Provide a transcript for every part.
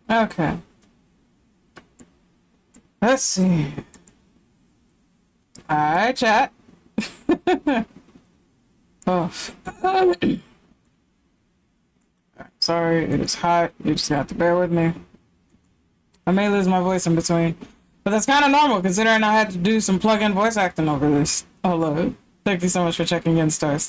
Okay. Let's see. Hi, chat. Oh. Sorry, it is hot. You just have to bear with me. I may lose my voice in between. But that's kind of normal, considering I had to do some plug-in voice acting over this. Hello. Thank you so much for checking in, Star.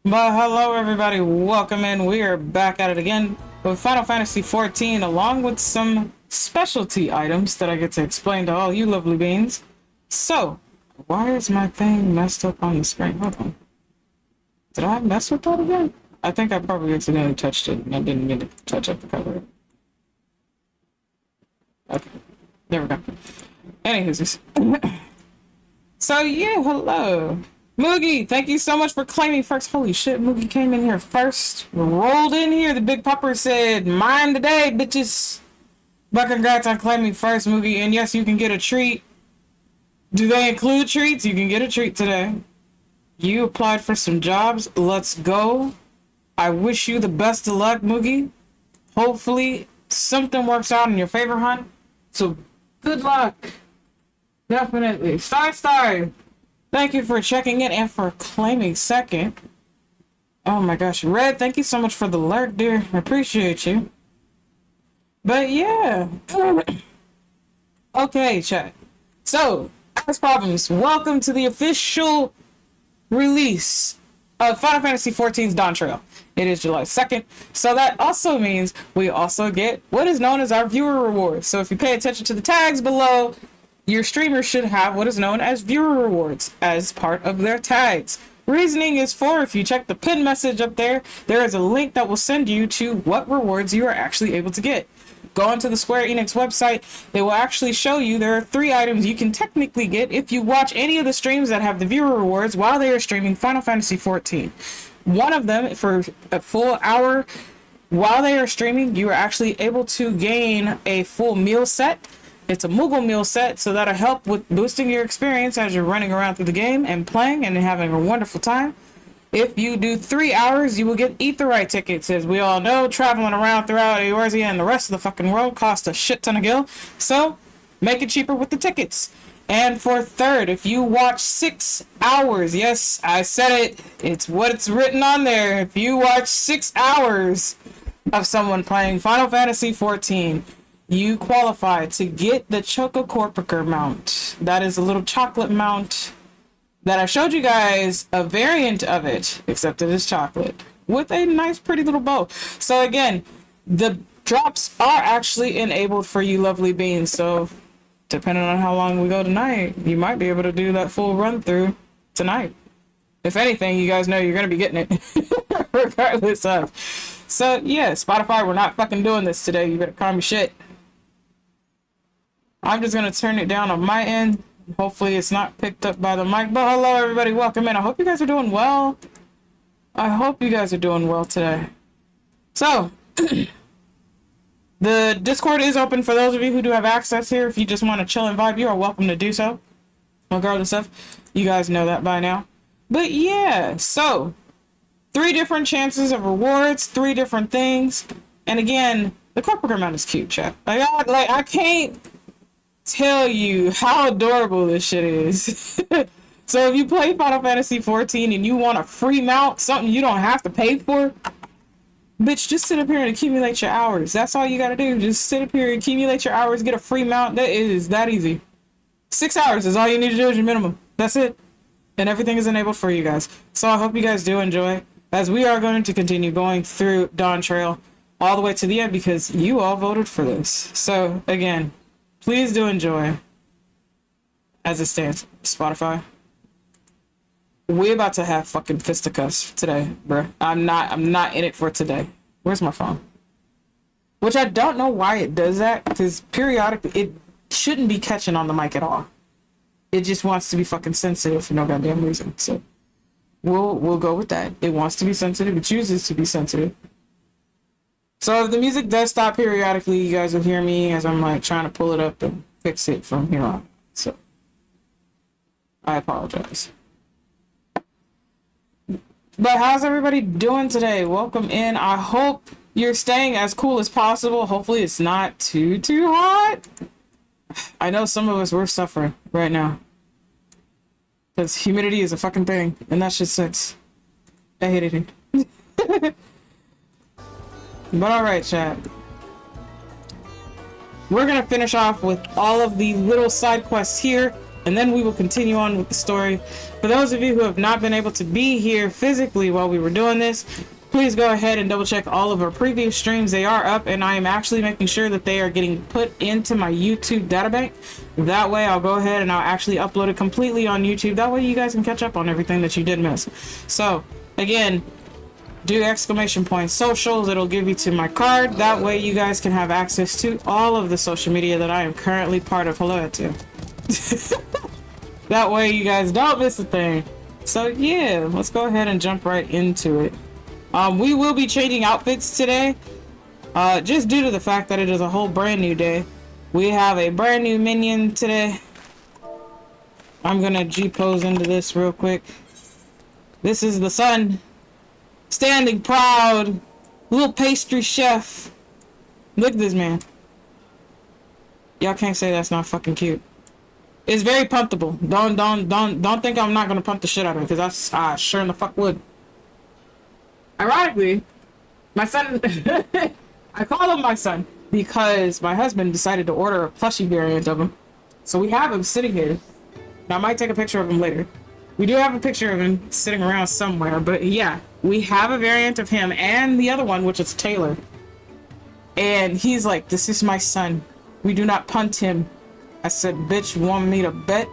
But hello, everybody. Welcome in. We are back at it again with Final Fantasy XIV, along with some specialty items that I get to explain to all you lovely beings. So, why is my thing messed up on the screen? Hold on. Did I mess with that again? I think I probably accidentally touched it, and I didn't mean to touch up the cover. Okay. There we go. Anywho's. So, yeah, hello. Moogie, thank you so much for claiming first. Holy shit, Moogie came in here first. Rolled in here. The big pupper said, mine today, bitches. But congrats on claiming first, Moogie. And yes, you can get a treat. Do they include treats? You can get a treat today. You applied for some jobs. Let's go. I wish you the best of luck, Moogie. Hopefully, something works out in your favor, hon. So, good luck. Definitely. Star. Thank you for checking in and for claiming second. Oh my gosh. Red, thank you so much for the alert, dear. I appreciate you. But yeah. Okay, chat. So, as problems, welcome to the official release of Final Fantasy XIV's Dawn Trail. It is July 2nd, so that also means we also get what is known as our viewer rewards. So if you pay attention to the tags below, your streamer should have what is known as viewer rewards as part of their tags. Reasoning is for, if you check the pin message up there, there is a link that will send you to what rewards you are actually able to get. Go onto the Square Enix website. It will actually show you there are 3 items you can technically get if you watch any of the streams that have the viewer rewards while they are streaming Final Fantasy XIV. One of them, for a full hour while they are streaming, you are actually able to gain a full meal set. It's a Moogle meal set, so that'll help with boosting your experience as you're running around through the game and playing and having a wonderful time. If you do 3 hours, you will get Aetheryte tickets. As we all know, traveling around throughout Eorzea and the rest of the fucking world costs a shit ton of gil. So, make it cheaper with the tickets. And for third, if you watch 6 hours, yes, I said it. It's what it's written on there. If you watch 6 hours of someone playing Final Fantasy XIV, you qualify to get the Choco Corpicer mount. That is a little chocolate mount that I showed you guys a variant of it, except it is chocolate, with a nice pretty little bow. So again, the drops are actually enabled for you lovely beings, so depending on how long we go tonight, you might be able to do that full run through tonight. If anything, you guys know you're going to be getting it, regardless of. So yeah, Spotify, we're not fucking doing this today. You better calm your shit. I'm just going to turn it down on my end. Hopefully it's not picked up by the mic. But hello, everybody. Welcome in. I hope you guys are doing well. I hope you guys are doing well today. So, the Discord is open for those of you who do have access here. If you just want to chill and vibe, you are welcome to do so. Regardless of, you guys know that by now. But yeah, so 3 different chances of rewards, 3 different things. And again, the corporate amount is cute, chat. I can't tell you how adorable this shit is. So if you play Final Fantasy XIV and you want a free mount, something you don't have to pay for, bitch, just sit up here and accumulate your hours. That's all you gotta do. Just sit up here, accumulate your hours, get a free mount. That is that easy. 6 hours is all you need to do as your minimum. That's it. And everything is enabled for you guys. So I hope you guys do enjoy, as we are going to continue going through Dawn Trail all the way to the end because you all voted for this. So again, please do enjoy. As it stands, Spotify, we about to have fucking fisticuffs today, bruh. I'm not in it for today. Where's my phone? Which I don't know why it does that, because periodically it shouldn't be catching on the mic at all. It just wants to be fucking sensitive for no goddamn reason. So we'll go with that. It wants to be sensitive. It chooses to be sensitive. So if the music does stop periodically, you guys will hear me as I'm like trying to pull it up and fix it from here on. So I apologize. But how's everybody doing today? Welcome in. I hope you're staying as cool as possible. Hopefully it's not too hot. I know some of us, we're suffering right now. Because humidity is a fucking thing. And that shit sucks. I hate it. But alright, chat. We're gonna finish off with all of the little side quests here, and then we will continue on with the story. For those of you who have not been able to be here physically while we were doing this, please go ahead and double check all of our previous streams. They are up, and I am actually making sure that they are getting put into my YouTube databank. That way I'll go ahead and I'll actually upload it completely on YouTube. That way you guys can catch up on everything that you did miss. So, again, do exclamation point socials. It'll give you to my card. That way you guys can have access to all of the social media that I am currently part of. Hello to. That way you guys don't miss a thing. So yeah, let's go ahead and jump right into it. We will be changing outfits today, just due to the fact that it is a whole brand new day. We have a brand new minion today. I'm gonna G-pose into this real quick. This is the sun. Standing proud, little pastry chef. Look at this man. Y'all can't say that's not fucking cute. It's very pumpable. Don't think I'm not gonna pump the shit out of it, because I sure in the fuck would. Ironically, my son, I call him my son because my husband decided to order a plushie variant of him. So we have him sitting here. Now I might take a picture of him later. We do have a picture of him sitting around somewhere, but yeah, we have a variant of him and the other one, which is Taylor. And he's like, this is my son. We do not punt him. I said, bitch, you want me to bet?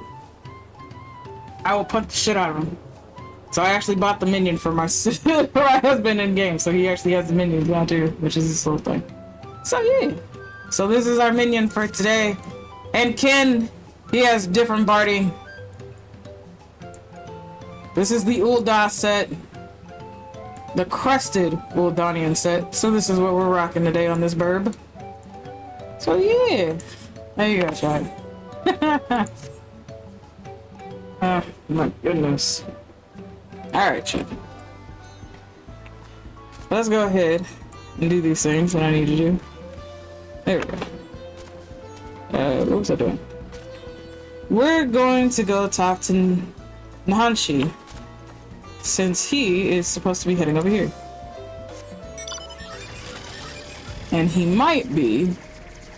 I will punt the shit out of him. So I actually bought the minion for my, for my husband in game, so he actually has the minions now too, which is this little thing. So yeah. So this is our minion for today. And Ken, he has different barding. This is the Ul'dah set. The Crested Uldanian set. So this is what we're rocking today on this burb. So yeah. There you go, chat. Oh my goodness. Alright, chat. Let's go ahead and do these things that I need to do. There we go. What was I doing? We're going to go talk to Nahanshi, since he is supposed to be heading over here. And he might be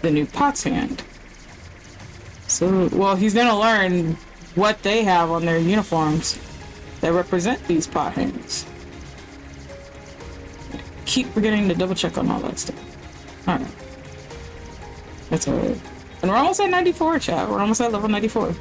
the new Pot's Hand. So, well, he's gonna learn what they have on their uniforms that represent these pot hands. Keep forgetting to double check on all that stuff. Alright. That's alright. And we're almost at 94, chat. We're almost at level 94.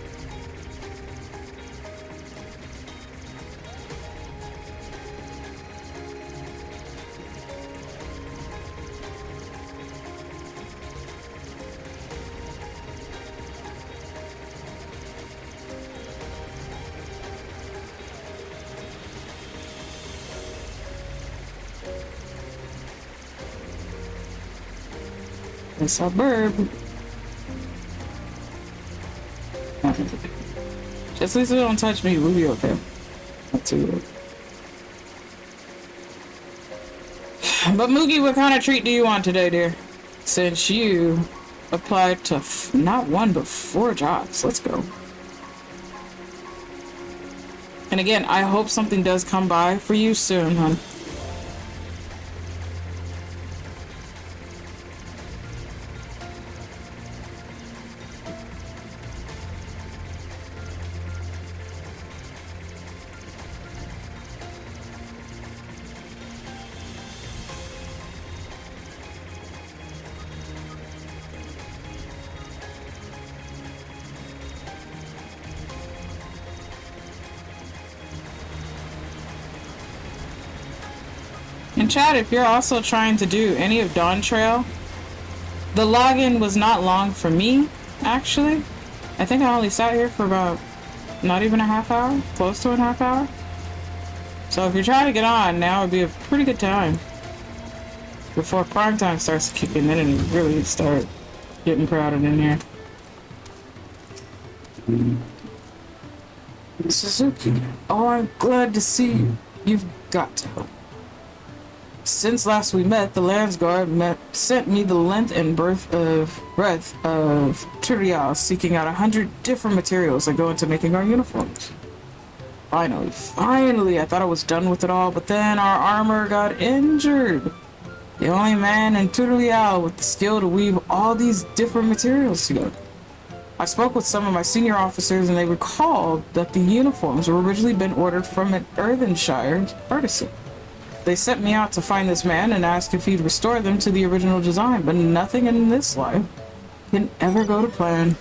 It's a burb. Just at least don't touch me, we'll be okay. Not too good. But Moogie, what kind of treat do you want today, dear? Since you applied to not one but 4 jobs. Let's go. And again, I hope something does come by for you soon, hon. And chat, if you're also trying to do any of Dawn Trail, the login was not long for me, actually. I think I only sat here for about not even a half hour, close to a half hour. So if you're trying to get on, now would be a pretty good time. Before prime time starts kicking in and it really start getting crowded in here. Suzuki, oh, I'm glad to see you. You've got to help. Since last we met, the Landsguard sent me the length and breadth of Turiel, seeking out 100 different materials that go into making our uniforms. Finally, I thought I was done with it all, but then our armor got injured. The only man in Turiel with the skill to weave all these different materials together. I spoke with some of my senior officers and they recalled that the uniforms were originally been ordered from an Earthenshire artisan. They sent me out to find this man and asked if he'd restore them to the original design, but nothing in this life can ever go to plan.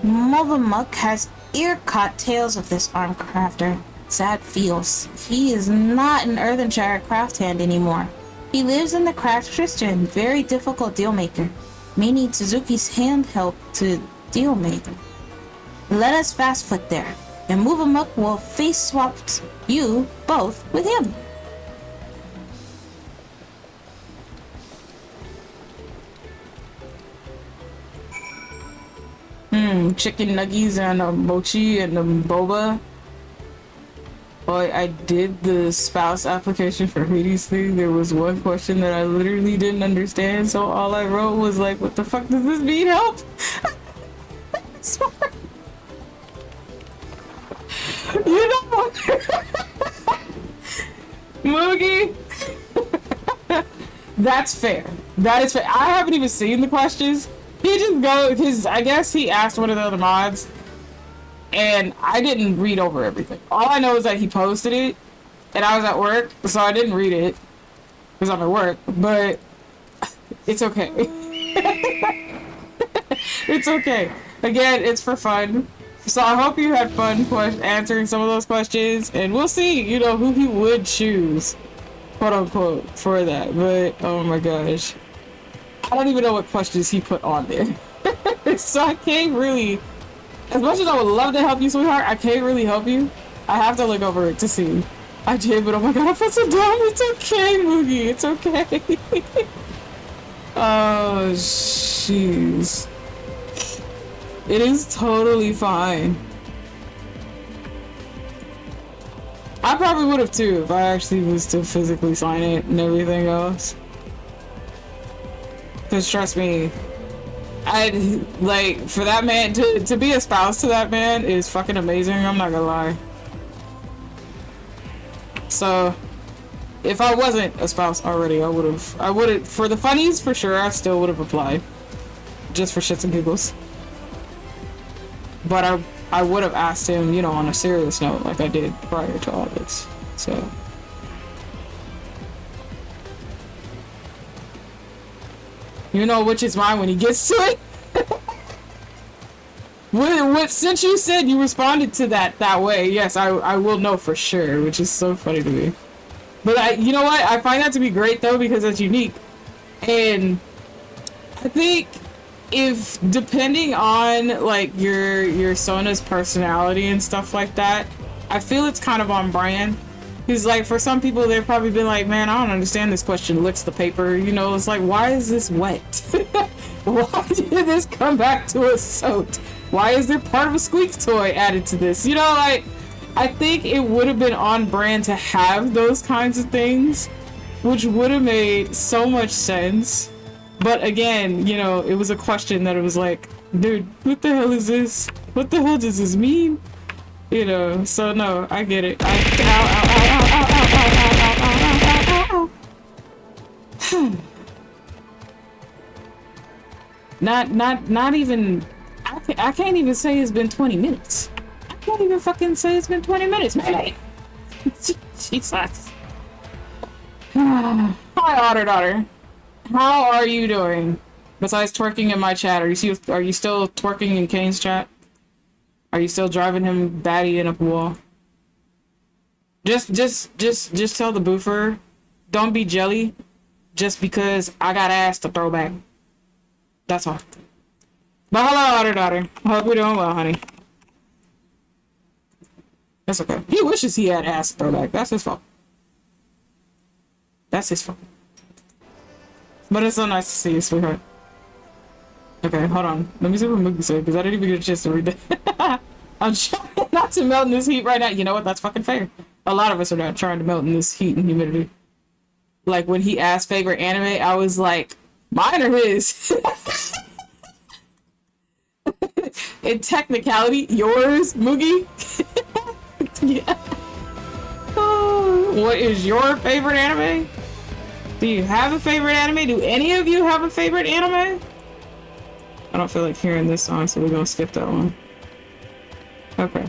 Movamuk has ear-caught tales of this arm crafter. Sad feels. He is not an Earthenshire craft hand anymore. He lives in the craft Tristan, very difficult deal maker. May need Suzuki's hand help to deal make. Let us fast foot there, and Movamuk will face swap you both with him. Chicken nuggies and a mochi and a boba. Oh, I did the spouse application for Hades thing. There was one question that I literally didn't understand, so all I wrote was like, what the fuck does this mean? Help! You know, Moogie. That's fair. That is fair. I haven't even seen the questions. He just because I guess he asked one of the other mods, and I didn't read over everything. All I know is that he posted it, and I was at work, so I didn't read it because I'm at work. But it's okay. It's okay. Again, it's for fun. So I hope you had fun answering some of those questions, and we'll see, you know, who he would choose, quote unquote, for that. But oh my gosh, I don't even know what questions he put on there. So I can't really, as much as I would love to help you, sweetheart, I can't really help you. I have to look over it to see. I did, but oh my god, I felt so dumb. It's okay, Moogie. It's okay. Oh, jeez. It is totally fine. I probably would have too if I actually was to physically sign it and everything else. Cause trust me, I'd like for that man to be a spouse to that man is fucking amazing. I'm not gonna lie. So if I wasn't a spouse already, I would have for the funnies for sure. I still would have applied just for shits and giggles. But I would have asked him, you know, on a serious note, like I did prior to all this. So. You know which is mine when he gets to it? Since you said you responded to that way, yes, I will know for sure, which is so funny to me. But you know what? I find that to be great though, because it's unique. And I think if depending on like your Sona's personality and stuff like that, I feel it's kind of on brand. Because like for some people they've probably been like, man, I don't understand this question, licks the paper, you know, it's like, why is this wet? Why did this come back to us soaked? Why is there part of a squeak toy added to this? You know, like I think it would have been on brand to have those kinds of things, which would have made so much sense. But again, you know, it was a question that it was like, dude, what the hell is this? What the hell does this mean? You know, so no, I get it. Not even, I can't even say it's been 20 minutes. I can't even fucking say it's been 20 minutes, man. Jesus. Hi, Otter Daughter. How are you doing? Besides twerking in my chat, are you still twerking in Kane's chat? Are you still driving him batty in a wall? Just tell the boofer, don't be jelly, just because I got ass to throw back. That's all. But hello, Otter Daughter. I hope you're doing well, honey. That's okay. He wishes he had ass to throw back. That's his fault. That's his fault. But it's so nice to see you, sweetheart. Okay, hold on. Let me see what Moogie said, because I didn't even get a chance to read that. I'm trying not to melt in this heat right now. You know what? That's fucking fair. A lot of us are not trying to melt in this heat and humidity. Like when he asked favorite anime, I was like, mine or his? In technicality, yours, Moogie. Yeah. What is your favorite anime? Do you have a favorite anime? Do any of you have a favorite anime? I don't feel like hearing this song, so we're gonna skip that one. Okay.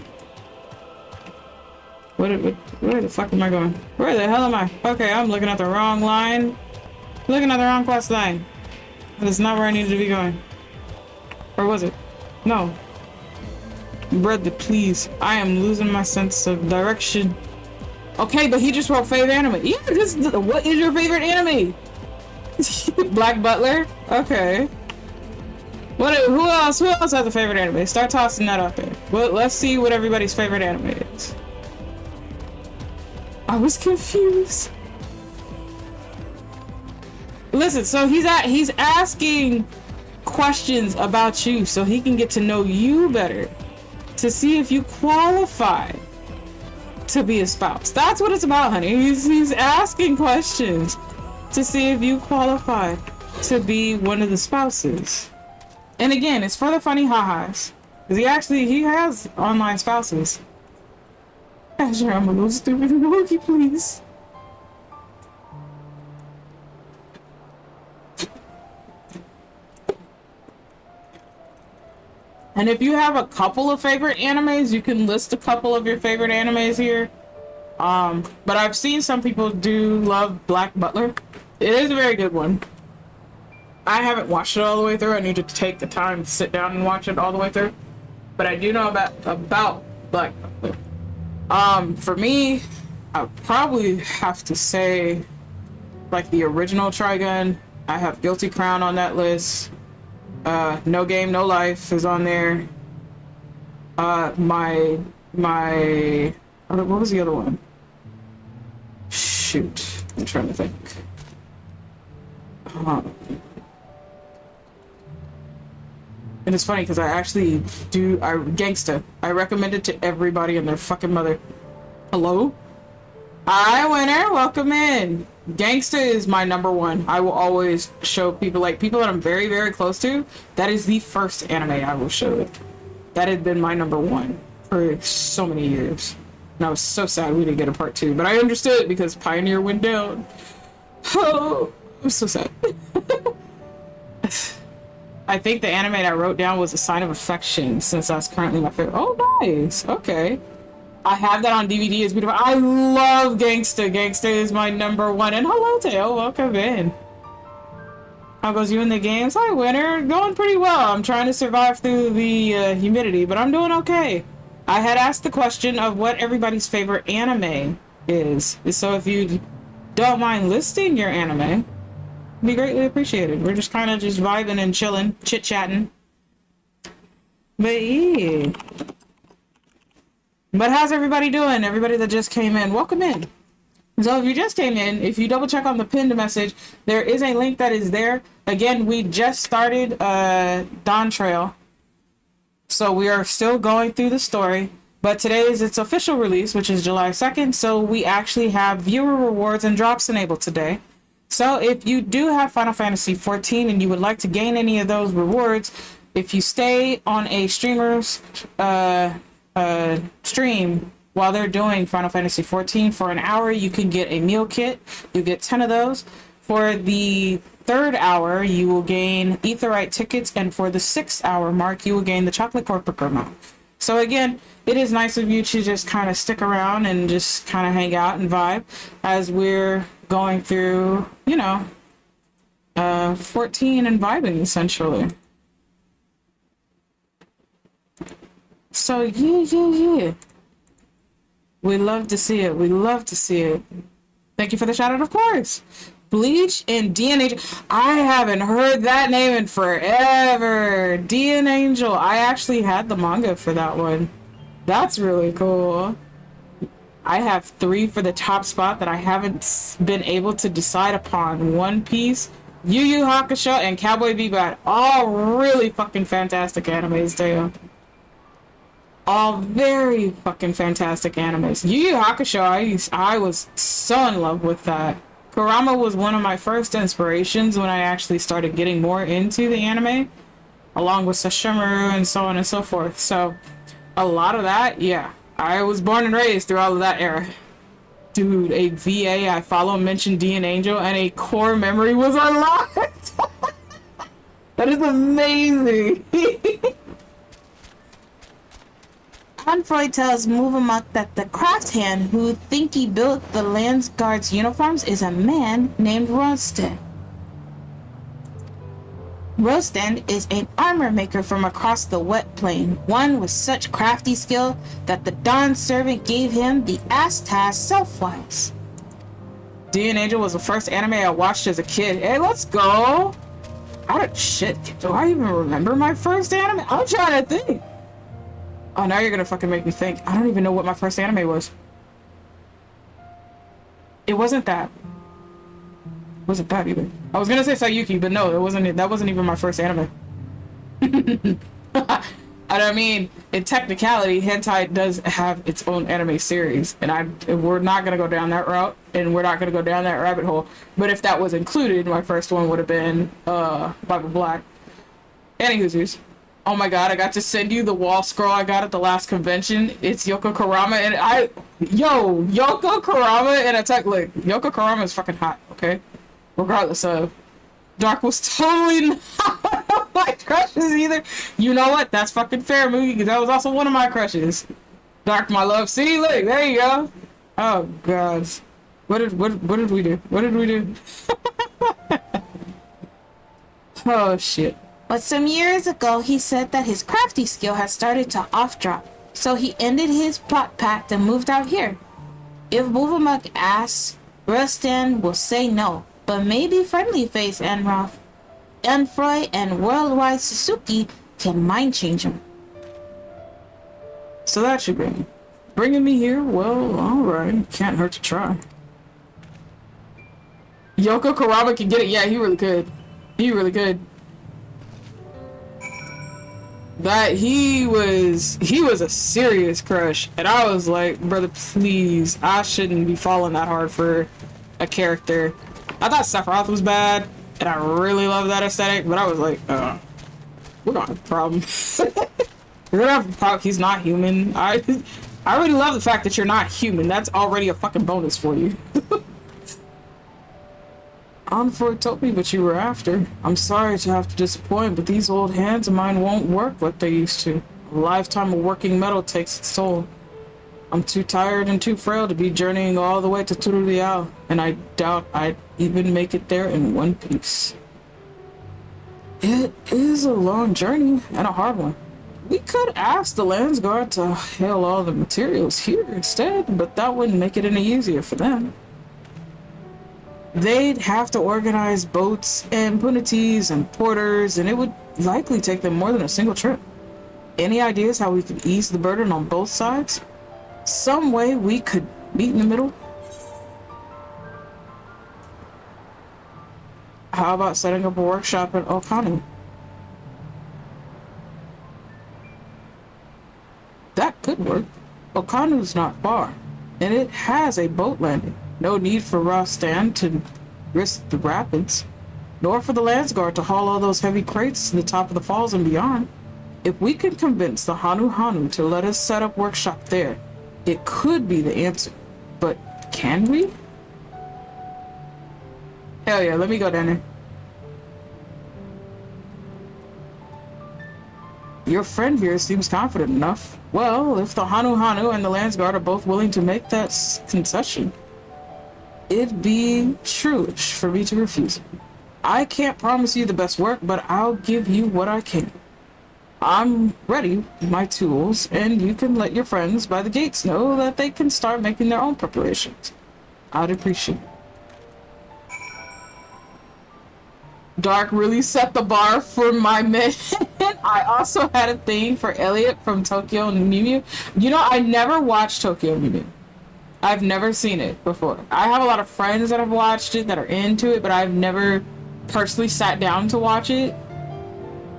Where the fuck am I going? Where the hell am I? Okay, I'm looking at the wrong line. Looking at the wrong quest line. That's not where I needed to be going. Or was it? No. Brother, please. I am losing my sense of direction. Okay, but he just wrote favorite anime. Yeah, what is your favorite anime? Black Butler? Okay. Who else has a favorite anime? Start tossing that out there. Well, let's see what everybody's favorite anime is. I was confused. Listen, so he's asking questions about you so he can get to know you better, to see if you qualify to be a spouse. That's what it's about, honey. He's asking questions to see if you qualify to be one of the spouses. And again, it's for the funny ha-has. Because he has online spouses. Asher, I'm a little stupid. Mookie, please. And if you have a couple of favorite animes, you can list a couple of your favorite animes here. But I've seen some people do love Black Butler. It is a very good one. I haven't watched it all the way through. I need to take the time to sit down and watch it all the way through. But I do know about Black Butler. For me, I probably have to say, like, the original Trigun. I have Guilty Crown on that list. No Game, No Life is on there. What was the other one? Shoot, I'm trying to think. And it's funny because I actually Gangsta. I recommend it to everybody and their fucking mother. Hello? Hi, winner. Welcome in. Gangsta is my number one. I will always show people that I'm very, very close to. That is the first anime I will show it. That had been my number one for so many years. And I was so sad we didn't get a part two. But I understood because Pioneer went down. Oh, I'm so sad. I think the anime I wrote down was A Sign of Affection, since that's currently my favorite. Oh, nice. Okay. I have that on DVD. It's beautiful. I love Gangsta. Gangsta is my number one. And hello, Teo. Welcome in. How goes you in the games? Hi, winner. Going pretty well. I'm trying to survive through the humidity, but I'm doing okay. I had asked the question of what everybody's favorite anime is. So if you don't mind listing your anime, be greatly appreciated. We're just kind of just vibing and chilling, chit-chatting. But yeah. But how's everybody doing? Everybody that just came in, welcome in. So if you just came in, if you double check on the pinned message, there is a link that is there. Again, we just started Dawn Trail. So we are still going through the story. But today is its official release, which is July 2nd. So we actually have viewer rewards and drops enabled today. So if you do have Final Fantasy XIV and you would like to gain any of those rewards, if you stay on a streamer's stream while they're doing Final Fantasy XIV for an hour, you can get a meal kit. You get 10 of those. For the third hour, you will gain Aetheryte tickets, and for the 6th hour mark, you will gain the Chocolate Corporate remote. So again, it is nice of you to just kind of stick around and just kind of hang out and vibe as we're going through, 14 and vibing, essentially. So, yeah. We love to see it. We love to see it. Thank you for the shout out, of course. Bleach and DNA. I haven't heard that name in forever. DNA Angel. I actually had the manga for that one. That's really cool. I have 3 for the top spot that I haven't been able to decide upon. One Piece, Yu Yu Hakusho, and Cowboy Bebop. All really fucking fantastic animes, too. All very fucking fantastic animes. Yu Yu Hakusho, I was so in love with that. Kurama was one of my first inspirations when I actually started getting more into the anime, along with Sesshomaru and so on and so forth. So a lot of that, yeah. I was born and raised through all of that era. Dude, a VA I follow mentioned D and Angel and a core memory was unlocked. That is amazing. Hanfroy tells Movamuk that the craft hand who think he built the Land Guard's uniforms is a man named Rosted. Rosted is an armor maker from across the wet plain, one with such crafty skill that the Dawn servant gave him the Astaz Selfwise. D and Angel was the first anime I watched as a kid. Hey, let's go. Shit, do I even remember my first anime? I'm trying to think. Oh, now you're gonna fucking make me think. I don't even know what my first anime was. It wasn't that. It wasn't that either. I was gonna say Sayuki, but no, it wasn't it. That wasn't even my first anime. I mean, in technicality, hentai does have its own anime series, and we're not gonna go down that route, and we're not gonna go down that rabbit hole. But if that was included, my first one would have been Bible Black. Anywho's. Oh my god, I got to send you the wall scroll I got at the last convention. It's Yoko Kurama and Yoko Kurama and Attack. Look, Yoko Kurama is fucking hot, okay? Regardless of. Dark was totally not one of my crushes either. You know what? That's fucking fair, movie, because that was also one of my crushes. Dark, my love. See, look, there you go. Oh god. What did we do? What did we do? Oh shit. But some years ago, he said that his crafty skill had started to off-drop, so he ended his plot pact and moved out here. If Movamuk asks, Rustan will say no, but maybe Friendly Face Enroth, Enfroy, and Worldwide Suzuki can mind change him. So that should be bringing me here. Well, alright. Can't hurt to try. Yoko Kurama can get it. Yeah, he really could. He really could. That he was a serious crush, and I was like, brother, please, I shouldn't be falling that hard for a character. I thought Sephiroth was bad, and I really love that aesthetic, but I was like, we're gonna have a problem. We're gonna have a problem. He's not human. I already love the fact that you're not human. That's already a fucking bonus for you. Onford told me what you were after. I'm sorry to have to disappoint, but these old hands of mine won't work like they used to. A lifetime of working metal takes its toll. I'm too tired and too frail to be journeying all the way to Tururial, and I doubt I'd even make it there in one piece. It is a long journey and a hard one. We could ask the Landsguard to hail all the materials here instead, but that wouldn't make it any easier for them. They'd have to organize boats and punities and porters, and it would likely take them more than a single trip. Any ideas how we could ease the burden on both sides? Some way we could meet in the middle? How about setting up a workshop at Okanu? That could work. Okanu's not far, and it has a boat landing. No need for Rostan to risk the rapids, nor for the Landsguard to haul all those heavy crates to the top of the falls and beyond. If we can convince the Hanu to let us set up workshop there, it could be the answer. But can we? Hell yeah, let me go down there. Your friend here seems confident enough. Well, if the Hanu and the Landsguard are both willing to make that concession, it'd be truish for me to refuse it. I can't promise you the best work, but I'll give you what I can. I'm ready with my tools, and you can let your friends by the gates know that they can start making their own preparations. I'd appreciate it. Dark really set the bar for my men. I also had a thing for Elliot from Tokyo Mew Mew. You know, I never watched Tokyo Mew Mew. I've never seen it before. I have a lot of friends that have watched it, that are into it, but I've never personally sat down to watch it.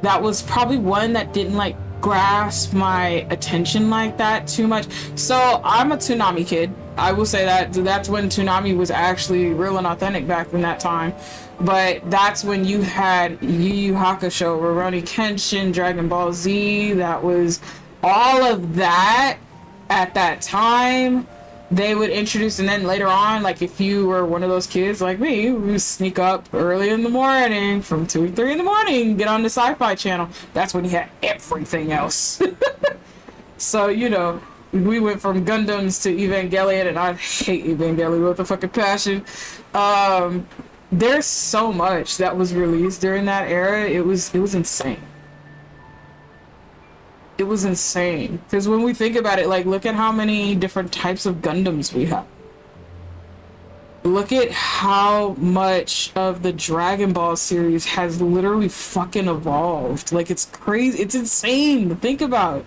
That was probably one that didn't like grasp my attention like that too much. So I'm a Toonami kid. I will say that that's when Toonami was actually real and authentic back in that time. But that's when you had Yu Yu Hakusho, Rurouni Kenshin, Dragon Ball Z. That was all of that at that time. They would introduce, and then later on, like if you were one of those kids like me, you would sneak up early in the morning from 2 or 3 in the morning, get on the Sci-Fi Channel. That's when you had everything else. So, you know, we went from Gundams to Evangelion, and I hate Evangelion with a fucking passion. There's so much that was released during that era. It was insane. It was insane. Because when we think about it, like, look at how many different types of Gundams we have. Look at how much of the Dragon Ball series has literally fucking evolved. Like, it's crazy. It's insane to think about.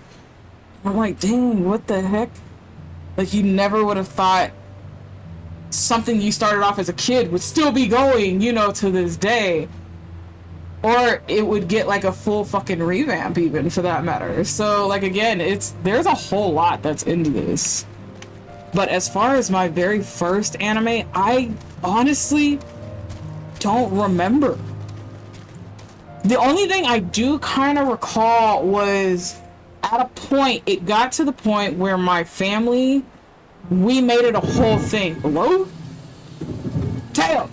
I'm like, dang, what the heck? Like, you never would have thought something you started off as a kid would still be going, you know, to this day. Or it would get like a full fucking revamp, even, for that matter. So, like, again, there's a whole lot that's into this. But as far as my very first anime, I honestly don't remember. The only thing I do kind of recall was at a point, it got to the point where my family, we made it a whole thing. Hello? Tail!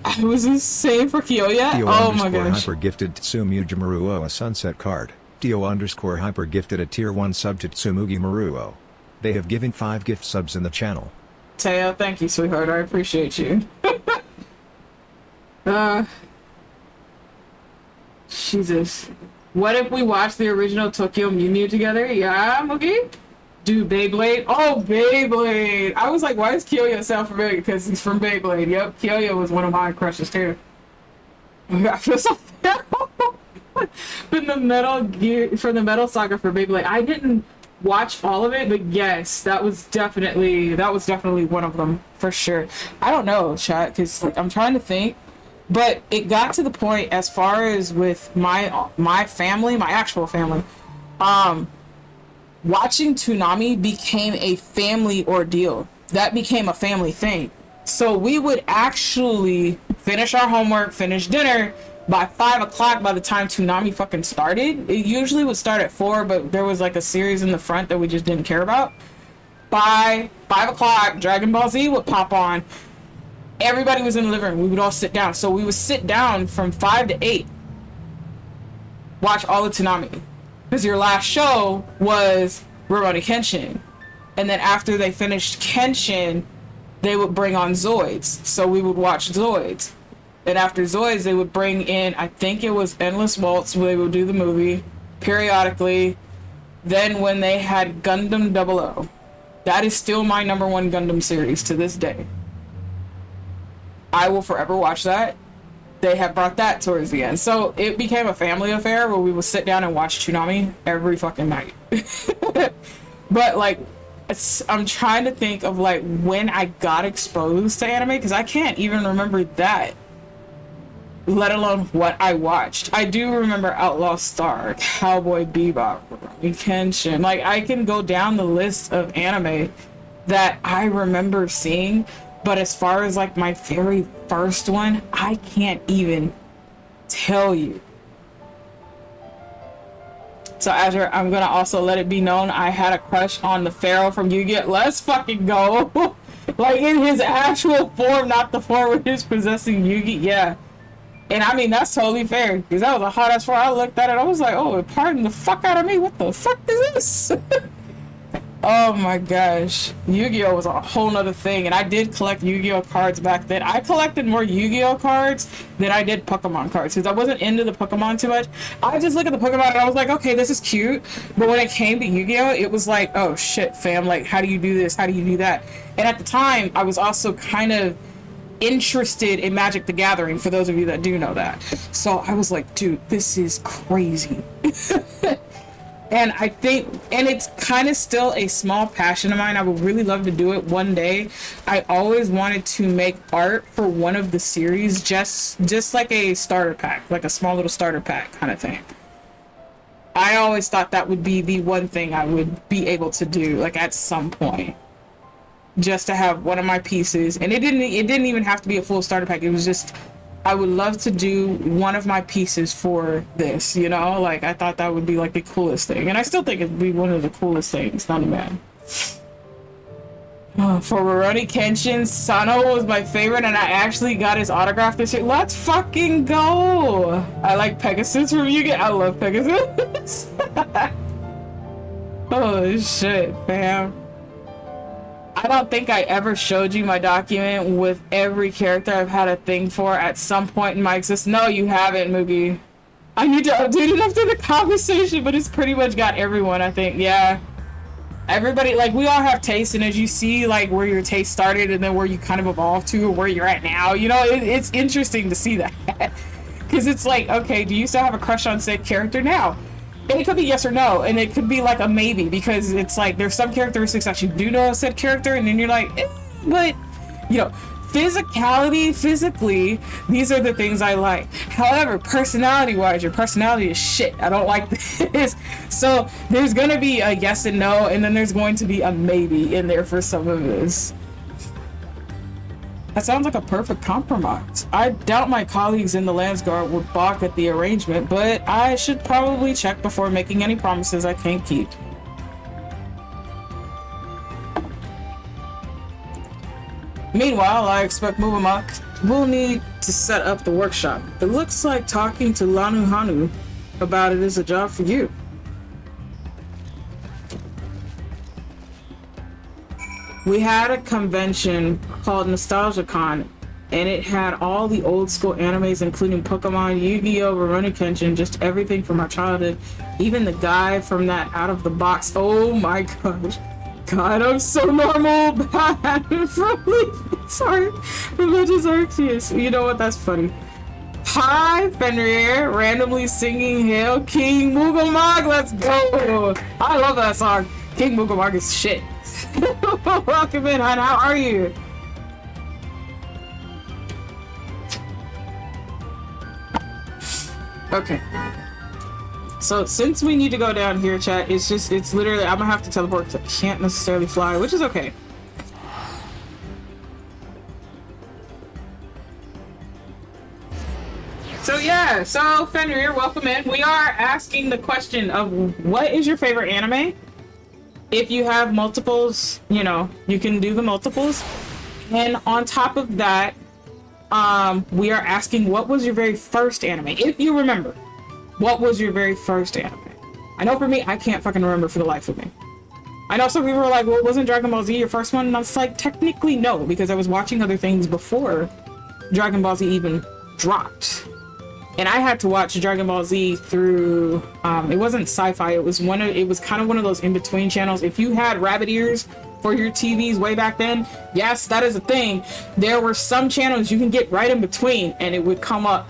I was insane for Kyoya. Oh my gosh. Hyper gifted Tsumugi Maruo a sunset card. Dio _ hyper gifted a tier 1 sub to Tsumugi Maruo. They have given 5 gift subs in the channel. Teo, thank you, sweetheart. I appreciate you. Jesus. What if we watch the original Tokyo Mew Mew together? Yeah, Moogie? Dude, Beyblade? Oh, Beyblade! I was like, why does Kyoya sound familiar? Because he's from Beyblade. Yep, Kyoya was one of my crushes too. I feel so terrible. From the Metal Saga for Beyblade. I didn't watch all of it, but yes, that was definitely one of them for sure. I don't know, chat, because like, I'm trying to think, but it got to the point as far as with my family, my actual family, watching Toonami became a family ordeal. That became a family thing. So we would actually finish our homework, finish dinner by 5 o'clock. By the time Toonami fucking started, it usually would start at 4, but there was like a series in the front that we just didn't care about. By 5 o'clock, Dragon Ball Z would pop on. Everybody was in the living room. We would all sit down. So we would sit down from 5 to 8, watch all of Toonami. Because your last show was Rurouni Kenshin. And then after they finished Kenshin, they would bring on Zoids. So we would watch Zoids. And after Zoids, they would bring in, I think it was Endless Waltz, where they would do the movie periodically. Then when they had Gundam 00, that is still my #1 Gundam series to this day. I will forever watch that. They have brought that towards the end. So it became a family affair where we would sit down and watch Toonami every fucking night. But like, I'm trying to think of like when I got exposed to anime, because I can't even remember that, let alone what I watched. I do remember Outlaw Star, Cowboy Bebop, Rurouni Kenshin. Like, I can go down the list of anime that I remember seeing. But as far as like my very first one, I can't even tell you. So Azure, I'm gonna also let it be known I had a crush on the Pharaoh from Yu-Gi-Oh! Let's fucking go. Like in his actual form, not the form where he's possessing Yu-Gi. Yeah. And I mean, that's totally fair, because that was a hot ass form. I looked at it, I was like, oh, pardon the fuck out of me. What the fuck is this? Oh my gosh, Yu-Gi-Oh was a whole nother thing, and I did collect Yu-Gi-Oh cards back then. I collected more Yu-Gi-Oh cards than I did Pokemon cards, because I wasn't into the Pokemon too much. I just look at the Pokemon and I was like, okay, this is cute, but when it came to Yu-Gi-Oh, it was like, oh shit, fam, like, how do you do this? How do you do that? And at the time, I was also kind of interested in Magic the Gathering, for those of you that do know that. So I was like, dude, this is crazy. And I think, and it's kind of still a small passion of mine. I would really love to do it one day. I always wanted to make art for one of the series, just like a starter pack, like a small little starter pack kind of thing. I always thought that would be the one thing I would be able to do, like, at some point. Just to have one of my pieces. And it didn't even have to be a full starter pack. It was just, I would love to do one of my pieces for this, you know? Like, I thought that would be, like, the coolest thing. And I still think it'd be one of the coolest things. Not a man. For Rurouni Kenshin, Sano was my favorite, and I actually got his autograph this year. Let's fucking go! I like Pegasus from Yu-Gi-Oh! I love Pegasus. Oh shit, fam. I don't think I ever showed you my document with every character I've had a thing for at some point in my existence. No, you haven't, Moogie. I need to update it after the conversation, but it's pretty much got everyone, I think. Yeah. Everybody, like, we all have tastes, and as you see, like, where your taste started and then where you kind of evolved to or where you're at now, you know, it's interesting to see that. Because it's like, okay, do you still have a crush on said character now? And it could be yes or no, and it could be like a maybe, because it's like there's some characteristics that you do know of said character, and then you're like, but, you know, physically, these are the things I like. However, personality-wise, your personality is shit. I don't like this. So there's gonna be a yes and no, and then there's going to be a maybe in there for some of this. That sounds like a perfect compromise. I doubt my colleagues in the Landsguard would balk at the arrangement, but I should probably check before making any promises I can't keep. Meanwhile, I expect Mubamak will need to set up the workshop. It looks like talking to Lanu Hanu about it is a job for you. We had a convention called NostalgiaCon, and it had all the old school animes, including Pokemon, Yu-Gi-Oh!, Rurouni Kenshin, just everything from our childhood. Even the guy from that Out of the Box. Oh my gosh. God, I'm so normal. Sorry. Religious Arceus. You know what? That's funny. Hi, Fenrir. Randomly singing Hail King Mugamog. Let's go. I love that song. King Mugamog is shit. Welcome in, hon. How are you? Okay. So since we need to go down here, chat, it's literally, I'm gonna have to teleport because I can't necessarily fly, which is okay. So yeah, so Fenrir, welcome in. We are asking the question of what is your favorite anime? If you have multiples, you know, you can do the multiples. And on top of that, we are asking what was your very first anime? If you remember. What was your very first anime? I know for me, I can't fucking remember for the life of me. I know some people were like, well, wasn't Dragon Ball Z your first one? And I was like, technically no, because I was watching other things before Dragon Ball Z even dropped. And I had to watch Dragon Ball Z through, it wasn't sci-fi, it was kind of one of those in-between channels. If you had rabbit ears for your TVs way back then, yes, that is a thing. There were some channels you can get right in between and it would come up.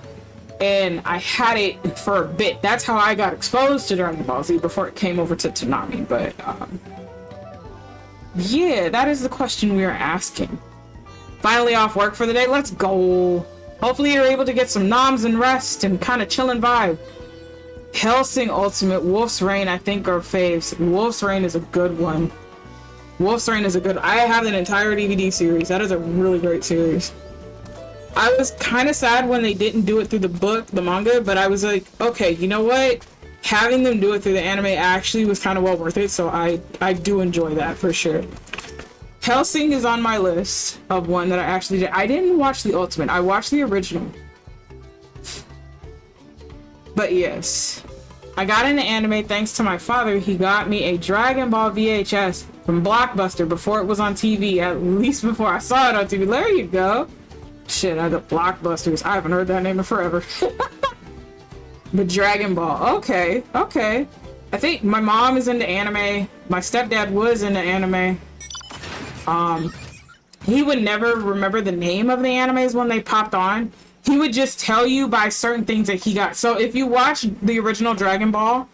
And I had it for a bit. That's how I got exposed to Dragon Ball Z before it came over to Toonami. But, yeah, that is the question we are asking. Finally off work for the day. Let's go. Hopefully you're able to get some noms and rest and kind of chill and vibe. Hellsing Ultimate, Wolf's Rain, I think are faves. Wolf's Rain is a good one. Wolf's Rain is a good... I have an entire DVD series. That is a really great series. I was kind of sad when they didn't do it through the manga, but I was like, okay, you know what? Having them do it through the anime actually was kind of well worth it, so I do enjoy that for sure. Hellsing is on my list of one that I actually did. I didn't watch the Ultimate. I watched the original. But yes, I got into anime thanks to my father. He got me a Dragon Ball VHS from Blockbuster before it was on TV, at least before I saw it on TV. There you go. Shit, I got Blockbusters. I haven't heard that name in forever. But Dragon Ball. Okay. I think my mom is into anime. My stepdad was into anime. He would never remember the name of the animes when they popped on. He would just tell you by certain things that he got. So if you watch the original Dragon Ball,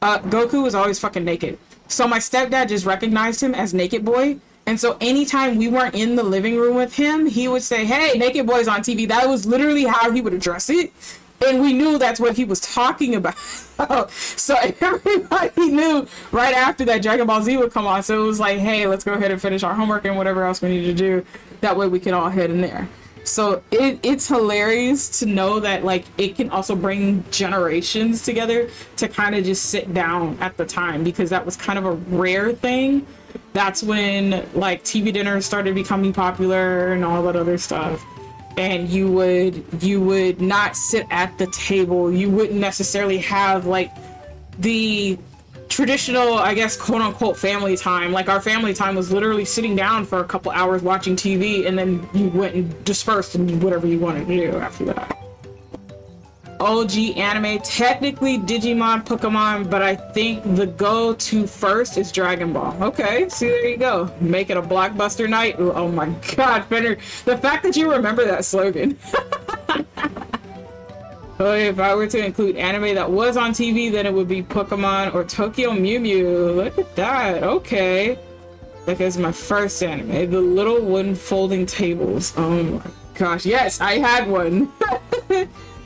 Goku was always fucking naked. So my stepdad just recognized him as Naked Boy. And so anytime we weren't in the living room with him, he would say, hey, Naked Boy's on TV. That was literally how he would address it. And we knew that's what he was talking about. So everybody knew right after that Dragon Ball Z would come on. So it was like, hey, let's go ahead and finish our homework and whatever else we need to do. That way we can all head in there. So it's hilarious to know that like it can also bring generations together to kind of just sit down at the time, because that was kind of a rare thing. That's when like TV dinners started becoming popular and all that other stuff. And you would not sit at the table. You wouldn't necessarily have like the traditional, I guess, quote unquote family time. Like our family time was literally sitting down for a couple hours watching TV, and then you went and dispersed and did whatever you wanted to do after that. OG anime, technically Digimon, Pokemon, but I think the go-to first is Dragon Ball. Okay, see, there you go. Make it a blockbuster night. Oh my god, Fender, the fact that you remember that slogan. If I were to include anime that was on TV, then it would be Pokemon or Tokyo Mew Mew. Look at that. Okay. That is my first anime. The little wooden folding tables. Oh my gosh. Yes, I had one.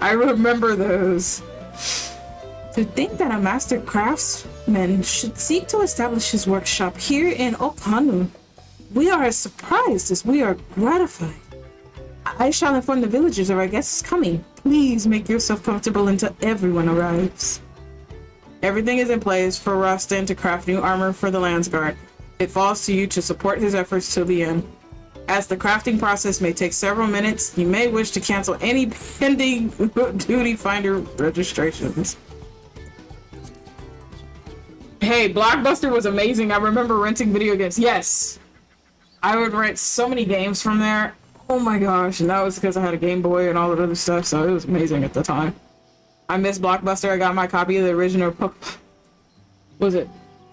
I remember those. To think that a master craftsman should seek to establish his workshop here in Okanu. We are as surprised as we are gratified. I shall inform the villagers of our guests coming. Please make yourself comfortable until everyone arrives. Everything is in place for Rustin to craft new armor for the Landsguard. It falls to you to support his efforts till the end. As the crafting process may take several minutes, you may wish to cancel any pending duty finder registrations. Hey, Blockbuster was amazing. I remember renting video games. Yes, I would rent so many games from there. Oh my gosh, and that was because I had a Game Boy and all that other stuff, so it was amazing at the time. I miss Blockbuster. I got my copy of the original was it?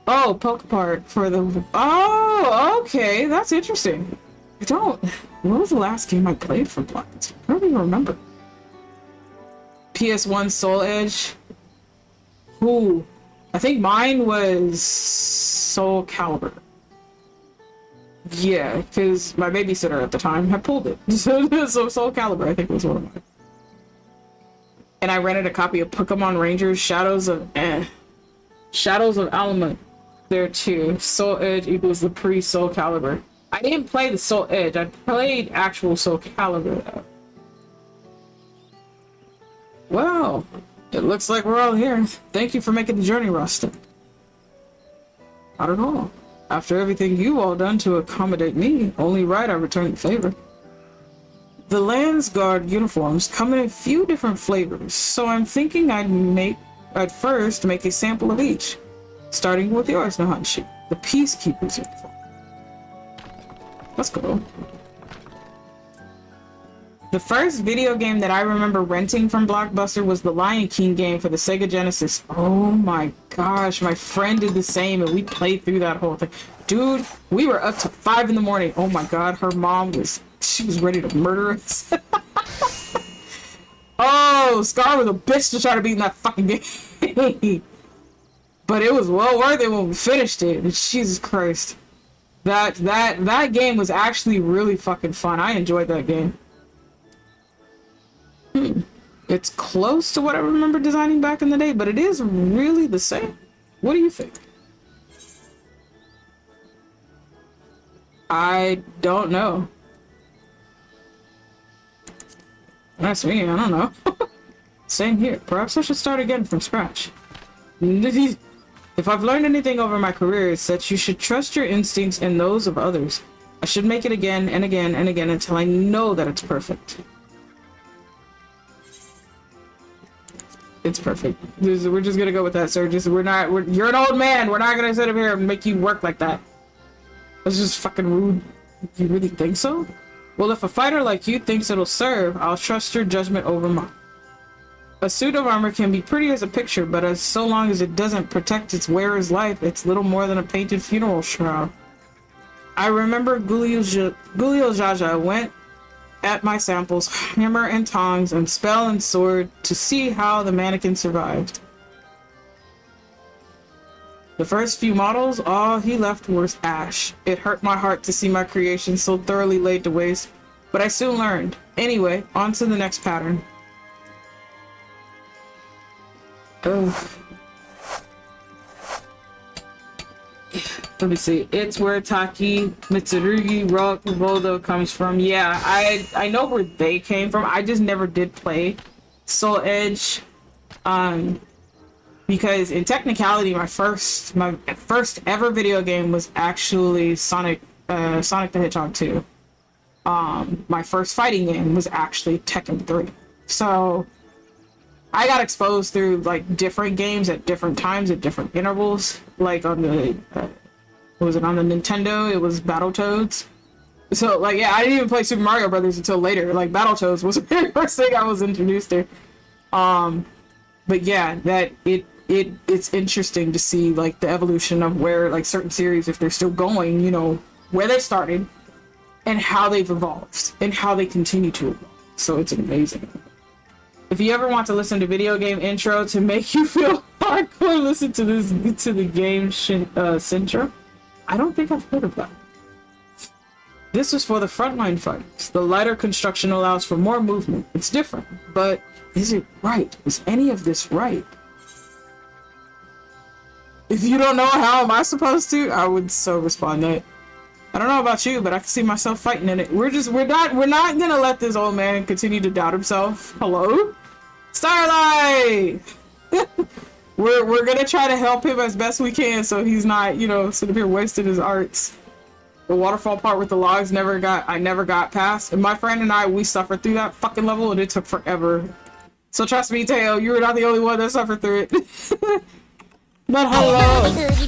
Oh, Pokepart for the... Oh, okay, that's interesting. What was the last game I played from Blockbuster? I don't even remember. PS1 Soul Edge. Ooh, I think mine was Soul Calibur. Yeah, because my babysitter at the time had pulled it. So Soul Calibur, I think, was one of mine. And I rented a copy of Pokemon Rangers Shadows of Alamut there too. Soul Edge equals the pre-Soul Calibur. I didn't play the Soul Edge. I played actual Soul Calibur though. Well, it looks like we're all here. Thank you for making the journey, Rustin. I don't know. After everything you all done to accommodate me, only right I returned the favor. The Landsguard uniforms come in a few different flavors, so I'm thinking I'd first make a sample of each, starting with yours, Nahanshi, the Peacekeeper's uniform. Let's go. The first video game that I remember renting from Blockbuster was the Lion King game for the Sega Genesis. Oh my gosh, my friend did the same and we played through that whole thing. Dude, we were up to 5 in the morning. Oh my god, her mom was ready to murder us. Oh, Scar was a bitch to try to beat in that fucking game. But it was well worth it when we finished it. Jesus Christ. That game was actually really fucking fun. I enjoyed that game. It's close to what I remember designing back in the day, but it is really the same. What do you think? I don't know. That's me, I don't know. Same here. Perhaps I should start again from scratch. If I've learned anything over my career, it's that you should trust your instincts and those of others. I should make it again and again and again until I know that it's perfect. It's perfect. We're just gonna go with that, sir. You're an old man. We're not gonna sit up here and make you work like that. That's just fucking rude. You really think so? Well, if a fighter like you thinks it'll serve, I'll trust your judgment over mine. A suit of armor can be pretty as a picture, but as so long as it doesn't protect its wearer's life, it's little more than a painted funeral shroud. I remember Gulio Jaja went at my samples, hammer and tongs, and spell and sword to see how the mannequin survived. The first few models, all he left was ash. It hurt my heart to see my creation so thoroughly laid to waste, but I soon learned. Anyway, on to the next pattern. Ugh. Let me see. It's where Taki, Mitsurugi, Rock, Voldo comes from. Yeah, I know where they came from. I just never did play Soul Edge. Because in technicality, my first ever video game was actually Sonic the Hedgehog 2. My first fighting game was actually Tekken 3. So I got exposed through like different games at different times at different intervals. Like on the was it on the Nintendo? It was Battletoads. So like yeah, I didn't even play Super Mario Brothers until later. Like Battletoads was the very first thing I was introduced to. But yeah, that it's interesting to see like the evolution of where like certain series, if they're still going, you know, where they started and how they've evolved and how they continue to evolve. So it's amazing. If you ever want to listen to video game intro to make you feel hardcore, listen to the game Sintra. I don't think I've heard of that. This is for the frontline fighters. The lighter construction allows for more movement. It's different, but is it right? Is any of this right? If you don't know, how am I supposed to? I would so respond that. I don't know about you, but I can see myself fighting in it. We're not gonna let this old man continue to doubt himself. Hello? Starlight! we're gonna try to help him as best we can so he's not, you know, sitting here wasting his arts. The waterfall part with the logs I never got past. And my friend and I, we suffered through that fucking level and it took forever. So trust me, Teo, you were not the only one that suffered through it. But hello. Let's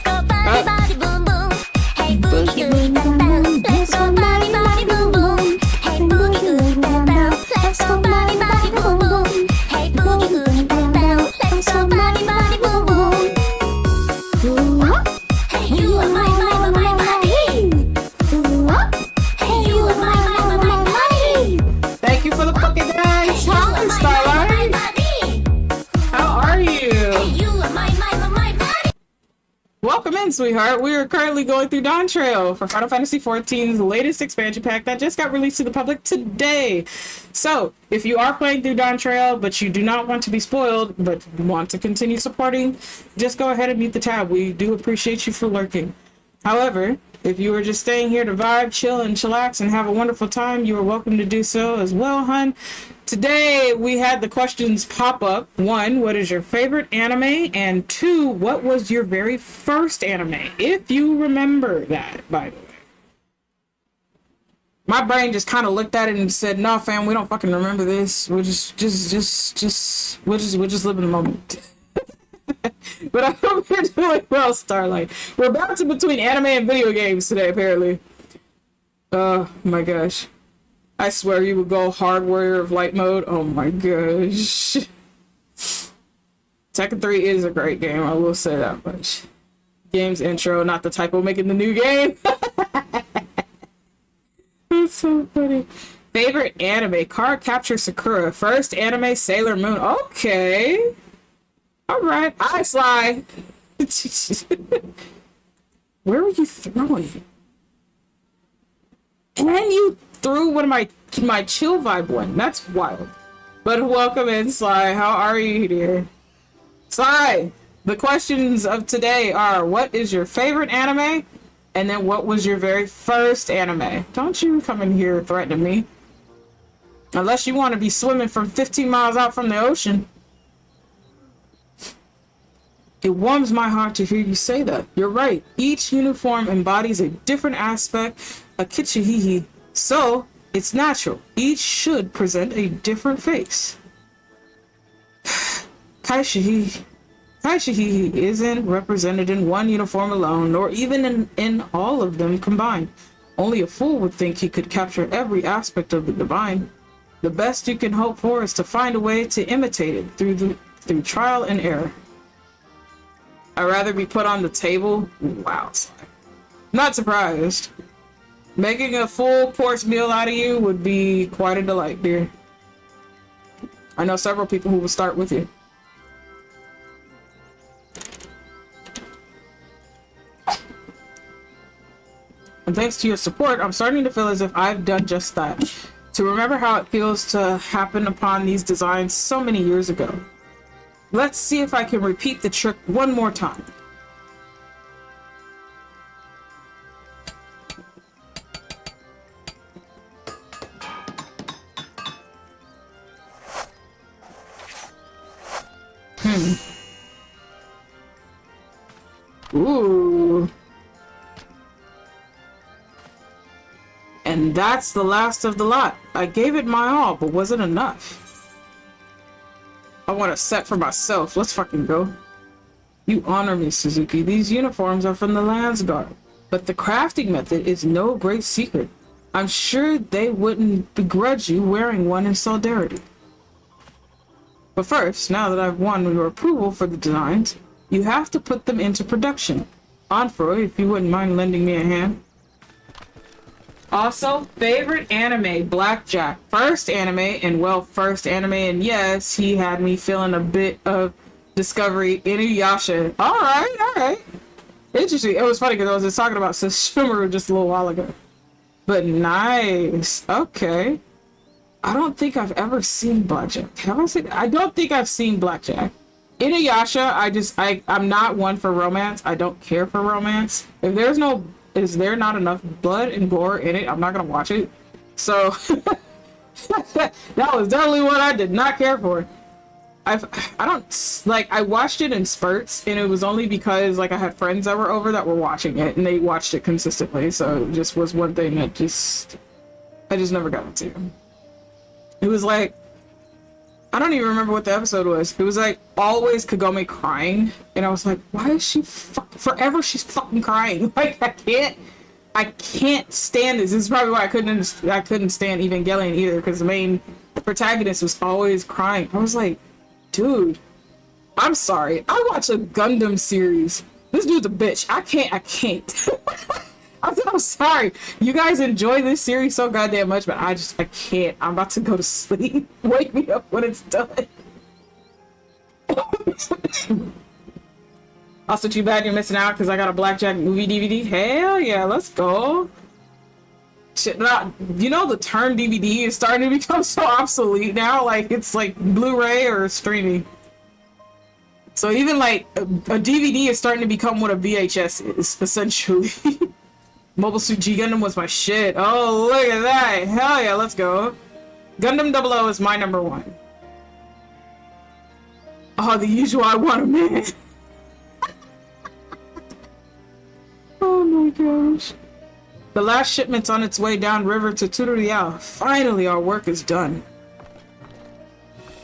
go body body boom boom. Hey boogie boogie bam bam. Let's go body body boom boom. Hey boogie boogie bam bam. Let's go body body boom boom. Hey boogie boogie bam bam. Let's go body body boom boom. Hey you are my body. Hey you are my body. Thank you for the fucking dance. Hi, Starlight. How are you? Welcome in, sweetheart. We are currently going through Dawn Trail for Final Fantasy XIV's latest expansion pack that just got released to the public today. So, if you are playing through Dawn Trail, but you do not want to be spoiled, but want to continue supporting, just go ahead and mute the tab. We do appreciate you for lurking. However, if you are just staying here to vibe, chill, and chillax and have a wonderful time, you are welcome to do so as well, hun. Today, we had the questions pop up. 1, what is your favorite anime? And 2, what was your very first anime? If you remember that, by the way. My brain just kind of looked at it and said, "No, fam, we don't fucking remember this. We'll just live in the moment." But I hope you're doing well, Starlight. We're bouncing between anime and video games today, apparently. Oh my gosh. I swear you would go hard warrior of light mode. Oh my gosh. Tekken 3 is a great game, I will say that much. Game's intro, not the typo making the new game. That's so funny. Favorite anime, Card Capture Sakura. First anime, Sailor Moon. Okay. Alright, I Sly. Where were you throwing? And you threw one of my chill vibe one. That's wild. But welcome in, Sly. How are you, dear? Sly, the questions of today are, what is your favorite anime? And then what was your very first anime? Don't you come in here threatening me. Unless you want to be swimming from 15 miles out from the ocean. It warms my heart to hear you say that. You're right. Each uniform embodies a different aspect, a kichihihi. So, it's natural. Each should present a different face. Kaishihi isn't represented in one uniform alone, nor even in all of them combined. Only a fool would think he could capture every aspect of the divine. The best you can hope for is to find a way to imitate it through trial and error. I'd rather be put on the table. Wow. Not surprised. Making a full course meal out of you would be quite a delight, dear. I know several people who will start with you. And thanks to your support, I'm starting to feel as if I've done just that. To remember how it feels to happen upon these designs so many years ago. Let's see if I can repeat the trick one more time. Ooh. And that's the last of the lot. I gave it my all, but was it enough? I want a set for myself. Let's fucking go. You honor me, Suzuki. These uniforms are from the Landsguard, but the crafting method is no great secret. I'm sure they wouldn't begrudge you wearing one in solidarity. But first, now that I've won your approval for the designs, you have to put them into production. Onfroy, if you wouldn't mind lending me a hand. Also, favorite anime, Blackjack. First anime, and yes, he had me feeling a bit of Discovery, Inuyasha. Alright. Interesting. It was funny because I was just talking about Sesshomaru just a little while ago. But nice. Okay. I don't think I've ever seen Blackjack. Have I seen? I don't think I've seen Blackjack. Inuyasha, I'm not one for romance. I don't care for romance. Is there not enough blood and gore in it? I'm not gonna watch it. So that was definitely what I did not care for. I watched it in spurts, and it was only because like I had friends that were over that were watching it, and they watched it consistently. So it just was one thing that I just never got into. It was like, I don't even remember what the episode was. It was like always Kagome crying, and I was like, why is she forever she's fucking crying? Like I can't stand this. This is probably why I couldn't stand Evangelion either, because the main protagonist was always crying. I was like, dude, I'm sorry. I watched a Gundam series. This dude's a bitch. I can't. I'm sorry. You guys enjoy this series so goddamn much, but I can't. I'm about to go to sleep. Wake me up when it's done. Also, too bad you're missing out because I got a Blackjack movie DVD. Hell yeah, let's go. Shit, you know the term DVD is starting to become so obsolete now. Like, it's like Blu-ray or streaming. So even like a DVD is starting to become what a VHS is, essentially. Mobile Suit G Gundam was my shit. Oh, look at that. Hell yeah, let's go. Gundam 00 is my number one. Oh, the usual I want a man. Oh my gosh. The last shipment's on its way downriver to Tutorial. Finally, our work is done.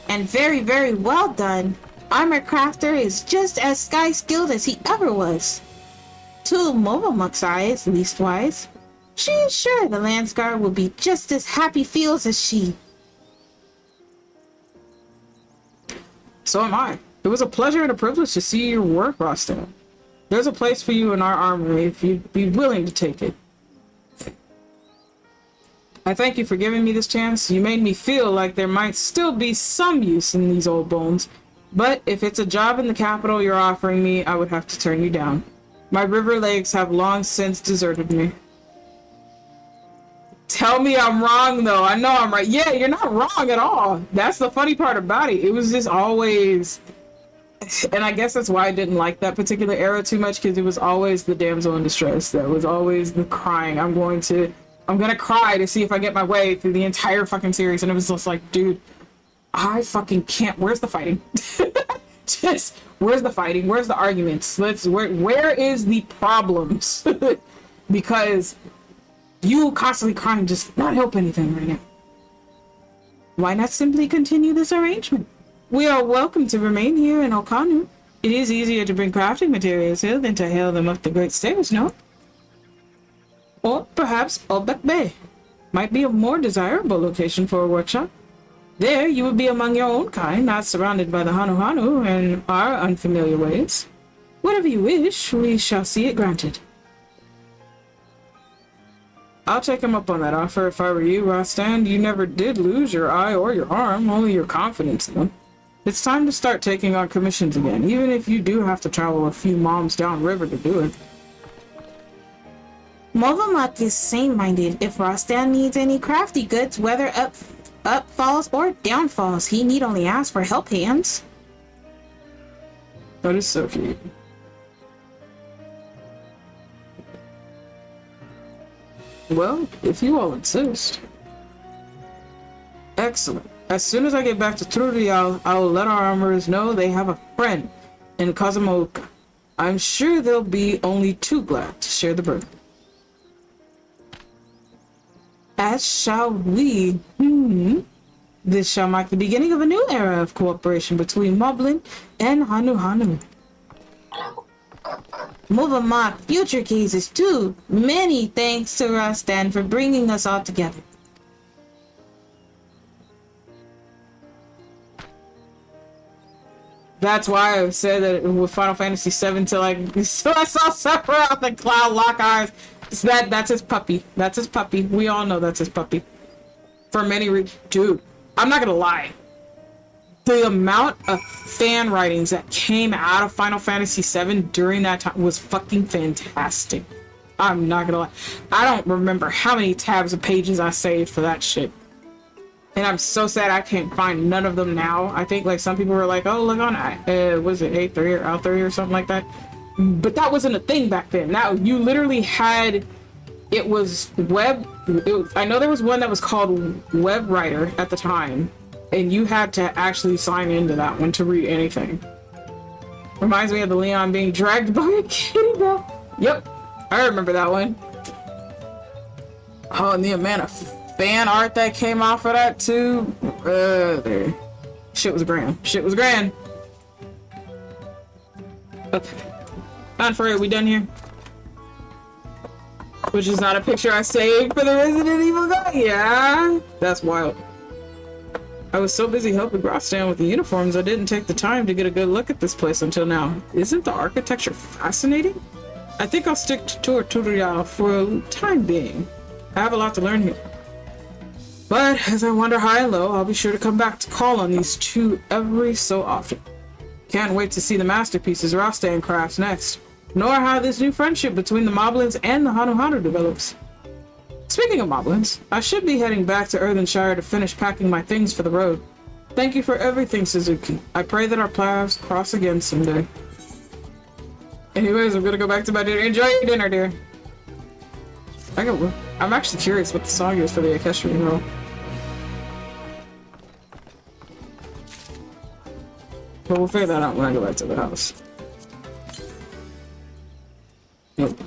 And very, very well done. Armor Crafter is just as sky-skilled as he ever was. To Momomook's eyes, leastwise. She is sure the Landsguard will be just as happy feels as she. So am I. It was a pleasure and a privilege to see your work, Rostam. There's a place for you in our armory if you'd be willing to take it. I thank you for giving me this chance. You made me feel like there might still be some use in these old bones. But if it's a job in the capital you're offering me, I would have to turn you down. My river lakes have long since deserted me. Tell me I'm wrong, though. I know I'm right. Yeah, you're not wrong at all. That's the funny part about it. It was just always... And I guess that's why I didn't like that particular era too much, because it was always the damsel in distress. That was always the crying. I'm gonna cry to see if I get my way through the entire fucking series. And it was just like, dude, I fucking can't. Where's the fighting? Just, where's the fighting? Where's the arguments? Where is the problems? Because you constantly crying just not help anything right now. Why not simply continue this arrangement? We are welcome to remain here in Okanu. It is easier to bring crafting materials here than to hail them up the great stairs, no? Or perhaps Olbeck Bay might be a more desirable location for a workshop. There you would be among your own kind, not surrounded by the Hanu and our unfamiliar ways. Whatever you wish, we shall see it granted. I'll take him up on that offer if I were you, Rostand. You never did lose your eye or your arm, only your confidence in them. It's time to start taking on commissions again, even if you do have to travel a few moms downriver to do it. Momomook is sane-minded. If Rostan needs any crafty goods, whether upfalls or downfalls, he need only ask for help hands. That is so cute. Well, if you all insist. Excellent. As soon as I get back to Trurial, I will let our armorers know they have a friend in Kazumaoka. I'm sure they'll be only too glad to share the burden. As shall we. This shall mark the beginning of a new era of cooperation between Moblin and Hanu. Move mark future cases too. Many thanks to Rastan for bringing us all together. That's why I said that with Final Fantasy VII till so I saw Sephiroth and Cloud lock eyes. That's his puppy. That's his puppy. We all know that's his puppy. For many reasons. Dude, I'm not gonna lie. The amount of fan writings that came out of Final Fantasy VII during that time was fucking fantastic. I'm not gonna lie. I don't remember how many tabs of pages I saved for that shit. And I'm so sad I can't find none of them now. I think like some people were like, oh, look on was it A3 or L3 or something like that. But that wasn't a thing back then. Now you literally had, it was web. I know there was one that was called Web Writer at the time. And you had to actually sign into that one to read anything. Reminds me of the Leon being dragged by a kitty bell. Yep, I remember that one. Oh, and the amount of fan art that came off of that too. There. Shit was grand. Shit was grand. Okay. Unafraid, we done here? Which is not a picture I saved for the Resident Evil guy. Yeah, that's wild. I was so busy helping Grostan with the uniforms, I didn't take the time to get a good look at this place until now. Isn't the architecture fascinating? I think I'll stick to Tutorial for a time being. I have a lot to learn here. But as I wander high and low, I'll be sure to come back to call on these two every so often. Can't wait to see the masterpieces Rostan crafts next, nor how this new friendship between the Moblins and the Hanu develops. Speaking of Moblins, I should be heading back to Earthenshire to finish packing my things for the road. Thank you for everything, Suzuki. I pray that our paths cross again someday. Anyways, I'm gonna go back to my dinner. Enjoy your dinner, dear. I'm actually curious what the song is for the equestrian roll. But we'll figure that out when I go back to the house. Yep.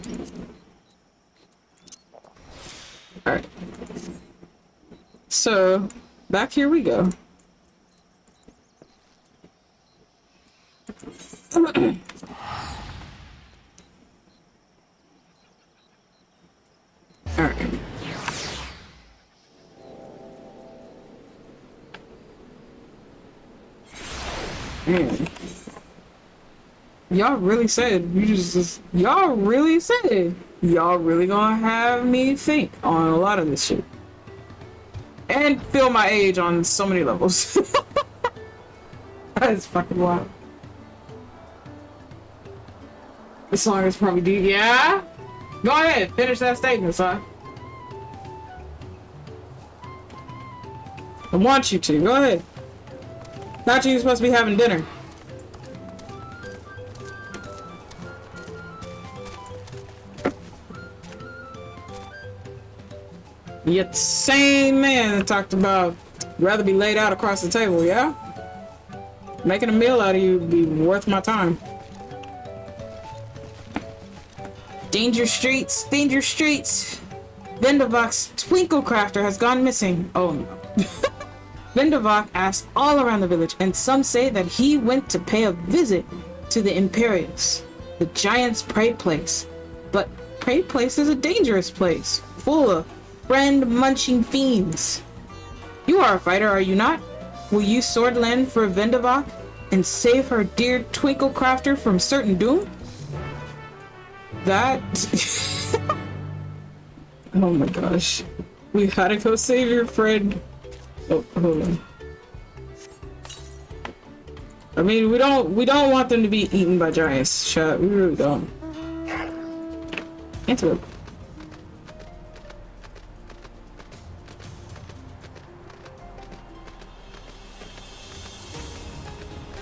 Alright. So, back here we go. Alright. Man. Y'all really said, y'all really said, y'all really gonna have me think on a lot of this shit. And feel my age on so many levels. That is fucking wild. This song is probably deep. Yeah? Go ahead, finish that statement, son. I want you to. Go ahead. Thought you were supposed to be having dinner. Yet the same man that talked about rather be laid out across the table, yeah? Making a meal out of you would be worth my time. Danger streets, danger streets. Vendovok's Twinkle Crafter has gone missing. Oh no. Vendovok asked all around the village, and some say that he went to pay a visit to the Imperius, the giant's prey place. But prey place is a dangerous place, full of friend-munching fiends. You are a fighter, are you not? Will you swordland for Vendovok and save her dear Twinkle Crafter from certain doom? That... Oh my gosh. We gotta go save your friend. Oh, hold on. I mean, we don't want them to be eaten by giants, chat. We really don't. Antelope.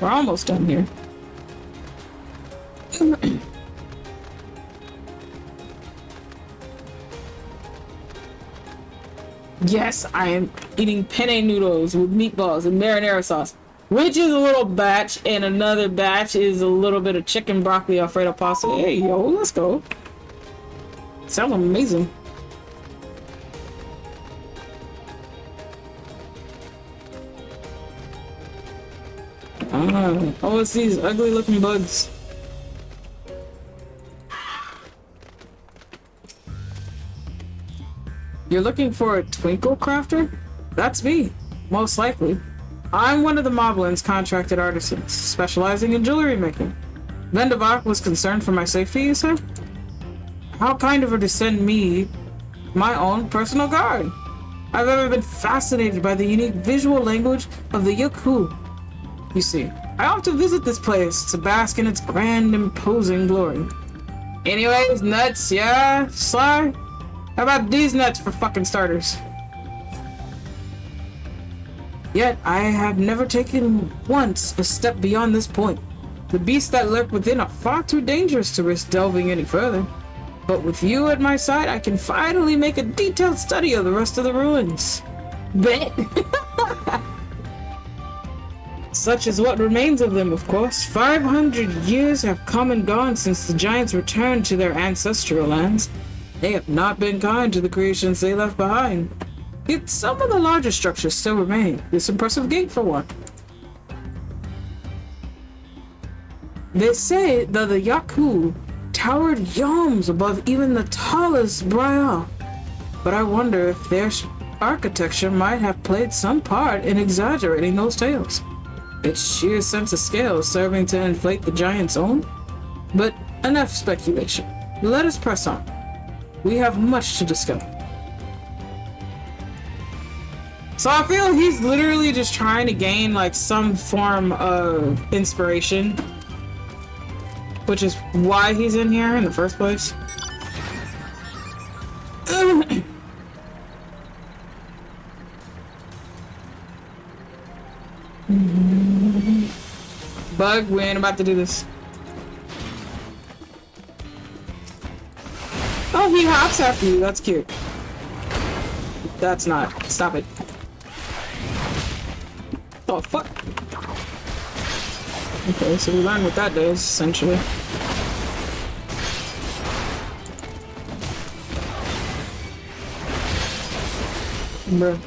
We're almost done here. Yes, I am eating penne noodles with meatballs and marinara sauce, which is a little batch, and another batch is a little bit of chicken broccoli alfredo pasta. Hey, yo, let's go. Sounds amazing. Oh, it's these ugly looking bugs. You're looking for a twinkle crafter? That's me, most likely. I'm one of the Moblin's contracted artisans, specializing in jewelry making. Vendavak was concerned for my safety, you said? How kind of her to send me my own personal guard. I've ever been fascinated by the unique visual language of the Yukhu. You see, I often visit this place to bask in its grand, imposing glory. Anyways, nuts, yeah? Sly? How about these nuts for fucking starters? Yet, I have never taken once a step beyond this point. The beasts that lurk within are far too dangerous to risk delving any further. But with you at my side, I can finally make a detailed study of the rest of the ruins. Bet! Such is what remains of them, of course. 500 years have come and gone since the giants returned to their ancestral lands. They have not been kind to the creations they left behind. Yet some of the larger structures still remain. This impressive gate, for one. They say that the Yaku towered yawns above even the tallest Briar. But I wonder if their architecture might have played some part in exaggerating those tales. Its sheer sense of scale serving to inflate the giant's own? But enough speculation. Let us press on. We have much to discover. So I feel he's literally just trying to gain like some form of inspiration, which is why he's in here in the first place. Bug, we ain't about to do this. Oh, he hops after you. That's cute. That's not. Stop it. Oh, fuck. Okay, so we learned what that does, essentially. Bruh.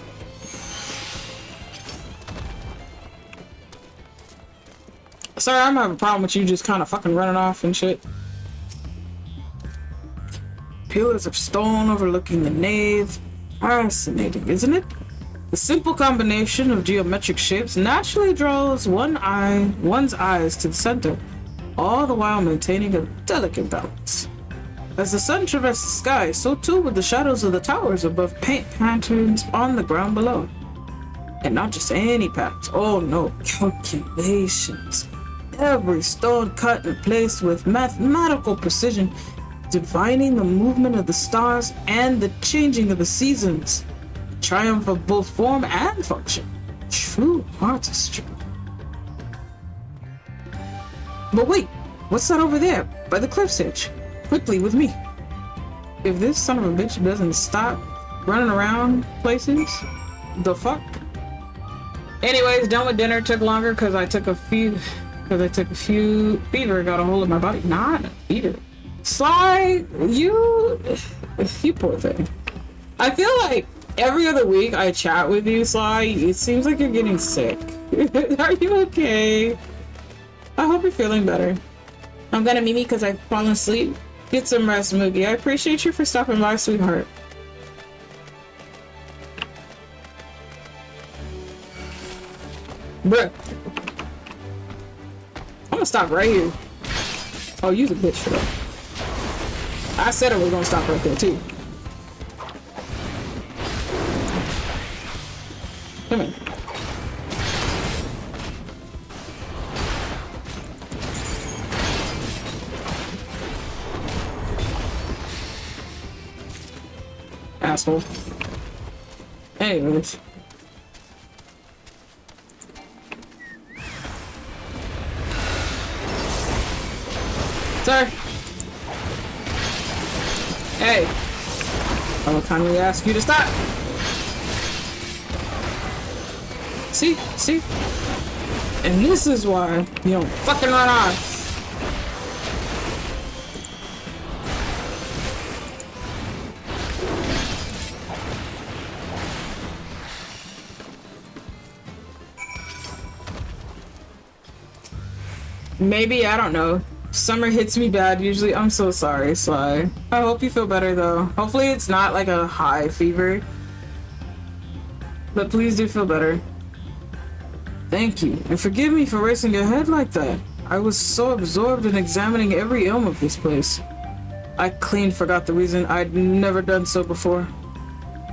Sorry, I'm having a problem with you just kind of fucking running off and shit. Pillars of stone overlooking the nave. Fascinating, isn't it? The simple combination of geometric shapes naturally draws one's eyes to the center, all the while maintaining a delicate balance. As the sun traversed the sky, so too would the shadows of the towers above paint patterns on the ground below. And not just any patterns, oh no, calculations. Every stone cut and placed with mathematical precision, divining the movement of the stars and the changing of the seasons. The triumph of both form and function. True artistry. But wait, what's that over there, by the cliff's edge? Quickly, with me. If this son of a bitch doesn't stop running around places, the fuck? Anyways, done with dinner. Took longer because I took a few fever got a hold of my body. Not a fever. Sly, you poor thing. I feel like every other week I chat with you, Sly, it seems like you're getting sick. Are you okay? I hope you're feeling better. I'm gonna Mimi because I've fallen asleep. Get some rest, Moogie. I appreciate you for stopping by, sweetheart. Bruh. I'm gonna stop right here. Oh, you's a bitch for that. I said I was gonna stop right there too. Come in. Asshole. Anyways. Sir. Hey. I will kindly ask you to stop. See? See? And this is why you don't fucking run off. Maybe, I don't know. Summer hits me bad usually. I'm so sorry, Sly. I hope you feel better though. Hopefully it's not like a high fever. But please do feel better. Thank you. And forgive me for racing your head like that. I was so absorbed in examining every elm of this place. I clean forgot the reason I'd never done so before.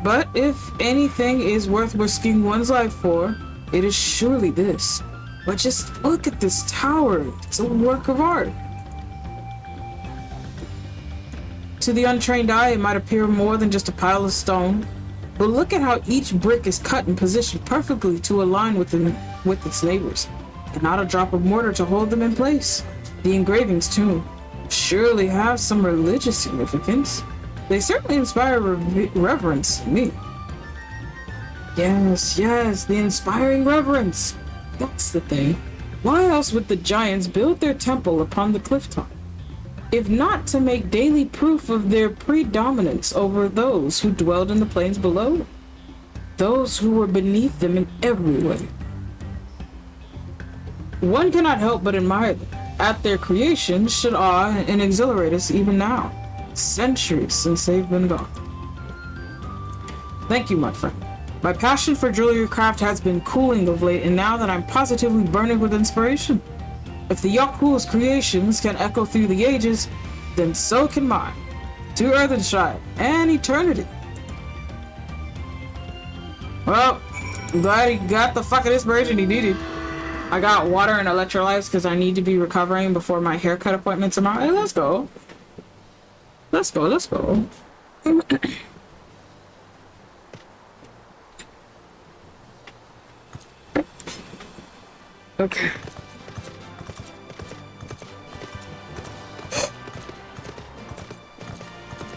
But if anything is worth risking one's life for, it is surely this. But just look at this tower. It's a work of art. To the untrained eye, it might appear more than just a pile of stone. But look at how each brick is cut and positioned perfectly to align with its neighbors. And not a drop of mortar to hold them in place. The engravings, too, surely have some religious significance. They certainly inspire reverence in me. Yes, yes, the inspiring reverence. That's the thing. Why else would the giants build their temple upon the cliff top? If not to make daily proof of their predominance over those who dwelled in the plains below, those who were beneath them in every way. One cannot help but admire them. At their creation should awe and exhilarate us even now, centuries since they've been gone. Thank you, my friend. My passion for jewelry craft has been cooling of late, and now that I'm positively burning with inspiration. If the Yaku's creations can echo through the ages, then so can mine. To Earthenshire and eternity. Well, I'm glad he got the fucking inspiration he needed. I got water and electrolytes because I need to be recovering before my haircut appointment tomorrow. Hey, let's go. Let's go, let's go. Okay.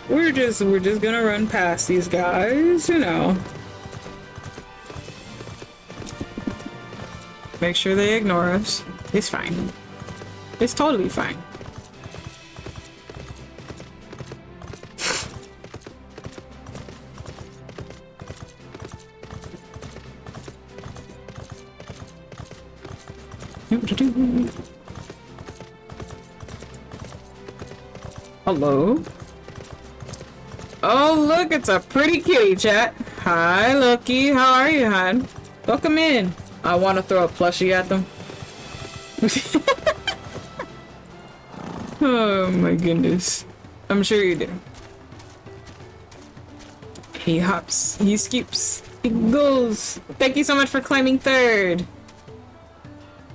We're just gonna run past these guys, you know. Make sure they ignore us. It's fine. It's totally fine. Hello? Oh, look, it's a pretty kitty, chat. Hi, Loki. How are you, hon? Welcome in. I want to throw a plushie at them. Oh, my goodness. I'm sure you do. He hops. He skips. He goes. Thank you so much for climbing third.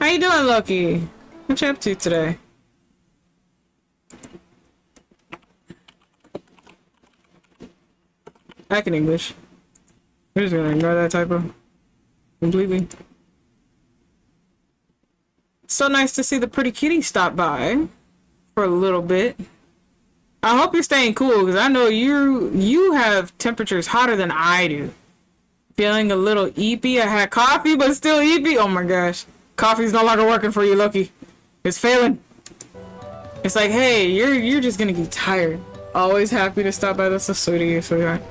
How you doing, Loki? What you up to today? Back in English. We're just gonna ignore that typo completely. So nice to see the pretty kitty stop by for a little bit. I hope you're staying cool because I know you have temperatures hotter than I do. Feeling a little eepy. I had coffee, but still eepy. Oh my gosh. Coffee's no longer working for you, Loki. It's failing. It's like, hey, you're just gonna get tired. Always happy to stop by. That's so sweet of you, sweetheart.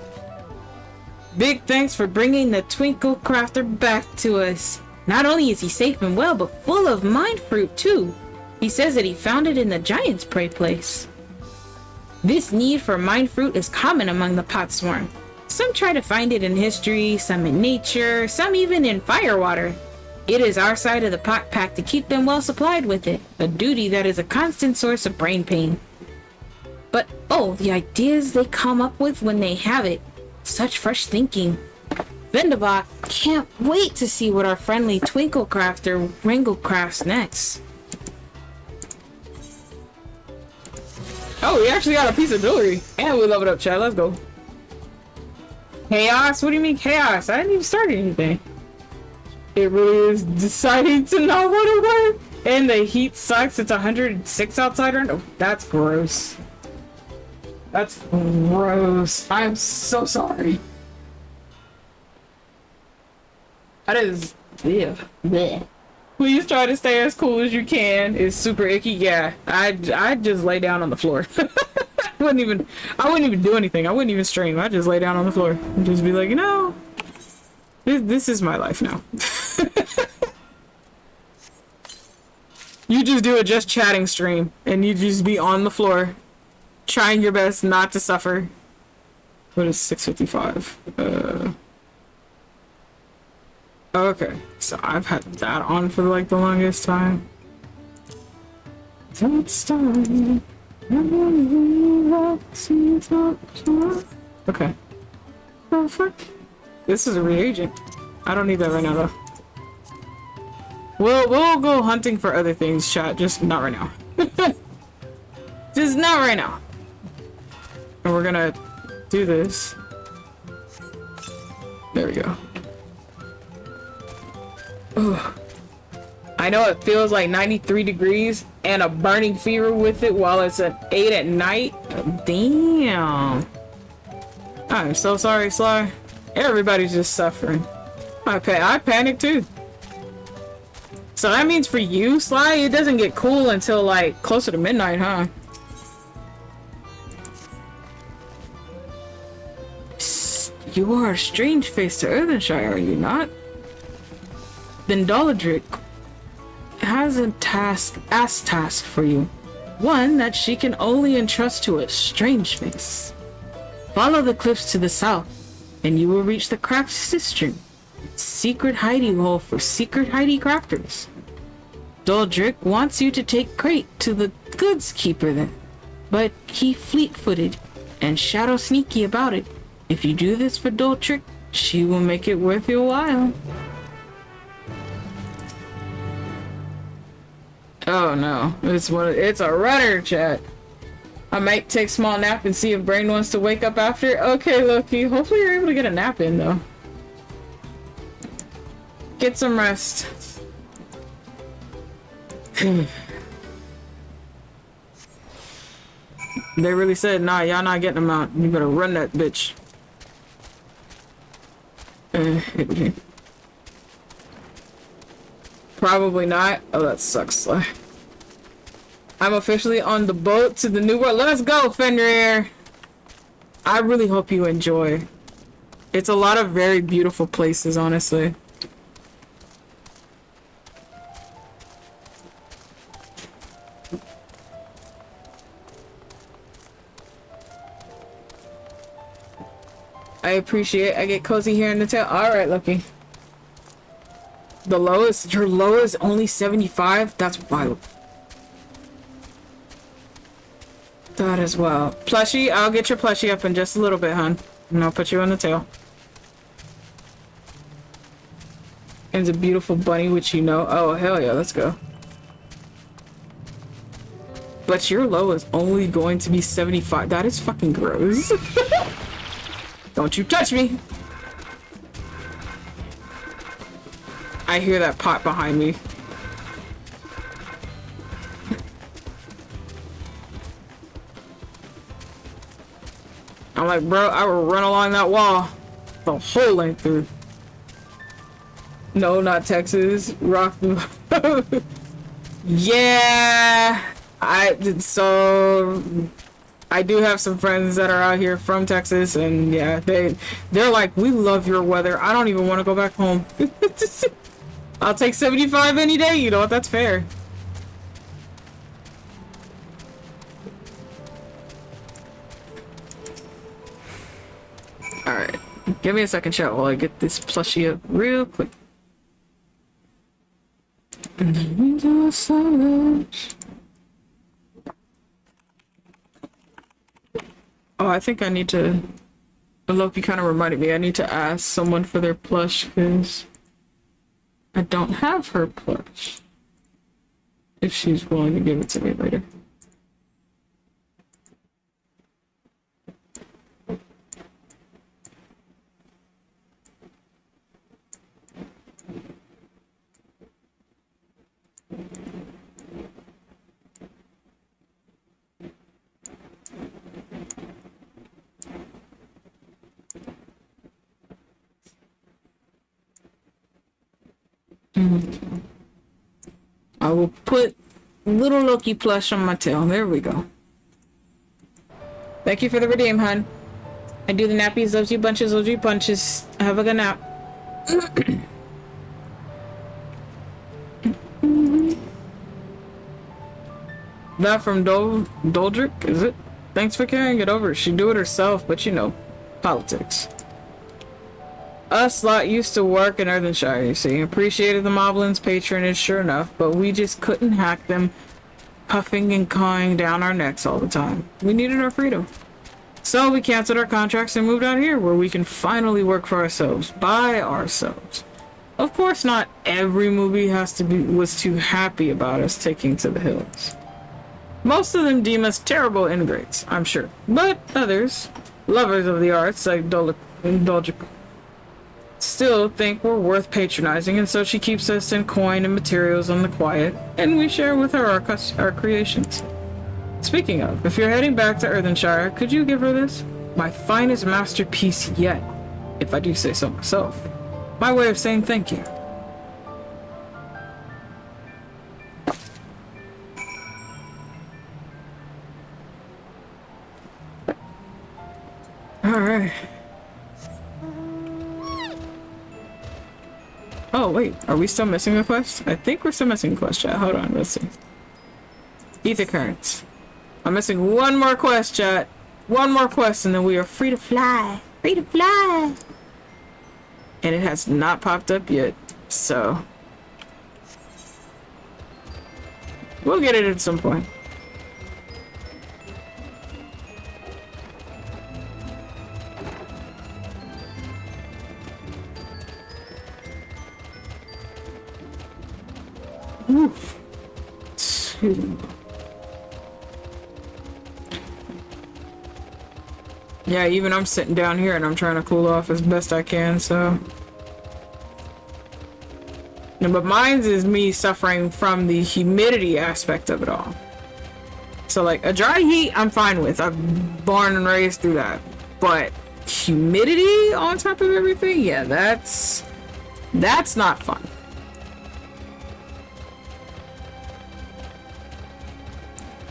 Big thanks for bringing the Twinkle Crafter back to us. Not only is he safe and well, but full of mind fruit too. He says that he found it in the Giant's Prey place. This need for mind fruit is common among the pot swarm. Some try to find it in history, some in nature, some even in firewater. It is our side of the pot pack to keep them well supplied with it, a duty that is a constant source of brain pain. But oh, the ideas they come up with when they have it. Such fresh thinking. Vendavok can't wait to see what our friendly Twinkle Crafter Wrangle crafts next. Oh, we actually got a piece of jewelry. And we leveled up, chat. Let's go. Chaos? What do you mean chaos? I didn't even start anything. It really is deciding to not want to work. And the heat sucks. It's 106 outside right now. That's gross. That's gross. I'm so sorry. That is Yeah. Bleh. Please try to stay as cool as you can. It's super icky. Yeah, I'd just lay down on the floor. I wouldn't even do anything. I wouldn't even stream. I'd just lay down on the floor and just be like, you know, this is my life now. You just do a just chatting stream and you just be on the floor trying your best not to suffer. What is 655? Okay, so I've had that on for like the longest time. So it's time. Okay. Oh fuck. This is a reagent. I don't need that right now though. We'll go hunting for other things, chat. Just not right now. Just not right now. And we're gonna do this. There we go. Ugh. I know it feels like 93 degrees and a burning fever with it while it's at 8 at night. Damn. I'm so sorry, Sly. Everybody's just suffering. I panicked too. So that means for you, Sly, it doesn't get cool until like closer to midnight, huh? Psst, you are a strange face to Earthenshire, are you not? Then Doladric has a task for you. One that she can only entrust to a strange face. Follow the cliffs to the south, and you will reach the cracked cistern. Secret hiding hole for secret hidey crafters. Doldrick wants you to take Crate to the goods keeper then, but he fleet-footed and shadow sneaky about it. If you do this for Doldrick, she will make it worth your while. Oh no, it's a runner, chat. I might take small nap and see if Brain wants to wake up after. Okay, Loki, hopefully you're able to get a nap in though. Get some rest. They really said, nah, y'all not getting them out. You better run that bitch. Probably not. Oh, that sucks. I'm officially on the boat to the new world. Let's go, Fenrir. I really hope you enjoy. It's a lot of very beautiful places, honestly. I appreciate it. I get cozy here in the tail. Alright, Lucky. The lowest, your low is only 75? That's wild. That as well. Plushie, I'll get your plushie up in just a little bit, hon. And I'll put you on the tail. And it's a beautiful bunny, which you know. Oh, hell yeah, let's go. But your low is only going to be 75. That is fucking gross. Don't you touch me! I hear that pot behind me. I'm like, bro, I will run along that wall the whole length through. No, not Texas. Rock. Yeah, I do have some friends that are out here from Texas, and yeah, they're like, we love your weather. I don't even want to go back home. I'll take 75 any day. You know what? That's fair. All right, give me a second, chat, while I get this plushie up real quick. Oh, I think I need to... Loki kind of reminded me, I need to ask someone for their plush, because I don't have her plush. If she's willing to give it to me later. I will put little Loki plush on my tail. There we go. Thank you for the redeem, hun. I do the nappies, loves you bunches, loves you punches. Have a good nap. That from Doldrick, is it? Thanks for carrying it over. She'd do it herself, but you know, politics. Us lot used to work in Earthenshire, you see. Appreciated the Moblins' patronage, sure enough, but we just couldn't hack them, puffing and cawing down our necks all the time. We needed our freedom. So we canceled our contracts and moved out here, where we can finally work for ourselves, by ourselves. Of course, not every movie was too happy about us taking to the hills. Most of them deem us terrible ingrates, I'm sure. But others, lovers of the arts like Doldrick, still think we're worth patronizing, and so she keeps us in coin and materials on the quiet, and we share with her our creations. Speaking of, if you're heading back to Earthenshire, could you give her this? My finest masterpiece yet, if I do say so myself. My way of saying thank you. Alright. Oh, wait. Are we still missing a quest? I think we're still missing a quest, chat. Hold on. Let's see. Ether currents. I'm missing one more quest, chat. One more quest, and then we are free to fly. Free to fly. And it has not popped up yet, so we'll get it at some point. Oof. Yeah, even I'm sitting down here and I'm trying to cool off as best I can, so. No, but mine's is me suffering from the humidity aspect of it all. So like a dry heat, I'm fine with. I'm born and raised through that. But humidity on top of everything, yeah, that's not fun.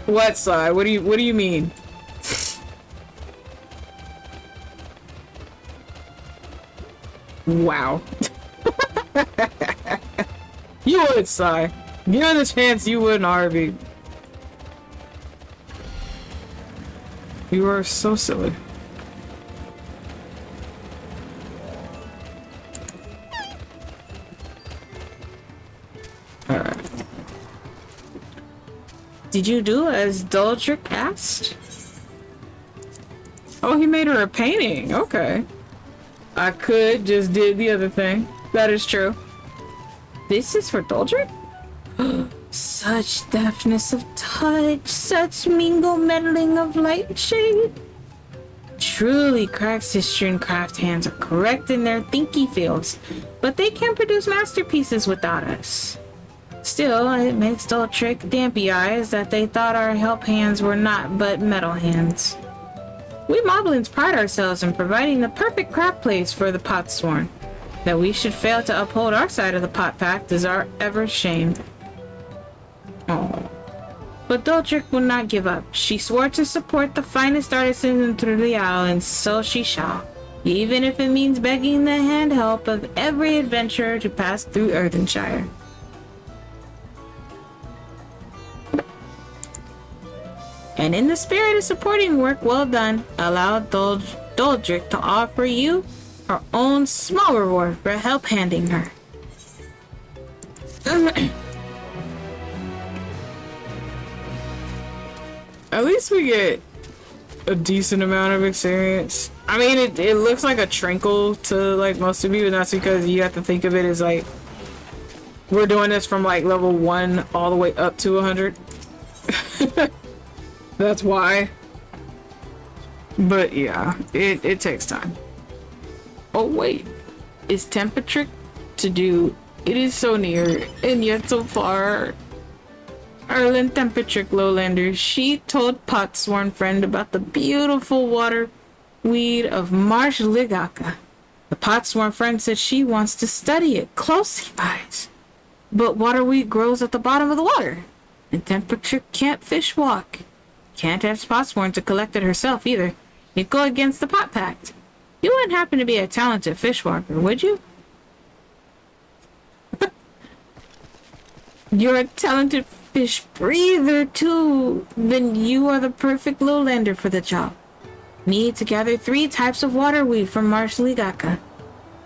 What, Sly? What do you mean? Wow. You would, Sly. Given the chance, you would in RV. You are so silly. Alright. Did you do as Doldrick asked? Oh, he made her a painting. Okay. I could just did the other thing. That is true. This is for Doldrick? Such deftness of touch, such mingle meddling of light shade. Truly, Crack's history and craft hands are correct in their thinky fields, but they can't produce masterpieces without us. Still, it makes Doldrick dampy eyes that they thought our help hands were not but metal hands. We Moblins pride ourselves in providing the perfect craft place for the Potsworn. That we should fail to uphold our side of the Pot Pact is our ever shame. Oh. But Doldrick will not give up. She swore to support the finest artisans in Trudlial, and so she shall. Even if it means begging the hand help of every adventurer to pass through Earthenshire. And in the spirit of supporting work well done, allow Doldrick to offer you her own small reward for help handing her. At least we get a decent amount of experience. I mean, it looks like a trinkle to like most of you, and that's because you have to think of it as like we're doing this from like level 1 all the way up to 100. That's why. But yeah, it takes time. Oh wait, is temperature to do? It is so near and yet so far. Erlin Temperature Lowlander, she told Potsworn friend about the beautiful water weed of Marsh Ligaka. The Potsworn friend said she wants to study it closely, guys. But water wheat grows at the bottom of the water. And temperature can't fish walk. Can't have Spotsworn to collect it herself either. You'd go against the pot pact. You wouldn't happen to be a talented fish walker, would you? You're a talented fish breather, too. Then you are the perfect lowlander for the job. Need to gather 3 types of water weed from Marsh Ligaka.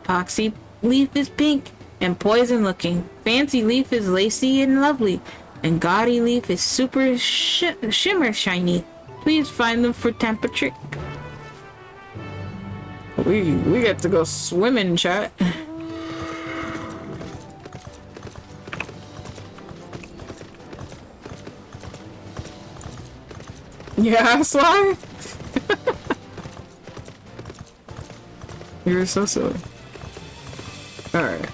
Poxy leaf is pink and poison looking. Fancy leaf is lacy and lovely. And gaudy leaf is super shimmer shiny. Please find them for temperature. We get to go swimming, chat. Yeah, Sly? You're so silly. Alright.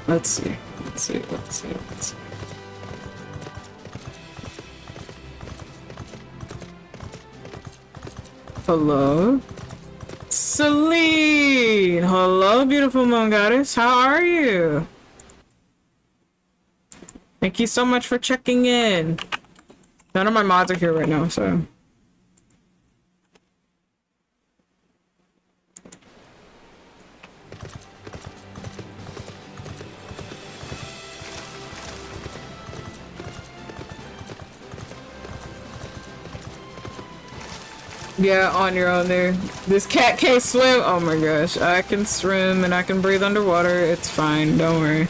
Let's see. Hello? Celine! Hello, beautiful moon goddess. How are you? Thank you so much for checking in. None of my mods are here right now, so... Yeah, on your own there. This cat can't swim. Oh my gosh. I can swim and I can breathe underwater. It's fine. Don't worry.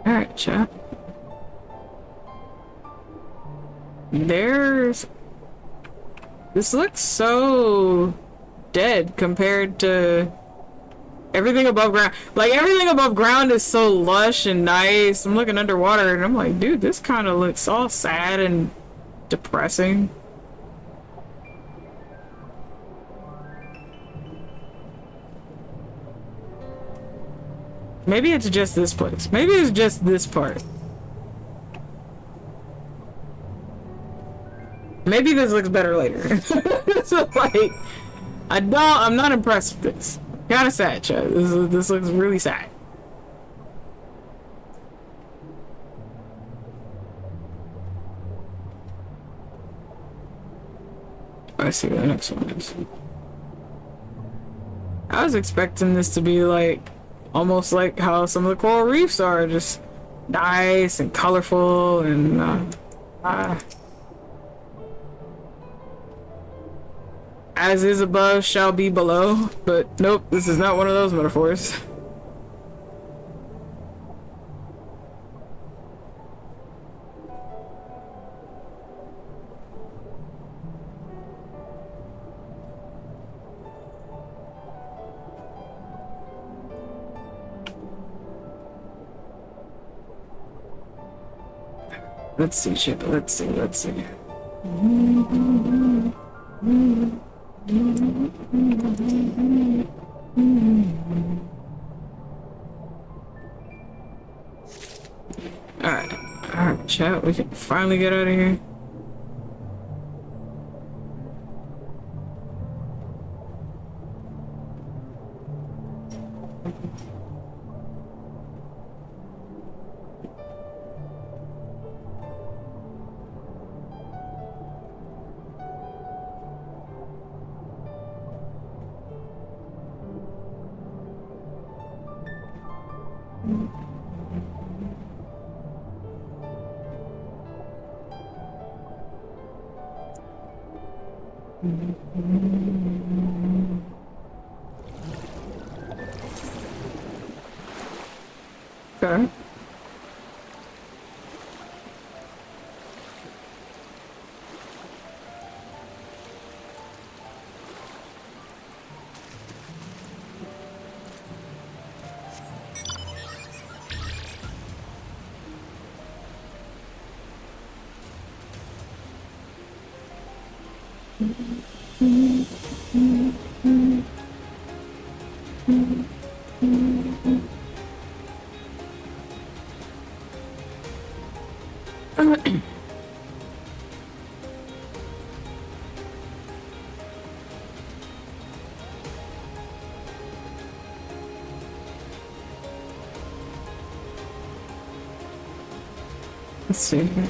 Alright, chat. This looks so dead compared to everything above ground. Like, everything above ground is so lush and nice. I'm looking underwater and I'm like, dude, this kind of looks all sad and depressing. Maybe it's just this place. Maybe it's just this part. Maybe this looks better later. So, like, I'm not impressed with this. Kinda sad, chat. This looks really sad. I see what the next one is. I was expecting this to be like almost like how some of the coral reefs are, just nice and colorful and as is above shall be below, but nope, this is not one of those metaphors. Let's see, shit. Let's see. Alright, chat. We can finally get out of here. Okay. Let's see here.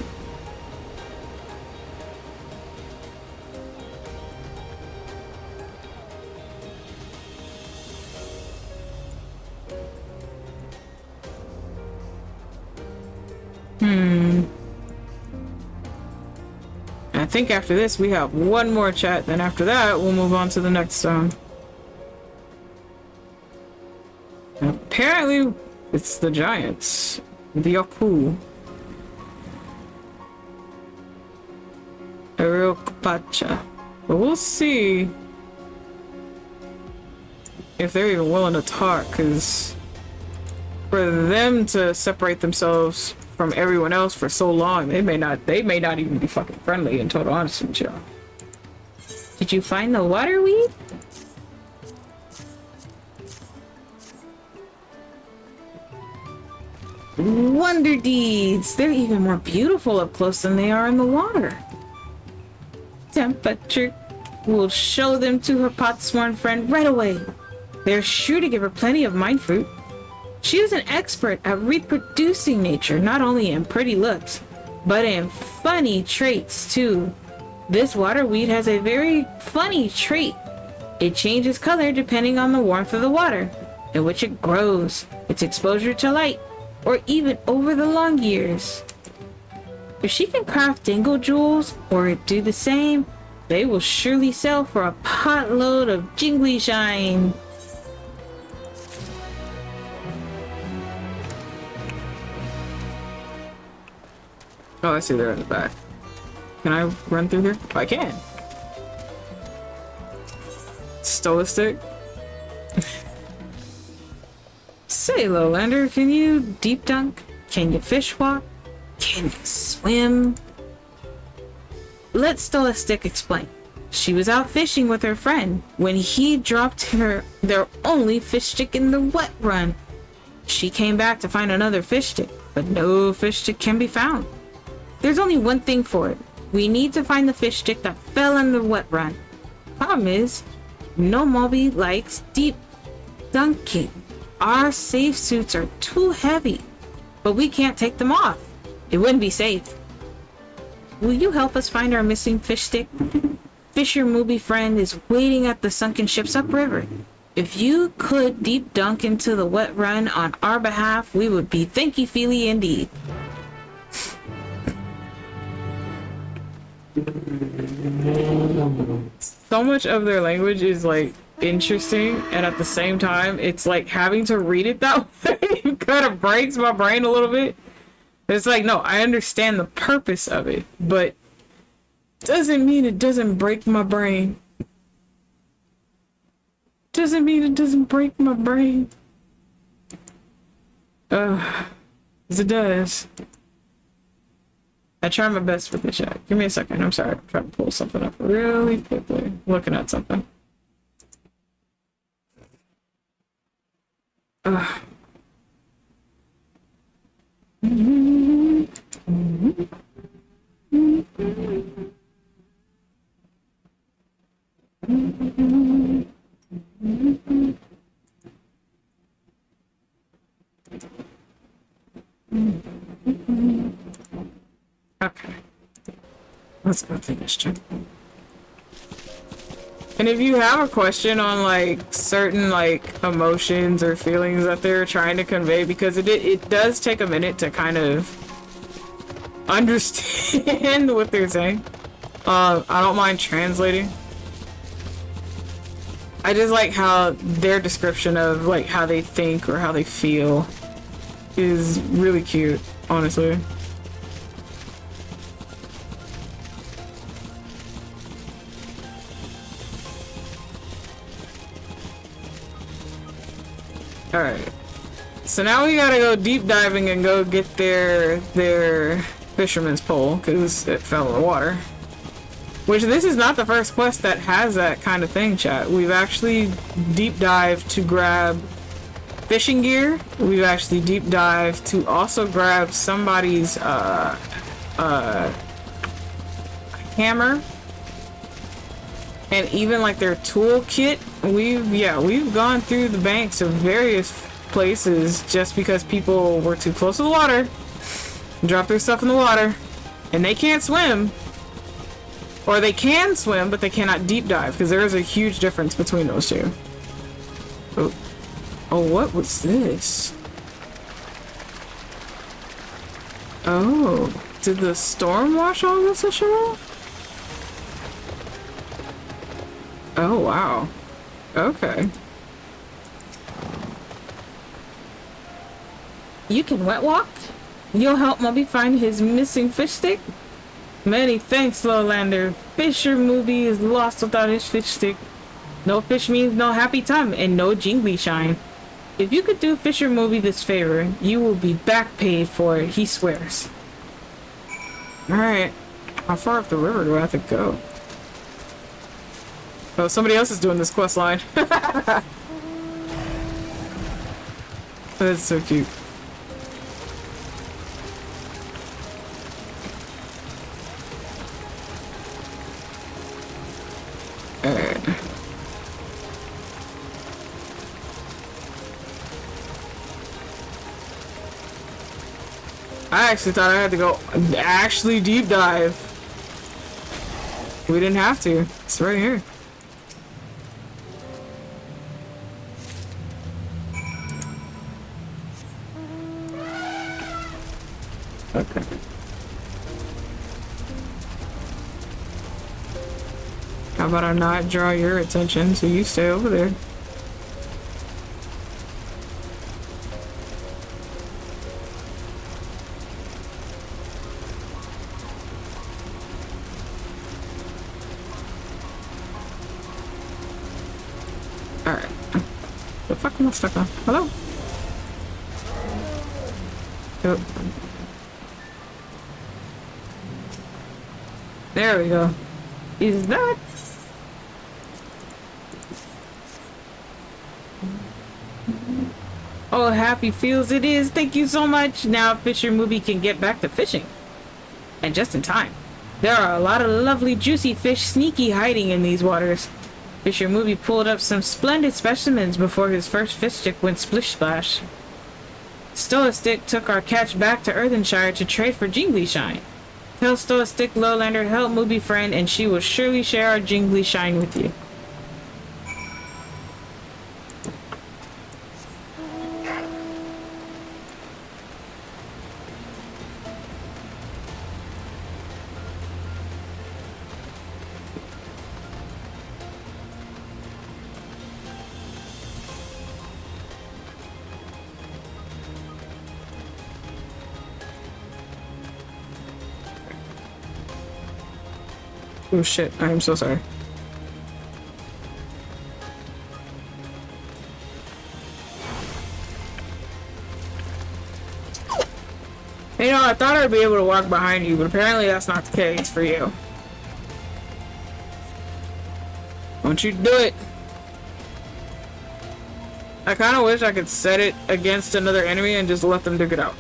I think after this we have one more chat, then after that we'll move on to the next song. Apparently it's the Giants. The Yoku. Pacha. But we'll see if they're even willing to talk, because for them to separate themselves from everyone else for so long, they may not even be fucking friendly, in total honesty with y'all. Did you find the waterweed? Wonder deeds! They're even more beautiful up close than they are in the water. Temperature will show them to her pot-sworn friend right away. They're sure to give her plenty of mind fruit. She is an expert at reproducing nature, not only in pretty looks, but in funny traits too. This waterweed has a very funny trait. It changes color depending on the warmth of the water in which it grows, its exposure to light, or even over the long years. If she can craft dingle jewels or do the same, they will surely sell for a potload of jingly shine. Oh, I see they're in the back. Can I run through here? I can. Stole a stick. Say, Lowlander, can you deep dunk? Can you fish walk? Can you swim? Let Stolastic explain. She was out fishing with her friend when he dropped her their only fish stick in the wet run. She came back to find another fish stick, but no fish stick can be found. There's only one thing for it. We need to find the fish stick that fell in the wet run. Problem is, no Moby likes deep dunking. Our safe suits are too heavy, but we can't take them off. It wouldn't be safe. Will you help us find our missing fish stick? Fisher Mooby friend is waiting at the sunken ships upriver. If you could deep dunk into the wet run on our behalf, we would be thanky-feely indeed. So much of their language is like interesting, and at the same time it's like having to read it that way kind of breaks my brain a little bit. It's like, no, I understand the purpose of it, but doesn't mean it doesn't break my brain. Doesn't mean it doesn't break my brain. As it does. I try my best with the chat. Give me a second. I'm sorry. I'm trying to pull something up really quickly. Looking at something. Okay. Let's go through this check. And if you have a question on like certain like emotions or feelings that they're trying to convey, because it does take a minute to kind of understand what they're saying. I don't mind translating. I just like how their description of like how they think or how they feel is really cute, honestly. Alright. So now we gotta go deep diving and go get their fisherman's pole, because it fell in the water. Which this is not the first quest that has that kind of thing, chat. We've actually deep dived to grab fishing gear. We've actually deep dived to also grab somebody's hammer. And even like their toolkit. We've gone through the banks of various places just because people were too close to the water, dropped their stuff in the water, and they can't swim. Or they can swim, but they cannot deep dive, because there is a huge difference between those two. Oh, what was this? Oh, did the storm wash all this ashore? Oh, wow. Okay. You can wet walk? You'll help Moby find his missing fish stick? Many thanks, Lowlander. Fisher Movie is lost without his fish stick. No fish means no happy time and no jingly shine. If you could do Fisher Movie this favor, you will be back paid for it, he swears. Alright. How far up the river do I have to go? Oh, somebody else is doing this quest line. That's so cute. Alright. I actually thought I had to go actually deep dive. We didn't have to. It's right here. Okay. How about I not draw your attention so you stay over there? Alright. The fuck am I stuck on? Hello? Yep. There we go. Is that... Oh, happy feels it is. Thank you so much. Now Fisher Movie can get back to fishing. And just in time. There are a lot of lovely juicy fish sneaky hiding in these waters. Fisher Movie pulled up some splendid specimens before his first fish stick went splish splash. Stoa Stick took our catch back to Earthenshire to trade for Jingly Shine. Tell Stoa Stick Lowlander help Movie friend and she will surely share our Jingly Shine with you. Oh shit, I am so sorry. You know, I thought I'd be able to walk behind you, but apparently that's not the case for you. Don't you do it. I kind of wish I could set it against another enemy and just let them dig it out.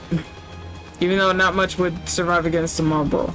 Even though not much would survive against a mob bull.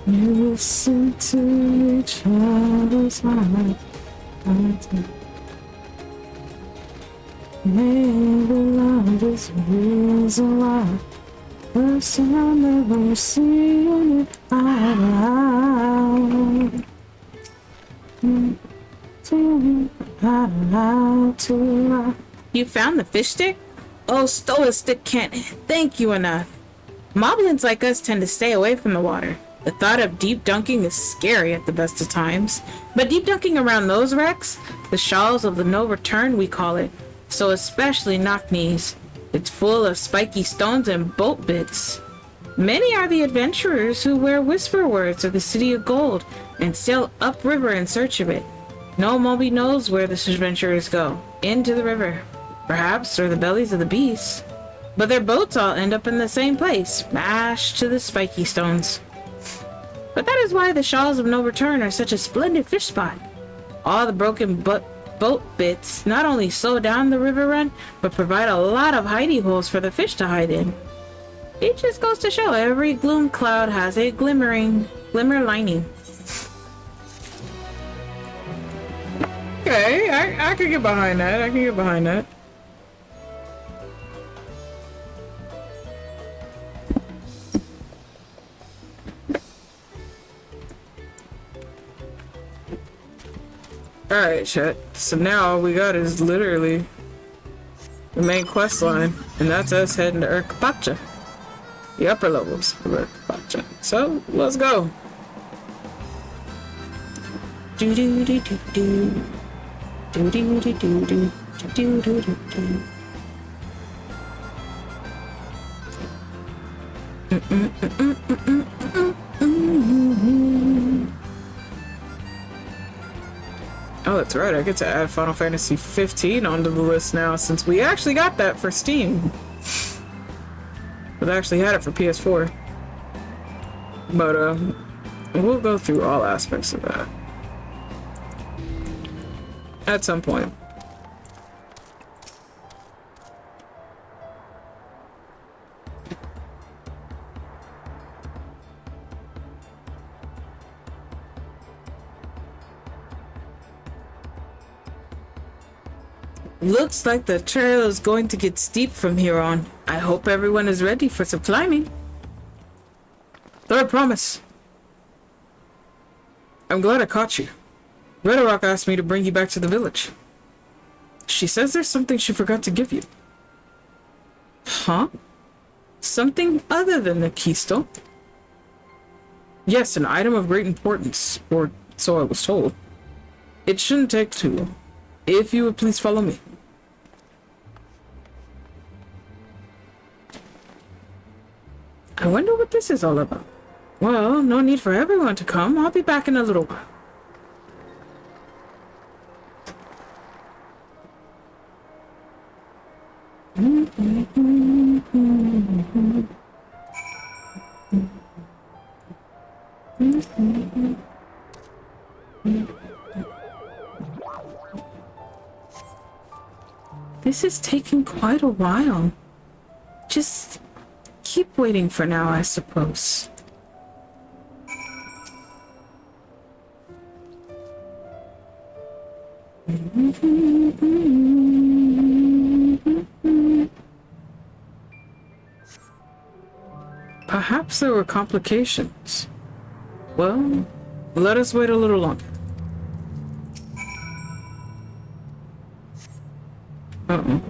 Listen to each other's heart. Maybe love is real as a lot. First time ever seeing it out. You found the fish stick? Oh, Stoa Stick can't thank you enough. Moblins like us tend to stay away from the water. The thought of deep dunking is scary at the best of times, but deep dunking around those wrecks, the shoals of the no return we call it, so especially knock-knees. It's full of spiky stones and bolt bits. Many are the adventurers who wear whisper words of the City of Gold and sail upriver in search of it. No Moby knows where the adventurers go, into the river, perhaps through the bellies of the beasts. But their boats all end up in the same place, mashed to the spiky stones. But that is why the Shoals of No Return are such a splendid fish spot. All the broken boat bits not only slow down the river run, but provide a lot of hidey holes for the fish to hide in. It just goes to show every gloom cloud has a glimmer lining. Okay, I can get behind that. I can get behind that. Alright, chat. So now all we got is literally the main quest line, and that's us heading to Urkapacha. The upper levels of Urkapacha. So, let's go. Do do do do do. Do do do do do. Do do do do. Oh, that's right. I get to add Final Fantasy 15 onto the list now, since we actually got that for Steam. But I actually had it for PS4. But, we'll go through all aspects of that at some point. Looks like the trail is going to get steep from here on. I hope everyone is ready for some climbing. Though I promise. I'm glad I caught you. Red Rock asked me to bring you back to the village. She says there's something she forgot to give you. Huh? Something other than the keystone? Yes, an item of great importance, or so I was told. It shouldn't take too long. If you would please follow me. I wonder what this is all about. Well, no need for everyone to come. I'll be back in a little while. This is taking quite a while. Just keep waiting for now, I suppose. Perhaps there were complications. Well, let us wait a little longer. Uh-oh.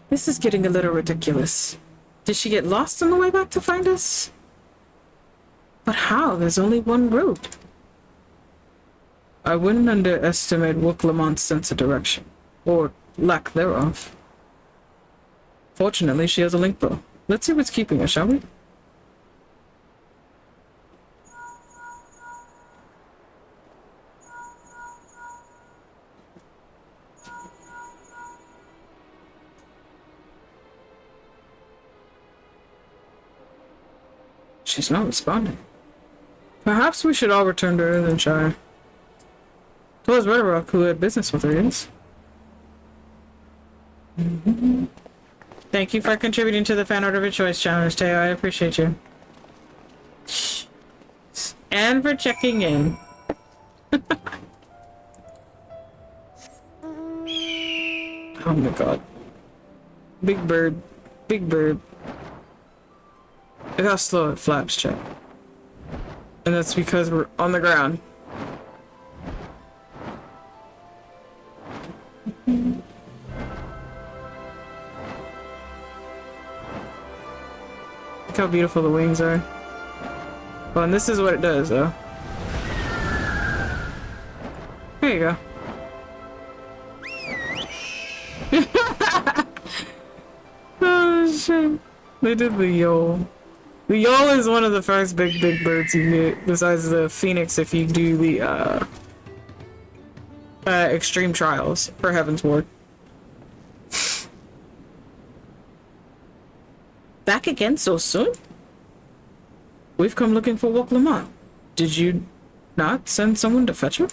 This is getting a little ridiculous. Did she get lost on the way back to find us? But how? There's only one route. I wouldn't underestimate Woklamont's sense of direction, or lack thereof. Fortunately, she has a link bow. Let's see what's keeping her, shall we? She's not responding. Perhaps we should all return to Earthenshire. 'Twas Red Rock who had business with her, yes? Thank you for contributing to the fan art of your choice challenge, Teo. I appreciate you. And for checking in. Oh my god. Big bird. Big bird. Look how slow it flaps, chat. And that's because we're on the ground. how beautiful the wings are. Well, and this is what it does, though. There you go. Oh, shit. They did the yole. The yole is one of the first big birds you get, besides the phoenix if you do the, extreme trials for Heaven's Ward. Back again so soon? We've come looking for Wok Lamont. Did you not send someone to fetch her?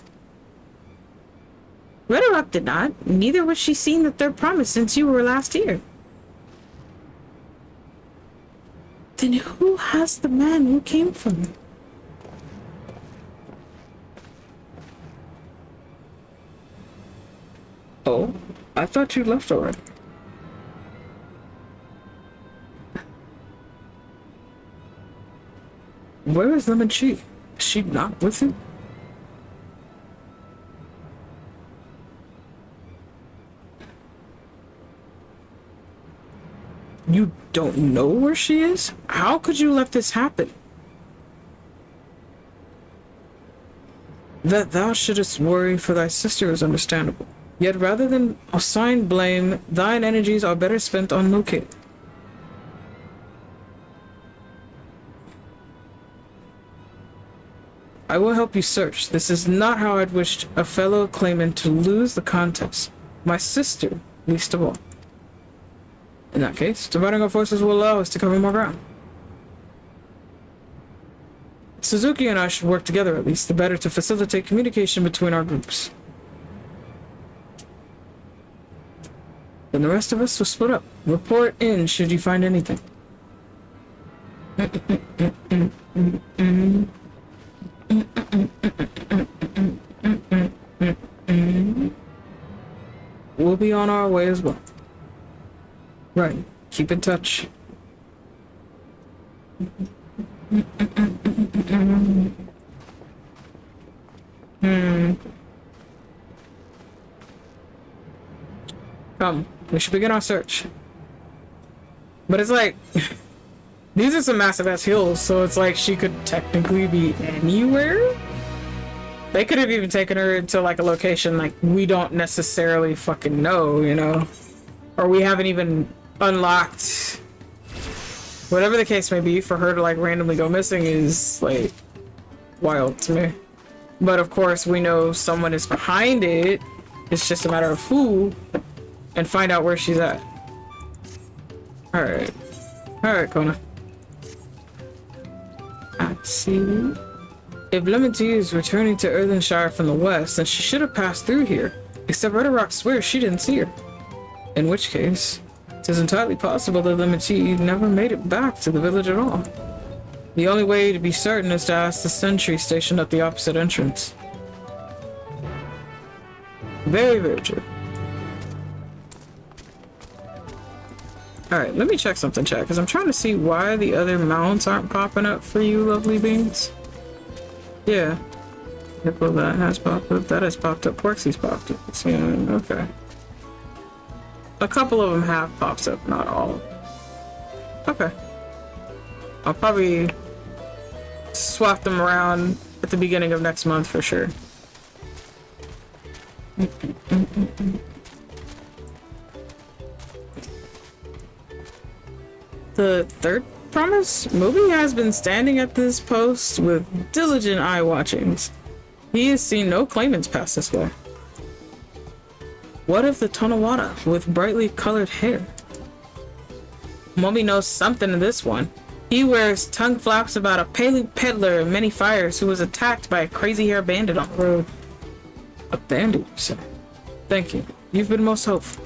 Red Rock did not. Neither was she seen the third promise since you were last here. Then who has the man who came from her? Oh, I thought you left already. Where is Lemon Chi? Is she not with you? You don't know where she is? How could you let this happen? That thou shouldest worry for thy sister is understandable. Yet rather than assign blame, thine energies are better spent on locating. I will help you search. This is not how I'd wished a fellow claimant to lose the contest. My sister, least of all. In that case, dividing our forces will allow us to cover more ground. Suzuki and I should work together at least, the better to facilitate communication between our groups. Then the rest of us will split up. Report in should you find anything. We'll be on our way as well. Right. Keep in touch. Come, we should begin our search. But it's like, these are some massive ass hills, so it's like she could technically be anywhere. They could have even taken her to like a location like we don't necessarily fucking know, you know? Or we haven't even unlocked. Whatever the case may be, for her to like randomly go missing is like wild to me. But of course we know someone is behind it. It's just a matter of who and find out where she's at. Alright. Alright, Kona. I see. If Lemon Tea is returning to Earthenshire from the west, then she should have passed through here. Except Red Rock swears she didn't see her. In which case, it is entirely possible that Lemon Tea never made it back to the village at all. The only way to be certain is to ask the sentry stationed at the opposite entrance. Very, very true. Alright, let me check something, chat, because I'm trying to see why the other mounts aren't popping up for you lovely beings. Yeah. Well, that has popped up. That has popped up. Porxie's popped up. Yeah, okay. A couple of them have popped up, not all. Okay. I'll probably swap them around at the beginning of next month for sure. The third promise? Moby has been standing at this post with diligent eye watchings. He has seen no claimants pass this way. What of the Tonawada with brightly colored hair? Moby knows something of this one. He wears tongue flaps about a Palu peddler of many fires who was attacked by a crazy hair bandit on the road. A bandit, you say? Thank you. You've been most helpful.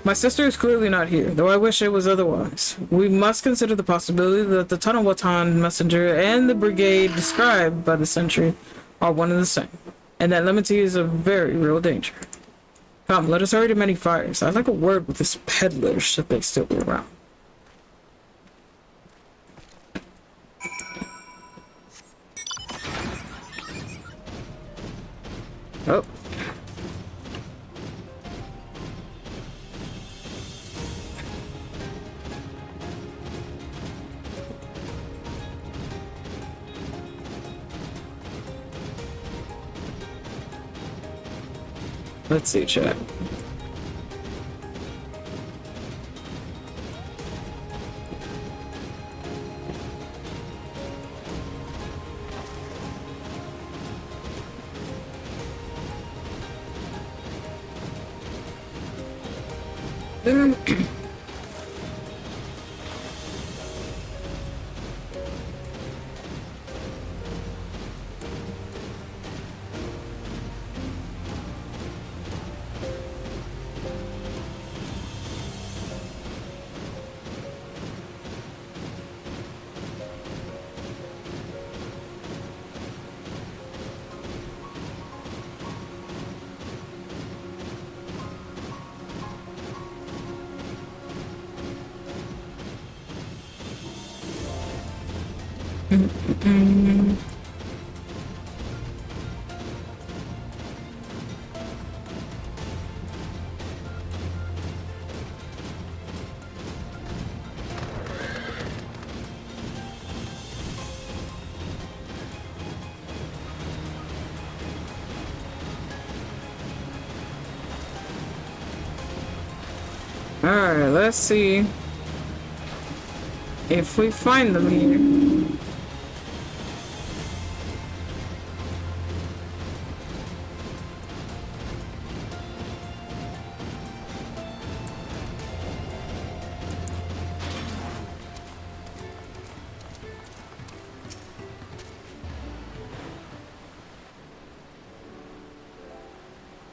My sister is clearly not here, though I wish it was otherwise. We must consider the possibility that the Tonawatan messenger and the brigade described by the sentry are one and the same, and that Lemon Tea is a very real danger. Come, let us hurry to many fires. I'd like a word with this peddler should they still be around. Oh. Let's see, chat. Alright, let's see if we find them here.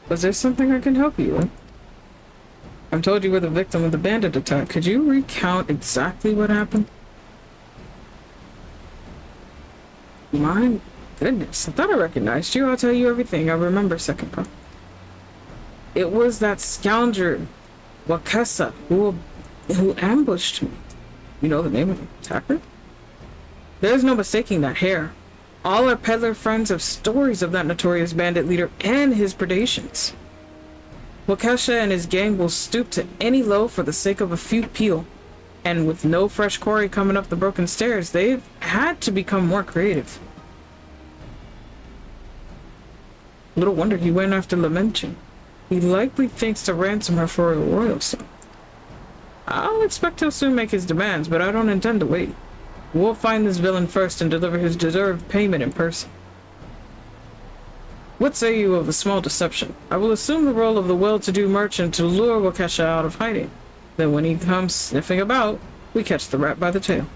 Was there something I can help you with? I'm told you were the victim of the bandit attack. Could you recount exactly what happened? My goodness, I thought I recognized you. I'll tell you everything. I remember second part. It was that scoundrel, Wakesa, who ambushed me. You know the name of the attacker? There's no mistaking that hair. All our peddler friends have stories of that notorious bandit leader and his predations. Wakesha and his gang will stoop to any low for the sake of a few peel. And with no fresh quarry coming up the broken stairs, they've had to become more creative. Little wonder he went after Lamentia. He likely thinks to ransom her for a royal son. I'll expect he'll soon make his demands, but I don't intend to wait. We'll find this villain first and deliver his deserved payment in person. What say you of a small deception? I will assume the role of the well-to-do merchant to lure Wakesha out of hiding. Then when he comes sniffing about, we catch the rat by the tail.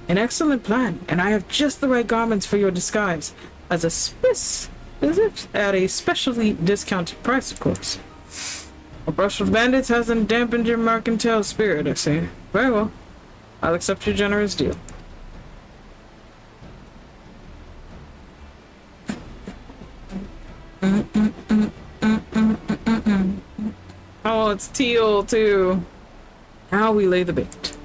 An excellent plan, and I have just the right garments for your disguise, at a specially discounted price, of course. A brush with bandits hasn't dampened your mercantile spirit, I see. Very well. I'll accept your generous deal. Oh, it's teal, too. Now we lay the bait.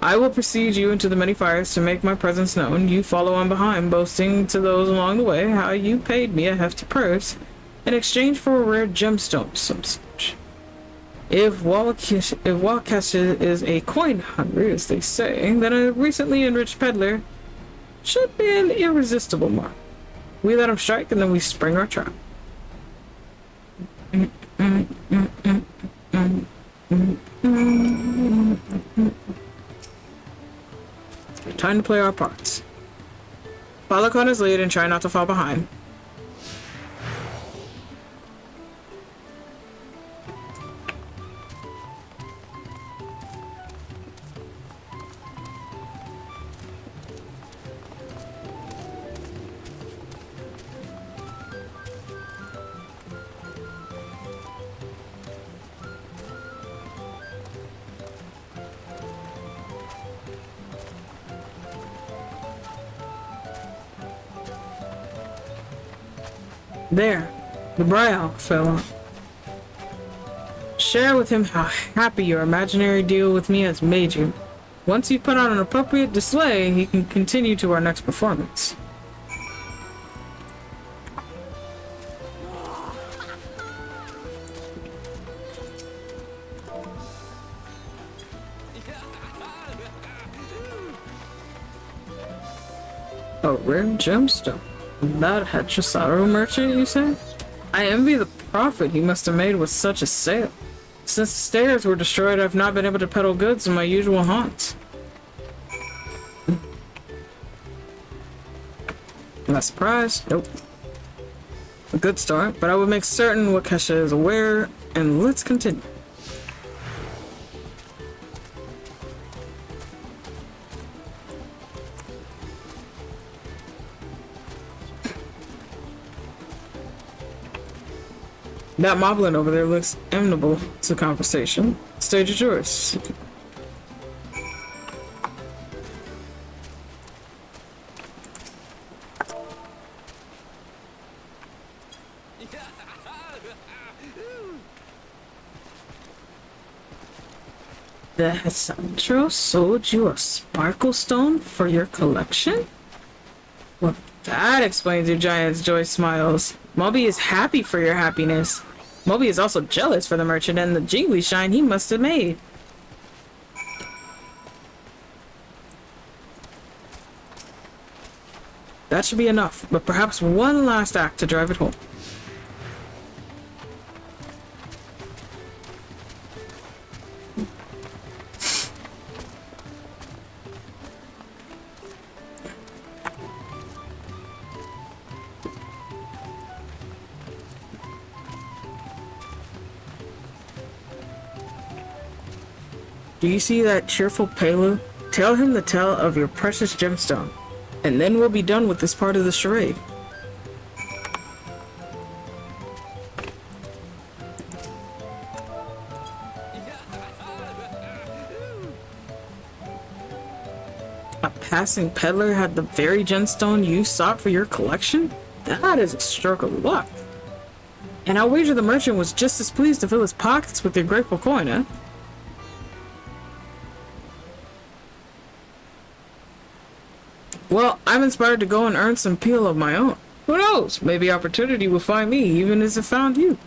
I will precede you into the many fires to make my presence known. You follow on behind, boasting to those along the way how you paid me a hefty purse in exchange for a rare gemstone, some such. If Wakesha is a coin hungry, as they say, then a recently enriched peddler should be an irresistible mark. We let him strike, and then we spring our trap. Time to play our parts. Follow Connor's lead and try not to fall behind. There, the brow fell on. Share with him how happy your imaginary deal with me has made you. Once you've put on an appropriate display, he can continue to our next performance. A rare gemstone. That Hetrasaru merchant, you say? I envy the profit he must have made with such a sale. Since the stairs were destroyed, I've not been able to peddle goods in my usual haunts. Not surprised. Nope. A good start, but I would make certain Wakesha is aware, and let's continue. That moblin over there looks amenable to conversation. Stage is yours. The Hesandro sold you a sparkle stone for your collection? Well, that explains your giant's joy smiles. Moby is happy for your happiness. Moby is also jealous for the merchant and the jingly shine he must have made. That should be enough, but perhaps one last act to drive it home. Do you see that cheerful Palu? Tell him the tale of your precious gemstone, and then we'll be done with this part of the charade. A passing peddler had the very gemstone you sought for your collection? That is a stroke of luck. And I'll wager the merchant was just as pleased to fill his pockets with your grateful coin, eh? Well, I'm inspired to go and earn some peel of my own. Who knows? Maybe opportunity will find me, even as it found you.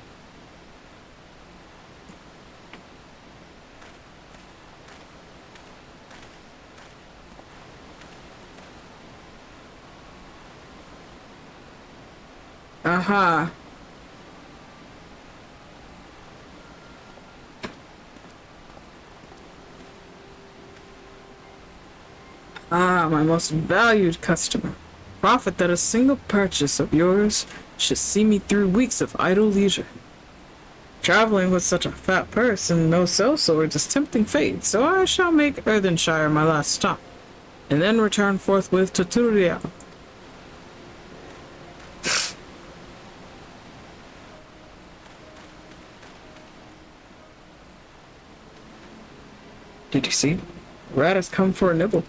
Aha. Ah, my most valued customer. Profit that a single purchase of yours should see me through weeks of idle leisure. Traveling with such a fat purse and no sellsword is tempting fate, so I shall make Earthenshire my last stop, and then return forthwith to Turiel. Did you see? Rat has come for a nibble.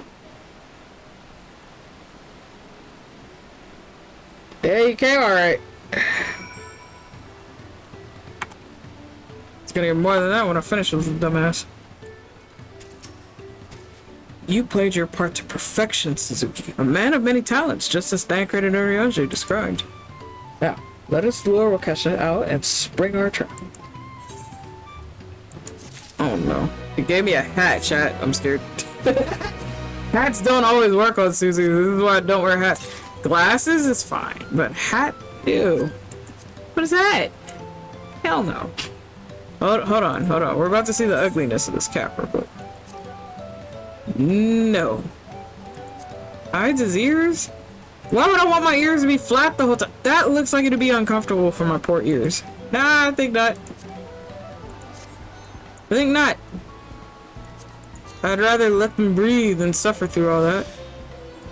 Yeah, you came alright. It's gonna get more than that when I finish with the dumbass. You played your part to perfection, Suzuki. A man of many talents, just as Thancred and Urionji described. Now, let us lure Wakesha out and spring our trap. Oh no. He gave me a hat, chat. I'm scared. Hats don't always work on Suzu. This is why I don't wear hats. Glasses is fine, but hat? Ew. What is that? Hell no. Hold on. We're about to see the ugliness of this cap real quick. No. Hides his ears? Why would I want my ears to be flat the whole time? That looks like it'd be uncomfortable for my poor ears. Nah, I think not. I think not. I'd rather let them breathe than suffer through all that.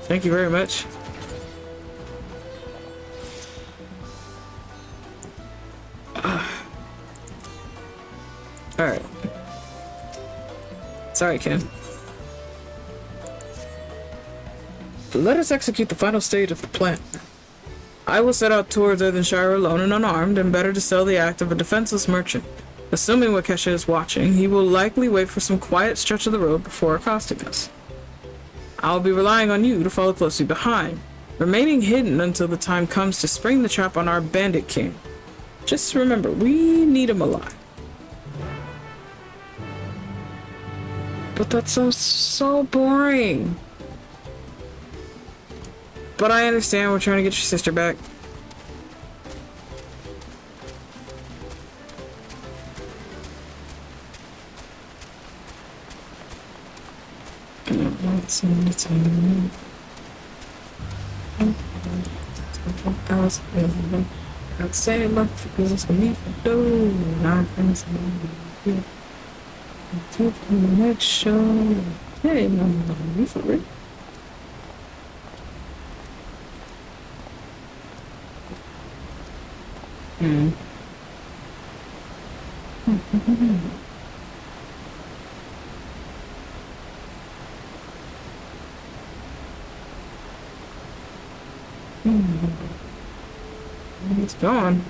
Thank you very much. Alright. Sorry, Ken. Let us execute the final stage of the plan. I will set out towards Earthenshire alone and unarmed, and better to sell the act of a defenseless merchant. Assuming Wakesha is watching, he will likely wait for some quiet stretch of the road before accosting us. I will be relying on you to follow closely behind, remaining hidden until the time comes to spring the trap on our bandit king. Just remember, we need him alive. But that sounds so boring. But I understand we're trying to get your sister back. I'd say look because it's me for do. Not things to the next show. Hey, no, for real. It's gone.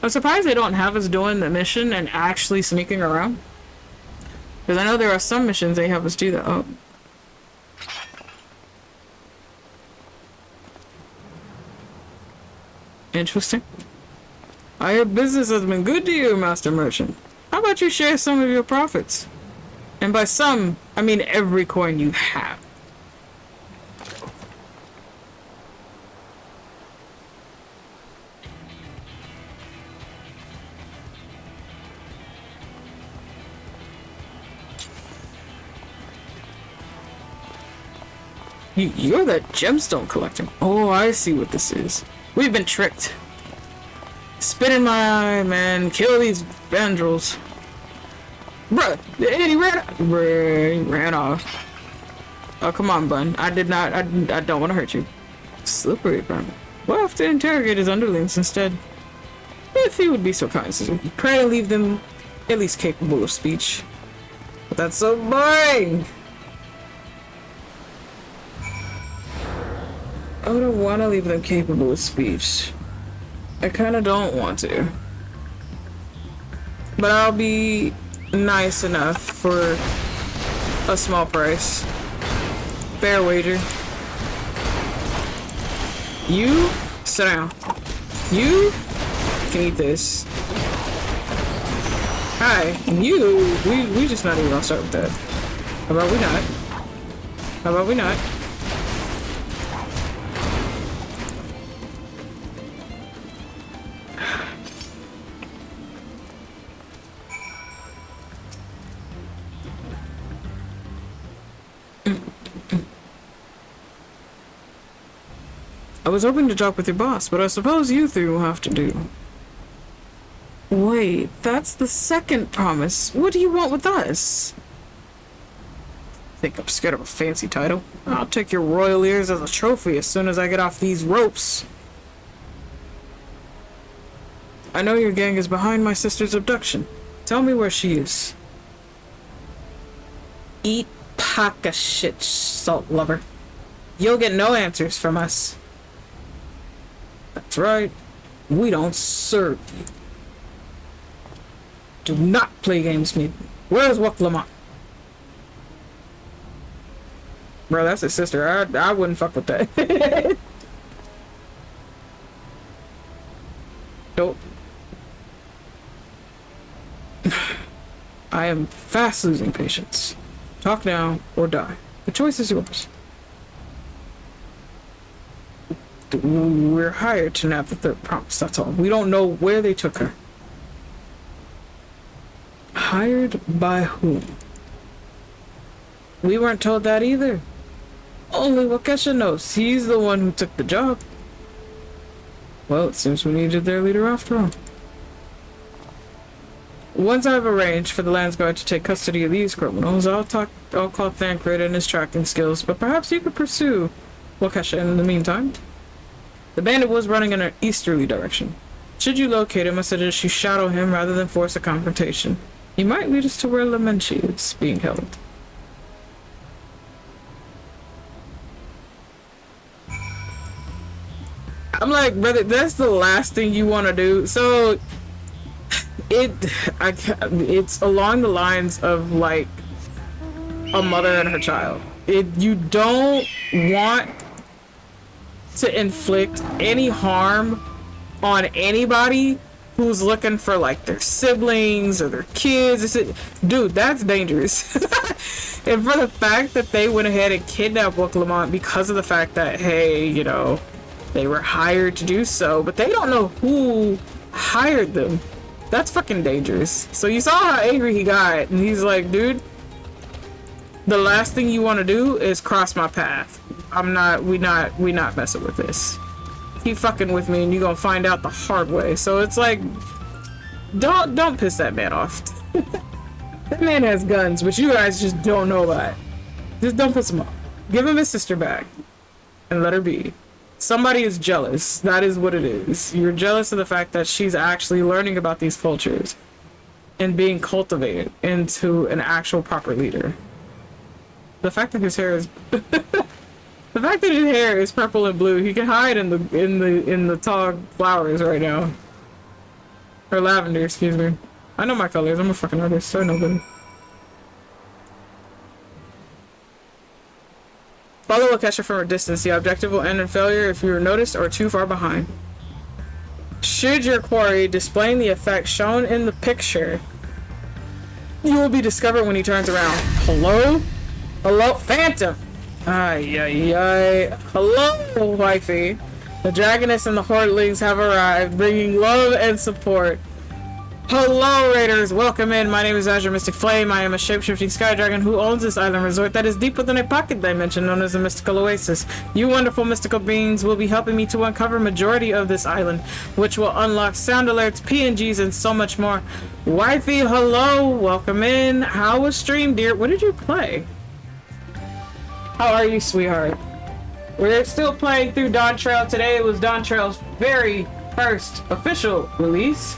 I'm surprised they don't have us doing the mission and actually sneaking around. Because I know there are some missions they have us do that. Oh. Interesting. I hear business has been good to you, Master Merchant. How about you share some of your profits? And by some, I mean every coin you have. You're that gemstone collector. Oh, I see what this is. We've been tricked. Spit in my eye, man. Kill these vandals. Bruh, and he ran. Bruh, he ran off. Oh, come on, bun. I don't want to hurt you. Slippery, bro. We'll have to interrogate his underlings instead. If he would be so kind, pray to leave them at least capable of speech. But that's so boring. I don't want to leave them capable of speech. I kind of don't want to. But I'll be nice enough for a small price. Fair wager. You, sit down. You can eat this. Hi, you, we just not even gonna start with that. How about we not? How about we not? I was hoping to talk with your boss, but I suppose you three will have to do. Wait, that's the second promise. What do you want with us? Think I'm scared of a fancy title? I'll take your royal ears as a trophy as soon as I get off these ropes. I know your gang is behind my sister's abduction. Tell me where she is. Eat pack of shit, salt lover. You'll get no answers from us. That's right. We don't serve you. Do not play games with me. Where's Lamont? Bro, that's his sister. I wouldn't fuck with that. Don't. I am fast losing patience. Talk now or die. The choice is yours. We're hired to nab the third promise, that's all. We don't know where they took her. Hired by whom? We weren't told that either. Only Wakesha knows. He's the one who took the job. Well, it seems we needed their leader after all. Once I've arranged for the Lands Guard to take custody of these criminals, I'll call Thancred and his tracking skills, but perhaps you could pursue Wakesha in the meantime. The bandit was running in an easterly direction. Should you locate him, I suggest you shadow him rather than force a confrontation. He might lead us to where Lamenchi is being held. I'm like, brother, that's the last thing you want to do. So, it's along the lines of like a mother and her child. You don't want to inflict any harm on anybody who's looking for like their siblings or their kids. Dude, that's dangerous. And for the fact that they went ahead and kidnapped Book Lamont because of the fact that, hey, you know, they were hired to do so, but they don't know who hired them. That's fucking dangerous. So you saw how angry he got, and he's like, dude, the last thing you want to do is cross my path. We not messing with this. Keep fucking with me and you're gonna find out the hard way. So it's like, don't piss that man off. That man has guns, but you guys just don't know about it. Just don't piss him off. Give him his sister back and let her be. Somebody is jealous. That is what it is. You're jealous of the fact that she's actually learning about these cultures and being cultivated into an actual proper leader. The fact that his hair is the fact that his hair is purple and blue, he can hide in the tall flowers right now. Or lavender, excuse me. I know my colors. I'm a fucking artist, so I know them. Follow a catcher from a distance. The objective will end in failure if you are noticed or too far behind. Should your quarry displaying the effect shown in the picture, you will be discovered when he turns around. Hello? Hello? Phantom! Ay, ay, ay. Hello, wifey. The dragoness and the hordelings have arrived, bringing love and support. Hello, raiders. Welcome in. My name is Azure Mystic Flame. I am a shape-shifting sky dragon who owns this island resort that is deep within a pocket dimension known as the Mystical Oasis. You wonderful mystical beings will be helping me to uncover majority of this island, which will unlock sound alerts, PNGs, and so much more. Wifey, hello. Welcome in. How was stream, dear? What did you play? How are you, sweetheart? We're still playing through Dawn Trail. Today was Dawn Trail's very first official release.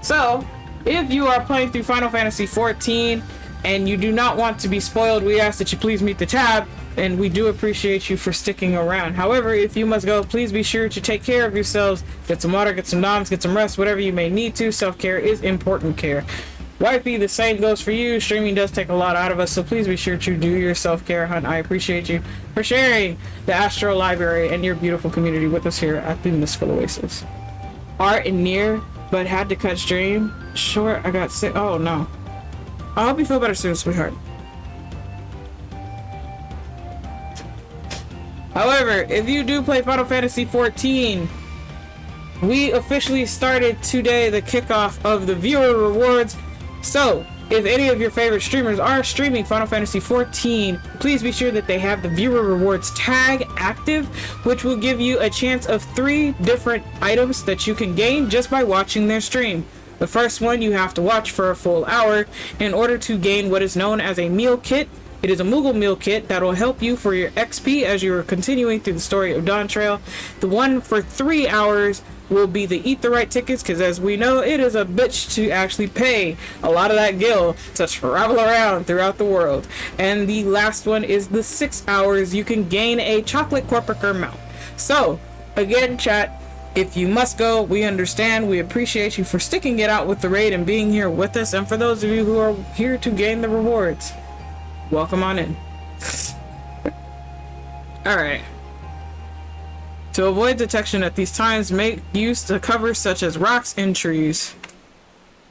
So, if you are playing through Final Fantasy XIV and you do not want to be spoiled, we ask that you please meet the tab, and we do appreciate you for sticking around. However, if you must go, please be sure to take care of yourselves. Get some water, get some noms, get some rest, whatever you may need to. Self-care is important care. Wifey, the same goes for you. Streaming does take a lot out of us, so please be sure to do your self-care, hun. I appreciate you for sharing the Astro Library and your beautiful community with us here at the Mystical Oasis. Art and near, but had to cut stream. Sure, I got sick. Oh no. I hope you feel better soon, sweetheart. However, if you do play Final Fantasy XIV, we officially started today the kickoff of the viewer rewards. So, if any of your favorite streamers are streaming Final Fantasy XIV, please be sure that they have the viewer rewards tag active, which will give you a chance of 3 different items that you can gain just by watching their stream. The first one you have to watch for a full hour in order to gain what is known as a meal kit. It is a Moogle meal kit that will help you for your XP as you are continuing through the story of Dawn Trail. The one for 3 hours will be the Aetheryte tickets, because as we know, it is a bitch to actually pay a lot of that gil to travel around throughout the world. And the last one is the 6 hours you can gain a chocolate corporica mount. So again, chat, if you must go, we understand. We appreciate you for sticking it out with the raid and being here with us. And for those of you who are here to gain the rewards, welcome on in. Alright. To avoid detection at these times, make use of cover such as rocks and trees.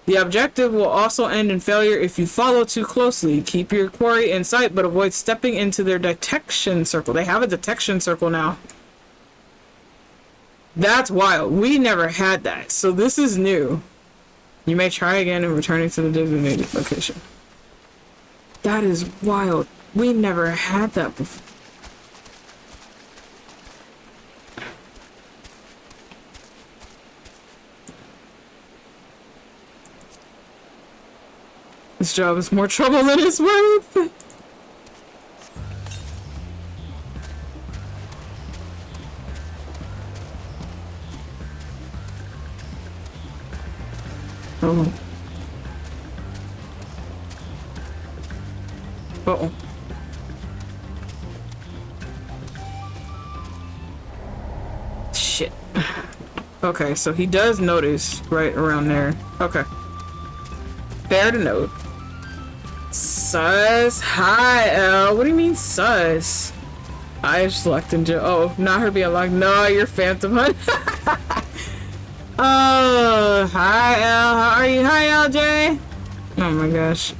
The objective will also end in failure if you follow too closely. Keep your quarry in sight, but avoid stepping into their detection circle. They have a detection circle now. That's wild. We never had that, so this is new. You may try again and returning to the designated location. That is wild. We never had that before. This job is more trouble than it's worth. Oh. Uh-oh. Shit. Okay, so he does notice right around there. Okay. Fair to note. sus. Hi, L. What do you mean, sus? I just locked in jail. Oh, not her being locked. No, you're Phantom Hunt. Oh, hi, L. How are you? Hi, LJ. Oh my gosh.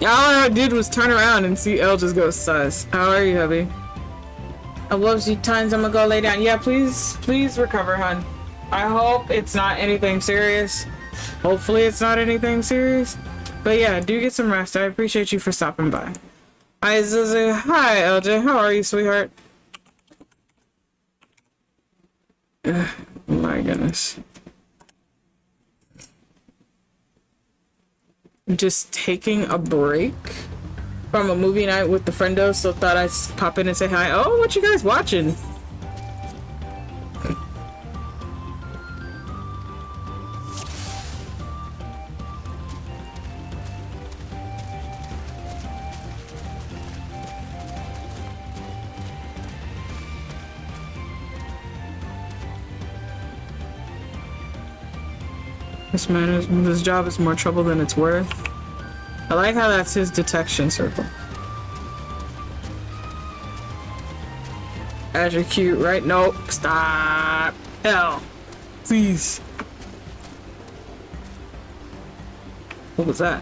All I did was turn around and see L just go sus. How are you, hubby? I love you tons. I'm gonna go lay down. Yeah, please recover, hun. I hope it's not anything serious. Hopefully it's not anything serious. But yeah, do get some rest. I appreciate you for stopping by. Hi, Zuzu. Hi, LJ. How are you, sweetheart? Ugh, my goodness. Just taking a break from a movie night with the friendos, so thought I'd pop in and say hi. Oh, what you guys watching? This job is more trouble than it's worth. I like how that's his detection circle. As you're cute, right? Nope. Stop. Hell. Please. What was that?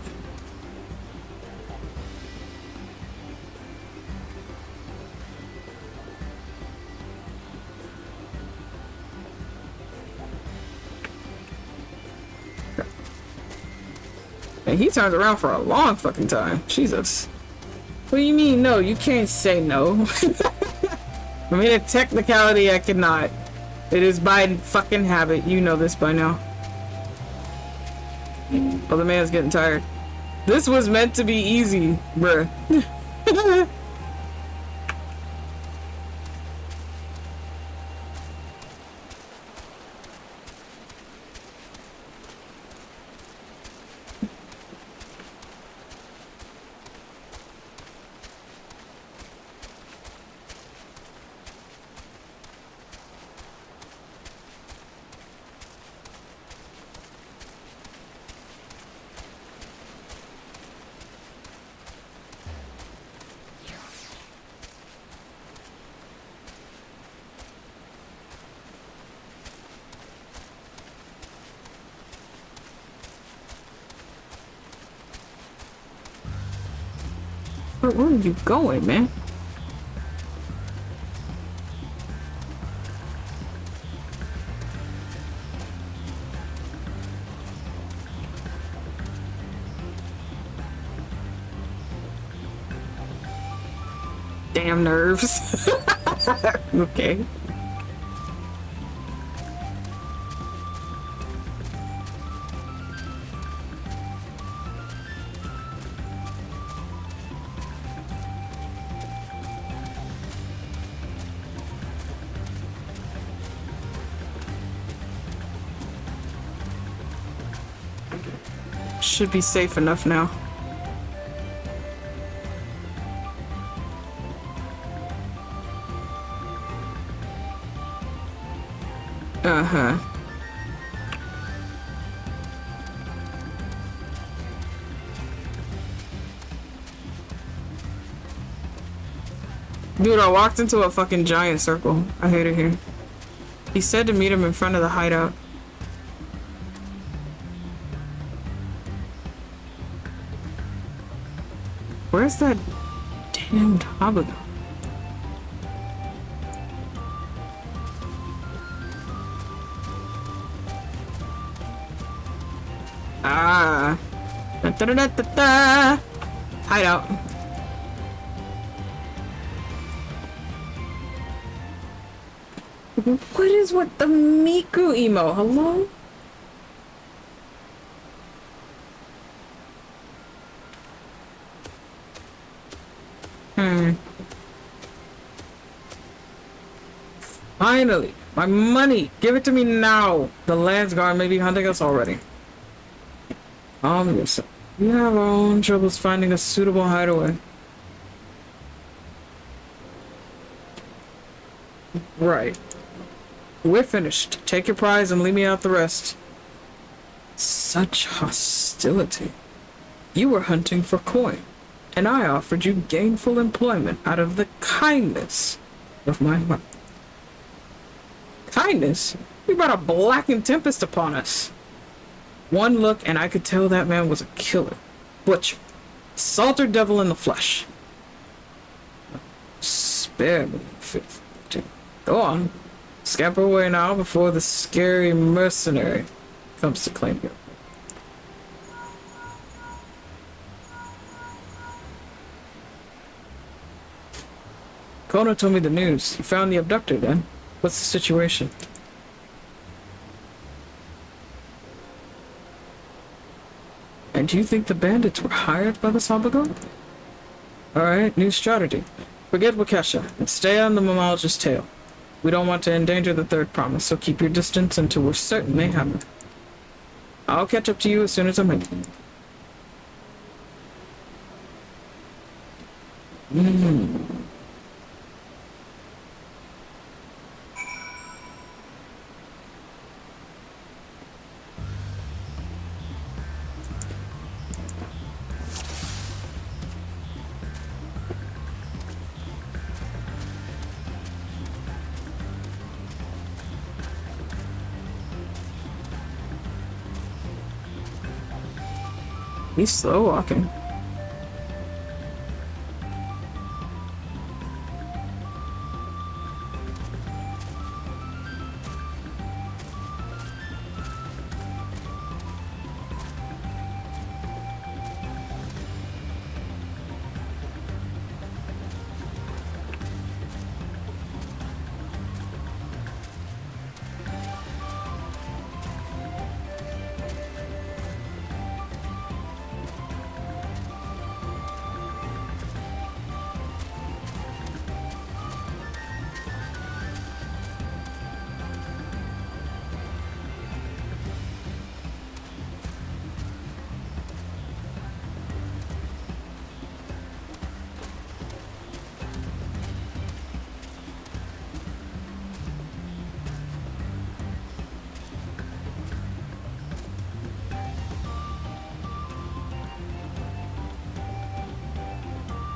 And he turns around for a long fucking time. Jesus. What do you mean no? You can't say no. I mean, a technicality I cannot. It is by fucking habit. You know this by now. Oh, the man's getting tired. This was meant to be easy, bruh. Where are you going, man? Damn nerves. Okay. Should be safe enough now. Uh-huh. Dude, I walked into a fucking giant circle. I hate it here. He said to meet him in front of the hideout. Where's that damn toboggan? Ah. Da, da, da, da, da. Hideout. What is with the Miku emo? Hello? Finally! My money! Give it to me now! The land's gone, maybe hunting us already. Yes. We have our own troubles finding a suitable hideaway. Right. We're finished. Take your prize and leave me out the rest. Such hostility. You were hunting for coin, and I offered you gainful employment out of the kindness of my heart. Kindness? You brought a blackened tempest upon us. One look, and I could tell that man was a killer, butcher, salter devil in the flesh. Spare me, faithful. Go on. Scamper away now before the scary mercenary comes to claim you. Kono told me the news. You found the abductor then? What's the situation? And do you think the bandits were hired by the Sabagon? Alright, new strategy. Forget Wakesha and stay on the mammalogist's tail. We don't want to endanger the third promise, so keep your distance until we're certain they have it. I'll catch up to you as soon as I'm ready. He's slow walking.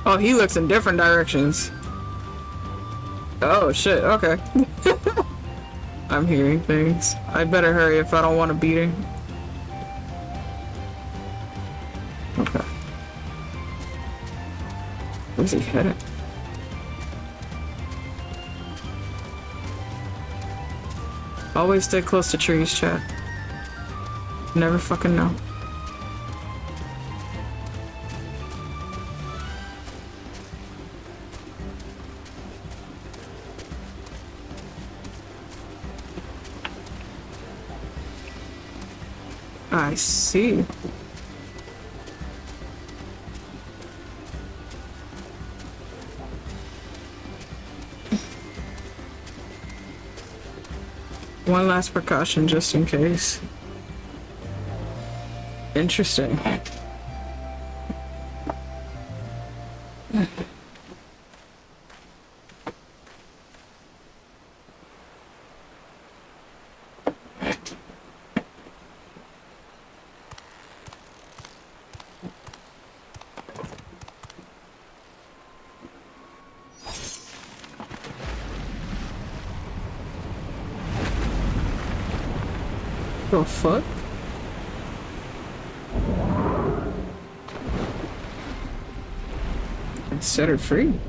Oh, he looks in different directions. Oh shit, okay. I'm hearing things. I'd better hurry if I don't want a beating. Okay. Where's he headed? Always stay close to trees, chat. Never fucking know. I see. One last precaution just in case. Interesting. The fuck? I set her free.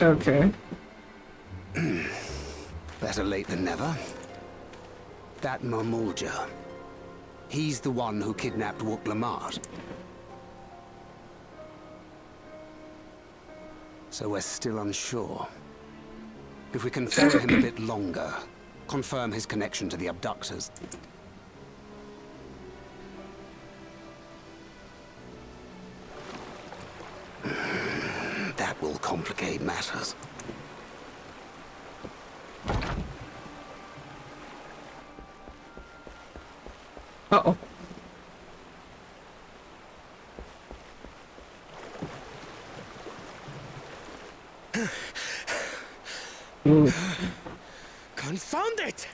Okay. Better late than never. That Mamulja. He's the one who kidnapped Wook Lamart. So we're still unsure. If we can follow him a bit longer, confirm his connection to the abductors. That will complicate matters. Uh-oh. Confound it!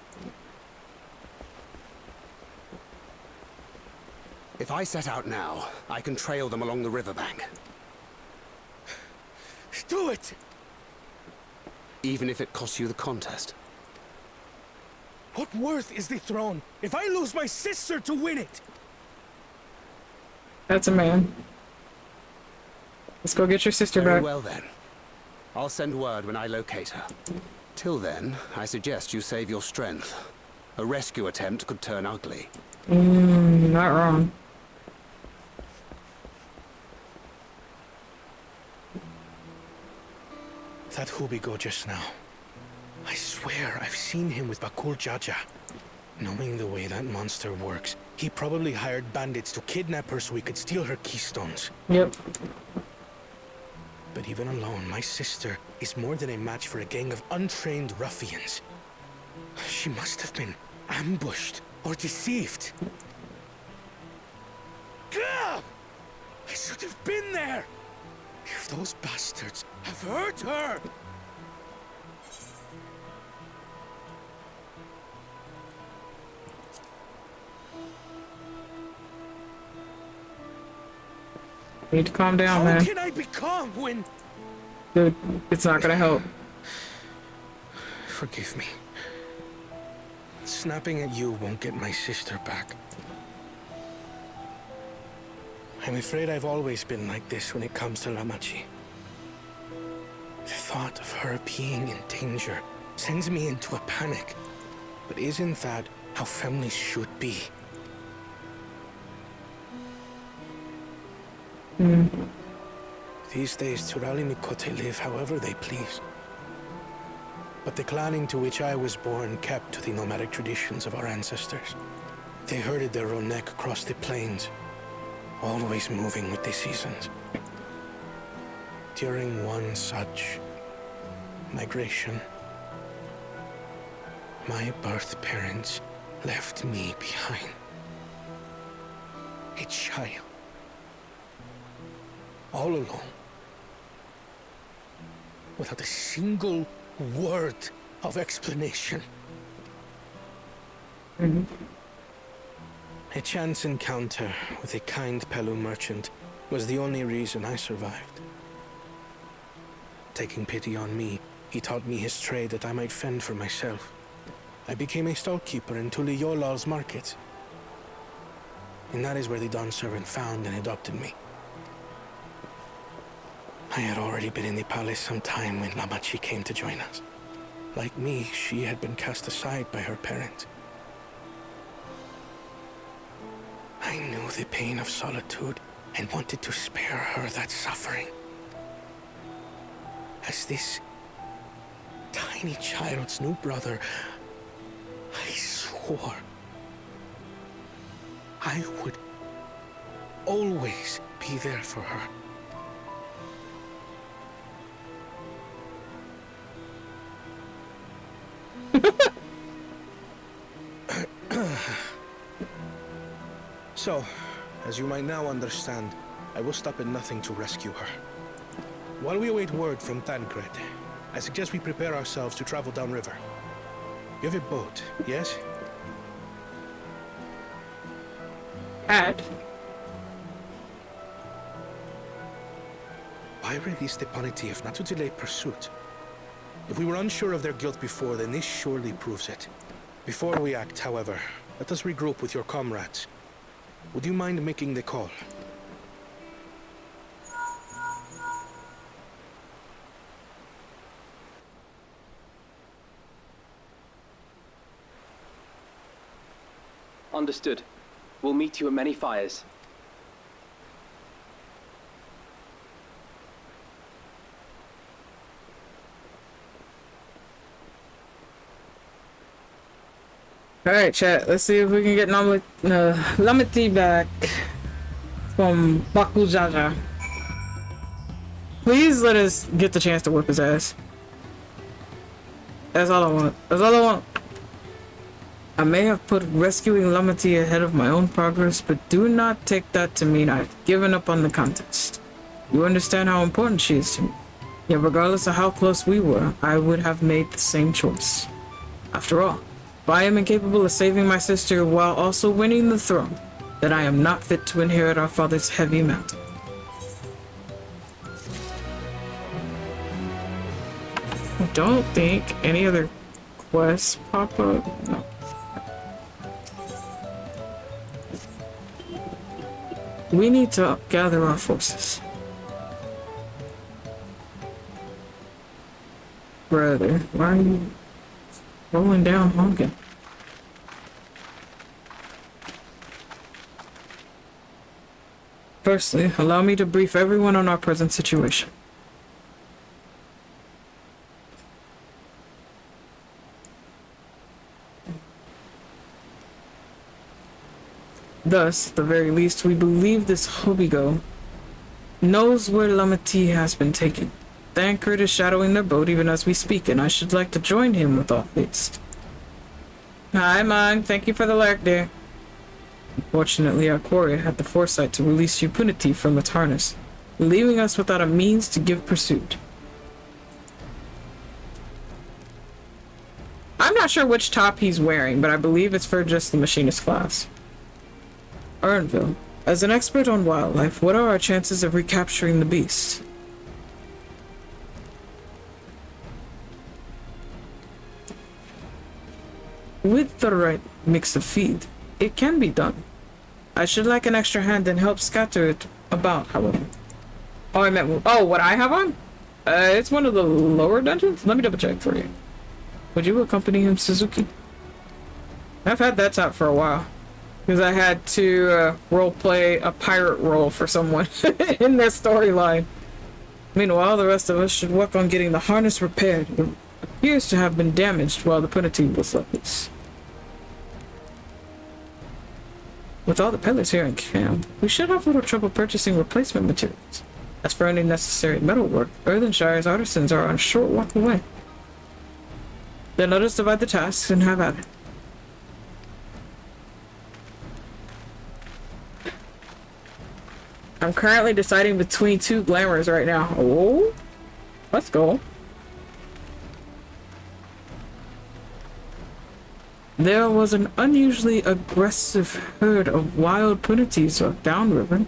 If I set out now, I can trail them along the riverbank. Do it! Even if it costs you the contest. What worth is the throne if I lose my sister to win it? That's a man. Let's go get your sister Very back. well then. I'll send word when I locate her. Till then, I suggest you save your strength. A rescue attempt could turn ugly. Not wrong. That Hubigo just now. I swear I've seen him with Bakul Jaja. Knowing the way that monster works, he probably hired bandits to kidnap her so he could steal her keystones. Yep. But even alone, my sister is more than a match for a gang of untrained ruffians. She must have been ambushed or deceived. Gah! I should have been there! If those bastards have hurt her! You need to calm down, How man. can I be calm when... Dude, it's not gonna help. Forgive me. Snapping at you won't get my sister back. I'm afraid I've always been like this when it comes to Lamachi. The thought of her being in danger sends me into a panic. But isn't that how families should be? These days, Turali Mikote live however they please. But the clan into which I was born kept to the nomadic traditions of our ancestors. They herded their own neck across the plains, always moving with the seasons. During one such migration, my birth parents left me behind. A child. All alone. Without a single word of explanation. A chance encounter with a kind Pelu merchant was the only reason I survived. Taking pity on me, he taught me his trade that I might fend for myself. I became a stallkeeper in Tuliyolal's market. And that is where the Dawn servant found and adopted me. I had already been in the palace some time when Lamachi came to join us. Like me, she had been cast aside by her parents. I knew the pain of solitude and wanted to spare her that suffering. As this tiny child's new brother, I swore I would always be there for her. So, as you might now understand, I will stop at nothing to rescue her. While we await word from Tancred, I suggest we prepare ourselves to travel downriver. You have a boat, yes? Add. Why release the Panity if not to delay pursuit? If we were unsure of their guilt before, then this surely proves it. Before we act, however, let us regroup with your comrades. Would you mind making the call? Understood. We'll meet you at many fires. Alright, chat. Let's see if we can get Lamati back from Bakul Jaja. Please let us get the chance to whip his ass. That's all I want. That's all I want. I may have put rescuing Lamati ahead of my own progress, but do not take that to mean I've given up on the contest. You understand how important she is to me. Yet regardless of how close we were, I would have made the same choice. After all, if I am incapable of saving my sister while also winning the throne, then I am not fit to inherit our father's heavy mantle. I don't think any other quests pop up. No. We need to gather our forces. Brother, why are you rolling down honking? Firstly, allow me to brief everyone on our present situation. Thus, at the very least, we believe this Hobigo knows where Lamati has been taken. Thancred is shadowing their boat even as we speak, and I should like to join him with all haste. Hi, Mong. Thank you for the lurk, dear. Unfortunately, our quarry had the foresight to release Upunity from its harness, leaving us without a means to give pursuit. I'm not sure which top he's wearing, but I believe it's for just the machinist class. Urnville, as an expert on wildlife, what are our chances of recapturing the beast? With the right mix of feed, it can be done. I should like an extra hand and help scatter it about, however. Oh, I meant, oh, what I have on? It's one of the lower dungeons? Let me double check for you. Would you accompany him, Suzuki? I've had that top for a while. Because I had to roleplay a pirate role for someone in their storyline. Meanwhile, the rest of us should work on getting the harness repaired. It appears to have been damaged while the Punity was let loose. With all the pillars here in camp, we should have little trouble purchasing replacement materials. As for any necessary metalwork, Earthenshire's artisans are on a short walk away. Then let us divide the tasks and have at it. I'm currently deciding between two glamours right now. Oh, let's go. There was an unusually aggressive herd of wild punities downriver,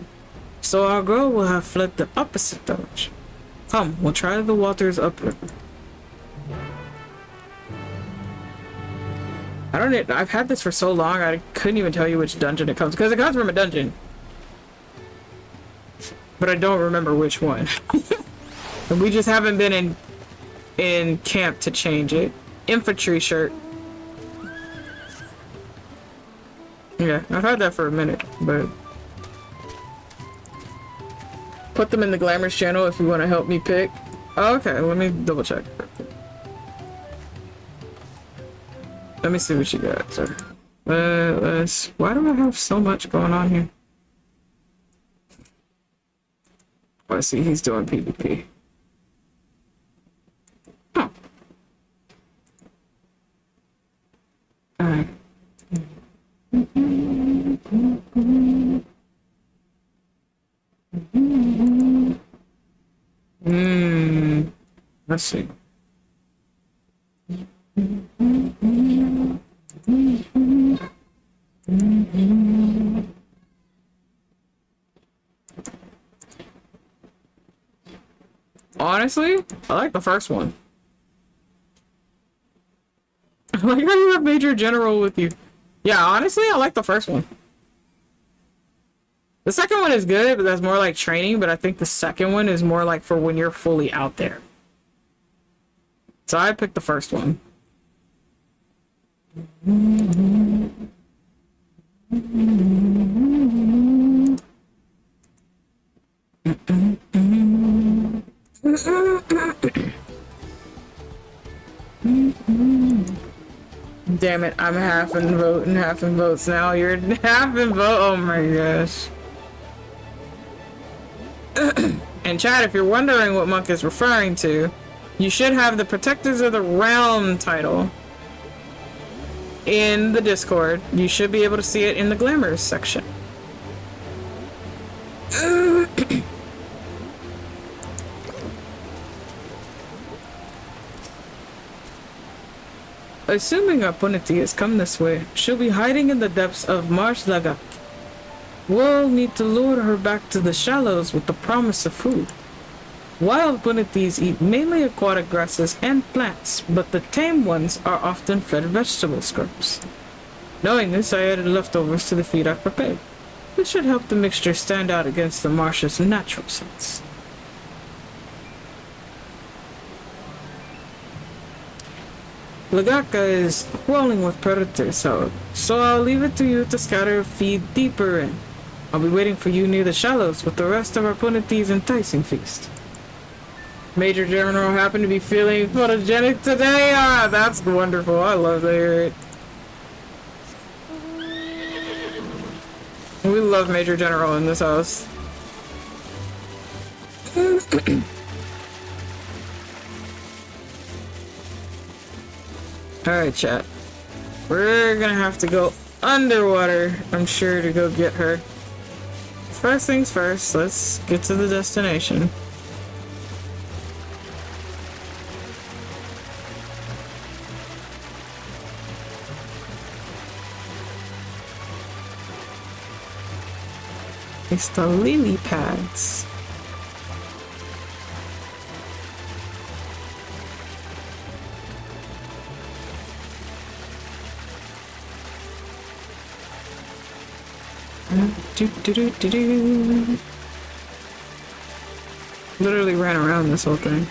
so our girl will have fled the opposite direction. Come, we'll try the waters upriver. I've had this for so long, I couldn't even tell you which dungeon it comes, because it comes from a dungeon. But I don't remember which one. And we just haven't been in camp to change it. Infantry shirt. Yeah, I've had that for a minute, but put them in the Glamours channel if you want to help me pick. Oh, okay, let me double check. Let me see what you got, sir. Why do I have so much going on here? Oh, I see he's doing PvP. Oh. Alright. Let's see. Honestly, I like the first one. I like how you have Major General with you. Yeah, honestly, I like the first one. The second one is good, but that's more like training, but I think the second one is more like for when you're fully out there. So I picked the first one. Damn it, I'm half in vote and half in votes now. You're half in vote. Oh my gosh. And chat, if you're wondering what Monk is referring to, you should have the Protectors of the Realm title in the Discord. You should be able to see it in the Glamours section. Assuming our Punity has come this way, she'll be hiding in the depths of Marsh Laga. We'll need to lure her back to the shallows with the promise of food. Wild Punities eat mainly aquatic grasses and plants, but the tame ones are often fed vegetable scraps. Knowing this, I added leftovers to the feed I prepared. This should help the mixture stand out against the marsh's natural scents. Lagaka is crawling with predators, so I'll leave it to you to scatter feed deeper in. I'll be waiting for you near the shallows with the rest of our Puniti's enticing feast. Major General happened to be feeling photogenic today. Ah, that's wonderful. I love to hear it. We love Major General in this house. Alright, chat. We're gonna have to go underwater, I'm sure, to go get her. First things first, let's get to the destination. It's the lily pads. Literally ran around this whole thing.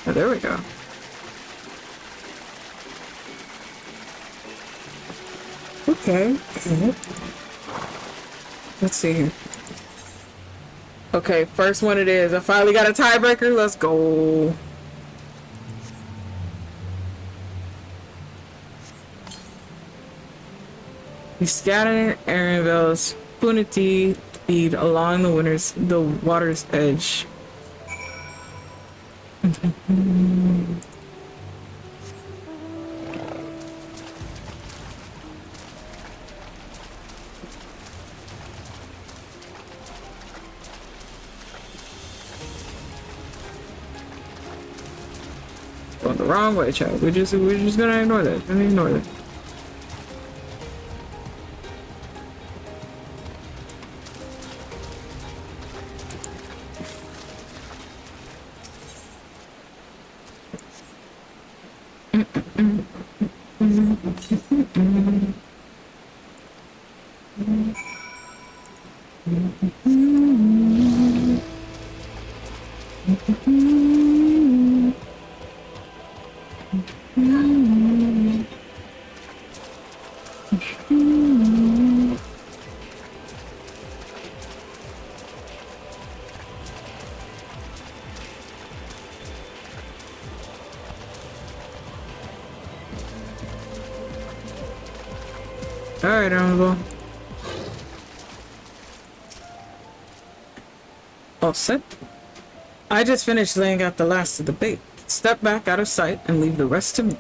Oh, there we go. Okay. Let's see here. Okay, first one it is. I finally got a tiebreaker. Let's go. We scattered Aaronville's Punity feed along the water's edge. Going the wrong way, chat. We're just gonna ignore that. Ignore that. Alright, Honorable. All set. I just finished laying out the last of the bait. Step back out of sight and leave the rest to me.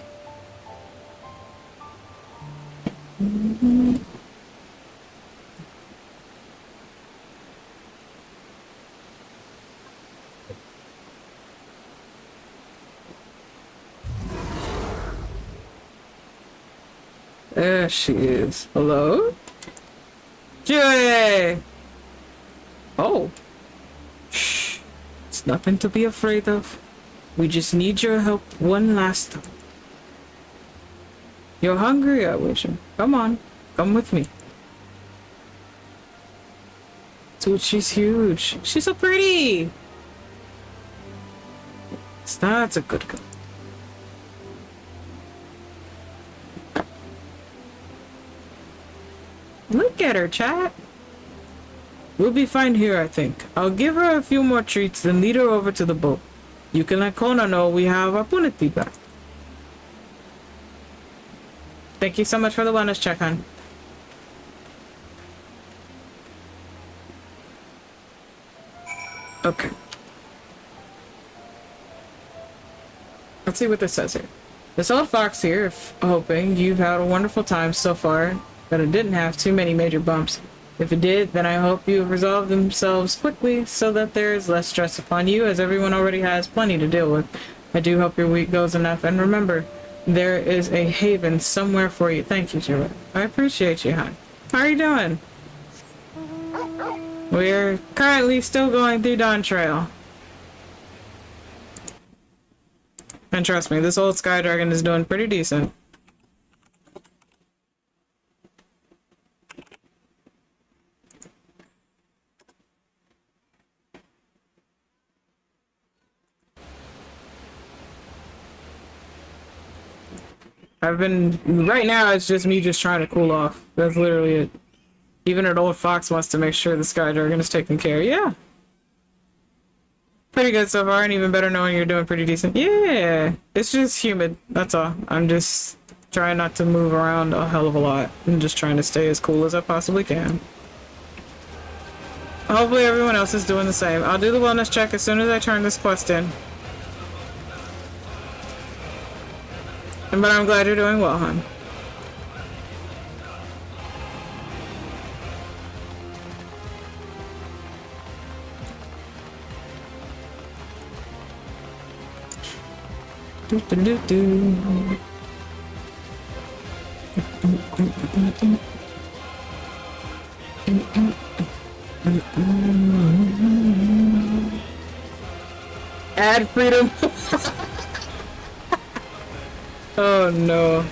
There she is. Hello? Joey! Oh. Shh. It's nothing to be afraid of. We just need your help one last time. You're hungry, I wish. Come on. Come with me. Dude, she's huge. She's so pretty. That's a good girl. Look at her, chat. We'll be fine here, I think. I'll give her a few more treats, then lead her over to the boat. You can let Kona know we have our Punity back. Thank you so much for the wellness check, hon. Okay. Let's see what this says here. This old fox here, hoping you've had a wonderful time so far, that it didn't have too many major bumps. If it did, then I hope you have resolved themselves quickly so that there is less stress upon you, as everyone already has plenty to deal with. I do hope your week goes enough, and remember, there is a haven somewhere for you. Thank you, Julie. I appreciate you, hon. How are you doing? We're currently still going through Dawn Trail. And trust me, this old Sky Dragon is doing pretty decent. Right now it's just me just trying to cool off. That's literally it. Even an old fox wants to make sure the Sky Dragon is taken care of. Yeah. Pretty good so far, and even better knowing you're doing pretty decent. Yeah. It's just humid. That's all. I'm just trying not to move around a hell of a lot. I'm just trying to stay as cool as I possibly can. Hopefully everyone else is doing the same. I'll do the wellness check as soon as I turn this quest in. But I'm glad you're doing well, hon. Ad freedom. Oh no.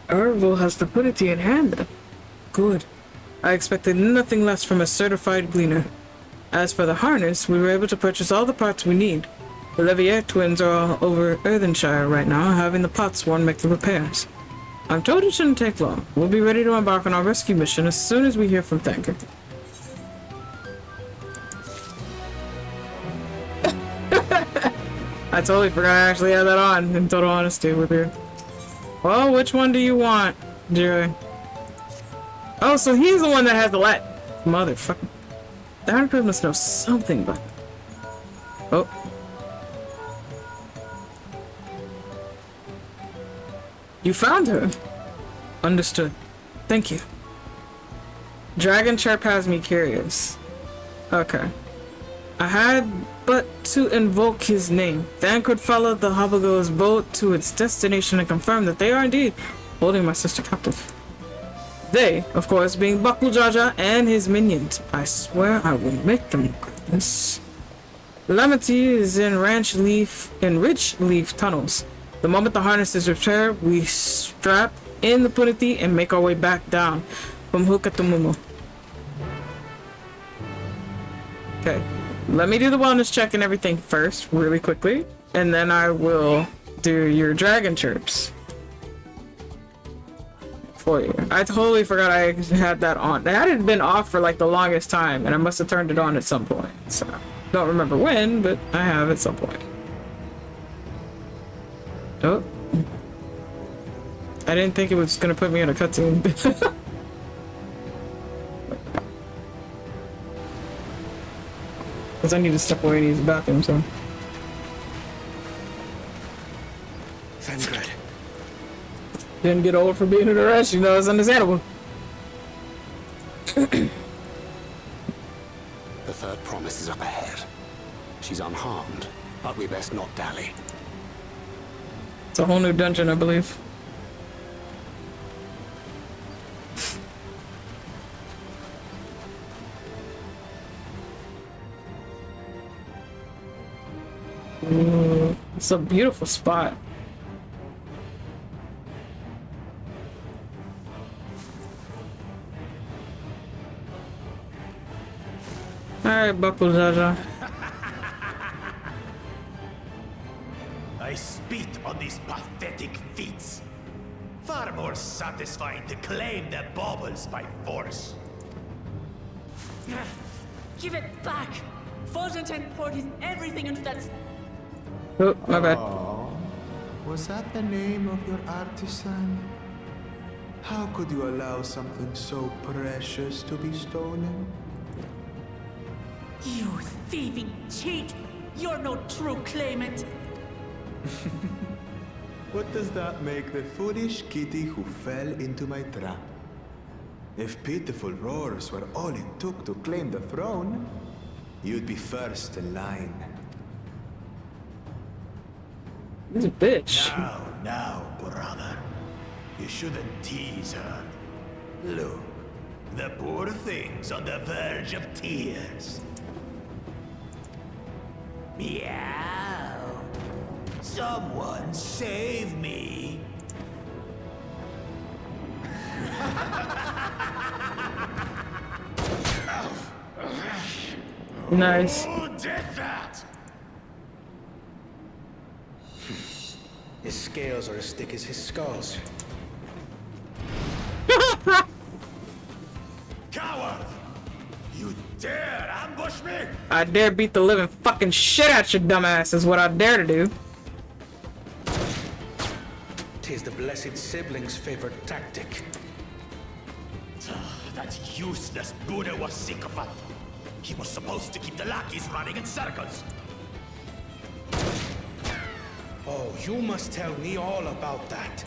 Ervil has the liquidity in hand then. Good. I expected nothing less from a certified gleaner. As for the harness, we were able to purchase all the parts we need. The Levier twins are all over Earthenshire right now, having the Potsworn make the repairs. I'm told it shouldn't take long. We'll be ready to embark on our rescue mission as soon as we hear from Thanker. I totally forgot I actually had that on, in total honesty with you. Well, which one do you want, Jerry? Oh, so he's the one that has the motherfucker. The Ironclad must know something, but... Oh. You found her? Understood. Thank you. Dragon Chirp has me curious. Okay. I had but to invoke his name. Thancred followed the Hobgo's boat to its destination and confirmed that they are indeed holding my sister captive. They, of course, being Buckle Jaja and his minions. I swear I will make them regret this. Lamity is in rich leaf tunnels. The moment the harness is repaired, we strap in the Puniti and make our way back down from Hukatumumu. Okay, let me do the wellness check and everything first, really quickly, and then I will do your dragon chirps for you. I totally forgot I had that on. That had been off for like the longest time, and I must have turned it on at some point. So, don't remember when, but I have at some point. Oh. I didn't think it was gonna put me in a cutscene. Because I need to step away and use the bathroom, so. Thank God. Didn't get old for being in a rush, you know, it's understandable. The third promise is up ahead. She's unharmed, but we best not dally. It's a whole new dungeon, I believe. Ooh, it's a beautiful spot. Alright, Buckle Jaja. I spit on these pathetic feats. Far more satisfying to claim their baubles by force. Give it back! Fountain poured his everything into that. Oh, my bad. Was that the name of your artisan? How could you allow something so precious to be stolen? You thieving cheat! You're no true claimant! What does that make the foolish kitty who fell into my trap? If pitiful roars were all it took to claim the throne, you'd be first in line. This bitch. Now, brother. You shouldn't tease her. Look, the poor thing's on the verge of tears. Meow. Someone save me. Nice. Who did that? His scales are as thick as his skulls. Coward! You dare ambush me? I dare beat the living fucking shit out your dumbass is what I dare to do. 'Tis the blessed sibling's favorite tactic. That useless Buddha was sycophant. He was supposed to keep the lackeys running in circles. Oh, you must tell me all about that.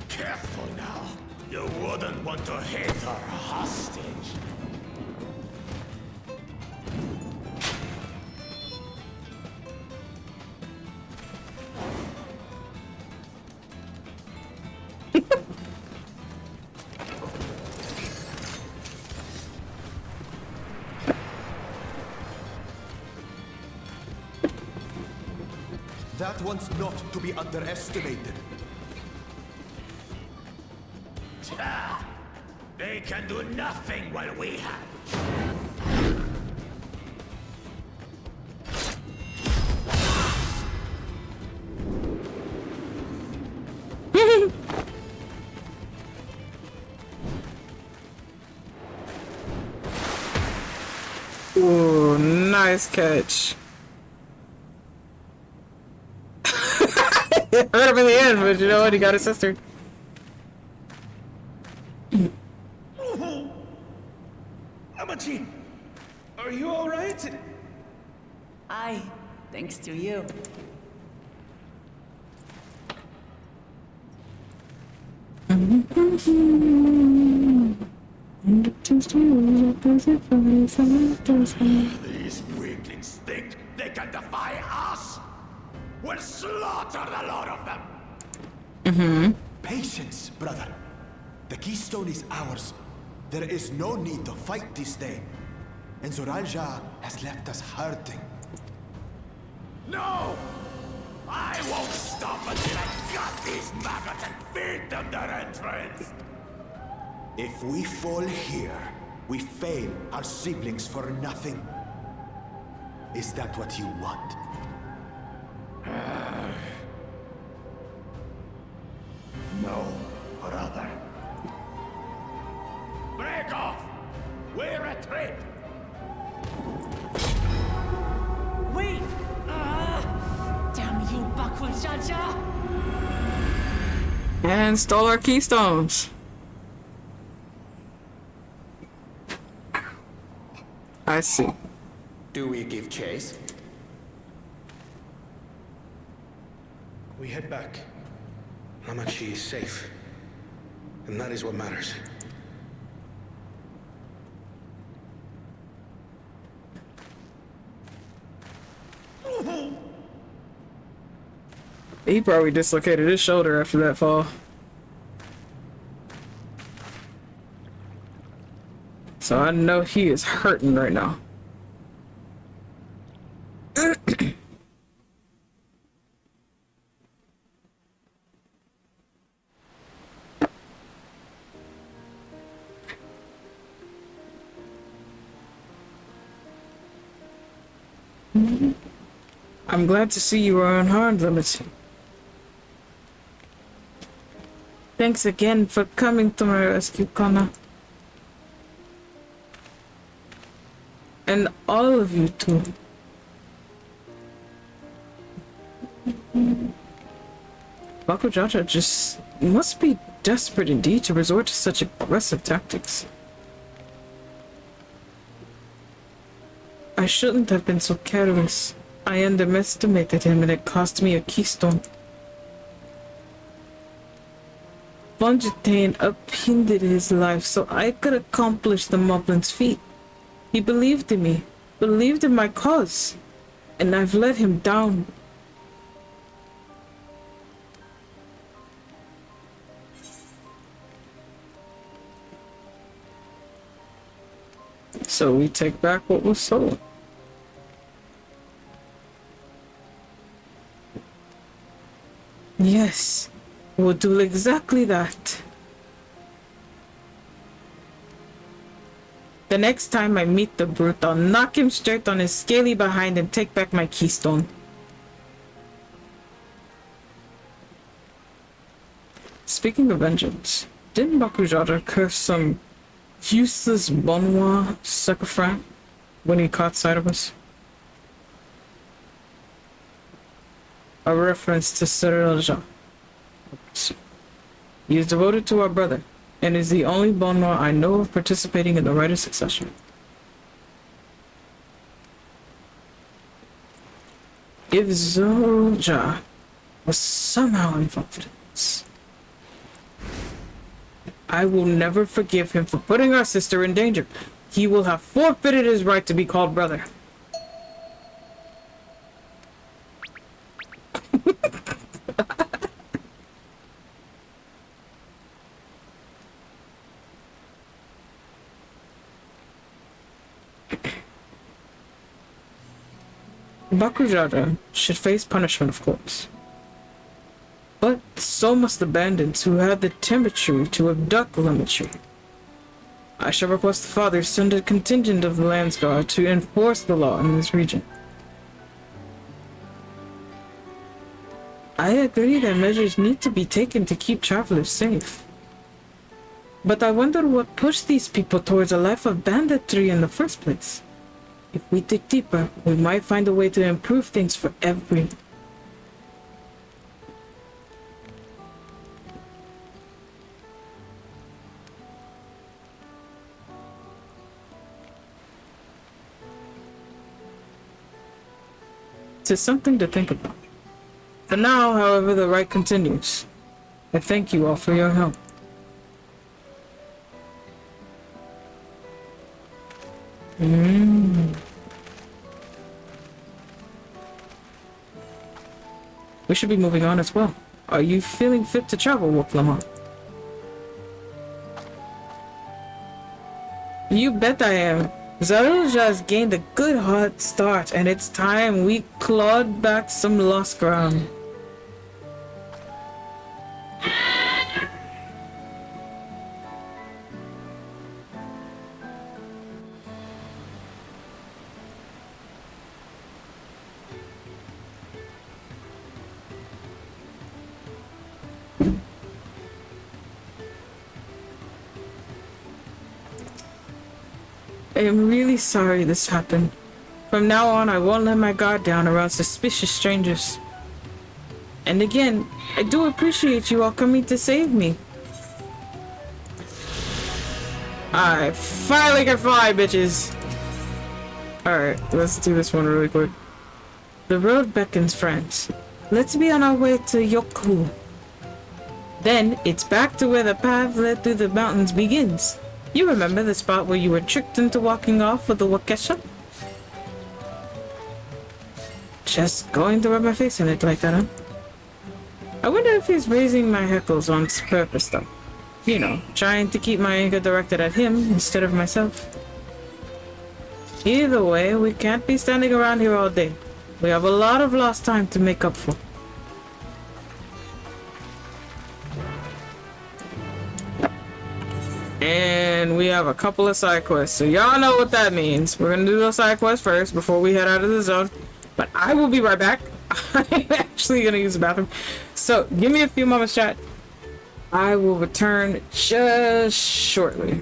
Careful now. You wouldn't want to hit her hostage. That one's not to be underestimated. They can do nothing while we have. Ooh, nice catch. Hurt him in the end, but you know what? He got his sister. Amachi, are you all right? Aye, thanks to you. These weaklings think they can defy us. We'll slaughter the lot of them. Patience, brother. The keystone is ours. There is no need to fight this day. And Zoralja has left us hurting. No! I won't stop until I got these maggots and feed them their entrance. If we fall here, we fail our siblings for nothing. Is that what you want? No, brother. Break off! We retreat! Wait! Damn you, Bakul Jaja! And stole our keystones. I see. Do we give chase? We head back. Amachi is safe. And that is what matters. He probably dislocated his shoulder after that fall. So I know he is hurting right now. I'm glad to see you are unharmed, Limited. Thanks again for coming to my rescue, Connor. And all of you too. Bakujaja just must be desperate indeed to resort to such aggressive tactics. I shouldn't have been so careless. I underestimated him and it cost me a keystone. Fontaine upended his life so I could accomplish the Moblin's feat. He believed in me, believed in my cause, and I've let him down. So we take back what was stolen. Yes, we'll do exactly that. The next time I meet the brute, I'll knock him straight on his scaly behind and take back my keystone. Speaking of vengeance, didn't Bakujaja curse some useless Bonnois suckerfrat when he caught sight of us? A reference to Cyril Jean. He is devoted to our brother, and is the only Bonnois I know of participating in the right of succession. If Zorja was somehow involved in this, I will never forgive him for putting our sister in danger. He will have forfeited his right to be called brother. Bakujaja should face punishment, of course. But so must the bandits who had the temperature to abduct Lemmetry. I shall request the father send a contingent of the Landsguard to enforce the law in this region. I agree that measures need to be taken to keep travelers safe. But I wonder what pushed these people towards a life of banditry in the first place. If we dig deeper, we might find a way to improve things for everyone. It's something to think about. For now, however, the right continues. I thank you all for your help. We should be moving on as well. Are you feeling fit to travel, Wolf Lamont? You bet I am. Zaruja has gained a good hot start, and it's time we clawed back some lost ground. I am really sorry this happened. From now on, I won't let my guard down around suspicious strangers. And again, I do appreciate you all coming to save me. I finally can fly, bitches! Alright, let's do this one really quick. The road beckons, friends. Let's be on our way to Yoku. Then, it's back to where the path led through the mountains begins. You remember the spot where you were tricked into walking off with the Wakesha? Just going to rub my face in it like that, huh? I wonder if he's raising my heckles on purpose, though. You know, trying to keep my anger directed at him instead of myself. Either way, we can't be standing around here all day. We have a lot of lost time to make up for. And we have a couple of side quests, so y'all know what that means. We're gonna do those side quests first before we head out of the zone. But I will be right back. I'm actually gonna use the bathroom. So give me a few moments, chat. I will return just shortly.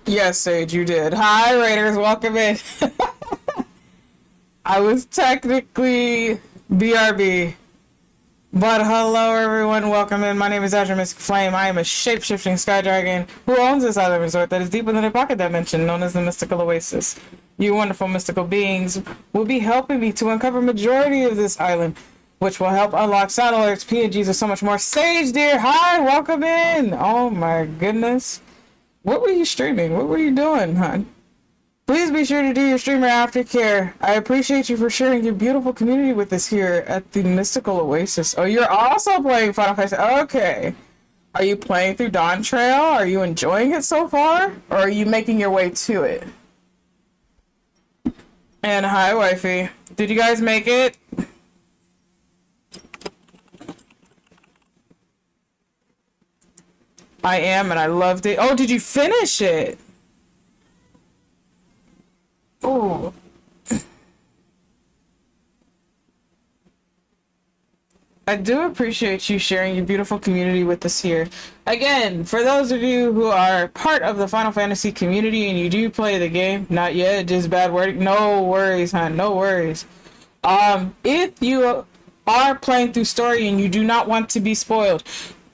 Yes, Sage, you did. Hi, Raiders, welcome in. I was technically BRB. But hello everyone, welcome in. My name is Azure Mystic Flame. I am a shape-shifting sky dragon who owns this island resort that is deep within a pocket dimension known as the Mystical Oasis. You wonderful mystical beings will be helping me to uncover majority of this island, which will help unlock sound alerts, PNGs, and so much more. Sage, dear, hi, welcome in. Oh my goodness. What were you streaming? What were you doing, hon? Please be sure to do your streamer aftercare. I appreciate you for sharing your beautiful community with us here at the Mystical Oasis. Oh, you're also playing Final Fantasy. Okay. Are you playing through Dawn Trail? Are you enjoying it so far? Or are you making your way to it? And hi, wifey. Did you guys make it? I am, and I loved it. Oh, did you finish it? Oh. I do appreciate you sharing your beautiful community with us here. Again, for those of you who are part of the Final Fantasy community and you do play the game, not yet, just bad wording, no worries, hon, no worries. If you are playing through story and you do not want to be spoiled,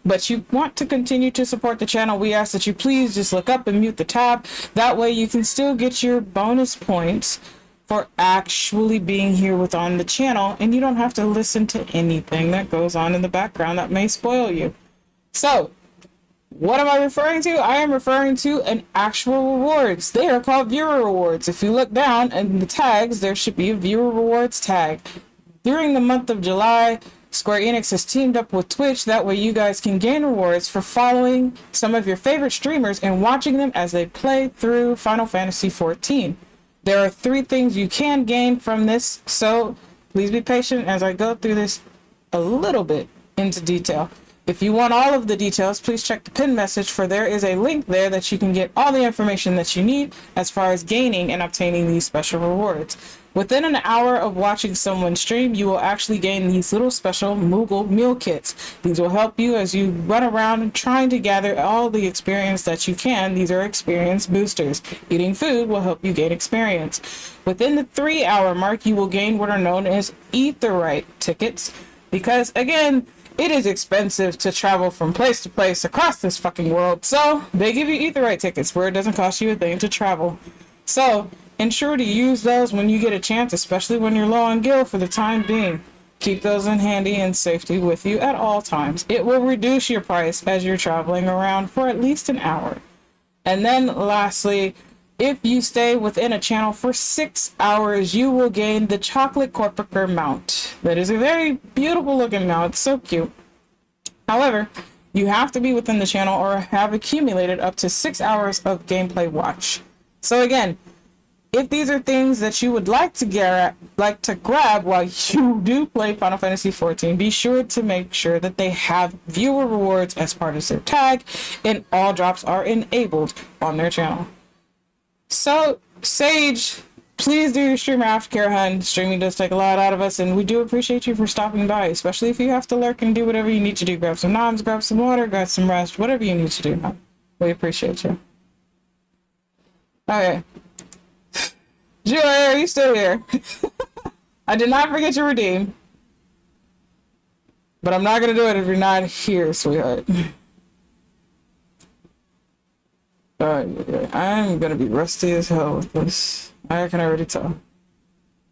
but you want to continue to support the channel, we ask that you please just look up and mute the tab. That way you can still get your bonus points for actually being here on the channel, and you don't have to listen to anything that goes on in the background that may spoil you. So, what am I referring to? I am referring to an actual rewards. They are called viewer rewards. If you look down in the tags, there should be a viewer rewards tag. During the month of July, Square Enix has teamed up with Twitch. That way you guys can gain rewards for following some of your favorite streamers and watching them as they play through Final Fantasy XIV. There are 3 things you can gain from this, so please be patient as I go through this a little bit into detail. If you want all of the details, please check the pinned message, for there is a link there that you can get all the information that you need as far as gaining and obtaining these special rewards. Within an hour of watching someone stream, you will actually gain these little special Moogle meal kits. These will help you as you run around trying to gather all the experience that you can. These are experience boosters. Eating food will help you gain experience. Within the 3-hour mark, you will gain what are known as Aetheryte tickets, because again, it is expensive to travel from place to place across this fucking world. So they give you Aetheryte tickets where it doesn't cost you a thing to travel. So ensure to use those when you get a chance, especially when you're low on gil for the time being. Keep those in handy and safety with you at all times. It will reduce your price as you're traveling around for at least an hour. And then lastly, if you stay within a channel for 6 hours, you will gain the Chocolate Corpuscle mount. That is a very beautiful looking mount. It's so cute. However, you have to be within the channel or have accumulated up to 6 hours of gameplay watch. So again, if these are things that you would like to grab while you do play Final Fantasy XIV, be sure to make sure that they have viewer rewards as part of their tag, and all drops are enabled on their channel. So, Sage, please do your streamer aftercare, hun. Streaming does take a lot out of us, and we do appreciate you for stopping by, especially if you have to lurk and do whatever you need to do. Grab some noms, grab some water, grab some rest, whatever you need to do, hun. We appreciate you. Okay. Julia, are you still here? I did not forget your redeem. But I'm not going to do it if you're not here, sweetheart. I'm going to be rusty as hell with this. I can already tell.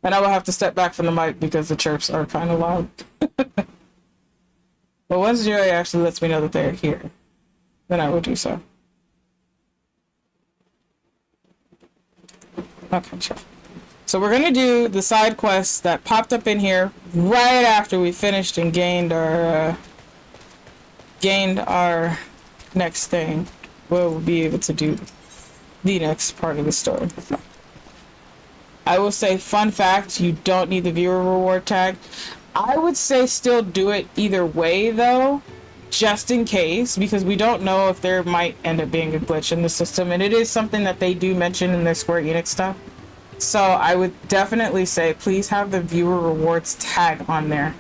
And I will have to step back from the mic because the chirps are kind of loud. But once Julia actually lets me know that they're here, then I will do so. Okay, sure. So we're gonna do the side quests that popped up in here right after we finished and gained our next thing. We'll be able to do the next part of the story. I will say, fun fact, you don't need the viewer reward tag. I would say still do it either way though, just in case, because we don't know if there might end up being a glitch in the system, and it is something that they do mention in their Square Enix stuff. So I would definitely say please have the viewer rewards tag on there,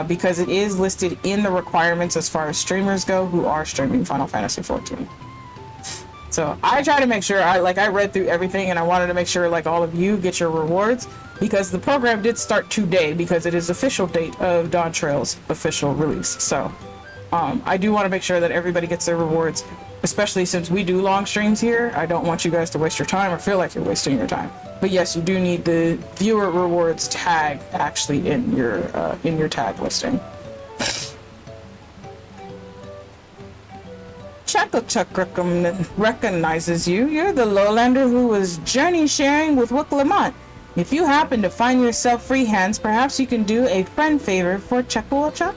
because it is listed in the requirements as far as streamers go who are streaming Final Fantasy XIV. So I try to make sure I read through everything, and I wanted to make sure like all of you get your rewards, because the program did start today because it is official date of Dawn Trail's official release. So I do want to make sure that everybody gets their rewards, especially since we do long streams here. I don't want you guys to waste your time or feel like you're wasting your time. But yes, you do need the viewer rewards tag actually in your tag listing. Chuck recognizes you. You're the lowlander who was journey sharing with Wook Lamont. If you happen to find yourself free hands, perhaps you can do a friend favor for Chuck.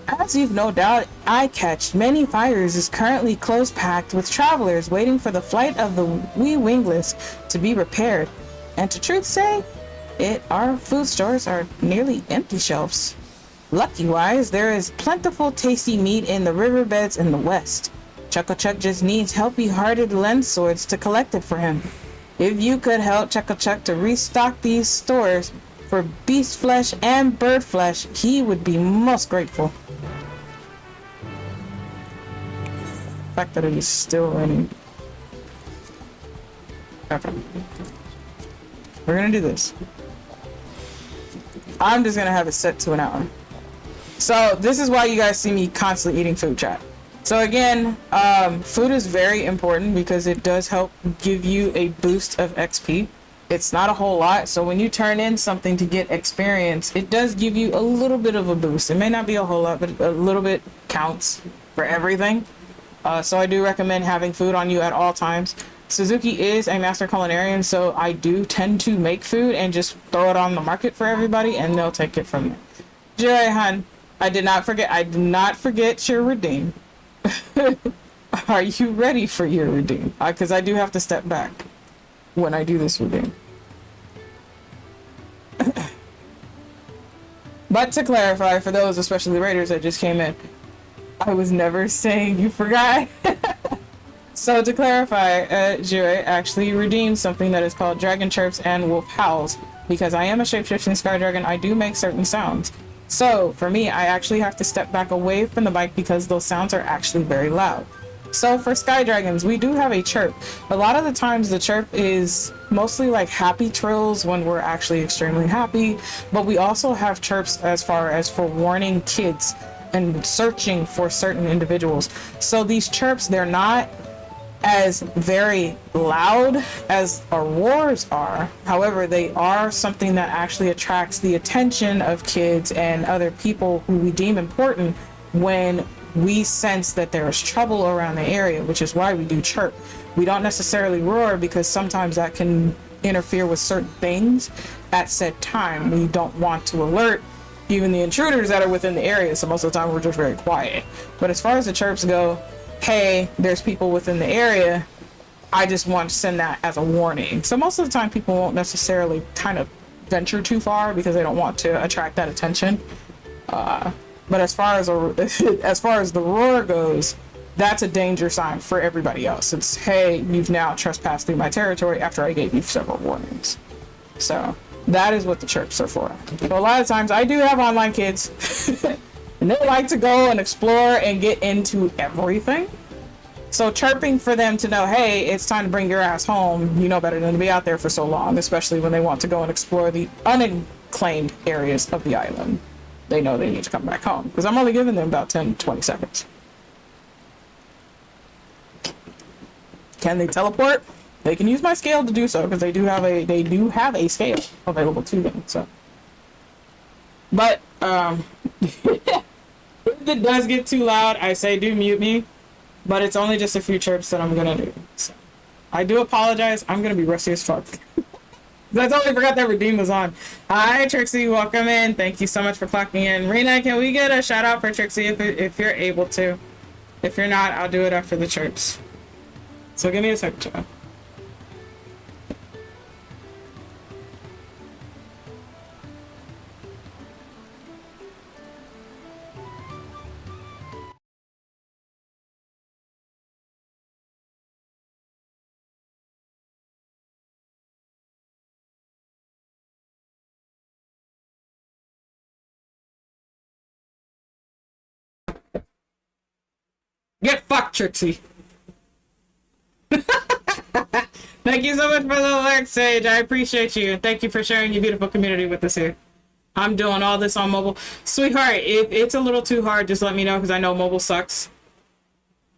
As you've no doubt eye catched, many fires is currently close packed with travelers waiting for the flight of the wee wingless to be repaired. And to truth say, our food stores are nearly empty shelves. Lucky-wise, there is plentiful tasty meat in the riverbeds in the west. Chuck just needs healthy-hearted lens swords to collect it for him. If you could help Chuck to restock these stores for beast flesh and bird flesh, he would be most grateful. The fact that it is still running. Okay. We're gonna do this. I'm just gonna have it set to an hour. So this is why you guys see me constantly eating food, chat. So again, food is very important because it does help give you a boost of XP. It's not a whole lot, so when you turn in something to get experience, it does give you a little bit of a boost. It may not be a whole lot, but a little bit counts for everything. So I do recommend having food on you at all times. Suzuki is a master culinarian, so I do tend to make food and just throw it on the market for everybody, and they'll take it from there. Joy Han, I did not forget your redeem. Are you ready for your redeem? Because I do have to step back when I do this redeem. But to clarify, for those, especially the raiders that just came in, I was never saying you forgot. So to clarify, Joy actually redeemed something that is called Dragon Chirps and Wolf Howls. Because I am a shapeshifting sky dragon, I do make certain sounds. So for me, I actually have to step back away from the mic because those sounds are actually very loud. So for sky dragons, we do have a chirp. A lot of the times the chirp is mostly like happy trills when we're actually extremely happy, but we also have chirps as far as for warning kids and searching for certain individuals. So these chirps, they're not as very loud as our roars are. However, they are something that actually attracts the attention of kids and other people who we deem important when we sense that there is trouble around the area, which is why we do chirp. We don't necessarily roar because sometimes that can interfere with certain things at said time. We don't want to alert even the intruders that are within the area, so most of the time we're just very quiet. But as far as the chirps go, hey, there's people within the area, I just want to send that as a warning. So most of the time people won't necessarily kind of venture too far because they don't want to attract that attention. But as far as the roar goes, that's a danger sign for everybody else. It's, hey, you've now trespassed through my territory after I gave you several warnings. So that is what the chirps are for. So a lot of times I do have online kids and they like to go and explore and get into everything. So chirping for them to know, hey, it's time to bring your ass home. You know better than to be out there for so long, especially when they want to go and explore the unclaimed areas of the island. They know they need to come back home because I'm only giving them about 10-20 seconds. Can they teleport? They can use my scale to do so because they do have a scale available to them. So, but if it does get too loud, I say do mute me. But it's only just a few chirps that I'm gonna do. So, I do apologize. I'm gonna be rusty as fuck. I totally forgot that redeem was on. Hi Trixie, welcome in. Thank you so much for clocking in. Rena, can we get a shout out for Trixie if you're able to? If you're not, I'll do it after the chirps. So give me a second, chat. Get fucked, Trixie. Thank you so much for the alert, Sage. I appreciate you. And thank you for sharing your beautiful community with us here. I'm doing all this on mobile. Sweetheart, if it's a little too hard, just let me know because I know mobile sucks.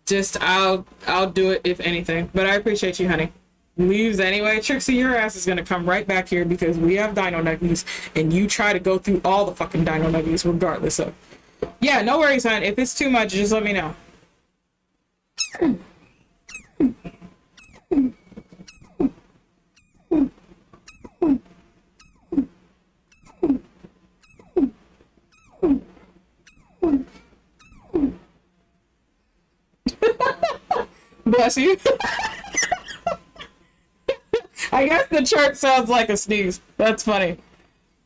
Just I'll do it if anything. But I appreciate you, honey. Leaves anyway. Trixie, your ass is gonna come right back here because we have dino nuggies and you try to go through all the fucking dino nuggies regardless of. Yeah, no worries, hon. If it's too much, just let me know. Bless you. I guess the chirp sounds like a sneeze. That's funny.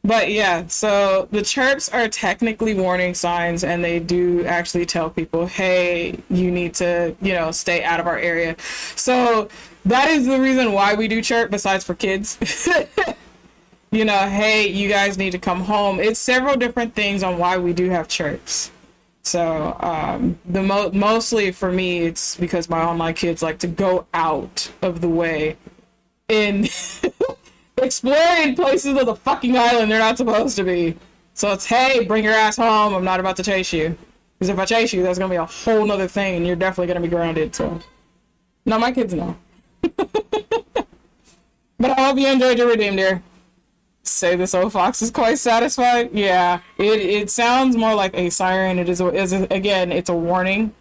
But yeah, so the chirps are technically warning signs and they do actually tell people, hey, you need to, you know, stay out of our area. So that is the reason why we do chirp besides for kids. You know, hey, you guys need to come home. It's several different things on why we do have chirps. So mostly for me, it's because my online kids like to go out of the way in exploring places of the fucking island they're not supposed to be. So it's, hey, bring your ass home. I'm not about to chase you. Because if I chase you, that's going to be a whole nother thing and you're definitely going to be grounded. So, no, my kids know. But I hope you enjoyed your redeem, dear. Say this old fox is quite satisfied. Yeah, it sounds more like a siren. It is again, it's a warning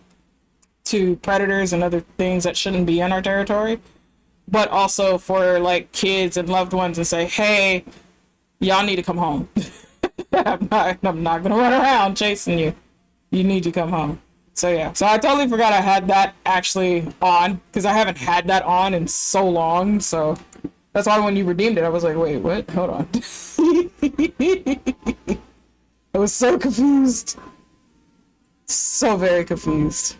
to predators and other things that shouldn't be in our territory, but also for like kids and loved ones and say, hey, y'all need to come home. I'm not gonna run around chasing you. You need to come home. So yeah, so I totally forgot I had that actually on because I haven't had that on in so long. So that's why when you redeemed it, I was like, wait, what? Hold on. I was so confused. So very confused.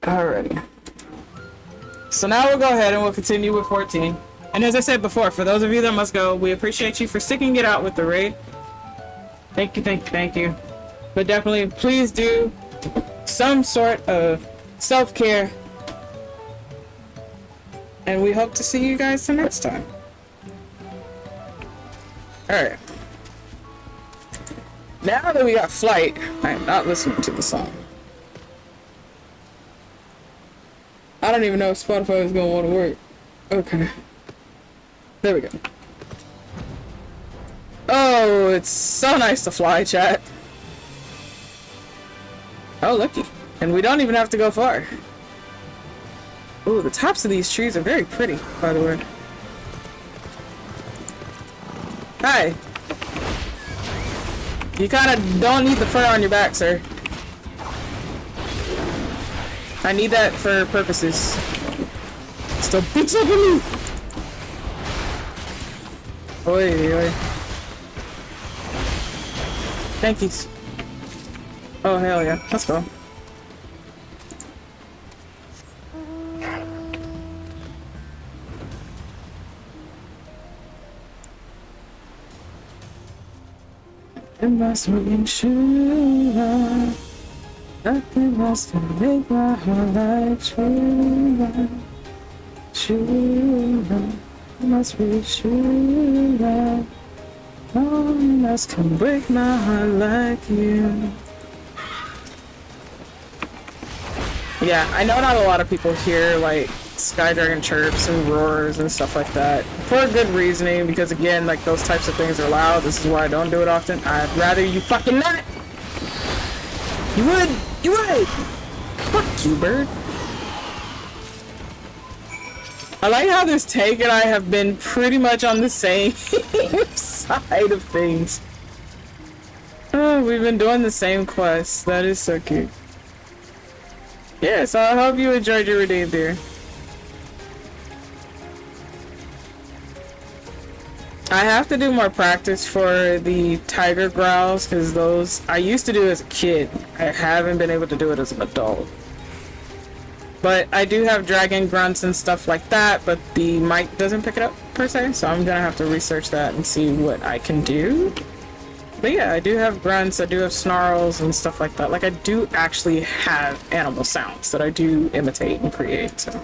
Alrighty. So now we'll go ahead and we'll continue with 14. And as I said before, for those of you that must go, we appreciate you for sticking it out with the raid. Thank you, thank you, thank you. But definitely, please do some sort of self-care. And we hope to see you guys the next time. Alright. Now that we got flight, I am not listening to the song. I don't even know if Spotify is going to want to work. Okay. There we go. Oh, it's so nice to fly, chat. Oh, looky. And we don't even have to go far. Ooh, the tops of these trees are very pretty, by the way. Hi. You kind of don't need the fur on your back, sir. I need that for purposes. Still beats up on me! Oi, oi. Thank you. Oh, hell yeah. Let's go. It must be true love. Nothing else can make my heart like true love. True love. It must be true love. No one else can break my heart like you. Yeah, I know not a lot of people hear like Sky Dragon chirps and roars and stuff like that for good reasoning, because again, like those types of things are loud. This is why I don't do it often. I'd rather you fucking not. You would. You would. Fuck you, bird. I like how this tank and I have been pretty much on the same side of things. Oh, we've been doing the same quest. That is so cute. Yeah, so I hope you enjoyed your redeem, dear. I have to do more practice for the tiger growls, because those I used to do as a kid. I haven't been able to do it as an adult. But I do have dragon grunts and stuff like that, but the mic doesn't pick it up per se, so I'm gonna have to research that and see what I can do. But yeah, I do have grunts, I do have snarls and stuff like that. Like, I do actually have animal sounds that I do imitate and create, so.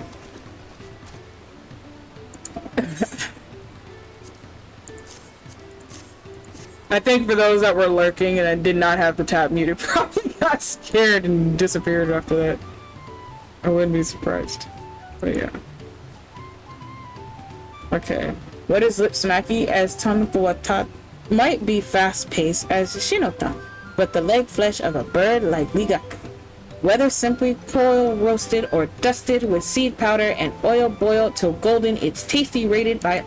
I think for those that were lurking and I did not have the tab muted, probably got scared and disappeared after that. I wouldn't be surprised. But yeah. Okay. What is lip smacky as Tanpuatat might be fast-paced as Shinota, but the leg flesh of a bird like Ligaka. Whether simply coil roasted or dusted with seed powder and oil boiled till golden, it's tasty rated by.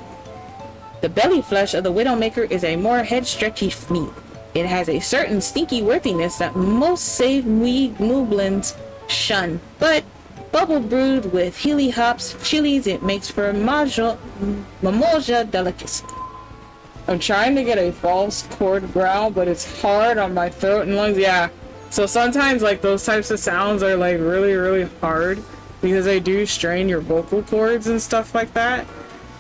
The belly flesh of the Widowmaker is a more head-stretchy meat. It has a certain stinky worthiness that most save Mooblins shun, but bubble brewed with Healy hops, chilies, it makes for a Mamoja delicacy. I'm trying to get a false chord growl, but it's hard on my throat and lungs. Yeah, so sometimes like those types of sounds are like really, really hard because they do strain your vocal cords and stuff like that.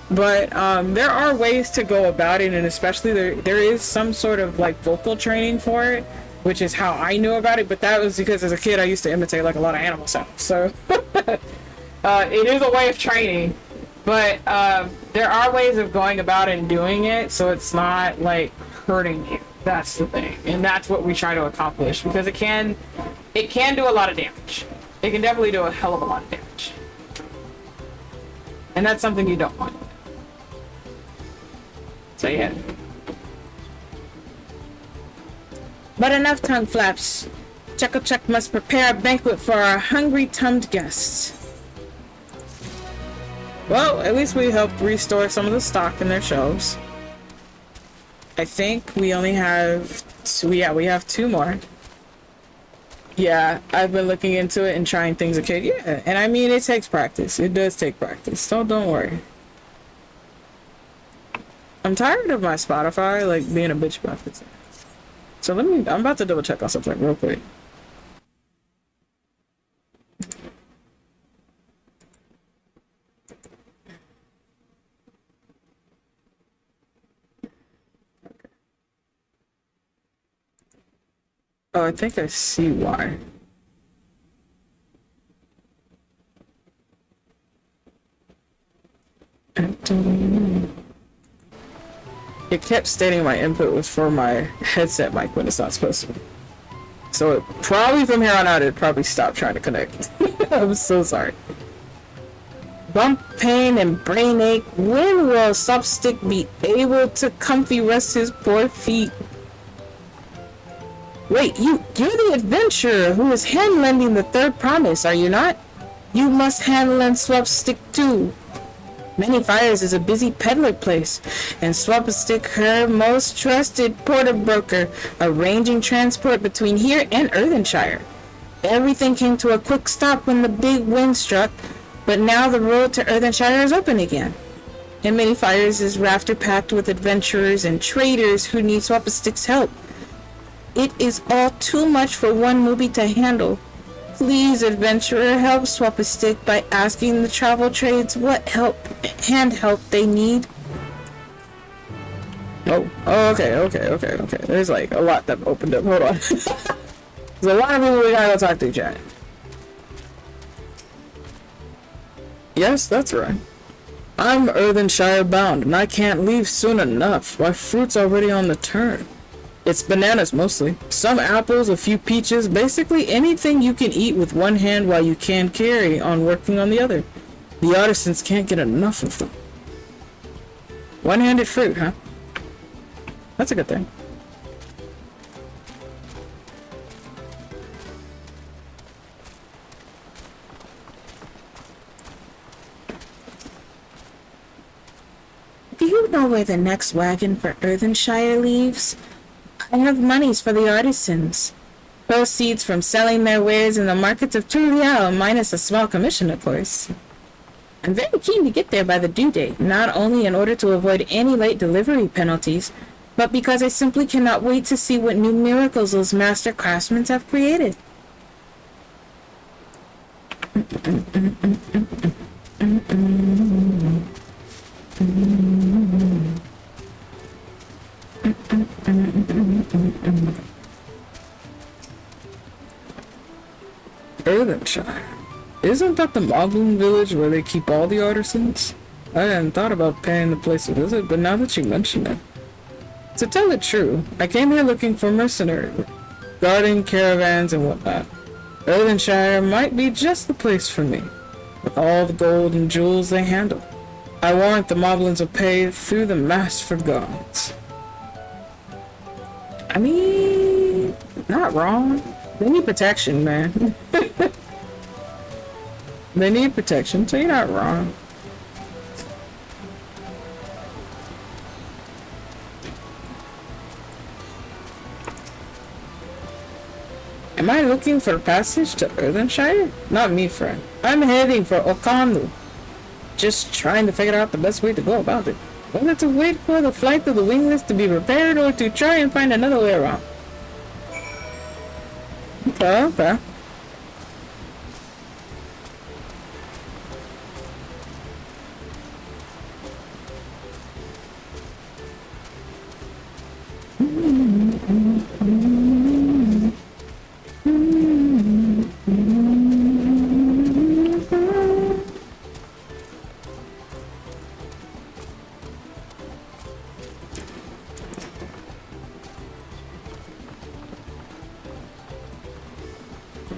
But there are ways to go about it, and especially there is some sort of like vocal training for it, which is how I knew about it. But that was because as a kid I used to imitate like a lot of animal sounds, so it is a way of training. But there are ways of going about and doing it so it's not like hurting you. That's the thing, and that's what we try to accomplish, because it can do a lot of damage. It can definitely do a hell of a lot of damage, and that's something you don't want. So yeah. But enough tongue flaps. Chuck must prepare a banquet for our hungry-tummed guests. Well, at least we helped restore some of the stock in their shelves. I think we only have two. Yeah, we have 2 more. Yeah, I've been looking into it and trying things okay. Yeah, and I mean, it takes practice. It does take practice. So don't worry. I'm tired of my Spotify, like, being a bitch about this. So I'm about to double check on something real quick. Oh, I think I see why. It kept stating my input was for my headset mic when it's not supposed to be. So it probably from here on out, it probably stopped trying to connect. I'm so sorry. Bump pain and brain ache. When will Slopstick be able to comfy rest his poor feet? Wait, you're the adventurer who is hand-lending the third promise, are you not? You must hand-lend Slopstick too. Many Fires is a busy peddler place, and Slopstick her most trusted porter broker, arranging transport between here and Earthenshire. Everything came to a quick stop when the big wind struck, but now the road to Earthenshire is open again. And Many Fires is rafter-packed with adventurers and traders who need Slopstick's help. It is all too much for one movie to handle. Please, adventurer, help Slopstick by asking the travel trades what hand help they need. Oh, okay. There's like a lot that opened up. Hold on. There's a lot of people we gotta go talk to, chat. Yes, that's right. I'm Earthenshire bound, and I can't leave soon enough. My fruit's already on the turn. It's bananas mostly. Some apples, a few peaches, basically anything you can eat with one hand while you can carry on working on the other. The artisans can't get enough of them. One-handed fruit, huh? That's a good thing. Do you know where the next wagon for Earthenshire leaves? I have monies for the artisans. Proceeds from selling their wares in the markets of Turiel, minus a small commission, of course. I'm very keen to get there by the due date, not only in order to avoid any late delivery penalties, but because I simply cannot wait to see what new miracles those master craftsmen have created. Erdenshire. Isn't that the Moblin village where they keep all the artisans? I hadn't thought about paying the place a visit, but now that you mention it. To tell it true, I came here looking for mercenary work, guarding caravans and whatnot. Erdenshire might be just the place for me, with all the gold and jewels they handle. I warrant the Moblins will pay through the mast for gods. I mean, not wrong. They need protection, man. They need protection, so you're not wrong. Am I looking for passage to Erdenshire? Not me, friend. I'm heading for Okanu. Just trying to figure out the best way to go about it. Whether to wait for the flight of the wingless to be repaired or to try and find another way around. Okay, okay.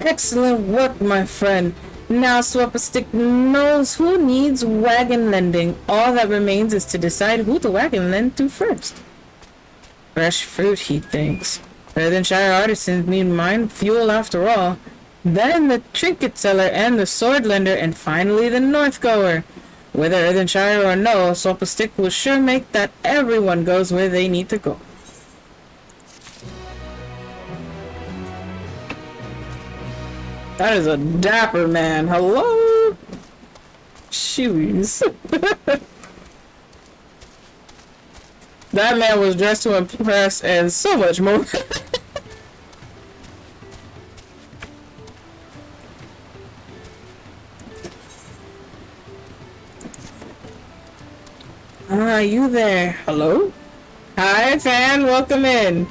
Excellent work, my friend. Now Swapperstick knows who needs wagon lending. All that remains is to decide who to wagon lend to first. Fresh fruit, he thinks. Erdenshire artisans need mine fuel after all. Then the trinket seller and the sword lender, and finally the northgoer. Whether Erdenshire or no, Swapperstick will sure make that everyone goes where they need to go. That is a dapper man. Hello? Shoes. That man was dressed to impress and so much more. Ah, you there. Hello? Hi, fan. Welcome in.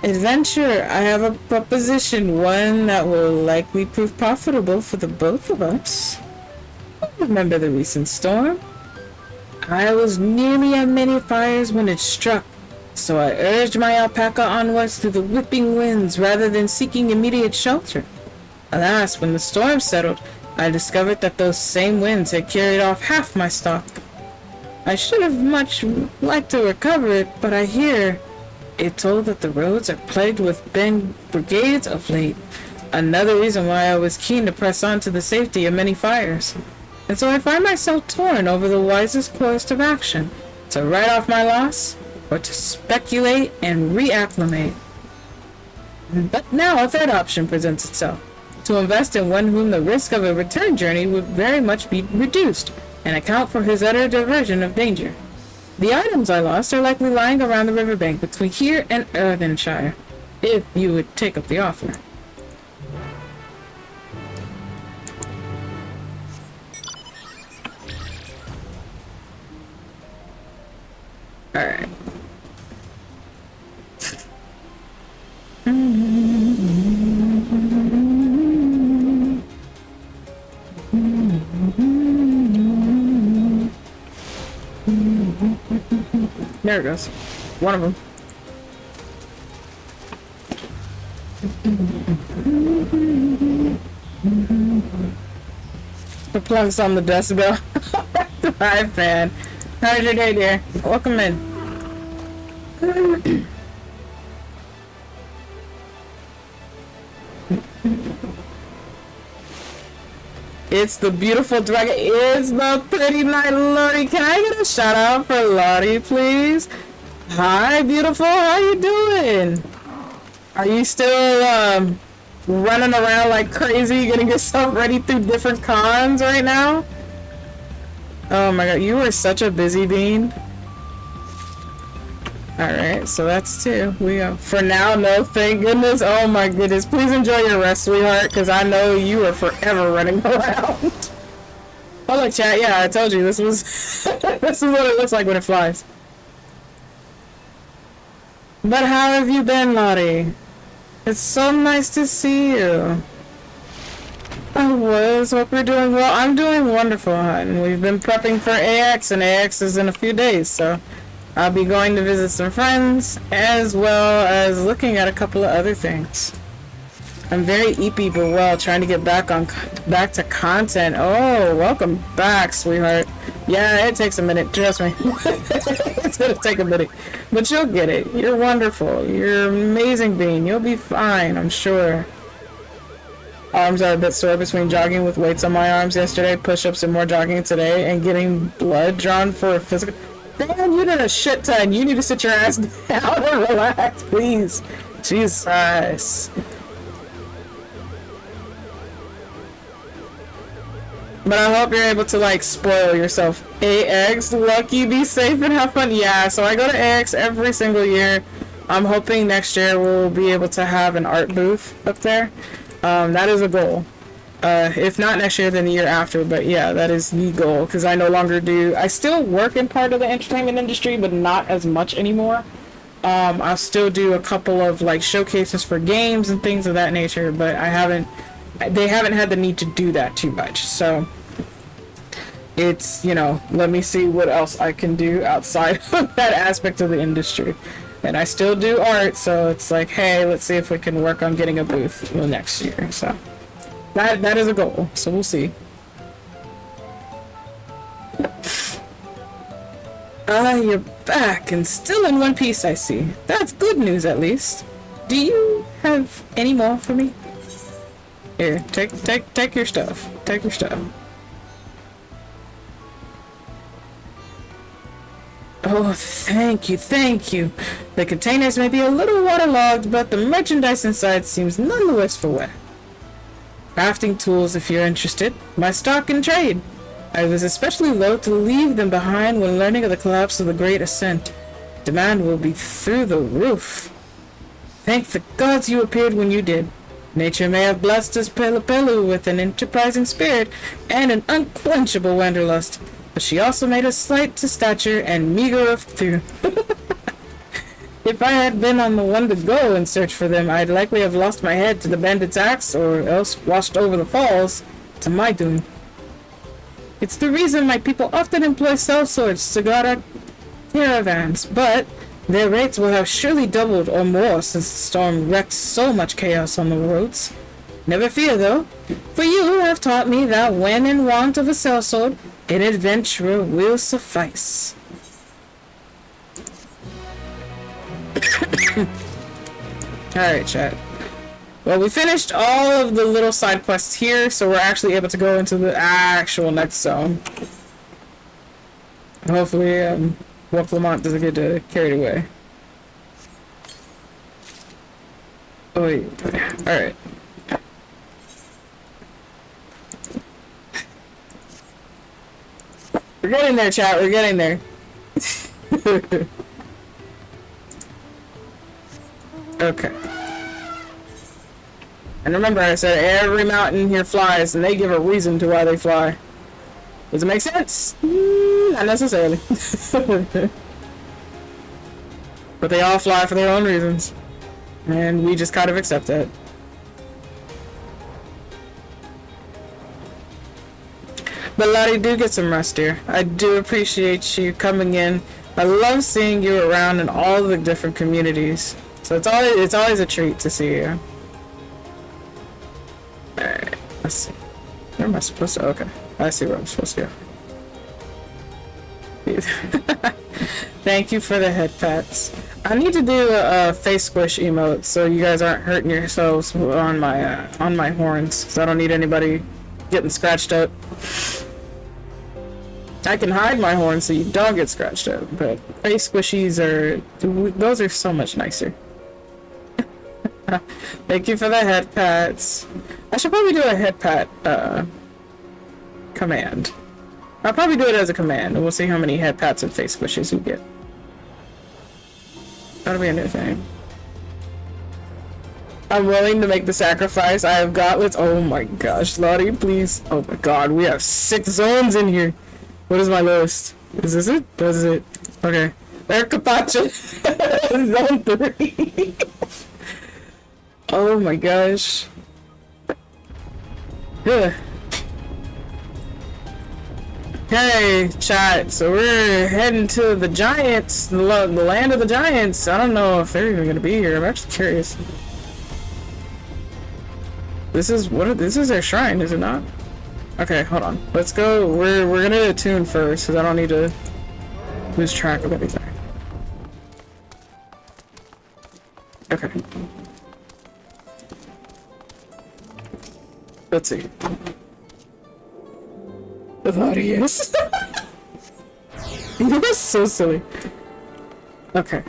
Adventure, I have a proposition, one that will likely prove profitable for the both of us. Remember the recent storm? I was nearly at many fires when it struck, so I urged my alpaca onwards through the whipping winds rather than seeking immediate shelter. Alas, when the storm settled, I discovered that those same winds had carried off half my stock. I should have much liked to recover it, but I hear it told that the roads are plagued with brigades of late. Another reason why I was keen to press on to the safety of many fires. And so I find myself torn over the wisest course of action, to write off my loss, or to speculate and reacclimate. But now a third option presents itself, to invest in one whom the risk of a return journey would very much be reduced, and account for his utter diversion of danger. The items I lost are likely lying around the riverbank between here and Erdenshire, if you would take up the offer. Alright. There it goes. One of them. The plugs on the decibel. Hi, fan. How's your day, dear? Welcome in. It's the beautiful dragon. It's the pretty night, Lottie. Can I get a shout out for Lottie, please? Hi, beautiful. How you doing? Are you still running around like crazy, getting yourself ready through different cons right now? Oh my god, you are such a busy bean. Alright, so that's two. We for now, no, thank goodness. Oh my goodness. Please enjoy your rest, sweetheart, because I know you are forever running around. Oh look, chat, yeah, I told you this was this is what it looks like when it flies. But how have you been, Lottie? It's so nice to see you. I was. Hope you're doing well. I'm doing wonderful, hon. We've been prepping for AX, and AX is in a few days, so I'll be going to visit some friends, as well as looking at a couple of other things. I'm very eepy but well, trying to get back to content. Oh, welcome back, sweetheart. Yeah, it takes a minute, trust me. It's gonna take a minute, but you'll get it. You're wonderful. You're an amazing being. You'll be fine, I'm sure. Arms are a bit sore between jogging with weights on my arms yesterday, push-ups and more jogging today, and getting blood drawn for a physical. Man, you did a shit ton. You need to sit your ass down and relax, please. Jesus. But I hope you're able to, like, spoil yourself. AX, lucky, be safe and have fun. Yeah, so I go to AX every single year. I'm hoping next year we'll be able to have an art booth up there. That is a goal. If not next year, then the year after. But yeah, that is the goal. Because I no longer do... I still work in part of the entertainment industry, but not as much anymore. I'll still do a couple of, like, showcases for games and things of that nature. But I haven't... They haven't had the need to do that too much. So... It's, you know, let me see what else I can do outside of that aspect of the industry. And I still do art, so it's like, hey, let's see if we can work on getting a booth next year. So that is a goal, so we'll see. You're back and still in one piece, I see. That's good news, at least. Do you have any more for me? Here, take your stuff. Take your stuff. Oh, thank you, thank you. The containers may be a little waterlogged, but the merchandise inside seems none the worse for wear. Crafting tools if you're interested. My stock and trade. I was especially loath to leave them behind when learning of the collapse of the Great Ascent. Demand will be through the roof. Thank the gods you appeared when you did. Nature may have blessed us Pelupelu with an enterprising spirit and an unquenchable wanderlust. But she also made us slight to stature and meager of through. If I had been on the one to go in search for them, I'd likely have lost my head to the bandits' axe, or else washed over the falls, to my doom. It's the reason my people often employ sellswords to guard our caravans, but their rates will have surely doubled or more since the storm wreaked so much chaos on the roads. Never fear, though, for you have taught me that when in want of a sellsword, an adventurer will suffice. Alright, chat. Well, we finished all of the little side quests here, so we're actually able to go into the actual next zone. Hopefully, Wolf Lamont doesn't get carried away. Oh, wait. Alright. We're getting there, chat. We're getting there. Okay. And remember, I said every mountain here flies, and they give a reason to why they fly. Does it make sense? Not necessarily. But they all fly for their own reasons. And we just kind of accept that. But Lottie, do get some rest, dear. I do appreciate you coming in. I love seeing you around in all the different communities. So it's always a treat to see you. Alright, let's see. Where am I supposed to? Okay, I see where I'm supposed to go. Thank you for the head pats. I need to do a face squish emote so you guys aren't hurting yourselves on my horns, because I don't need anybody getting scratched up. I can hide my horns so you don't get scratched up, but face squishies those are so much nicer. Thank you for the head pats. I should probably do a head pat command. I'll probably do it as a command, and we'll see how many head pats and face squishes we get. That'll be a new thing. I'm willing to make the sacrifice. I have gauntlets. Oh my gosh, Lottie, please. Oh my god, we have 6 zones in here. What is my lowest? Is this it? This is it. Okay. There, Capacha. Zone 3. Oh my gosh. Ugh. Okay, chat. So we're heading to the giants, the land of the giants. I don't know if they're even gonna be here. I'm actually curious. This is their shrine, is it not? Okay, hold on. Let's go. We're gonna attune first, because I don't need to lose track of anything. Okay. Let's see. Audience. You're so silly. Okay.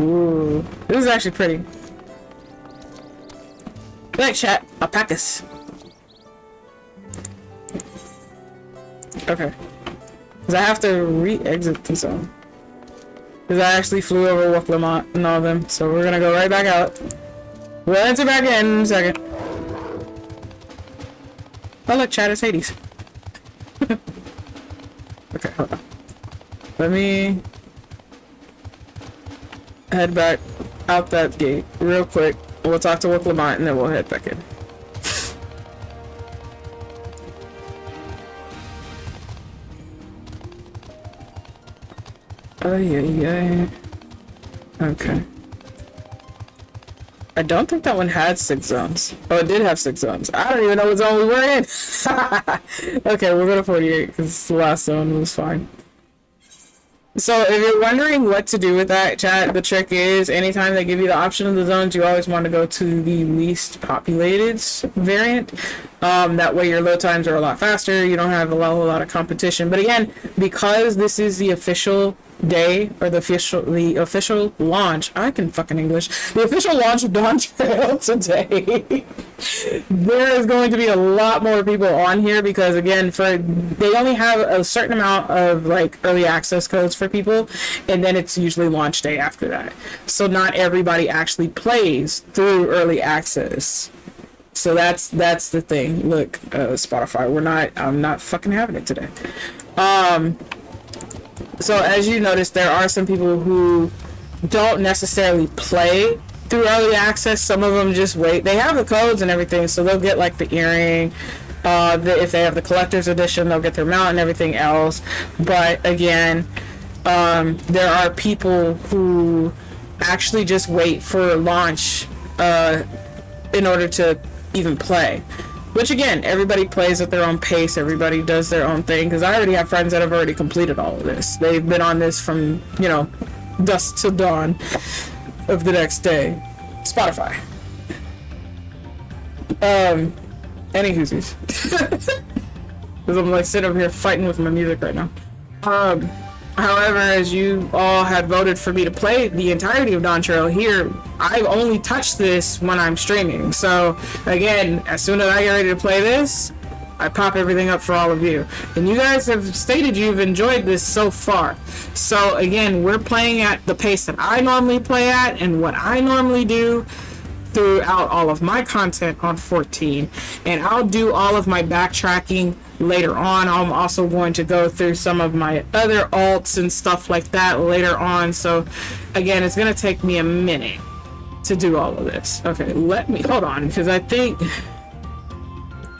Ooh, this is actually pretty. Thanks, chat. Alpacas. Okay. Because I have to re-exit the zone. Because I actually flew over Wok Lamont and all of them, so we're gonna go right back out. We'll enter back in a second. Oh look, chat, it's Hades. Okay, hold on. Let me head back out that gate real quick. We'll talk to Wok Lamont and then we'll head back in. Oh yeah. Okay. I don't think that one had 6 zones. Oh, it did have 6 zones. I don't even know what zone we were in. Okay, we'll go to 48 because the last zone was fine. So if you're wondering what to do with that, chat, the trick is anytime they give you the option of the zones, you always want to go to the least populated variant. That way your load times are a lot faster. You don't have a lot of competition. But again, because this is the official day or the official launch, I can fucking English, the official launch of Dawn Trail today, there is going to be a lot more people on here because again, they only have a certain amount of like early access codes for people, and then it's usually launch day after that. So not everybody actually plays through early access. So that's the thing. Look, Spotify, I'm not fucking having it today. So as you notice, there are some people who don't necessarily play through early access. Some of them just wait. They have the codes and everything, so they'll get like the earring. If they have the collector's edition, they'll get their mount and everything else. But again, there are people who actually just wait for launch in order to even play. Which again, everybody plays at their own pace, everybody does their own thing, because I already have friends that have already completed all of this. They've been on this from, dusk till dawn of the next day. Spotify. Any Hoosies. Because I'm like sitting over here fighting with my music right now. However, as you all had voted for me to play the entirety of Dawn Trail here, I only touch this when I'm streaming. So again, as soon as I get ready to play this, I pop everything up for all of you. And you guys have stated you've enjoyed this so far. So again, we're playing at the pace that I normally play at and what I normally do throughout all of my content on 14. And I'll do all of my backtracking later on. I'm also going to go through some of my other alts and stuff like that later on. So again, it's going to take me a minute to do all of this. Okay, let me hold on, because I think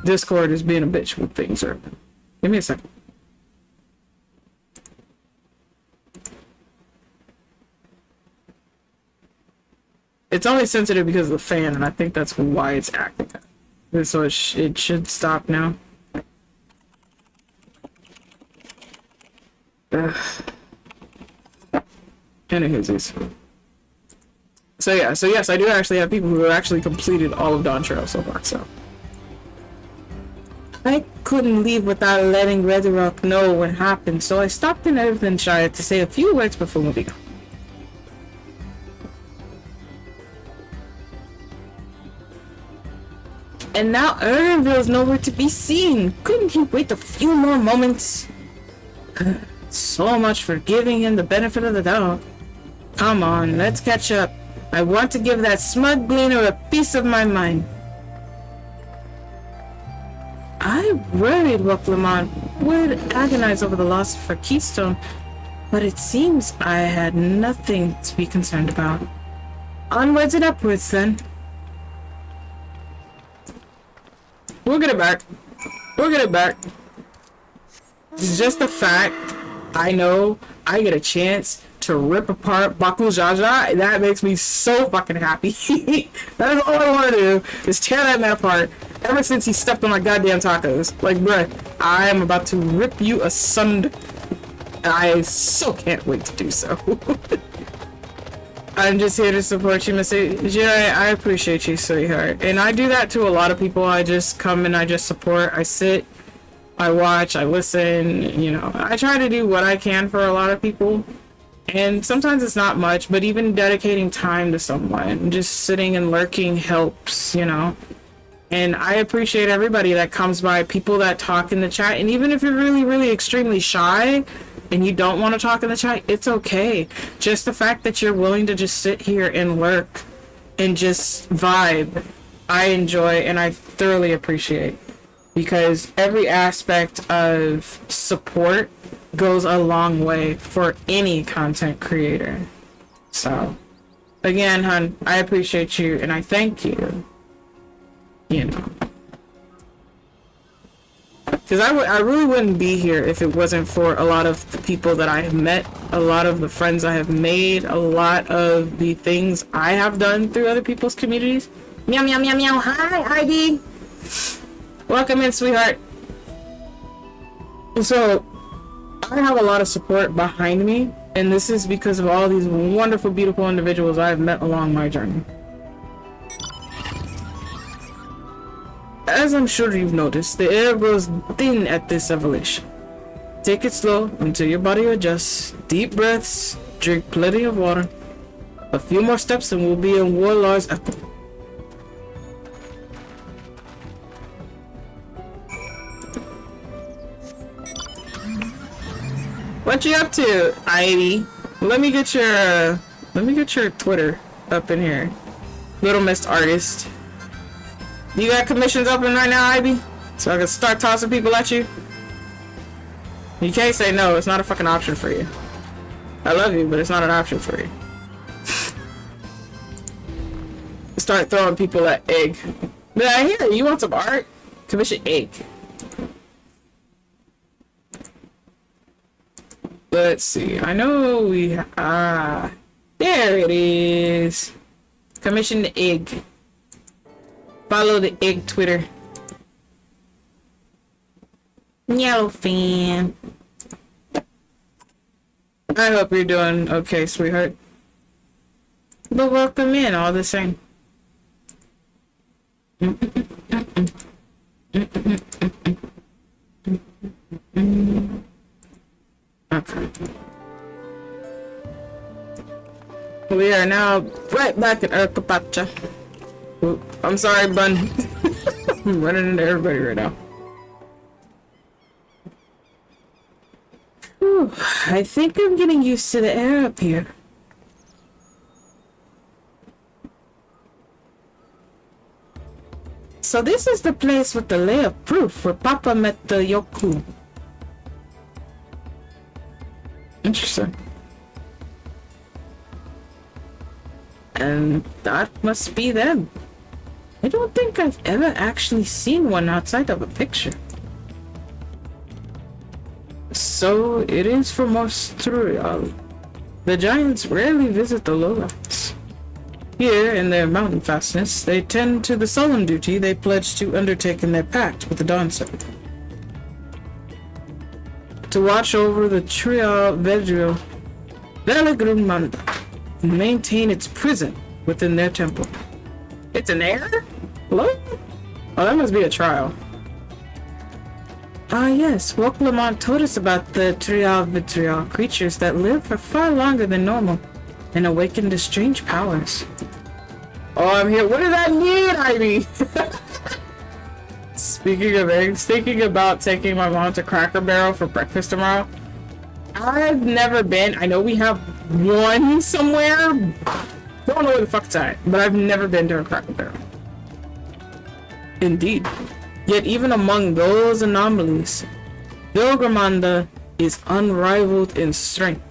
Discord is being a bitch with things. Give me a second. It's only sensitive because of the fan, and I think that's why it's acting. So it should stop now. Anywho's. So yes, I do actually have people who have actually completed all of Dawn Trail so far, so. I couldn't leave without letting Red Rock know what happened, so I stopped in Earthenshire to say a few words before moving on. And now Earnville's nowhere to be seen. Couldn't he wait a few more moments? So much for giving him the benefit of the doubt. Come on, let's catch up. I want to give that smug gleaner a piece of my mind. I worried Wok Lamont would agonize over the loss of her keystone, but it seems I had nothing to be concerned about. Onwards and upwards, then. We'll get it back. We'll get it back. It's just the fact I know I get a chance to rip apart Baku Jaja. That makes me so fucking happy. That is all I want to do, is tear that man apart. Ever since he stepped on my goddamn tacos. Like, bruh, I am about to rip you asunder. I so can't wait to do so. I'm just here to support you, Miss Jedi. I appreciate you, sweetheart. And I do that to a lot of people. I just come and I just support. I sit, I watch, I listen, you know. I try to do what I can for a lot of people. And sometimes it's not much, but even dedicating time to someone, just sitting and lurking helps, you know. And I appreciate everybody that comes by, people that talk in the chat. And even if you're really, really extremely shy, and you don't want to talk in the chat, it's okay. Just the fact that you're willing to just sit here and lurk and just vibe, I enjoy and I thoroughly appreciate. Because every aspect of support goes a long way for any content creator. So, again, hun, I appreciate you and I thank you. You know. Because I really wouldn't be here if it wasn't for a lot of the people that I have met, a lot of the friends I have made, a lot of the things I have done through other people's communities. Meow, meow, meow, meow. Hi, Ivy. Welcome in, sweetheart. So, I have a lot of support behind me, and this is because of all these wonderful, beautiful individuals I have met along my journey. As I'm sure you've noticed, the air grows thin at this elevation. Take it slow until your body adjusts. Deep breaths, drink plenty of water. A few more steps and we'll be in Warlord's Echo. What you up to, Ivy? Let me get your Twitter up in here. Little Mist Artist. You got commissions open right now, Ivy? So I can start tossing people at you? You can't say no, it's not a fucking option for you. I love you, but it's not an option for you. Start throwing people at egg. But I hear you want some art? Commission egg. Let's see. I know we there it is. Commission the egg. Follow the egg Twitter. Yellow fan. I hope you're doing okay, sweetheart. But welcome in all the same. Okay. We are now right back at Urkapacha. I'm sorry, Bun. I'm running into everybody right now. Whew, I think I'm getting used to the air up here. So this is the place with the layer of proof where Papa met the Yoku. Interesting. And that must be them. I don't think I've ever actually seen one outside of a picture. So it is from Australia. The giants rarely visit the lowlands. Here, in their mountain fastness, they tend to the solemn duty they pledged to undertake in their pact with the Dawnset. To watch over the Tria Vedrio Velagrumanda and maintain its prison within their temple. It's an air? Hello? Oh, that must be a trial. Ah yes, Woklamont told us about the Tria Vedrio creatures that live for far longer than normal and awaken to strange powers. Oh, I'm here. What does that mean, Ivy? Speaking of eggs, thinking about taking my mom to Cracker Barrel for breakfast tomorrow. I've never been. I know we have one somewhere. Don't know where the fuck it's at, but I've never been to a Cracker Barrel. Indeed. Yet even among those anomalies, Vilgramanda is unrivaled in strength.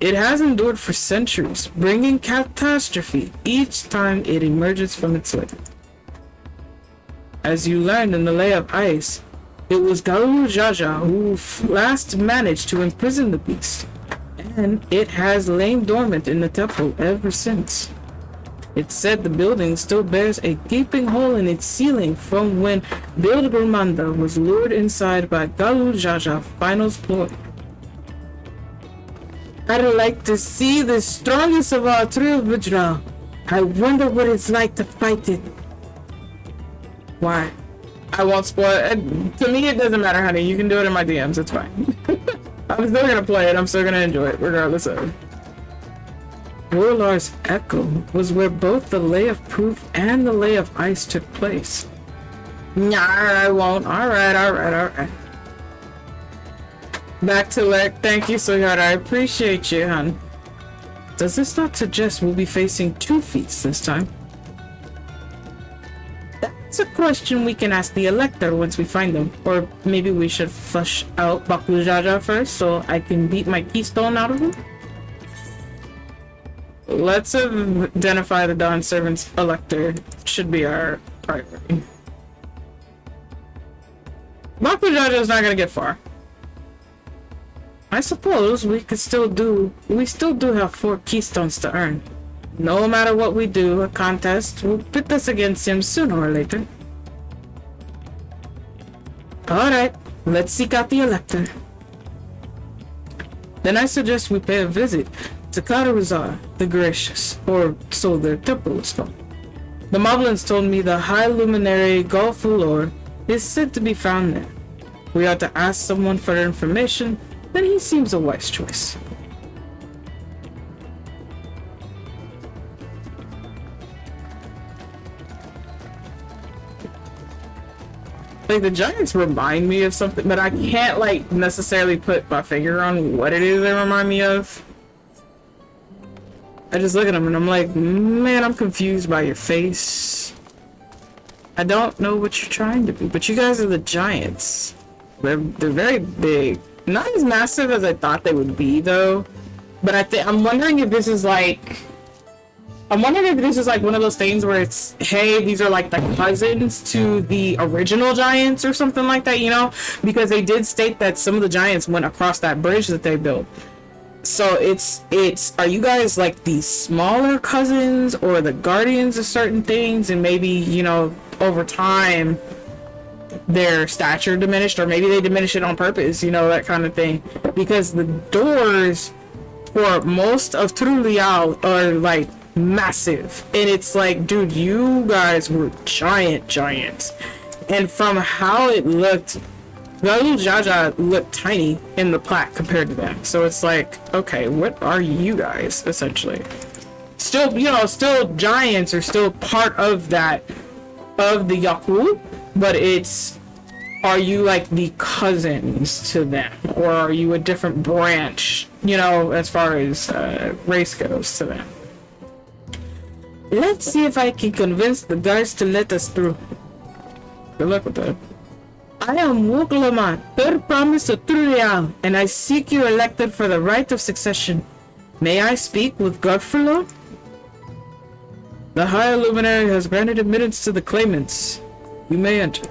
It has endured for centuries, bringing catastrophe each time it emerges from its lair. As you learned in the Lay of Ice, it was Galu Jaja who last managed to imprison the beast, and it has lain dormant in the temple ever since. It's said the building still bears a gaping hole in its ceiling from when Bilgrimanda was lured inside by Galu Jaja Final's ploy. I'd like to see the strongest of our trio withdraw. I wonder what it's like to fight it. Why? I won't spoil it. To me, it doesn't matter, honey. You can do it in my DMs. It's fine. I'm still gonna play it. I'm still gonna enjoy it, regardless of. Warlar's Echo was where both the Lay of Proof and the Lay of Ice took place. Nah, I won't. Alright. Back to Lek. Thank you, sweetheart. I appreciate you, hon. Does this not suggest we'll be facing 2 feats this time? That's a question we can ask the Elector once we find them. Or maybe we should flush out Bakujaja first so I can beat my keystone out of him? Let's identify the Dawn Servant's Elector. Should be our priority. Bakujaja is not gonna get far. I suppose we still do have 4 keystones to earn. No matter what we do, a contest will pit us against him sooner or later. Alright, let's seek out the Elector. Then I suggest we pay a visit to Kararazar, the Gracious, or so their temple is called. The Moblins told me the High Luminary Golfulor is said to be found there. We ought to ask someone for information, then he seems a wise choice. Like, the giants remind me of something, but I can't, like, necessarily put my finger on what it is they remind me of. I just look at them and I'm like, man, I'm confused by your face. I don't know what you're trying to be, but you guys are the giants. They're very big. Not as massive as I thought they would be, though. But I'm wondering if this is like... I'm wondering if this is like one of those things where it's, hey, these are like the cousins to the original giants or something like that, you know? Because they did state that some of the giants went across that bridge that they built. So it's are you guys like the smaller cousins or the guardians of certain things, and maybe, you know, over time their stature diminished, or maybe they diminish it on purpose, you know, that kind of thing. Because the doors for most of Truliao are like massive, and it's like, dude, you guys were giants. And from how it looked, Galu Jaja looked tiny in the plaque compared to them. So it's like, okay, what are you guys essentially? Still, you know, still giants are still part of that, of the Yaku, but it's, are you like the cousins to them, or are you a different branch, you know, as far as race goes to them? Let's see if I can convince the guards to let us through. Good luck with that. I am Wuklaman, third promise of Trulial, and I seek you elected for the right of succession. May I speak with Godfrey? The High Luminary has granted admittance to the claimants. You may enter.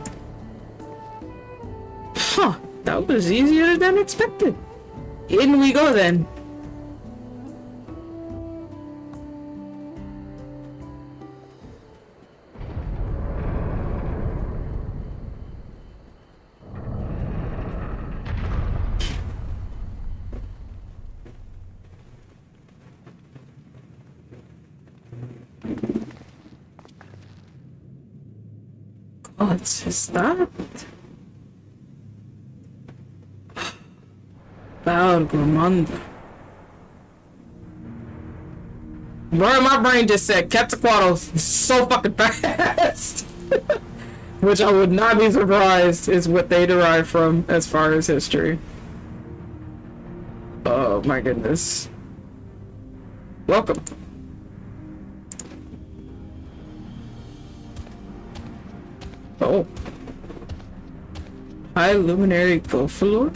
Huh, that was easier than expected. In we go then. What is that? Balgramanda. Bro, my brain just said Quetzalcoatl so fucking fast. Which I would not be surprised is what they derive from as far as history. Oh my goodness. Welcome. Oh. High Luminary Golfalor?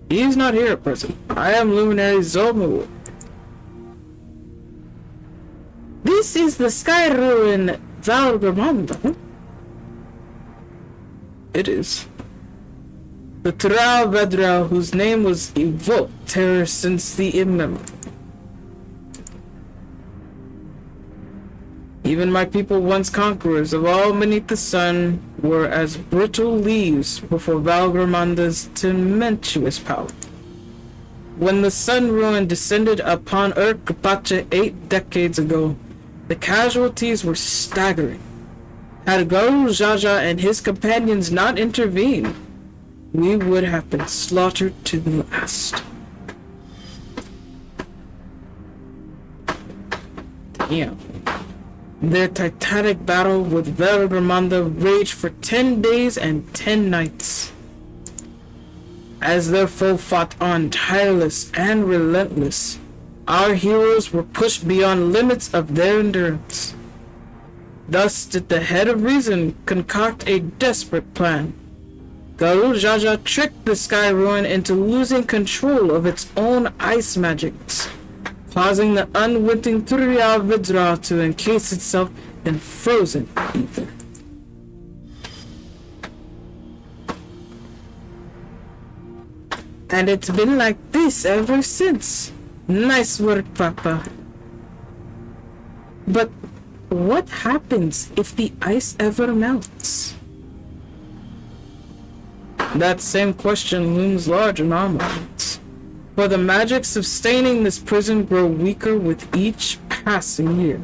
He is not here at present. I am Luminary Zomu. This is the Sky Ruin Valgramanda. It is. The Terral Vedra, whose name was evoked terror since the immemorial. Even my people, once conquerors of all beneath the sun, were as brittle leaves before Valgramanda's tumultuous power. When the sun ruin descended upon Urkpacha 8 decades ago, the casualties were staggering. Had Garu Jaja and his companions not intervened, we would have been slaughtered to the last. Damn. Their titanic battle with Valgramanda raged for 10 days and 10 nights. As their foe fought on, tireless and relentless, our heroes were pushed beyond limits of their endurance. Thus did the head of reason concoct a desperate plan. Garu Jaja tricked the Sky Ruin into losing control of its own ice magics, causing the unwitting Turya Vidra to encase itself in frozen ether. And it's been like this ever since. Nice work, Papa. But what happens if the ice ever melts? That same question looms large in our minds. For the magic sustaining this prison grow weaker with each passing year.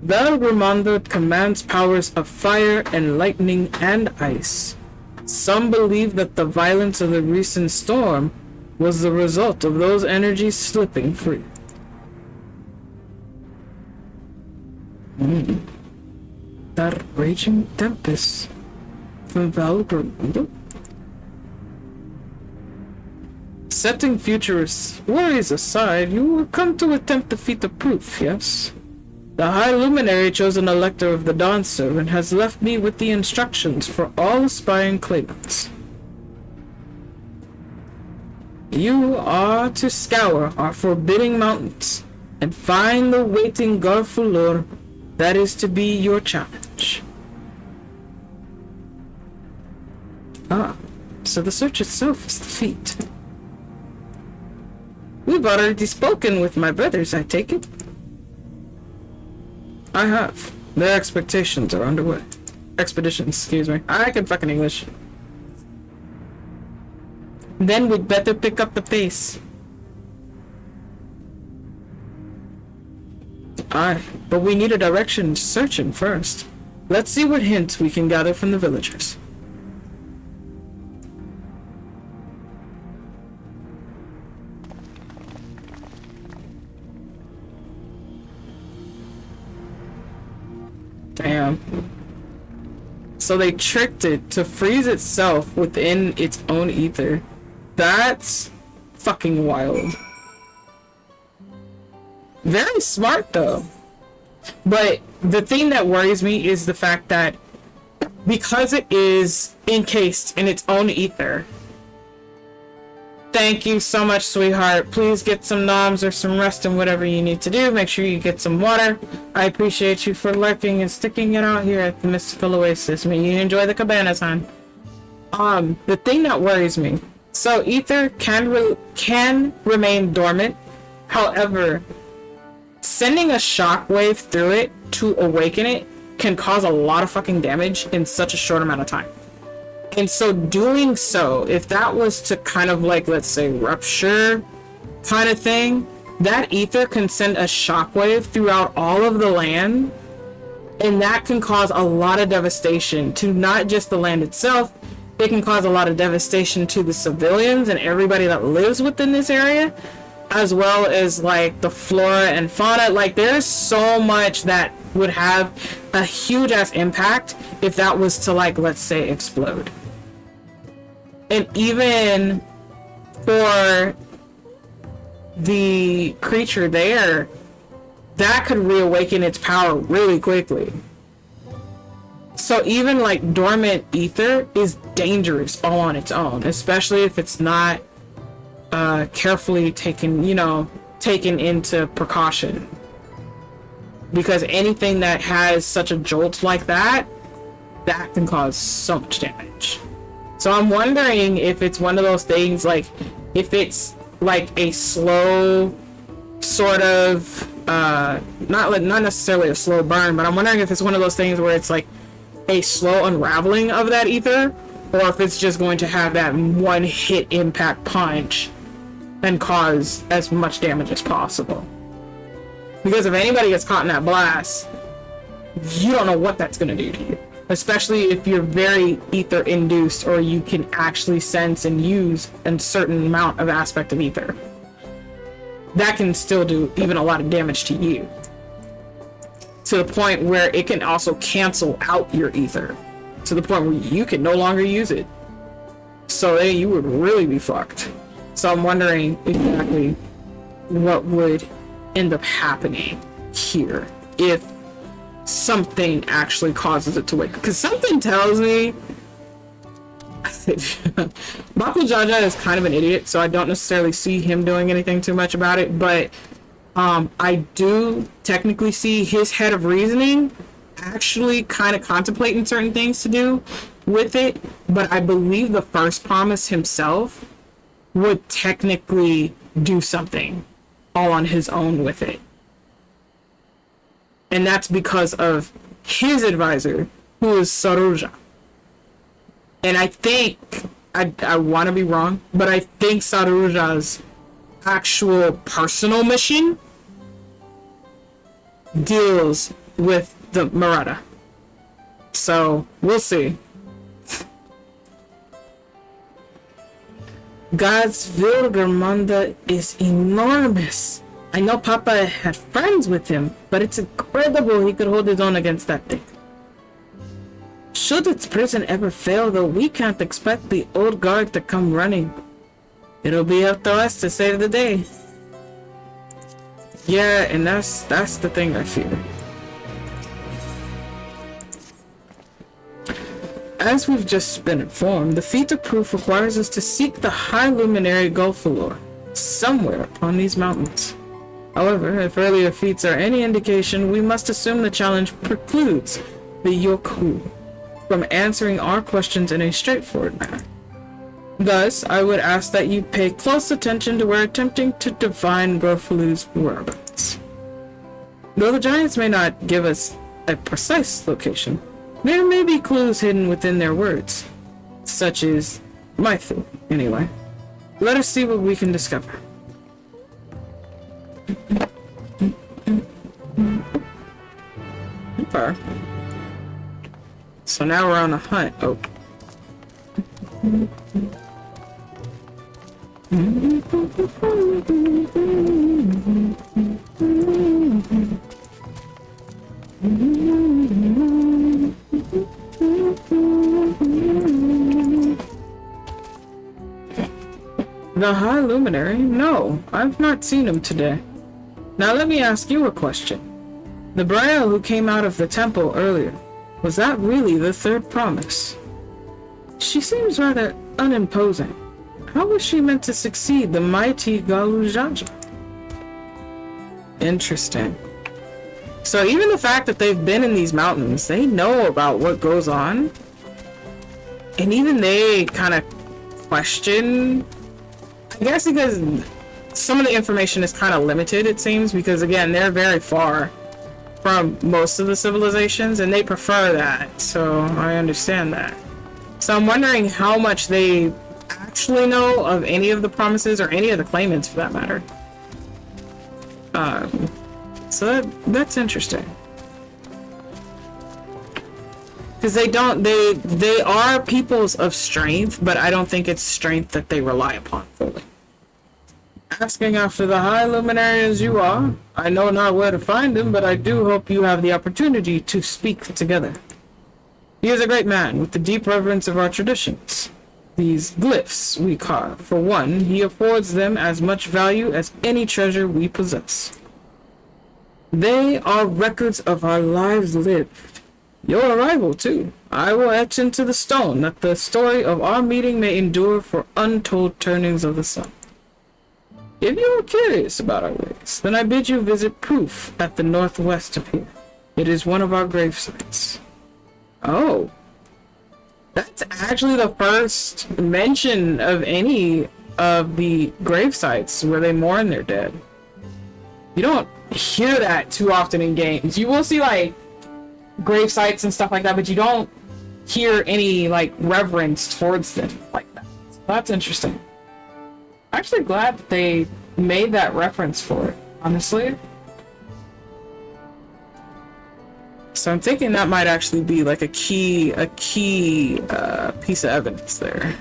Valgramanda commands powers of fire and lightning and ice. Some believe that the violence of the recent storm was the result of those energies slipping free. That raging tempest from Valgramanda? Setting futurists' worries aside, you will come to attempt to defeat the proof, yes? The High Luminary, chosen Elector of the Dawn Servant, has left me with the instructions for all aspiring claimants. You are to scour our forbidding mountains and find the waiting Garfulur that is to be your challenge. Ah, so the search itself is the feat. We've already spoken with my brothers, I take it? I have. Their expectations are underway. Expeditions, excuse me. I can fucking English. Then we'd better pick up the pace. Aye, but we need a direction searching first. Let's see what hints we can gather from the villagers. Damn. So they tricked it to freeze itself within its own ether. That's fucking wild. Very smart though. But the thing that worries me is the fact that because it is encased in its own ether. Thank you so much, sweetheart. Please get some noms or some rest and whatever you need to do. Make sure you get some water. I appreciate you for lurking and sticking it out here at the mystical oasis. May you enjoy the cabanas, hon. The thing that worries me. So ether can remain dormant. However, sending a shockwave through it to awaken it can cause a lot of fucking damage in such a short amount of time. And so doing so, if that was to kind of like, let's say, rupture kind of thing, that ether can send a shockwave throughout all of the land. And that can cause a lot of devastation to not just the land itself. It can cause a lot of devastation to the civilians and everybody that lives within this area, as well as like the flora and fauna. Like there's so much that would have a huge ass impact if that was to, like, let's say, explode. And even for the creature there, that could reawaken its power really quickly. So even like dormant ether is dangerous all on its own, especially if it's not carefully taken into precaution. Because anything that has such a jolt like that can cause so much damage. So I'm wondering if it's one of those things, like if it's like a slow sort of not necessarily a slow burn, but I'm wondering if it's one of those things where it's like a slow unraveling of that ether, or if it's just going to have that one hit impact punch and cause as much damage as possible. Because if anybody gets caught in that blast, you don't know what that's going to do to you. Especially if you're very ether induced, or you can actually sense and use a certain amount of aspect of ether. That can still do even a lot of damage to you. To the point where it can also cancel out your ether. To the point where you can no longer use it. So then you would really be fucked. So I'm wondering exactly what would end up happening here if something actually causes it to wake up. Because something tells me Baku Jaja is kind of an idiot, so I don't necessarily see him doing anything too much about it, but I do technically see his head of reasoning actually kind of contemplating certain things to do with it, but I believe the first promise himself would technically do something all on his own with it. And that's because of his advisor, who is Saruja. And I think, I want to be wrong, but I think Saruja's actual personal mission deals with the Murata. So, we'll see. God's Vildermanda is enormous. I know Papa had friends with him, but it's incredible he could hold his own against that thing. Should its prison ever fail, though, we can't expect the old guard to come running. It'll be up to us to save the day. Yeah, and that's the thing I fear. As we've just been informed, the feat of proof requires us to seek the high luminary Gulfalor, somewhere upon these mountains. However, if earlier feats are any indication, we must assume the challenge precludes the Yoku from answering our questions in a straightforward manner. Thus, I would ask that you pay close attention to where attempting to divine Gorfalu's whereabouts. Though the giants may not give us a precise location, there may be clues hidden within their words, such as my theory, anyway. Let us see what we can discover. Okay. So now we're on a hunt. Oh. The High Luminary? No, I've not seen him today. Now let me ask you a question. The Braille who came out of the temple earlier, was that really the third promise? She seems rather unimposing. How was she meant to succeed the mighty Galujaja? Interesting. So even the fact that they've been in these mountains, they know about what goes on. And even they kind of question, I guess because some of the information is kind of limited, it seems, because again, they're very far from most of the civilizations and they prefer that. So I understand that. So I'm wondering how much they actually know of any of the promises or any of the claimants for that matter. So that's interesting. Because they are peoples of strength, but I don't think it's strength that they rely upon fully. Asking after the High Luminary as you are, I know not where to find him, but I do hope you have the opportunity to speak together. He is a great man with the deep reverence of our traditions. These glyphs we carve, for one, he affords them as much value as any treasure we possess. They are records of our lives lived. Your arrival, too. I will etch into the stone that the story of our meeting may endure for untold turnings of the sun. If you are curious about our ways, then I bid you visit Proof at the northwest of here. It is one of our grave sites. Oh. That's actually the first mention of any of the grave sites where they mourn their dead. You don't hear that too often in games. You will see, like, grave sites and stuff like that, but you don't hear any, like, reverence towards them like that. So that's interesting. I'm actually glad that they made that reference for it, honestly. So I'm thinking that might actually be like a key piece of evidence there.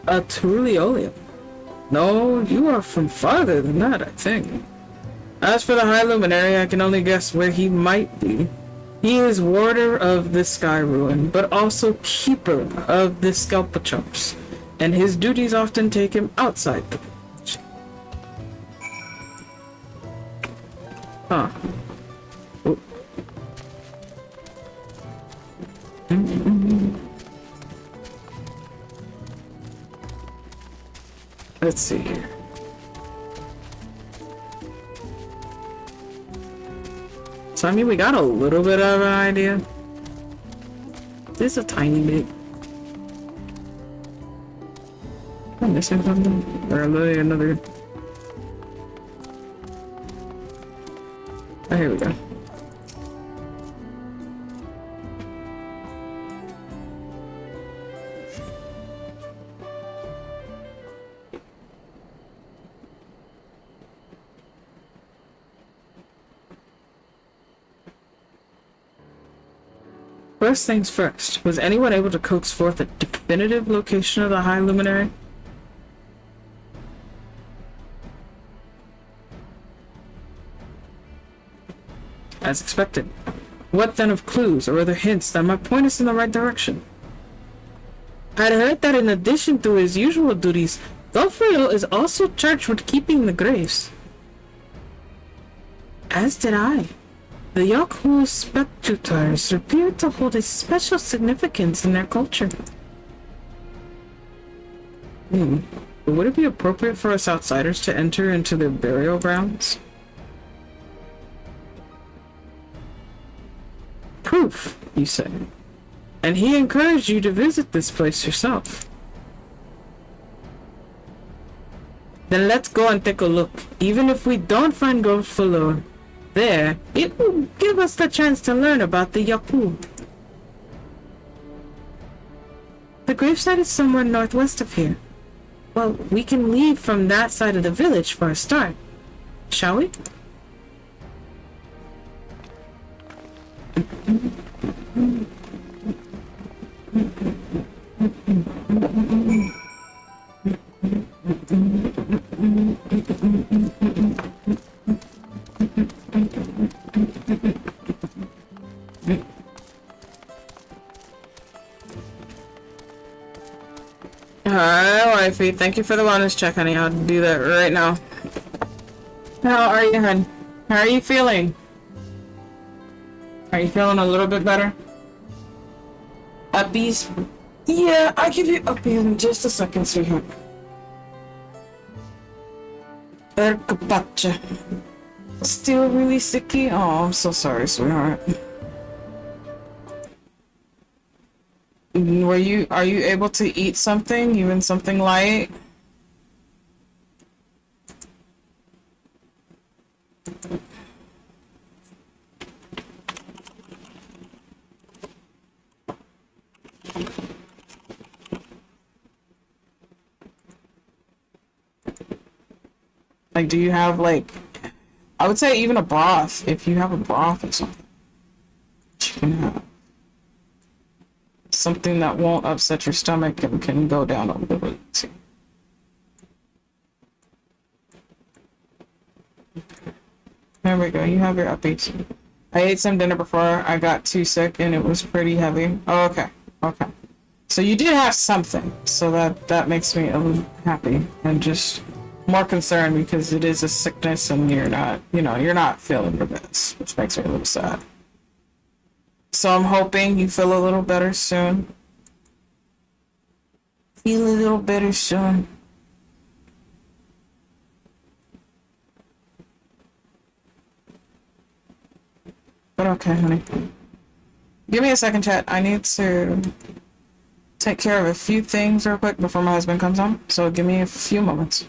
A Turliolium. No, you are from farther than that, I think. As for the High Luminary, I can only guess where he might be. He is warder of the Sky Ruin, but also keeper of the Skelpachumps, and his duties often take him outside the village. Huh. Oh. Let's see here. So, I mean, we got a little bit of an idea. This is a tiny bit. Am I missing something? Or another... Oh, here we go. First things first, was anyone able to coax forth a definitive location of the High Luminary? As expected. What then of clues or other hints that might point us in the right direction? I'd heard that in addition to his usual duties, Gofrio is also charged with keeping the graves. As did I. The Yaku spectators appear to hold a special significance in their culture. But would it be appropriate for us outsiders to enter into their burial grounds? Proof, you say. And he encouraged you to visit this place yourself. Then let's go and take a look. Even if we don't find Gofrio there, it will give us the chance to learn about the Yaku. The gravesite is somewhere northwest of here. Well, we can leave from that side of the village for a start. Shall we? Alright, wifey. Thank you for the wellness check, honey. I'll do that right now. How are you, hon? How are you feeling? Are you feeling a little bit better? Uppies? Yeah, I'll give you uppies in just a second, sweetheart. Erkapacha. Still really sicky? Oh, I'm so sorry, sweetheart. Are you able to eat something, even something light? Like, do you have, like, I would say even a broth, if you have a broth or something. You can have something that won't upset your stomach and can go down a little bit. There we go. You have your upbeats. I ate some dinner before I got too sick, and it was pretty heavy. Oh, okay. Okay. So you did have something. So that makes me a little happy and just more concerned because it is a sickness and you're not, you're not feeling your best, which makes me a little sad. So I'm hoping you feel a little better soon. Feel a little better soon. But okay, honey. Give me a second, chat. I need to take care of a few things real quick before my husband comes home. So give me a few moments.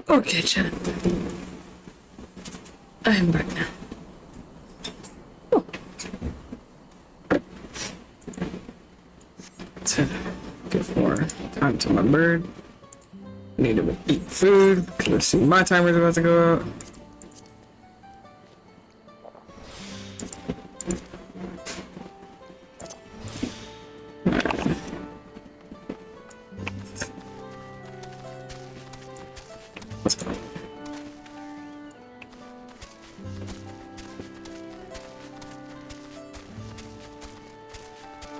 Okay, chat. I am back now. Oh. To give more time to my bird. I need to eat food because I see my timer's about to go out. Let's go.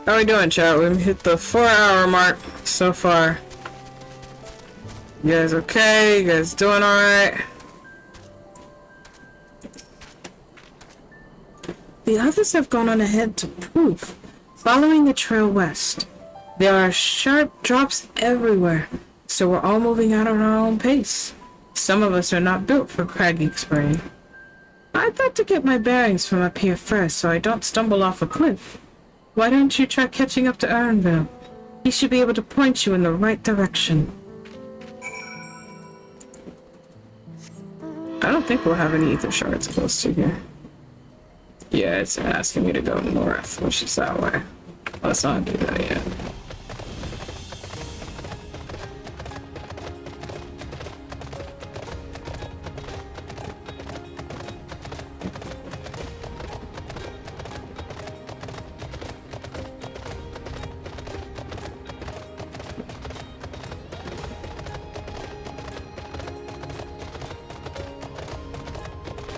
How we doing, chat? We've hit the 4-hour mark so far. You guys okay? You guys doing alright? The others have gone on ahead to proof, following the trail west. There are sharp drops everywhere, so we're all moving out at our own pace. Some of us are not built for craggy terrain. I'd like to get my bearings from up here first so I don't stumble off a cliff. Why don't you try catching up to Aaronville? He should be able to point you in the right direction. I don't think we'll have any ether shards close to here. Yeah, it's asking me to go north, which is that way. Let's not do that yet.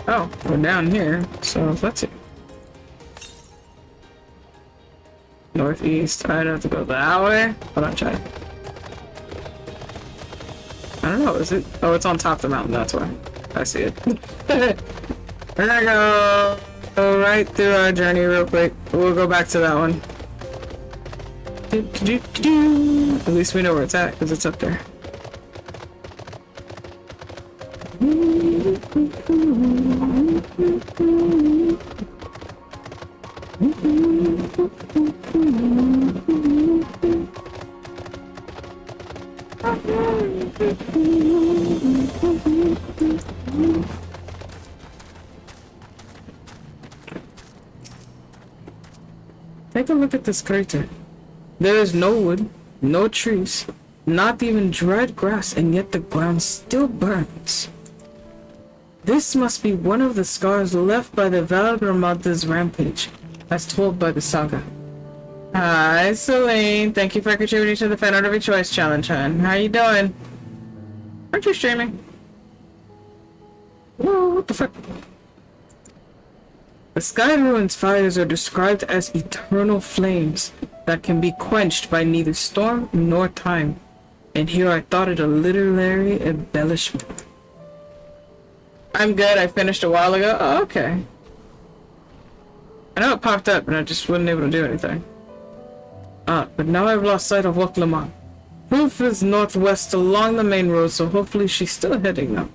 Oh, we're down here, so let's see. Northeast, I'd have to go that way. Hold on, chat. I don't know, is it? Oh, it's on top of the mountain, that's why. I see it. We're gonna go right through our journey real quick. We'll go back to that one. At least we know where it's at, because it's up there. Take a look at this crater. There is no wood, no trees, not even dried grass, and yet the ground still burns. This must be one of the scars left by the Valgramada's rampage, as told by the saga. Hi, Celine. Thank you for contributing to the Fan Art of Your Choice challenge, hon. How you doing? Aren't you streaming? Whoa, what the fuck? The Sky Ruins fires are described as eternal flames that can be quenched by neither storm nor time. And here I thought it a literary embellishment. I'm good, I finished a while ago. Oh, okay. I know it popped up and I just wasn't able to do anything. But now I've lost sight of Waklamon. Proof is northwest along the main road, so hopefully she's still heading now.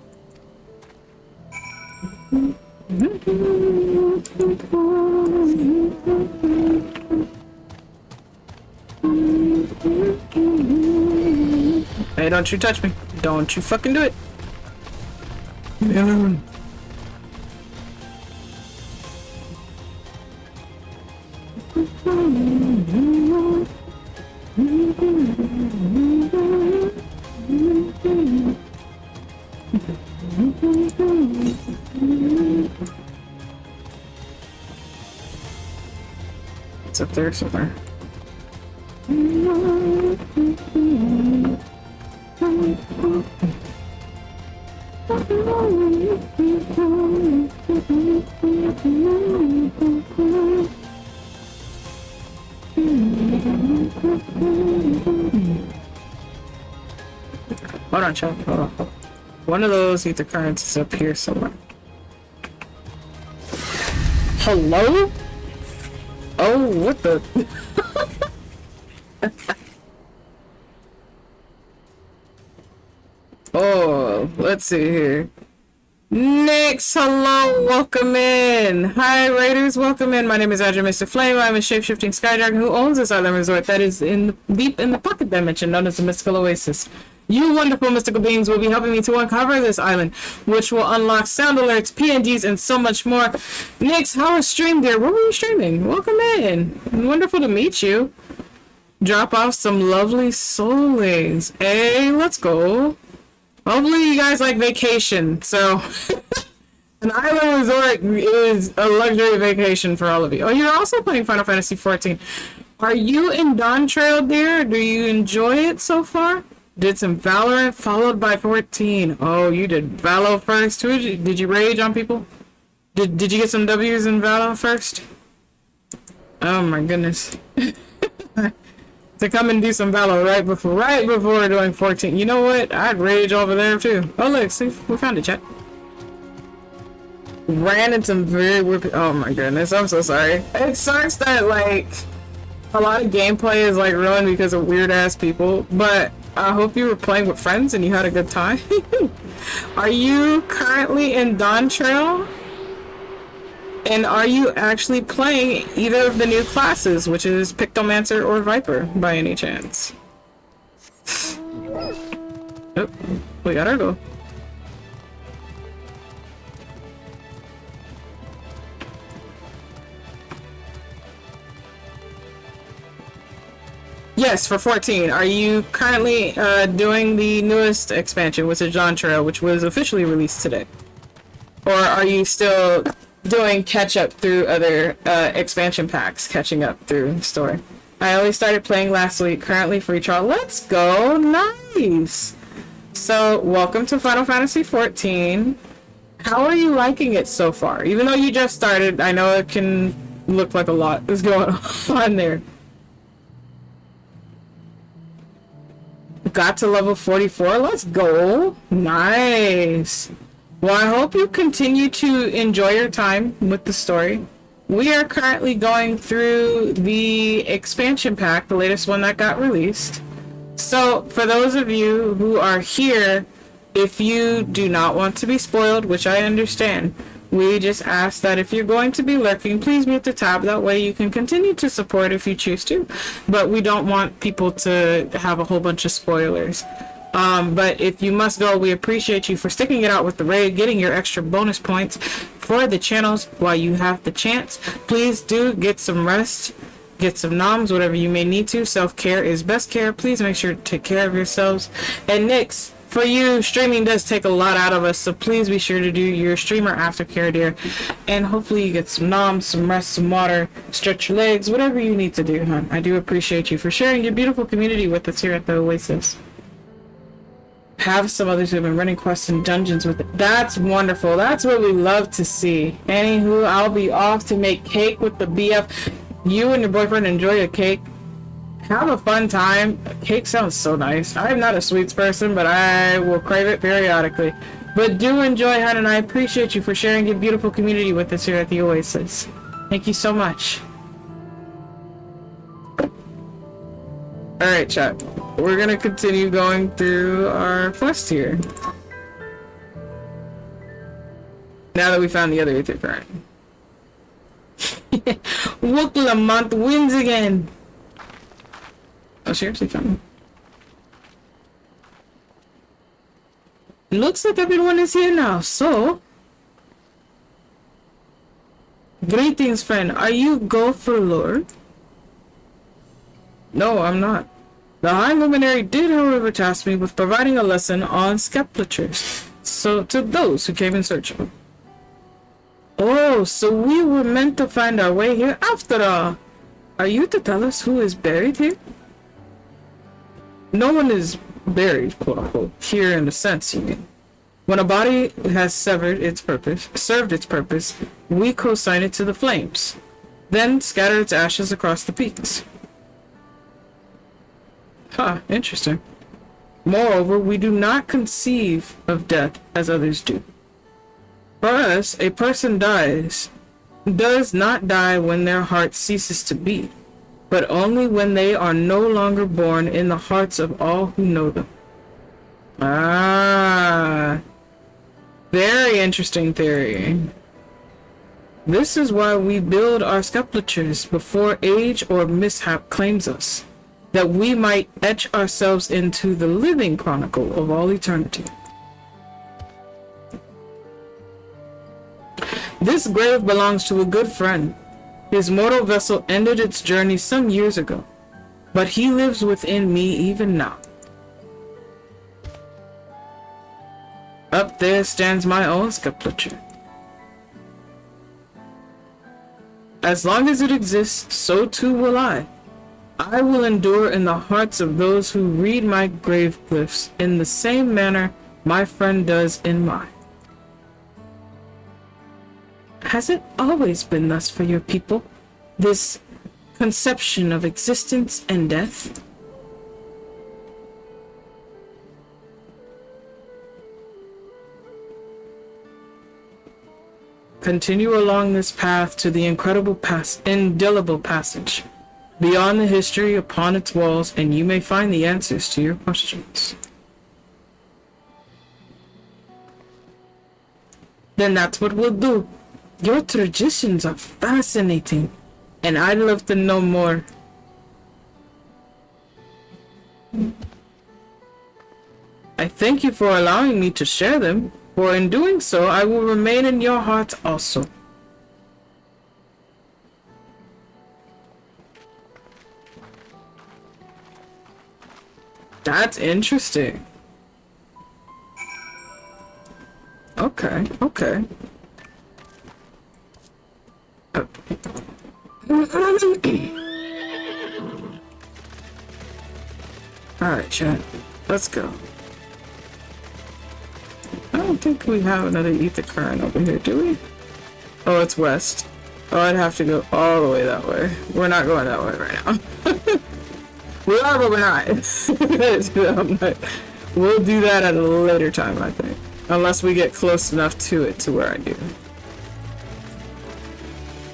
Hey, don't you touch me. Don't you fucking do it. Yeah. It's up there somewhere. Hold on, chat. Hold on. One of those ether currents is up here somewhere. Hello? Oh, what the? Oh, let's see here. Nix, hello, welcome in. Hi, Raiders, welcome in. My name is Adrian Mr. Flame. I'm a shape-shifting skydragon who owns this island resort that is deep in the pocket dimension known as the Mystical Oasis. You wonderful mystical beings will be helping me to uncover this island, which will unlock sound alerts, PNGs, and so much more. Nix, how was stream there? What were you streaming? Welcome in. Wonderful to meet you. Drop off some lovely soul eggs. Hey, let's go. Hopefully you guys like vacation. So, an island resort is a luxury vacation for all of you. Oh, you're also playing Final Fantasy XIV. Are you in Dawn Trail, dear? Do you enjoy it so far? Did some Valorant, followed by 14. Oh, you did Valo first. Did you rage on people? Did you get some W's in Valo first? Oh my goodness. To come and do some Valo right before doing 14. You know what? I'd rage over there too. Oh look, see, we found a chat. Ran into some very weird. Oh my goodness, I'm so sorry. It sucks that like a lot of gameplay is like ruined because of weird ass people. But I hope you were playing with friends and you had a good time. Are you currently in Dawn Trail? And are you actually playing either of the new classes, which is Pictomancer or Viper, by any chance? Oh, we gotta go. Yes, for 14. Are you currently doing the newest expansion, which is Dawn Trail, which was officially released today? Or are you still doing catch up through other expansion packs, catching up through the story? I only started playing last week, currently free trial. Let's go, nice. So welcome to Final Fantasy XIV. How are you liking it so far? Even though you just started, I know it can look like a lot is going on there. Got to level 44, let's go. Nice. Well, I hope you continue to enjoy your time with the story. We are currently going through the expansion pack, the latest one that got released. So, for those of you who are here, if you do not want to be spoiled, which I understand, we just ask that if you're going to be lurking, please mute the tab. That way you can continue to support if you choose to. But we don't want people to have a whole bunch of spoilers. But if you must go, we appreciate you for sticking it out with the raid, getting your extra bonus points for the channels while you have the chance. Please do get some rest, get some noms, whatever you may need to. Self-care is best care. Please make sure to take care of yourselves. And Nix, for you, streaming does take a lot out of us, so please be sure to do your streamer aftercare, dear. And hopefully you get some noms, some rest, some water, stretch your legs, whatever you need to do, hon. I do appreciate you for sharing your beautiful community with us here at the Oasis. Have some others who have been running quests and dungeons with it. That's wonderful. That's what we love to see. Anywho, I'll be off to make cake with the BF. You and your boyfriend enjoy a cake. Have a fun time. Cake sounds so nice. I'm not a sweets person, but I will crave it periodically. But do enjoy, hon, and I appreciate you for sharing your beautiful community with us here at the Oasis. Thank you so much. Alright, chat. We're gonna continue going through our quest here. Now that we found the other Ether current. Wook Lamont wins again! Oh, she actually found me. Looks like everyone is here now, so... Greetings, friend. Are you Gopher Lord? No, I'm not. The High Luminary did, however, task me with providing a lesson on sceptratures. So, to those who came in search of them. Oh, so we were meant to find our way here after all. Are you to tell us who is buried here? No one is buried, quote unquote, here in the sense you mean. When a body has served its purpose, we consign it to the flames, then scatter its ashes across the peaks. Huh, interesting. Moreover, we do not conceive of death as others do. For us, a person does not die when their heart ceases to beat, but only when they are no longer born in the hearts of all who know them. Ah, very interesting theory. This is why we build our sculptures before age or mishap claims us. that we might etch ourselves into the living chronicle of all eternity. This grave belongs to a good friend. His mortal vessel ended its journey some years ago, but he lives within me even now. Up there stands my own sculpture. As long as it exists, so too will I. I will endure in the hearts of those who read my grave glyphs in the same manner my friend does in mine. Has it always been thus for your people? This conception of existence and death? Continue along this path to the incredible indelible passage. Beyond the history upon its walls, and you may find the answers to your questions. Then that's what we'll do. Your traditions are fascinating, and I'd love to know more. I thank you for allowing me to share them, for in doing so, I will remain in your hearts also. That's interesting. Okay, okay. Alright, chat. Let's go. I don't think we have another ether current over here, do we? Oh, it's west. Oh, I'd have to go all the way that way. We're not going that way right now. We are, but we're not. We'll do that at a later time, I think. Unless we get close enough to it to where I do.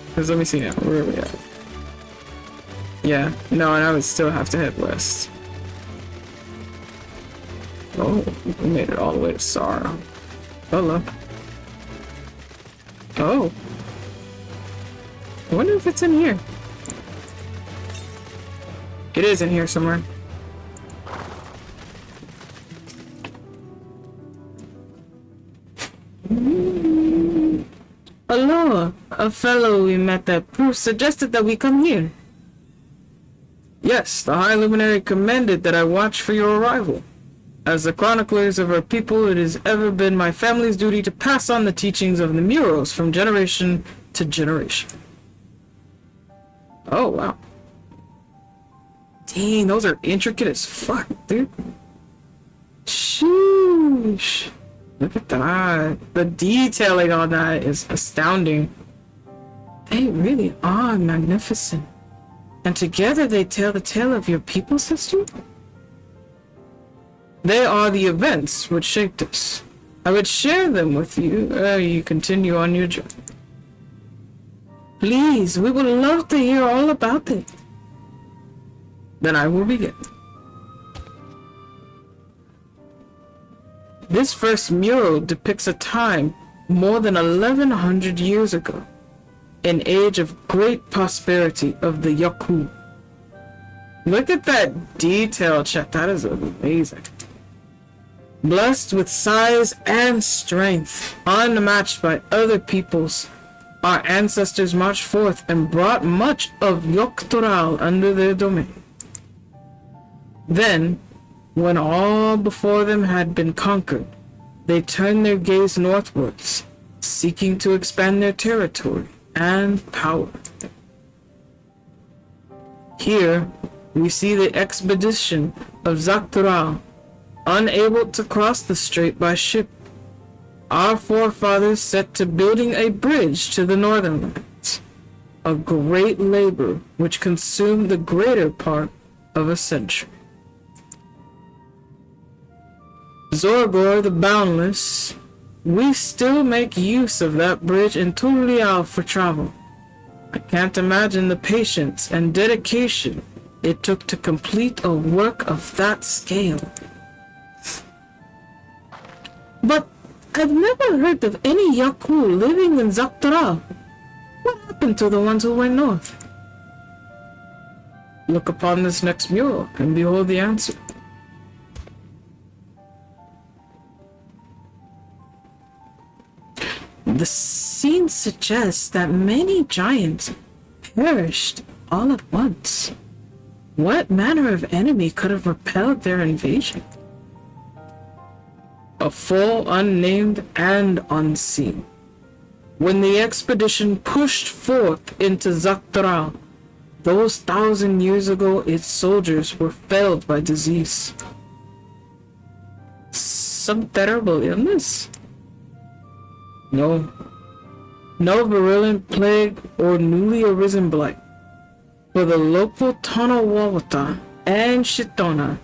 Because let me see now. Where are we at? Yeah. No, and I would still have to head west. Oh, we made it all the way to Sorrow. Hello. Oh. I wonder if it's in here. It is in here somewhere. Hello, a fellow we met at Proof suggested that we come here. Yes, the High Luminary commanded that I watch for your arrival. As the chroniclers of our people, it has ever been my family's duty to pass on the teachings of the Muros from generation to generation. Oh, wow. Dang, those are intricate as fuck, dude. Sheesh. Look at that. The detailing on that is astounding. They really are magnificent. And together they tell the tale of your people's history? They are the events which shaped us. I would share them with you you continue on your journey. Please, we would love to hear all about it. Then I will begin. This first mural depicts a time more than 1100 years ago, an age of great prosperity of the Yaku. Look at that detail, chat. That is amazing. Blessed with size and strength, unmatched by other peoples, our ancestors marched forth and brought much of Yoktoral under their domain. Then, when all before them had been conquered, they turned their gaze northwards, seeking to expand their territory and power. Here, we see the expedition of Zaktural, unable to cross the strait by ship. Our forefathers set to building a bridge to the northern lands, a great labor which consumed the greater part of a century. Zorgor the Boundless, we still make use of that bridge in Turial for travel. I can't imagine the patience and dedication it took to complete a work of that scale. But I've never heard of any Yaku living in Zaktural. What happened to the ones who went north? Look upon this next mural and behold the answer. The scene suggests that many giants perished all at once. What manner of enemy could have repelled their invasion? A foe unnamed and unseen. When the expedition pushed forth into Zaktral, those 1,000 years ago, its soldiers were felled by disease. Some terrible illness? No. No virulent plague or newly arisen blight. For the local Tonawawata and Shitona,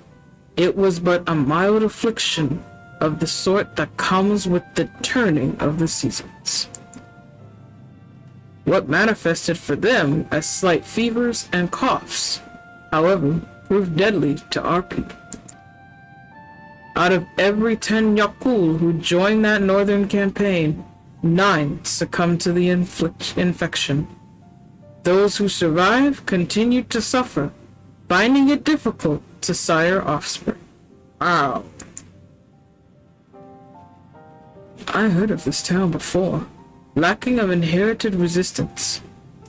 it was but a mild affliction of the sort that comes with the turning of the seasons. What manifested for them as slight fevers and coughs, however, proved deadly to our people. Out of every 10 Yakul who joined that northern campaign, 9 succumbed to the infection. Those who survived continued to suffer, finding it difficult to sire offspring. Wow. I heard of this town before. Lacking of inherited resistance,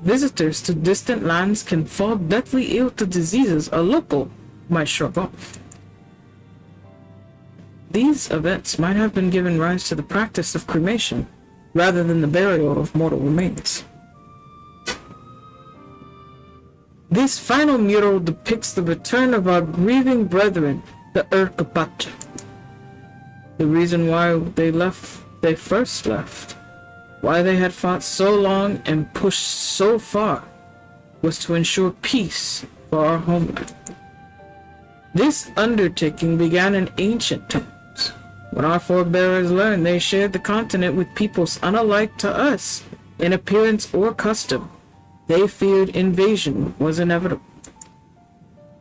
visitors to distant lands can fall deathly ill to diseases a local might shrug off. These events might have been given rise to the practice of cremation, rather than the burial of mortal remains. This final mural depicts the return of our grieving brethren, the Urkapacha. The reason why they first left, why they had fought so long and pushed so far, was to ensure peace for our homeland. This undertaking began in ancient times, when our forebears learned they shared the continent with peoples unalike to us in appearance or custom. They feared invasion was inevitable.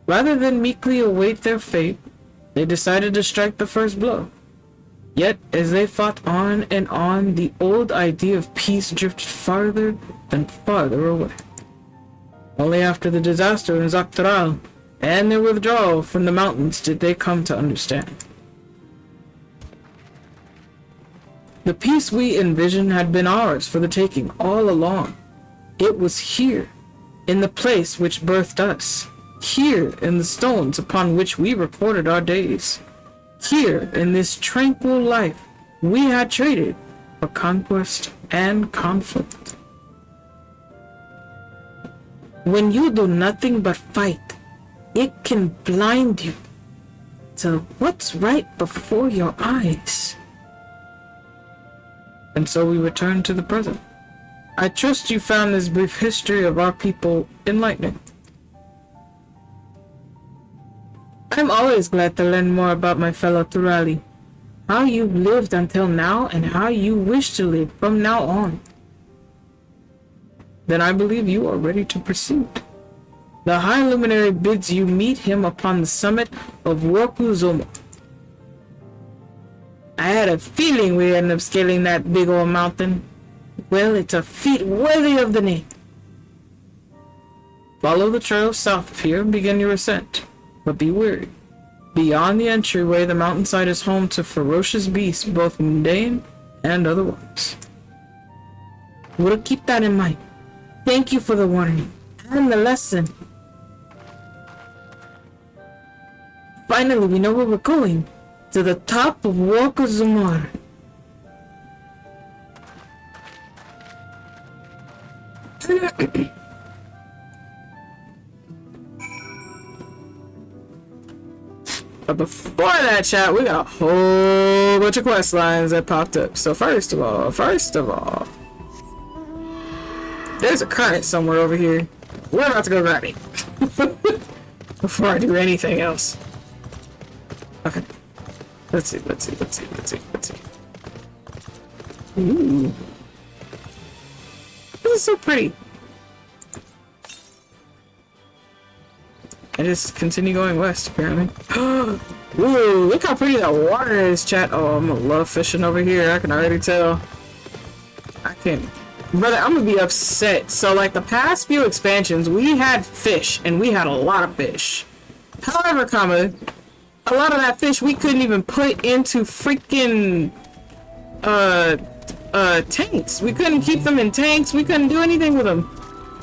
Rather than meekly await their fate, they decided to strike the first blow. Yet, as they fought on and on, the old idea of peace drifted farther and farther away. Only after the disaster in Zaktral and their withdrawal from the mountains did they come to understand. The peace we envisioned had been ours for the taking all along. It was here, in the place which birthed us, here in the stones upon which we recorded our days. Here, in this tranquil life, we had traded for conquest and conflict. When you do nothing but fight, it can blind you to what's right before your eyes. And so we return to the present. I trust you found this brief history of our people enlightening. I'm always glad to learn more about my fellow Turali, how you've lived until now and how you wish to live from now on. Then I believe you are ready to proceed. The High Luminary bids you meet him upon the summit of Wokuzomo. I had a feeling we'd end up scaling that big old mountain. Well, it's a feat worthy of the name. Follow the trail south of here and begin your ascent. But be wary. Beyond the entryway, the mountainside is home to ferocious beasts, both mundane and otherwise. We'll keep that in mind. Thank you for the warning and the lesson. Finally, we know where we're going. To the top of Wakazumar. But before that, chat, we got a whole bunch of quest lines that popped up. So first of all, there's a current somewhere over here. We're about to go grab it. Before I do anything else. Okay. Let's see. Ooh. This is so pretty. I just continue going west, apparently. Ooh, look how pretty that water is, chat. Oh, I'm gonna love fishing over here. I can already tell. I can't. Brother, I'm gonna be upset. So, like, the past few expansions, we had fish, and we had a lot of fish. However, a lot of that fish we couldn't even put into freaking, tanks. We couldn't keep them in tanks. We couldn't do anything with them.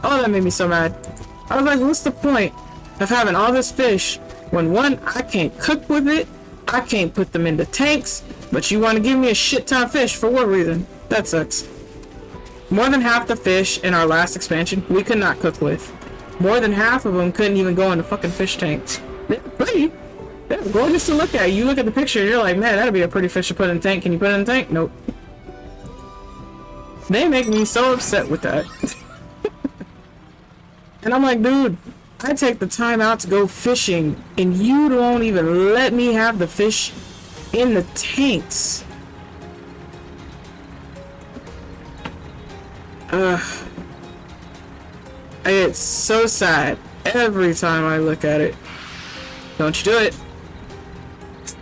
Oh, that made me so mad. I was like, what's the point of having all this fish when, one, I can't cook with it, I can't put them into tanks, but you want to give me a shit ton of fish for what reason? That sucks. More than half the fish in our last expansion, we could not cook with. More than half of them couldn't even go into fucking fish tanks. They're pretty. They're gorgeous to look at. You look at the picture, you're like, man, that'd be a pretty fish to put in a tank. Can you put it in a tank? Nope. They make me so upset with that. And I'm like, dude, I take the time out to go fishing, and you don't even let me have the fish in the tanks. I get so sad every time I look at it. Don't you do it.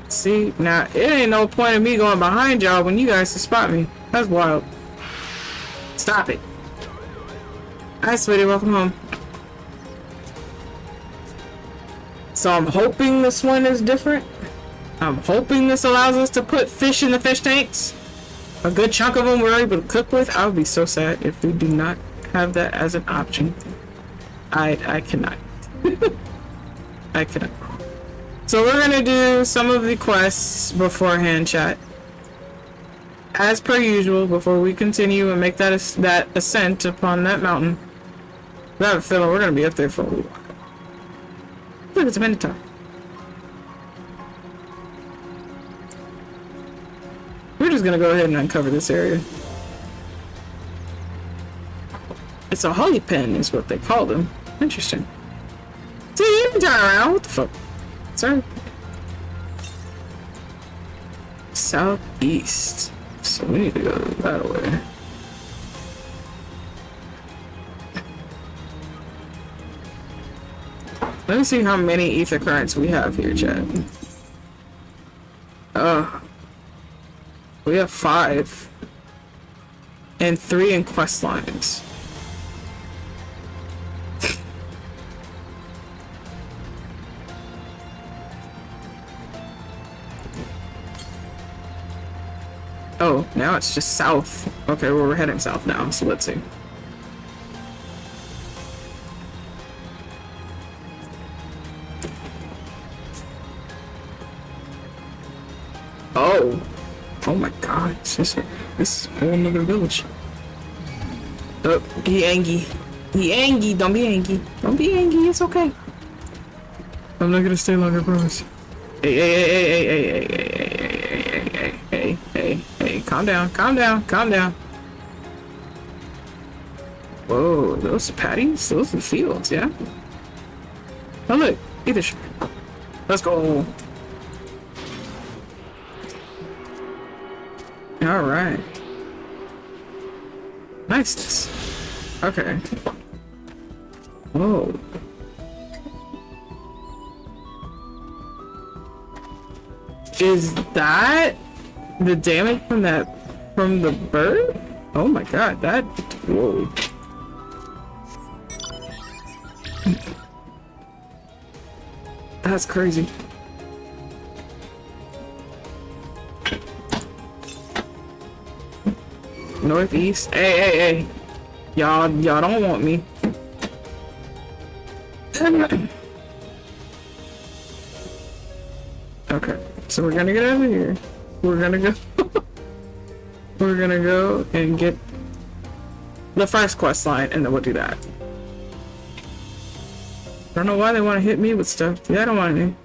See, now, it ain't no point in me going behind y'all when you guys can spot me. That's wild. Stop it. Hi, sweetie, welcome home. So I'm hoping this one is different. I'm hoping this allows us to put fish in the fish tanks. A good chunk of them we're able to cook with. I would be so sad if we do not have that as an option. I cannot. I cannot. So we're gonna do some of the quests beforehand, chat. As per usual, before we continue and make that ascent upon that mountain. I have a feeling we're gonna be up there for a while. Look, it's a Minotaur. We're just gonna go ahead and uncover this area. It's a holly pen is what they call them. Interesting. See, you can turn around. What the fuck? Sorry. Southeast. So we need to go that way. Let me see how many ether currents we have here, chat. We have 5. And 3 in quest lines. Oh, now it's just south. Okay, well, we're heading south now, so let's see. Oh. Oh my god, this is a whole nother village. Oh, he angry. He angry, don't be angry. Don't be angry, it's okay. I'm not gonna stay longer, promise. Hey, calm down, calm down, calm down. Whoa, those are patties? Those are fields, yeah? Oh look, either. Let's go. Alright. Nice. Okay. Whoa. Is that the damage from the bird? Oh my god, that, whoa. That's crazy. Northeast. Hey. Y'all don't want me. Okay, so we're gonna get over here. We're gonna go. We're gonna go and get the first quest line, and then we'll do that. I don't know why they want to hit me with stuff. Yeah, I don't want any.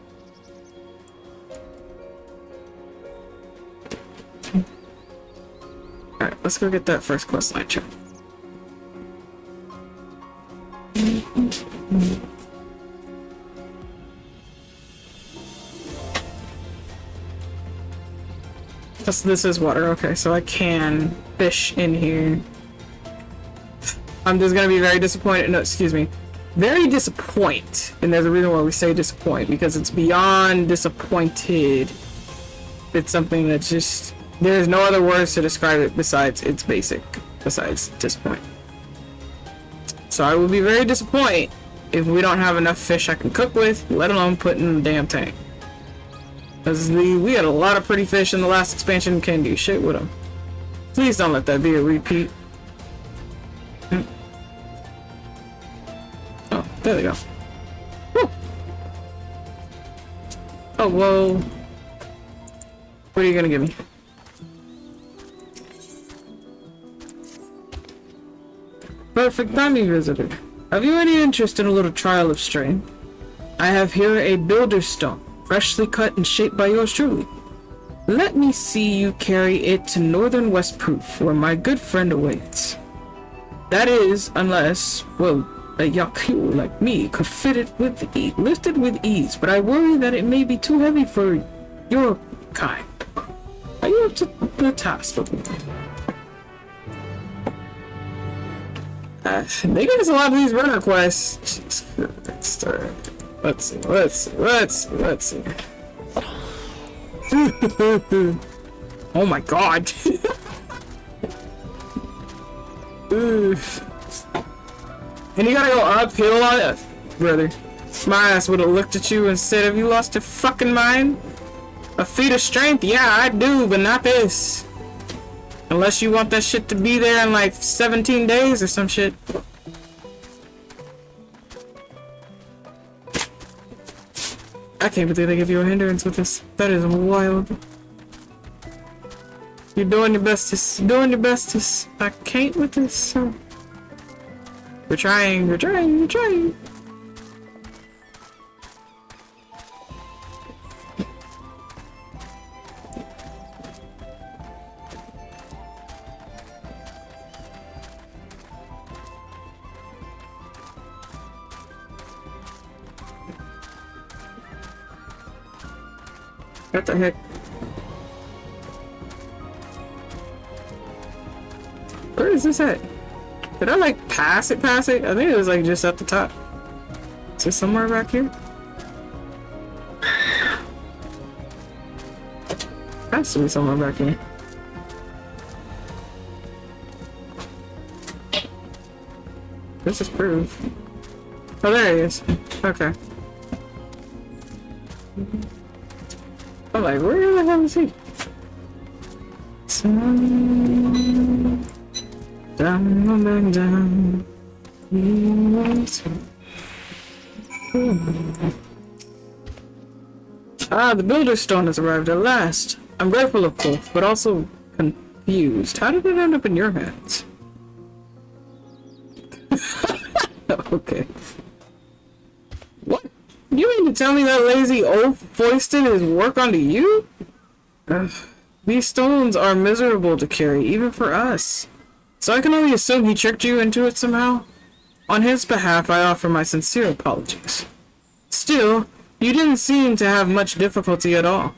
Alright, let's go get that first quest line check. This is water, okay, so I can fish in here. I'm just gonna be very disappointed. No, excuse me. Very disappointed. And there's a reason why we say disappoint, because it's beyond disappointed. It's something that just, there's no other words to describe it besides it's basic. besides disappoint. So I will be very disappointed if we don't have enough fish I can cook with, let alone put in the damn tank. Because we had a lot of pretty fish in the last expansion, can't do shit with them. Please don't let that be a repeat. Oh, there they go. Woo. Oh, whoa. What are you gonna give me? Perfect timing, visitor. Have you any interest in a little trial of strength? I have here a builder's stone, freshly cut and shaped by yours truly. Let me see you carry it to Northern West Proof, where my good friend awaits. That is, unless, well, a Yaku like me could fit it with lift it with ease, but I worry that it may be too heavy for your kind. Are you up to the task with me? They give us a lot of these runner quests. Let's see. Oh my god. And you gotta go uphill on it? Brother, my ass would have looked at you and said, have you lost your fucking mind? A feat of strength? Yeah, I do, but not this. Unless you want that shit to be there in like 17 days or some shit. I can't believe they give you a hindrance with this. That is wild. You're doing your bestest. Doing your bestest. I can't with this. So. We're trying. What the heck? Where is this at? Did I like pass it? I think it was like just at the top. Is it somewhere back here? Has to be somewhere back here. This is proof. Oh, there he is. Okay. I'm like, where the hell is he? Down. Ah, the builder's stone has arrived at last. I'm grateful, of course, but also confused. How did it end up in your hands? Okay. What? You mean to tell me that lazy oaf foisted his work onto you? These stones are miserable to carry, even for us. So I can only assume he tricked you into it somehow? On his behalf, I offer my sincere apologies. Still, you didn't seem to have much difficulty at all.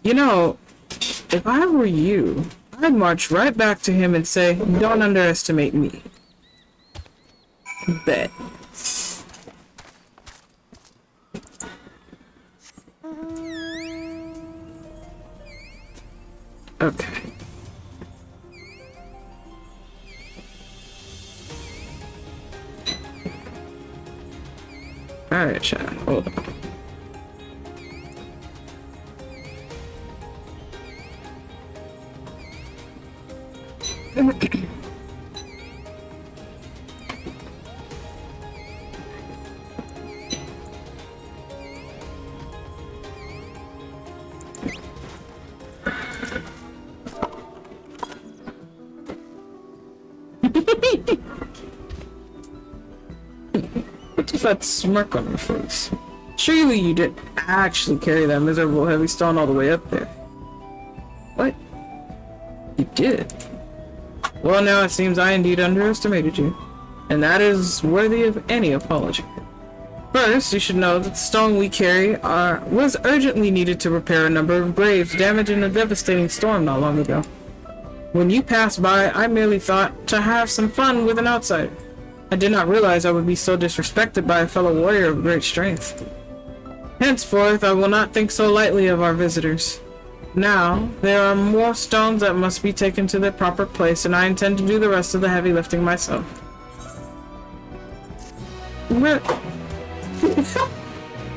You know, if I were you, I'd march right back to him and say, don't underestimate me. Bet. Okay. Alright, chat. Hold on. What's that smirk on your face? Surely you didn't actually carry that miserable heavy stone all the way up there. What? You did? Well, now it seems I indeed underestimated you, and that is worthy of any apology. First, you should know that the stone we carry was urgently needed to repair a number of graves damaged in a devastating storm not long ago. When you passed by, I merely thought to have some fun with an outsider. I did not realize I would be so disrespected by a fellow warrior of great strength. Henceforth, I will not think so lightly of our visitors. Now, there are more stones that must be taken to their proper place, and I intend to do the rest of the heavy lifting myself. But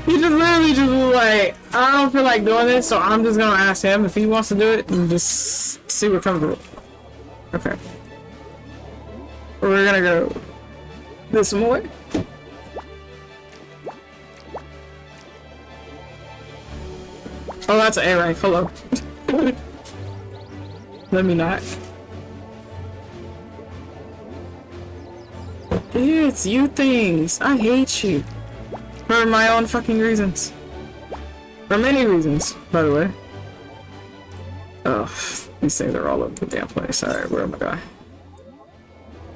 he just literally just was like, I don't feel like doing this, so I'm just gonna ask him if he wants to do it and just see what comes of it. Okay. We're gonna go this way. Oh, that's an A rank. Hello. Let me not. It's you things. I hate you. For my own fucking reasons. For many reasons, by the way. Oh, these things are all over the damn place. Alright, where am I going?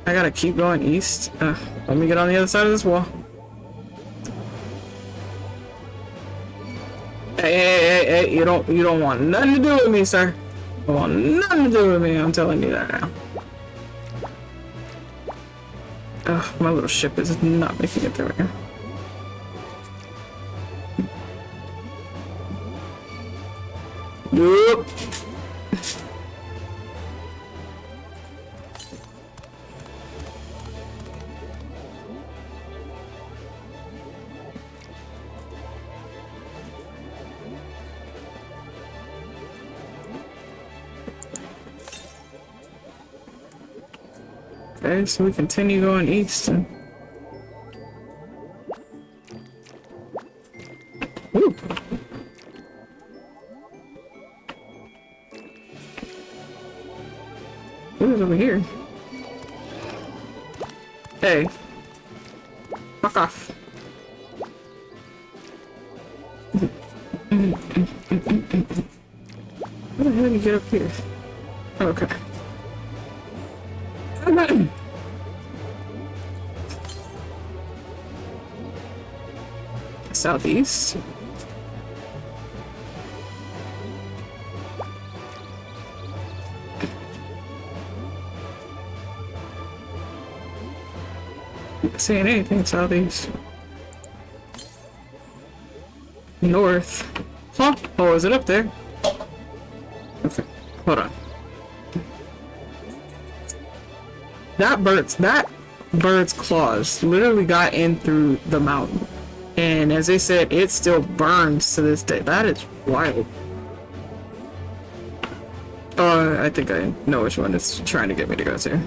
I gotta keep going east. Let me get on the other side of this wall. Hey, you don't want nothing to do with me, sir. You don't want nothing to do with me, I'm telling you that now. Ugh, my little ship is not making it there right now. Nope. Okay, so we continue going east and... Ooh. What is over here? Hey. Fuck off. How the hell did you get up here? Okay. Southeast. Not seeing anything southeast. North. Huh? Oh, is it up there? Okay, hold on. That bird's claws literally got in through the mountain. And as they said, it still burns to this day. That is wild. Oh, I think I know which one it's trying to get me to go to.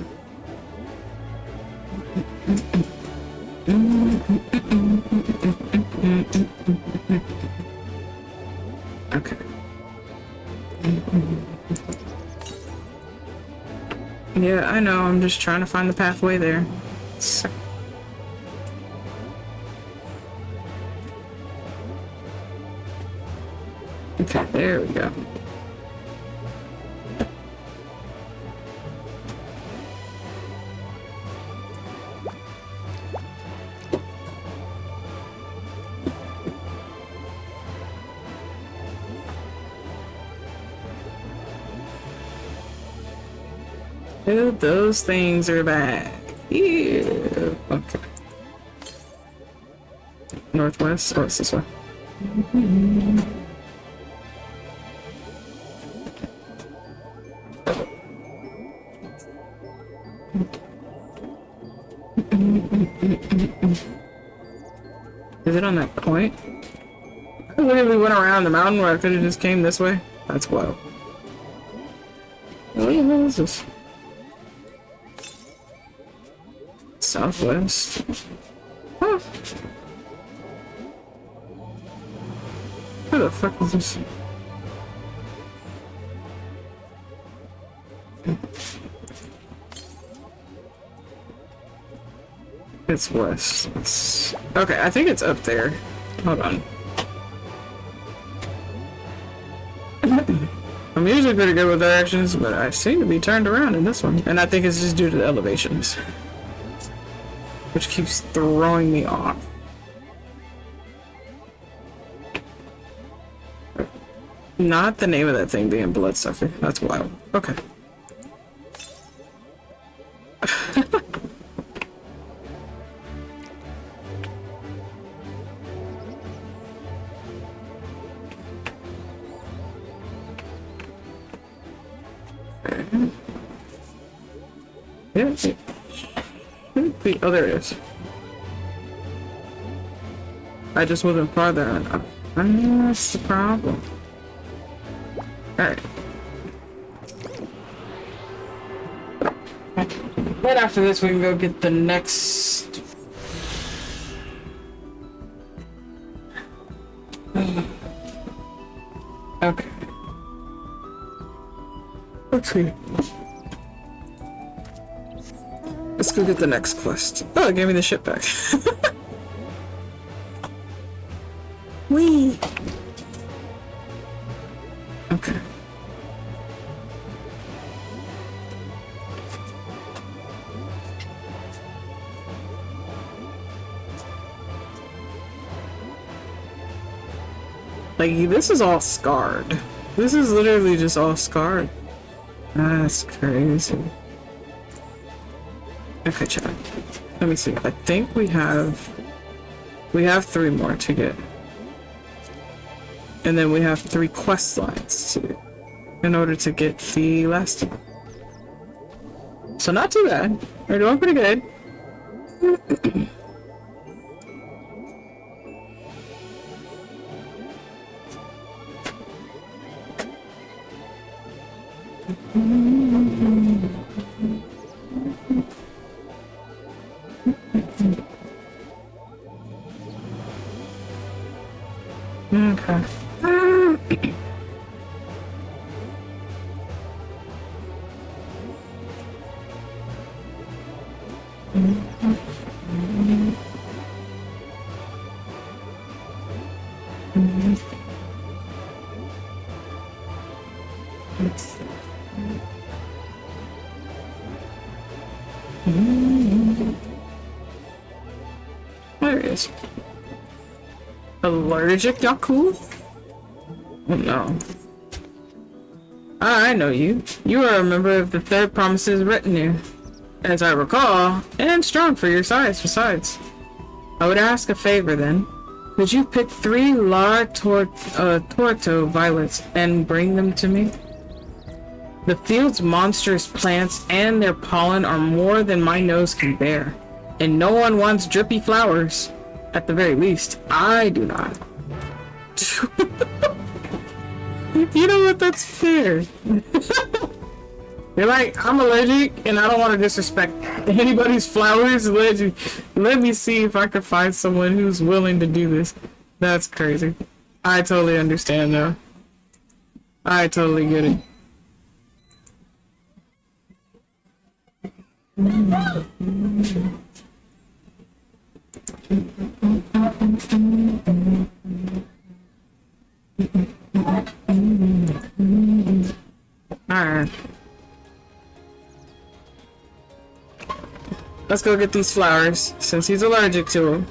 Okay. Yeah, I know. I'm just trying to find the pathway there. So okay, there we go. Those things are back. Yeah. Okay. Northwest? Oh, it's this way. Is it on that point? I literally went around the mountain where I could have just came this way. That's wild. What the hell is this? Southwest. Huh. Where the fuck is this? It's west. Okay, I think it's up there. Hold on. I'm usually pretty good with directions, but I seem to be turned around in this one. And I think it's just due to the elevations, which keeps throwing me off. Not the name of that thing being Bloodsucker. That's wild. Okay. Yeah. Oh, there it is. I just wasn't farther enough. That's the problem. Alright. Then after this, we can go get the next. Okay. Let's see. Let's go get the next quest. Oh, it gave me the ship back. Whee! Okay. Like, this is all scarred. This is literally just all scarred. That's crazy. Okay, chat. Let me see. I think we have 3 more to get. And then we have 3 quest lines to in order to get the last one. So not too bad. We're doing pretty good. Okay. There it is. Allergic Yaku? Oh no. I know you. You are a member of the Third Promises retinue, as I recall, and strong for your size besides. I would ask a favor then. Could you pick 3 Torto violets and bring them to me? The field's monstrous plants and their pollen are more than my nose can bear, and no one wants drippy flowers. At the very least, I do not. You know what? That's fair. You're like, I'm allergic and I don't want to disrespect anybody's flowers. Let me see if I can find someone who's willing to do this. That's crazy. I totally understand though. I totally get it. Alright. Let's go get these flowers, since he's allergic to them.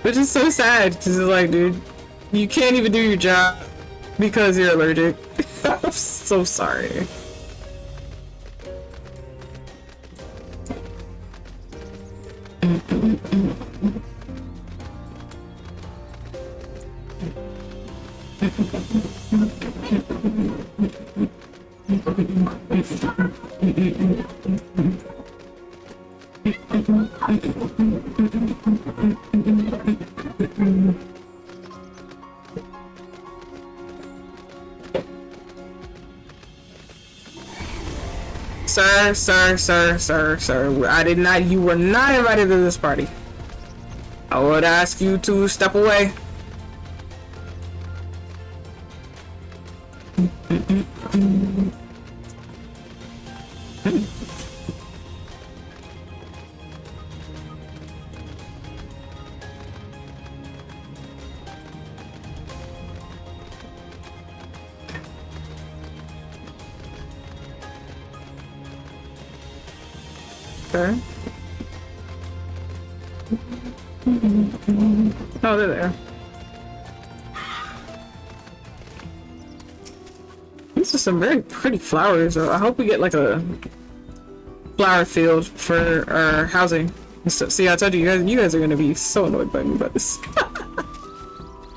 Which is so sad, because it's like, dude, you can't even do your job because you're allergic. I'm so sorry. Sir. I did not. You were not invited to this party. I would ask you to step away. Okay. Oh, they're there. These are some very pretty flowers. I hope we get like a flower field for our housing. So, see, I told you, you guys are gonna be so annoyed by me about this.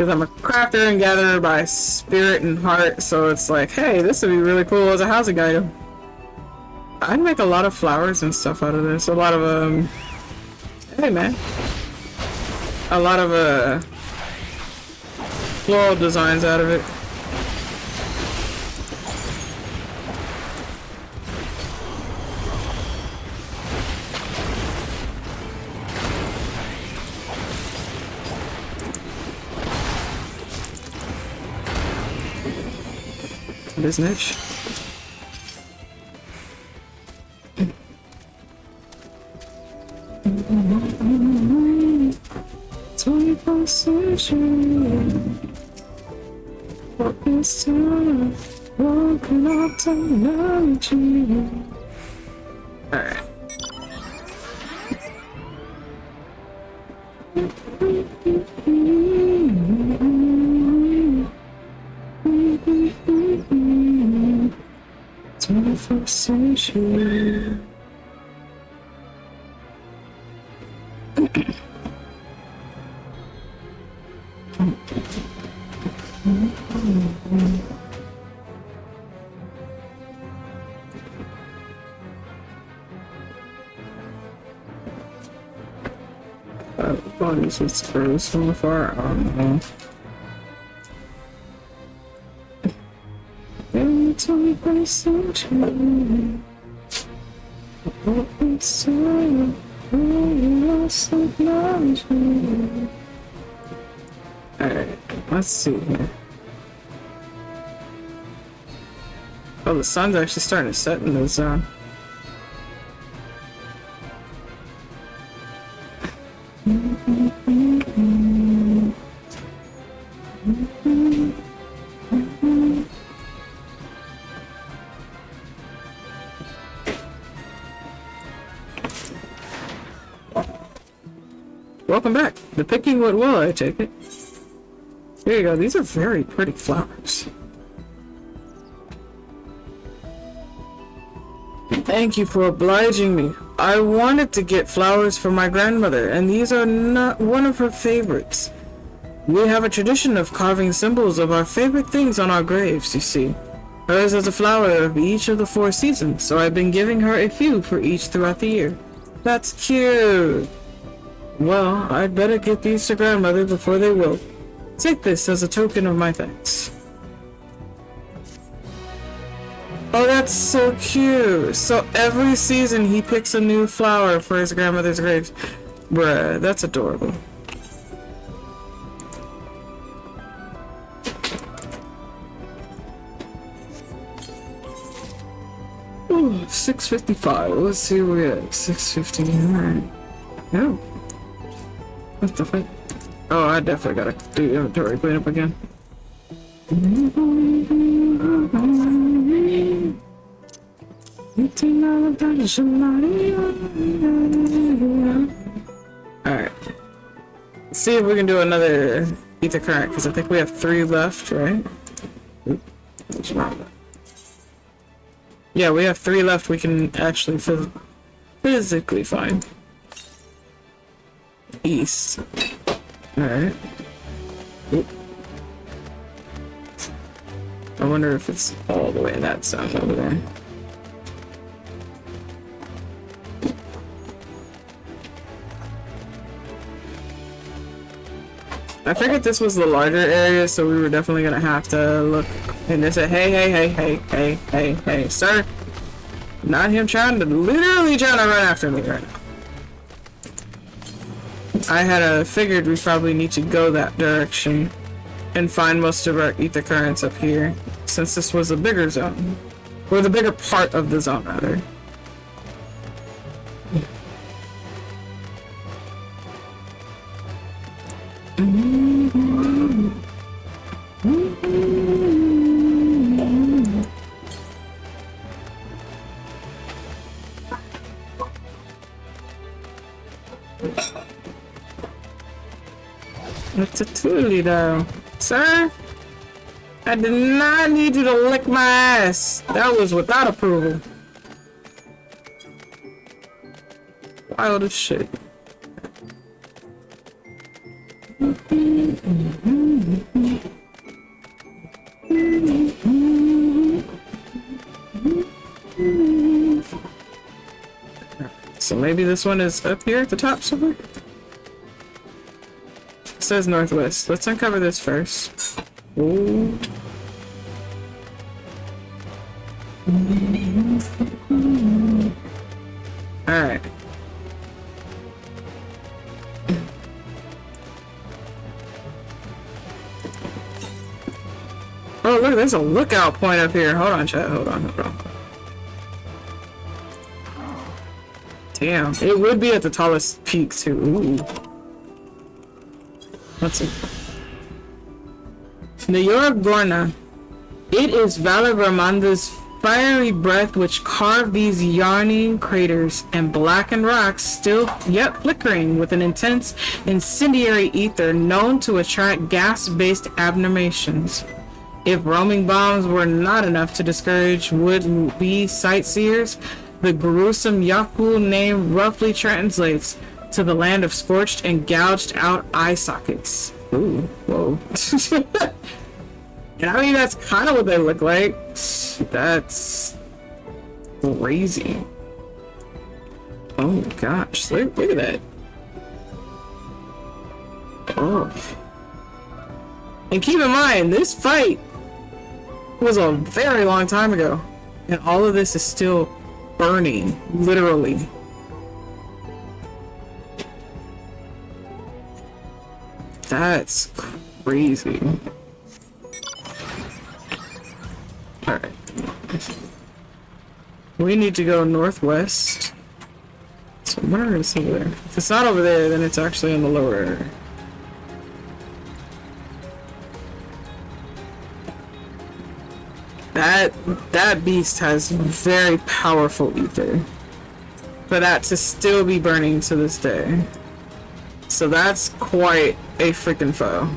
Because I'm a crafter and gatherer by spirit and heart, so it's like, hey, this would be really cool as a housing item. I'd make a lot of flowers and stuff out of this. A lot of, hey man. A lot of, floral designs out of it. This niche. What is time? Walking up technology. Alright. Century. What is it so far? I don't know. In the 21st century, what is time? Alright, let's see here. Oh, the sun's actually starting to set in the zone. Welcome back. The picking went well, I take it. There you go. These are very pretty flowers. Thank you for obliging me. I wanted to get flowers for my grandmother, and these are not one of her favorites. We have a tradition of carving symbols of our favorite things on our graves, you see. Hers is a flower of each of the 4 seasons, so I've been giving her a few for each throughout the year. That's cute. Well, I'd better get these to grandmother before they wilt. Take this as a token of my thanks. Oh, that's so cute. So every season he picks a new flower for his grandmother's grave. Bruh, that's adorable. Ooh, 6:55. Let's see where we're at. 6:59. Oh. What the fuck? Oh, I definitely gotta do inventory cleanup again. Alright. Let's see if we can do another ether current, because I think we have 3 left, right? Yeah, we have 3 left we can actually physically find. East. Alright. I wonder if it's all the way in that zone over there. I figured this was the larger area, so we were definitely gonna have to look and they said, hey, sir. Not him literally trying to run after me right now. I had figured we probably need to go that direction and find most of our ether currents up here, since this was a bigger zone. Or the bigger part of the zone, rather. It's a toolie though. Sir? I did not need you to lick my ass. That was without approval. Wild as shit. So maybe this one is up here at the top somewhere? It says northwest. Let's uncover this first. Ooh. Alright. Oh, look, there's a lookout point up here. Hold on, chat. Hold on. Damn, it would be at the tallest peak, too. Ooh. Let's see. The Yorgorna. It is Valagrammanda's fiery breath which carved these yawning craters and blackened rocks, still yet flickering with an intense incendiary ether known to attract gas-based abnormations. If roaming bombs were not enough to discourage would-be sightseers, the gruesome Yakul name roughly translates to the land of scorched and gouged out eye sockets. Ooh, whoa. And I mean, that's kind of what they look like. That's crazy. Oh gosh, look at that. Oh. And keep in mind, this fight was a very long time ago. And all of this is still burning, literally. That's crazy. Alright. We need to go northwest. So where is it over there? If it's not over there, then it's actually in the lower area. That beast has very powerful ether. For that to still be burning to this day. So that's quite a freaking foe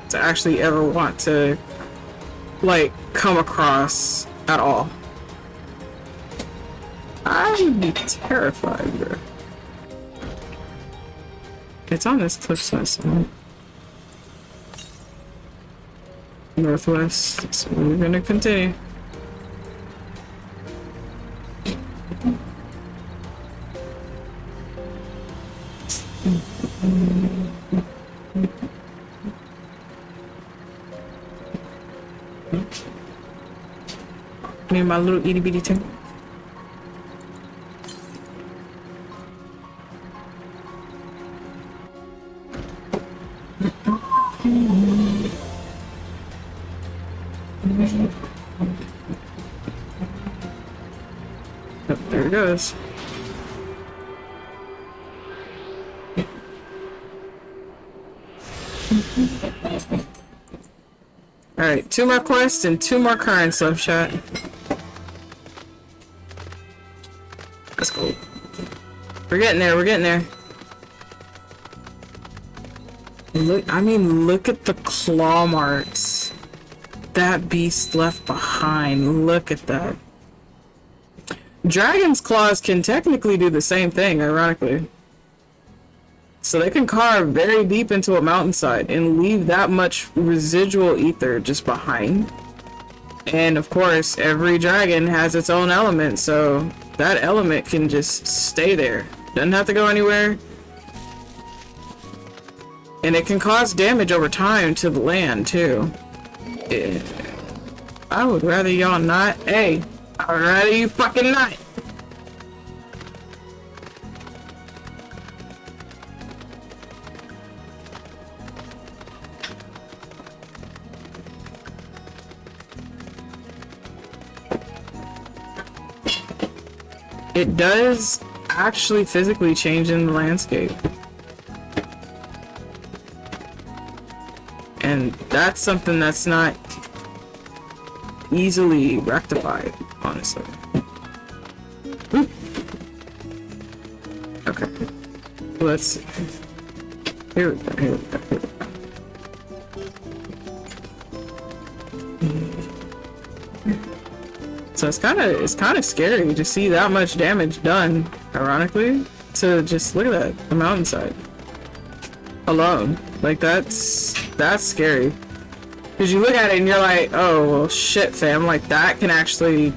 to actually ever want to like come across at all. I would be terrified, bro. It's on this cliffside somewhere. Northwest, so we're gonna continue. Me and my little itty bitty thing. Oh, there it goes. Alright, 2 more quests and 2 more currents left, chat. Let's go. We're getting there, we're getting there. Look, I mean, look at the claw marks that beast left behind. Look at that. Dragon's claws can technically do the same thing, ironically. So they can carve very deep into a mountainside and leave that much residual ether just behind. And of course, every dragon has its own element, so that element can just stay there. Doesn't have to go anywhere. And it can cause damage over time to the land, too. Yeah. I would rather y'all not. Hey, I would rather you fucking not. It does actually physically change in the landscape. And that's something that's not easily rectified, honestly. Oop. Okay. Let's see. Here we go, here we go, here we go. So it's kind of scary to see that much damage done, ironically, to just look at that, the mountainside alone. Like that's That's scary. Because you look at it and you're like, oh, well, shit, fam. Like, that can actually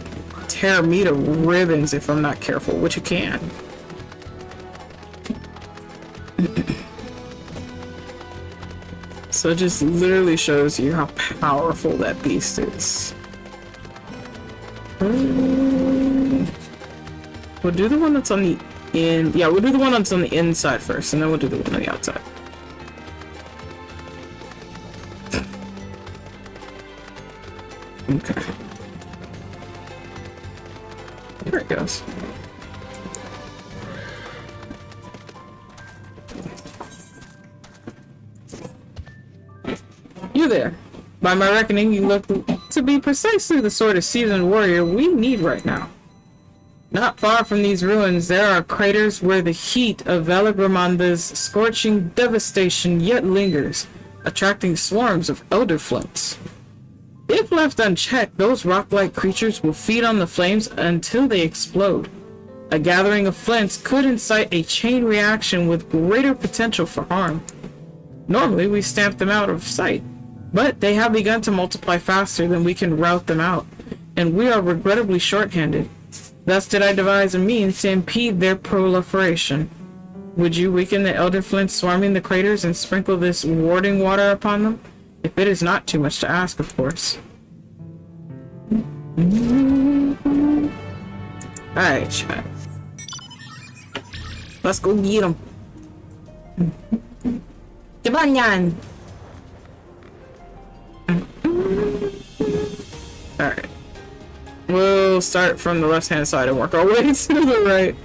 tear me to ribbons if I'm not careful, which it can. So it just literally shows you how powerful that beast is. We'll do the one that's on the yeah, we'll do the one that's on the inside first, and then we'll do the one on the outside. Okay. There it goes. You there. By my reckoning, you look to be precisely the sort of seasoned warrior we need right now. Not far from these ruins, there are craters where the heat of Valagrimanda's scorching devastation yet lingers, attracting swarms of elder flints. If left unchecked, those rock-like creatures will feed on the flames until they explode. A gathering of flints could incite a chain reaction with greater potential for harm. Normally, we stamp them out of sight, but they have begun to multiply faster than we can rout them out, and we are regrettably short-handed. Thus did I devise a means to impede their proliferation. Would you weaken the elder flints swarming the craters and sprinkle this warding water upon them? If it is not too much to ask, of course. Alright, chat. Let's go get them. Come on, Yan. Alright. We'll start from the left-hand side and work our way to the right.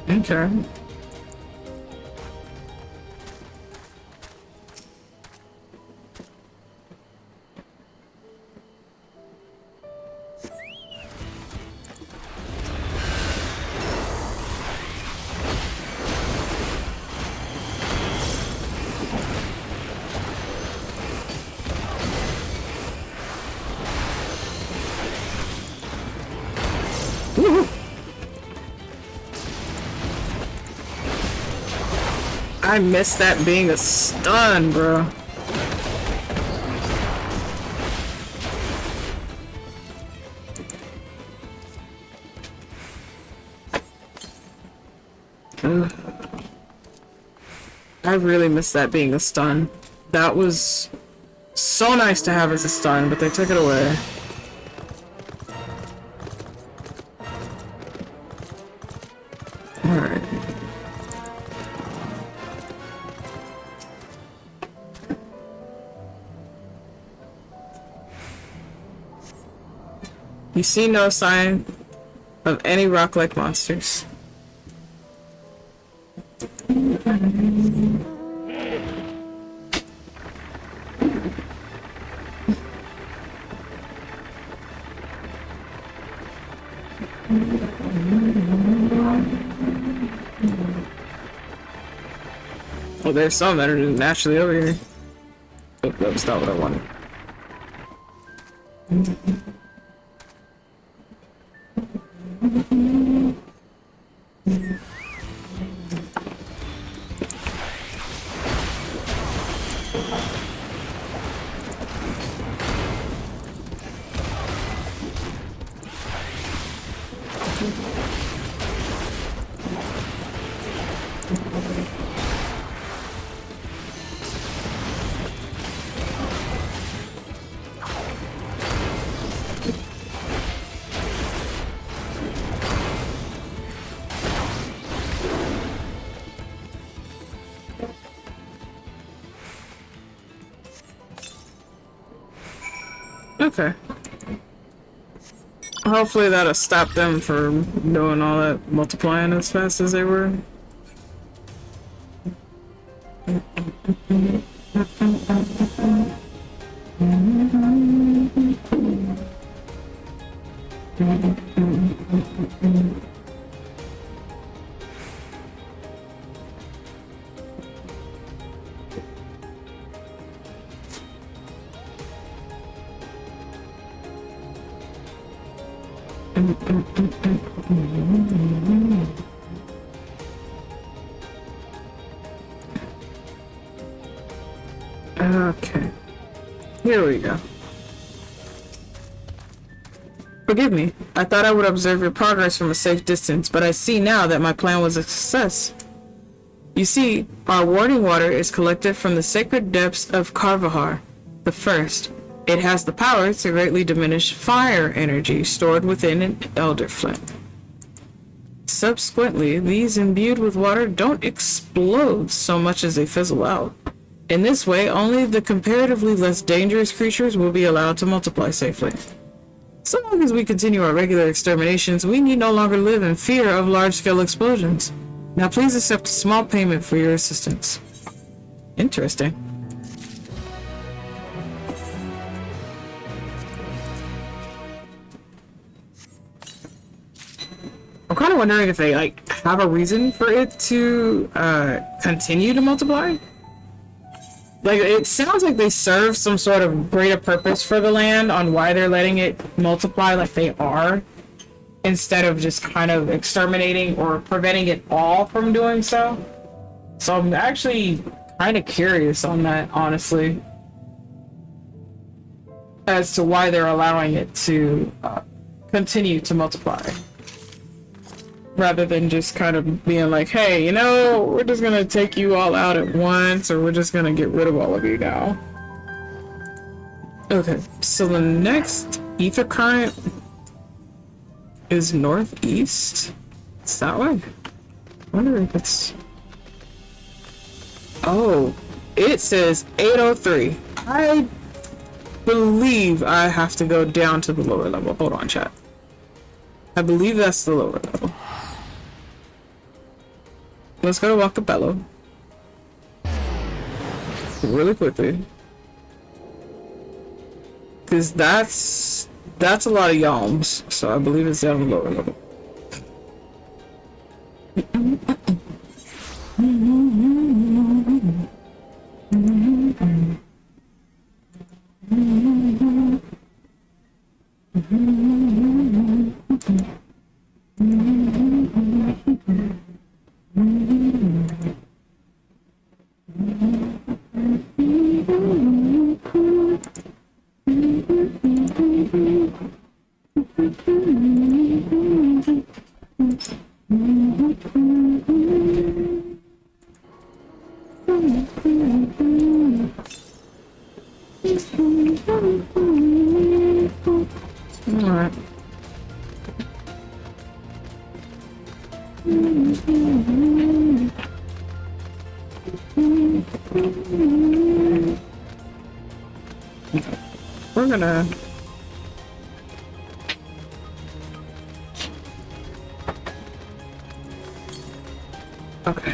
Okay. I missed that being a stun, bro. Ugh. I really missed that being a stun. That was so nice to have as a stun, but they took it away. Alright. You see no sign of any rock-like monsters. Well, there's some that are just naturally over here. Oh, that was not what I wanted. Okay. Hopefully that'll stop them from doing all that multiplying as fast as they were. Okay. Here we go. Forgive me. I thought I would observe your progress from a safe distance, but I see now that my plan was a success. You see, our warding water is collected from the sacred depths of Carvahar, the first. It has the power to greatly diminish fire energy stored within an elder flame. Subsequently, these imbued with water don't explode so much as they fizzle out. In this way, only the comparatively less dangerous creatures will be allowed to multiply safely. So long as we continue our regular exterminations, we need no longer live in fear of large-scale explosions. Now please accept a small payment for your assistance. Interesting. I'm kind of wondering if they, like, have a reason for it to continue to multiply. Like, it sounds like they serve some sort of greater purpose for the land on why they're letting it multiply like they are, instead of just kind of exterminating or preventing it all from doing so. So I'm actually kind of curious on that, honestly, as to why they're allowing it to continue to multiply. Rather than just kind of being like, hey, you know, we're just gonna take you all out at once, or we're just gonna get rid of all of you now. Okay, so the next ether current is northeast. It's that way. I wonder if it's... Oh, it says 803. I believe I have to go down to the lower level. Hold on, chat. I believe that's the lower level. Let's go to Wacapello. Really quickly. Because that's a lot of yalms. So I believe it's down the lower level. Alright. We're gonna... Okay.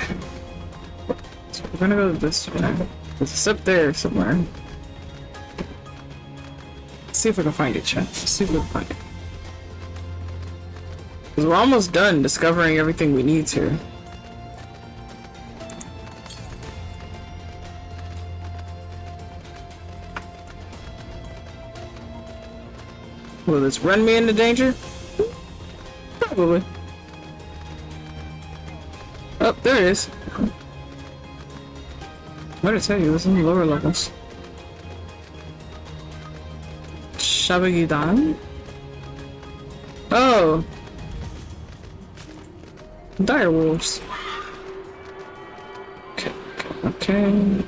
So we're gonna go this way. It's up there somewhere. Let's see if we can find it, chat. Let's see if we can find it. Because we're almost done discovering everything we need to. Will this run me into danger? Probably. Oh, there it is. What did I tell you? It was in the lower levels. Shabagidan? Oh! Dire wolves. Okay, okay.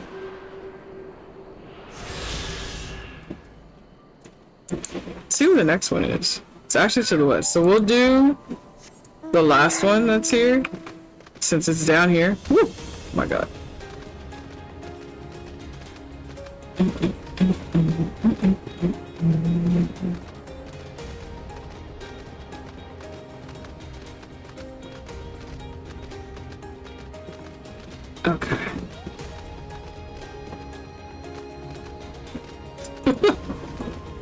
See what the next one is. It's actually to the west. So we'll do the last one that's here, since it's down here. Woo! Oh my god. Okay.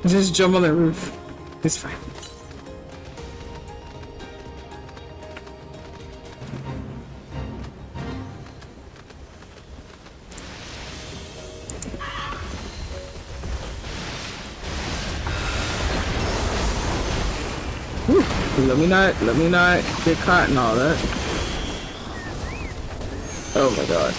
Just jump on the roof. It's fine. Whew. Let me not get caught in all that. Oh my god.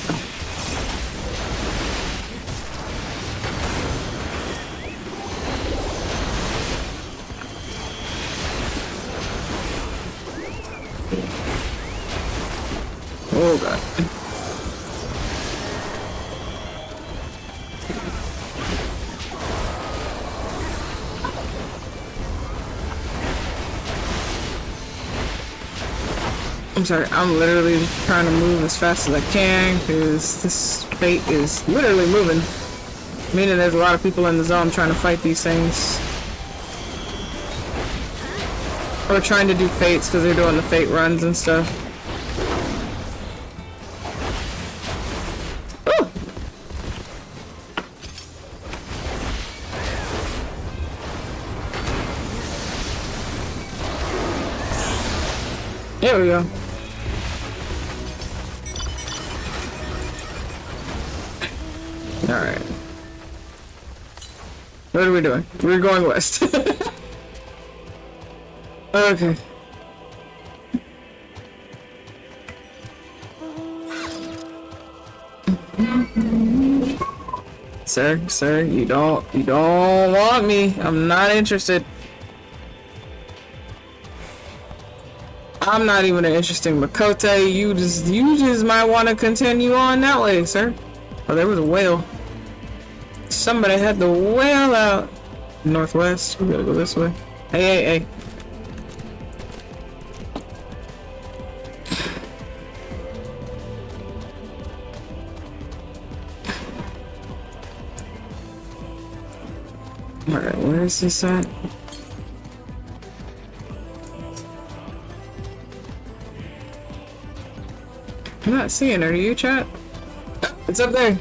Oh god. I'm sorry, I'm literally trying to move as fast as I can because this fate is literally moving. Meaning there's a lot of people in the zone trying to fight these things. Or trying to do fates because they're doing the fate runs and stuff. Ooh. There we go. Alright. What are we doing? We're going west. Okay. Sir, you don't want me. I'm not interested. I'm not even an interesting Makote. You just might want to continue on that way, sir. Oh, there was a whale. Somebody had the whale out. Northwest. We gotta go this way. Hey. Alright, where is this at? I'm not seeing it. Are you, chat? It's up there.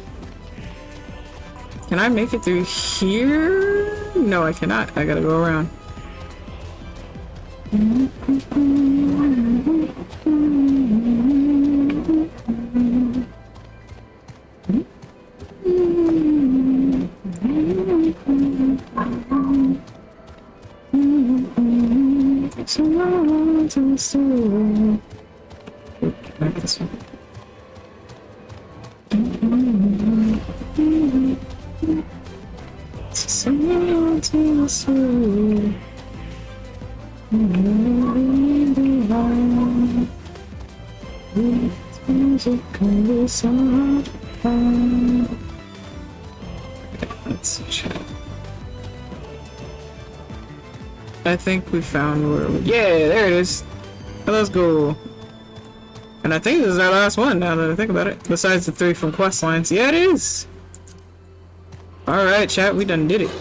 Can I make it through here? No, I cannot. I gotta go around. Back this way. Let's check. I think we found where we... Yeah, there it is. Let's go. And I think this is our last one now that I think about it. Besides the 3 from quest lines. Yeah, it is. Alright, chat, we done did it.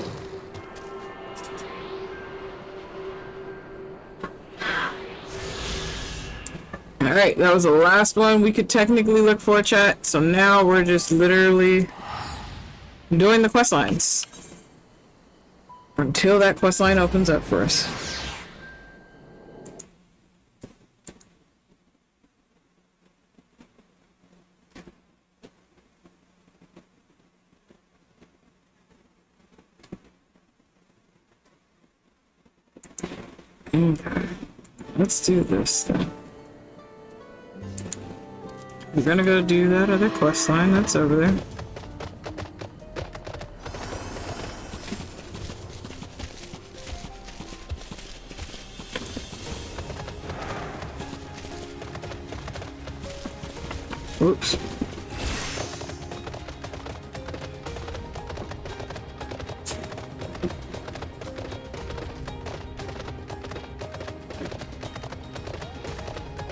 Alright, that was the last one we could technically look for, chat. So now we're just literally doing the quest lines. Until that quest line opens up for us. Okay, let's do this then. We're gonna go do that other quest line that's over there. Oops.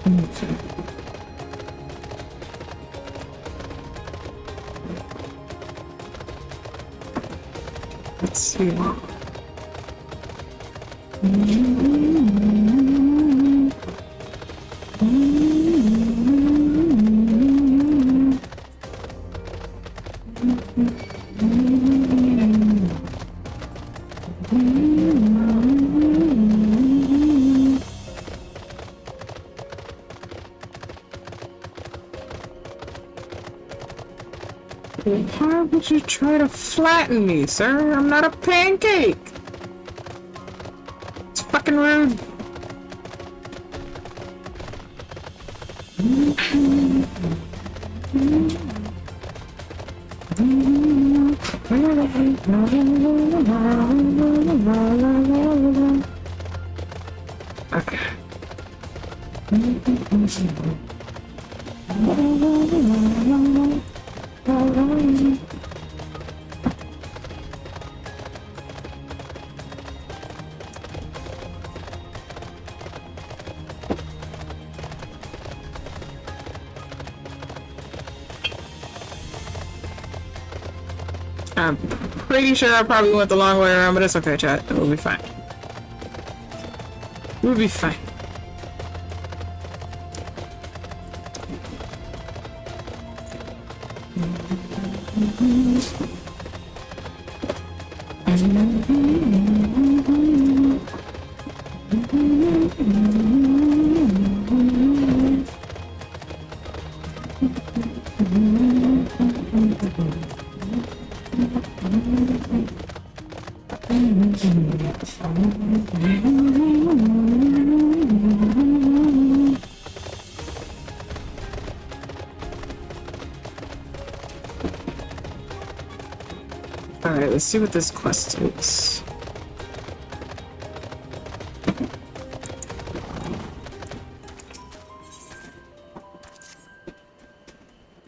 Okay. Let's see. Why would you try to flatten me, sir? I'm not a pancake! It's fucking rude. Okay. I'm pretty sure I probably went the long way around, but it's okay, chat. We'll be fine. We'll be fine. Alright, let's see what this quest is.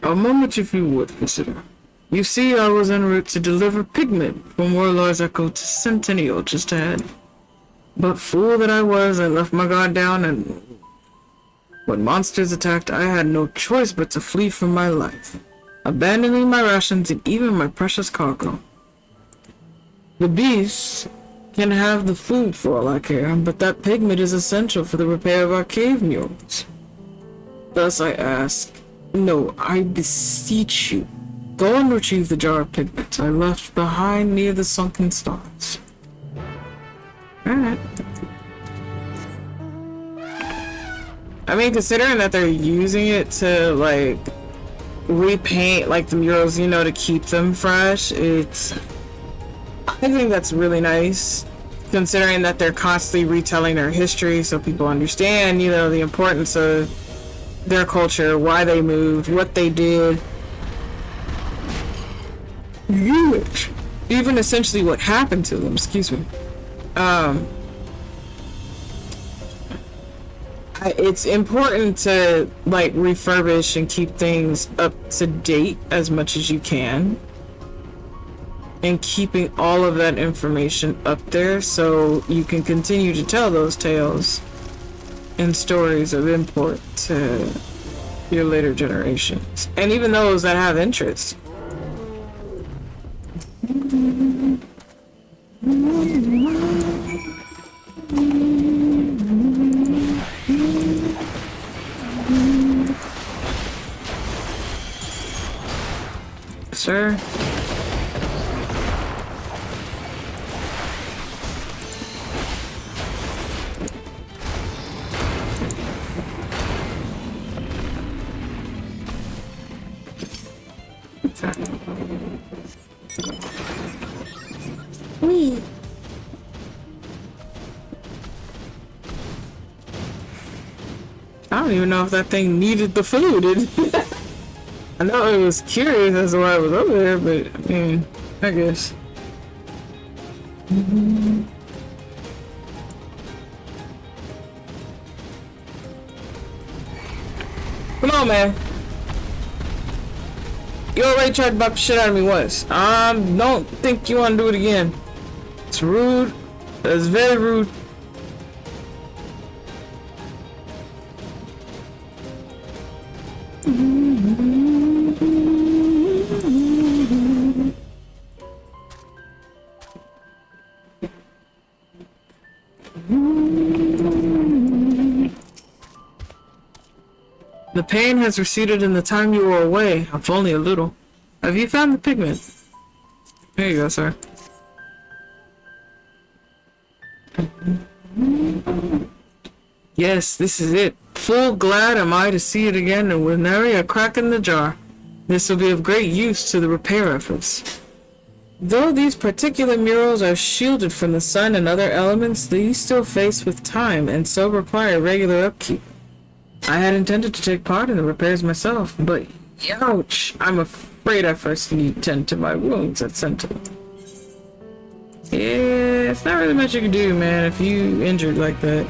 A moment, if you would consider. You see, I was en route to deliver pigment from Warlord's Echo to Centennial just ahead. But fool that I was, I left my guard down, and when monsters attacked, I had no choice but to flee for my life, abandoning my rations and even my precious cargo. The beasts can have the food for all I care, but that pigment is essential for the repair of our cave mules. Thus I ask, no, I beseech you, go and retrieve the jar of pigment I left behind near the sunken stars. Alright. I mean, considering that they're using it to, like, repaint, like, the murals, you know, to keep them fresh, I think that's really nice, considering that they're constantly retelling their history so people understand, you know, the importance of their culture, why they moved, what they did. Even essentially what happened to them, excuse me. It's important to, like, refurbish and keep things up to date as much as you can. And keeping all of that information up there so you can continue to tell those tales and stories of import to your later generations. And even those that have interest. Sir? Wee. I don't even know if that thing needed the food. I know it was curious as to why it was over there, but I mean, I guess. Come on, man. You already tried to bop the shit out of me once. Don't think you want to do it again. It's rude. That's very rude. The pain has receded in the time you were away, if only a little. Have you found the pigment? Here you go, sir. Yes, this is it. Full glad am I to see it again, and with nary a crack in the jar. This will be of great use to the repair efforts. Though these particular murals are shielded from the sun and other elements, these still face with time and so require regular upkeep. I had intended to take part in the repairs myself, but ouch! I'm afraid I first need to tend to my wounds at Sentinel. Yeah, it's not really much you can do, man, if you injured like that.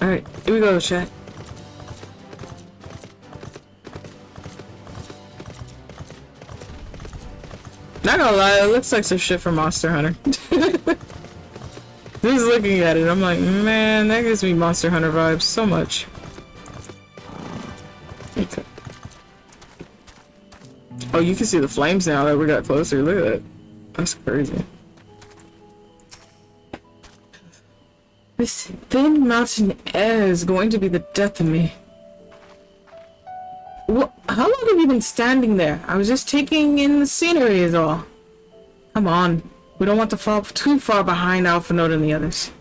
Alright, here we go, chat. Not gonna lie, it looks like some shit from Monster Hunter. Just looking at it, I'm like, man, that gives me Monster Hunter vibes so much. Okay. Oh, you can see the flames now that we got closer. Look at that. That's crazy. This thin mountain air is going to be the death of me. What? How long have you been standing there? I was just taking in the scenery is all. Come on. We don't want to fall too far behind Alpha Note and the others.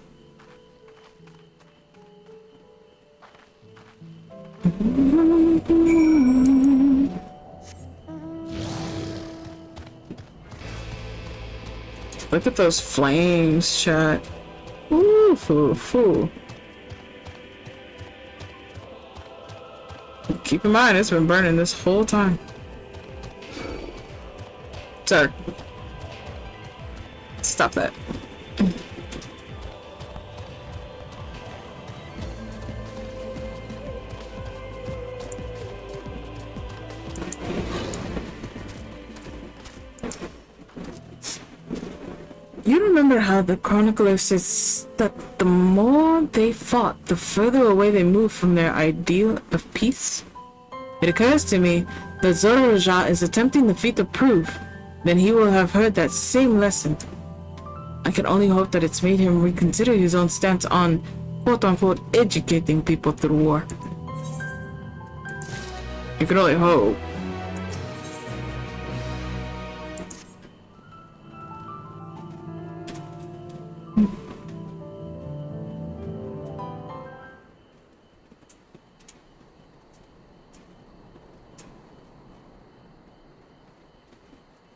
Look at those flames, chat. Ooh, foo, foo. Keep in mind, it's been burning this whole time. Sir. Stop that. You remember how the chronicler says that the more they fought, the further away they moved from their ideal of peace? It occurs to me that Zoroaster is attempting the feat of proof. Then he will have heard that same lesson. I can only hope that it's made him reconsider his own stance on quote-unquote educating people through war. You can only hope.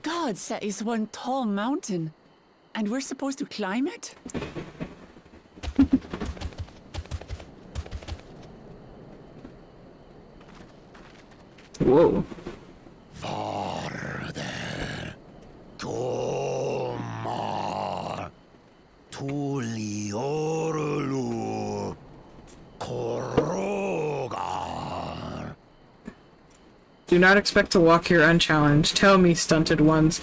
Gods, that is one tall mountain. And we're supposed to climb it? Whoa. Farther. Tomar. Tuliorlu. Korogar. Do not expect to walk here unchallenged. Tell me, stunted ones,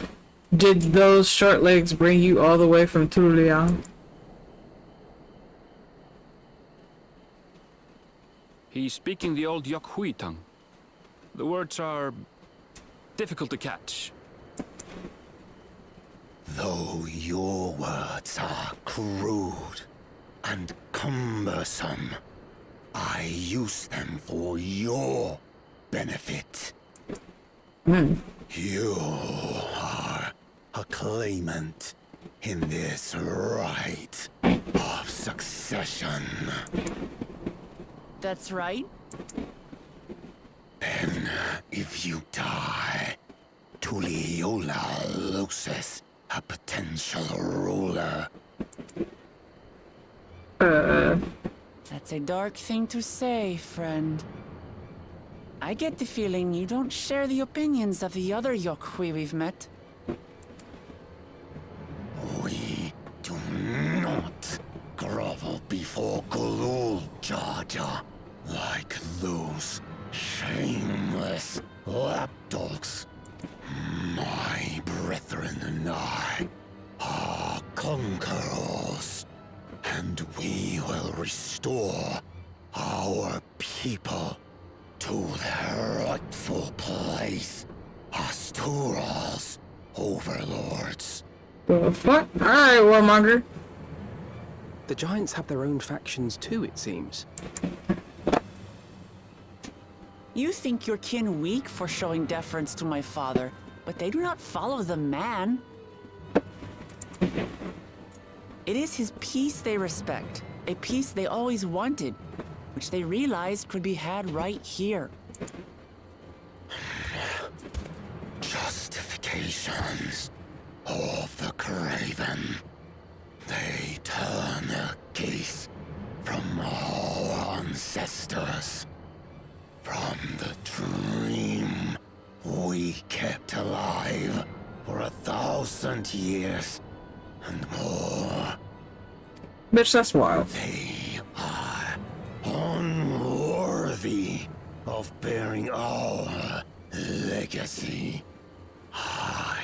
did those short legs bring you all the way from Trulian? He's speaking the old Yokhui tongue. The words are difficult to catch. Though your words are crude and cumbersome, I use them for your benefit. You are a claimant in this right of succession. That's right. Then, if you die, Tuliola loses a potential ruler. That's a dark thing to say, friend. I get the feeling you don't share the opinions of the other Yokhui we've met. We do not grovel before Gulul, Jar Jar, like those shameless lapdogs. My brethren and I are conquerors, and we will restore our people to their rightful place as Tural's overlords. The fuck? Alright, Warmonger. The giants have their own factions too, it seems. You think your kin weak for showing deference to my father, but they do not follow the man. It is his peace they respect, a peace they always wanted, which they realized could be had right here. Justifications of the craven. They turn their gaze from our ancestors. From the dream we kept alive for 1,000 years and more. Bitch, that's wild. They are unworthy of bearing our legacy. I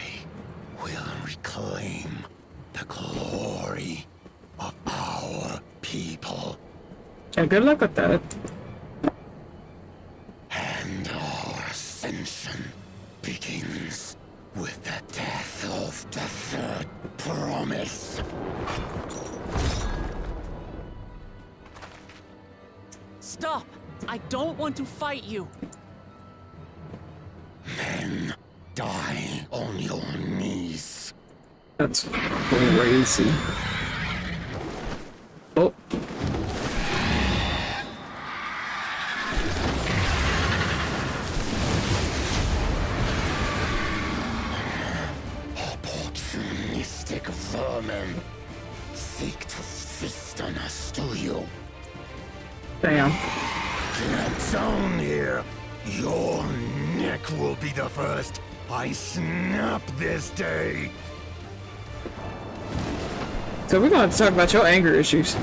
will reclaim the glory of our people. Yeah, good luck with that. And our ascension begins with the death of the third promise. Stop! I don't want to fight you. Men die on your knees. That's crazy. Oh. Opportunistic vermin seek to feast on us, do you? Damn. Get down here. Your neck will be the first I snap this day. So we're gonna have to talk about your anger issues.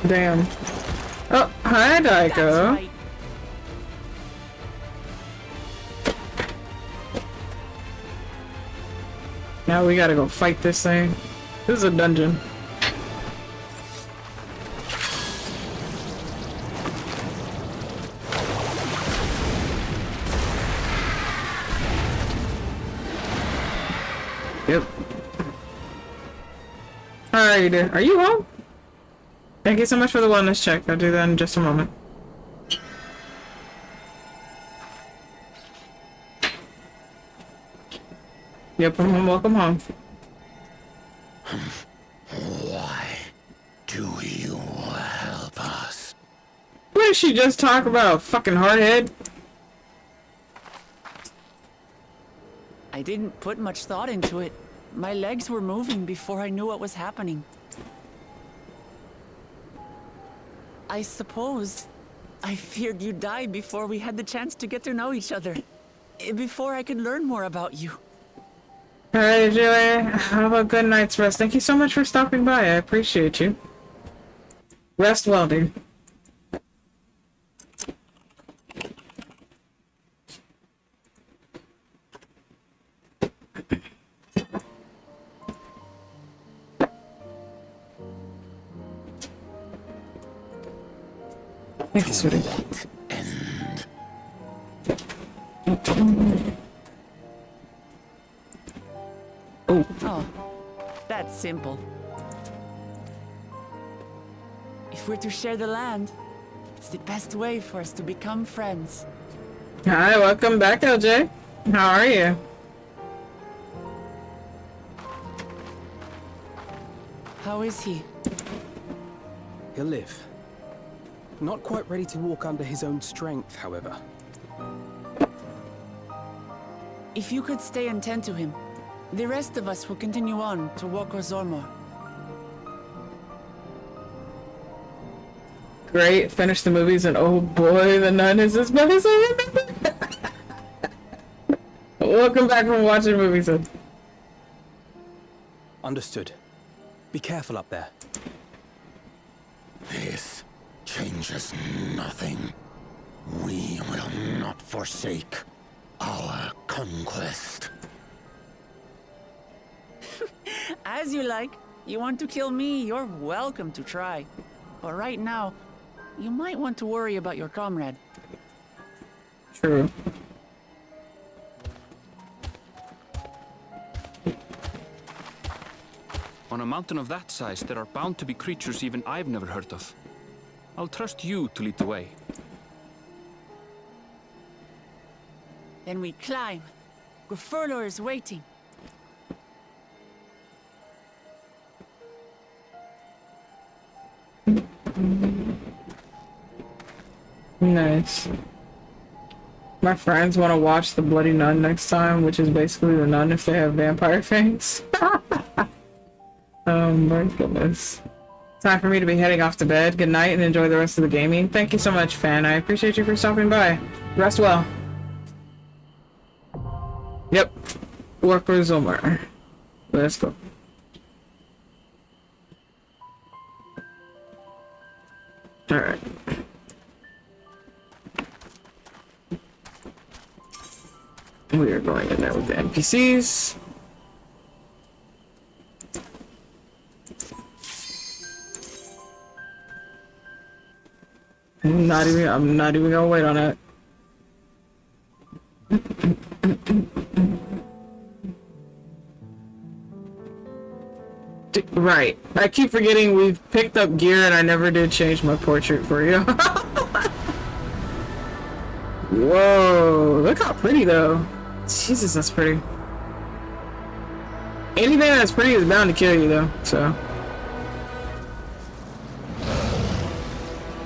Damn. Oh, hi, Daiko. That's right. Now we gotta go fight this thing. This is a dungeon. Yep. Alright, are you home? Thank you so much for the wellness check. I'll do that in just a moment. Yep, I'm home. Welcome home. Why do you help us? What did she just talk about? Fucking hardhead? I didn't put much thought into it. My legs were moving before I knew what was happening. I suppose I feared you'd die before we had the chance to get to know each other. Before I could learn more about you. Alright, Joey. Have a good night's rest. Thank you so much for stopping by. I appreciate you. Rest well, dude. Thank you, sweetie. Oh, that's simple. If we're to share the land, it's the best way for us to become friends. Hi, welcome back, LJ. How are you? How is he? He'll live. Not quite ready to walk under his own strength, however. If you could stay and tend to him, the rest of us will continue on to Woko Zormor. Great. Finish the movies and oh boy, the nun is as bad as I remember. Welcome back from watching movies. Then. Understood. Be careful up there. This changes nothing. We will not forsake our conquest. As you like. You want to kill me, you're welcome to try. But right now, you might want to worry about your comrade. True. On a mountain of that size, there are bound to be creatures even I've never heard of. I'll trust you to lead the way. Then we climb. Grufurlor is waiting. Nice. My friends want to watch The Bloody Nun next time, which is basically the nun if they have vampire fangs. Oh my goodness. Time for me to be heading off to bed. Good night and enjoy the rest of the gaming. Thank you so much, Fan. I appreciate you for stopping by. Rest well. Yep. Work resumer. Let's go. Alright. We are going in there with the NPCs. I'm not even gonna wait on it. Right. I keep forgetting we've picked up gear and I never did change my portrait for you. Whoa, look how pretty though. Jesus, that's pretty. Anything that's pretty is bound to kill you though, so.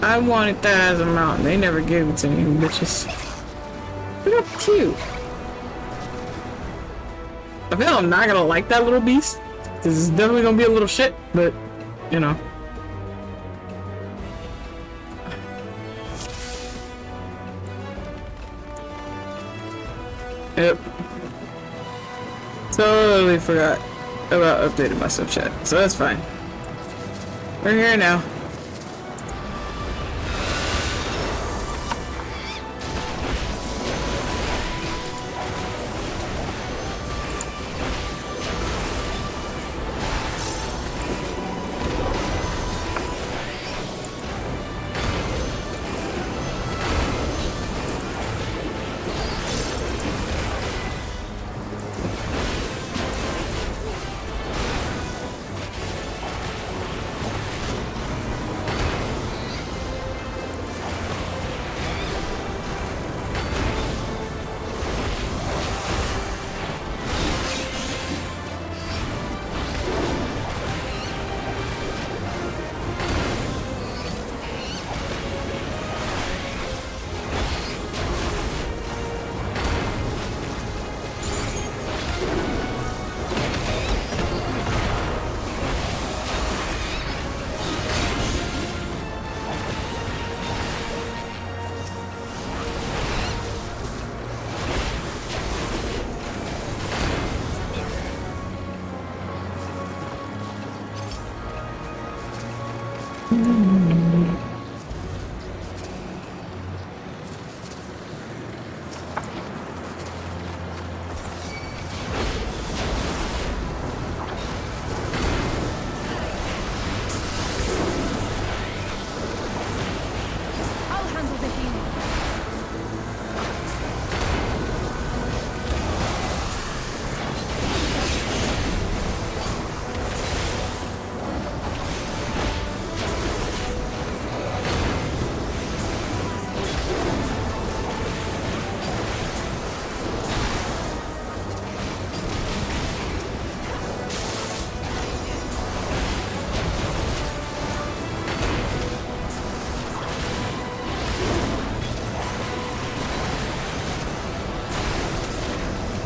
I wanted that as a mountain. They never gave it to me, bitches. Look how cute. I feel I'm not gonna like that little beast. This is definitely gonna be a little shit, but, you know. Yep. Totally forgot about updating my sub chat, so that's fine. We're here now.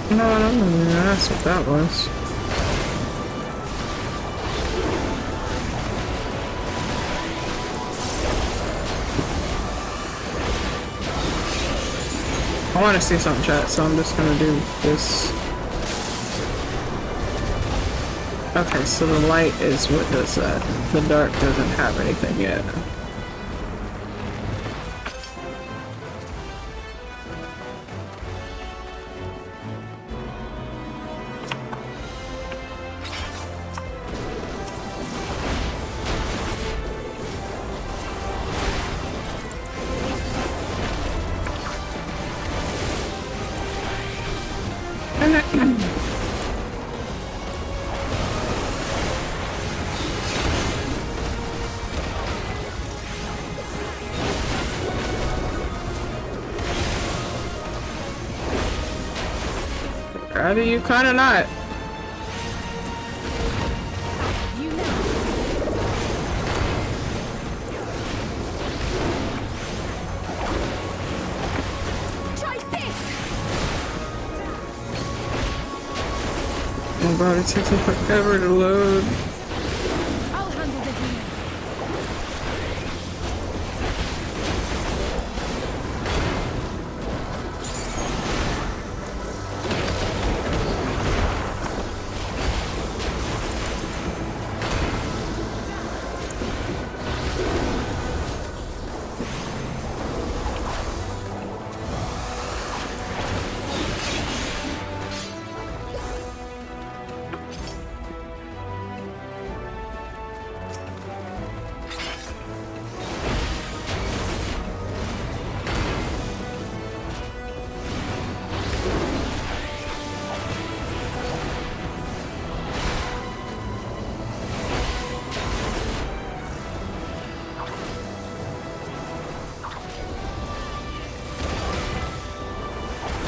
No, that's what that was. I want to see something, chat, so I'm just gonna do this. Okay, so the light is what does that. The dark doesn't have anything yet. Rather you kinda not. Oh god, it takes me forever to load. I'll handle the healing.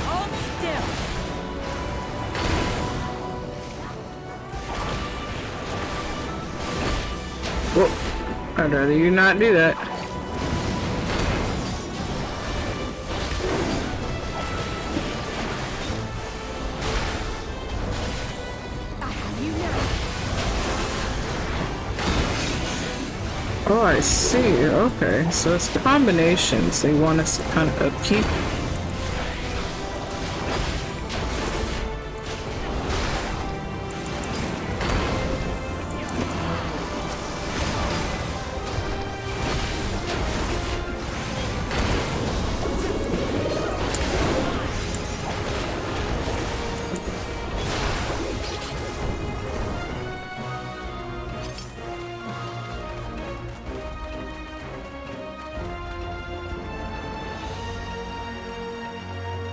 Hold still. Whoa. I'd rather you not do that. I have you now. Oh, I see. Okay, so it's combinations they want us to kind of upkeep.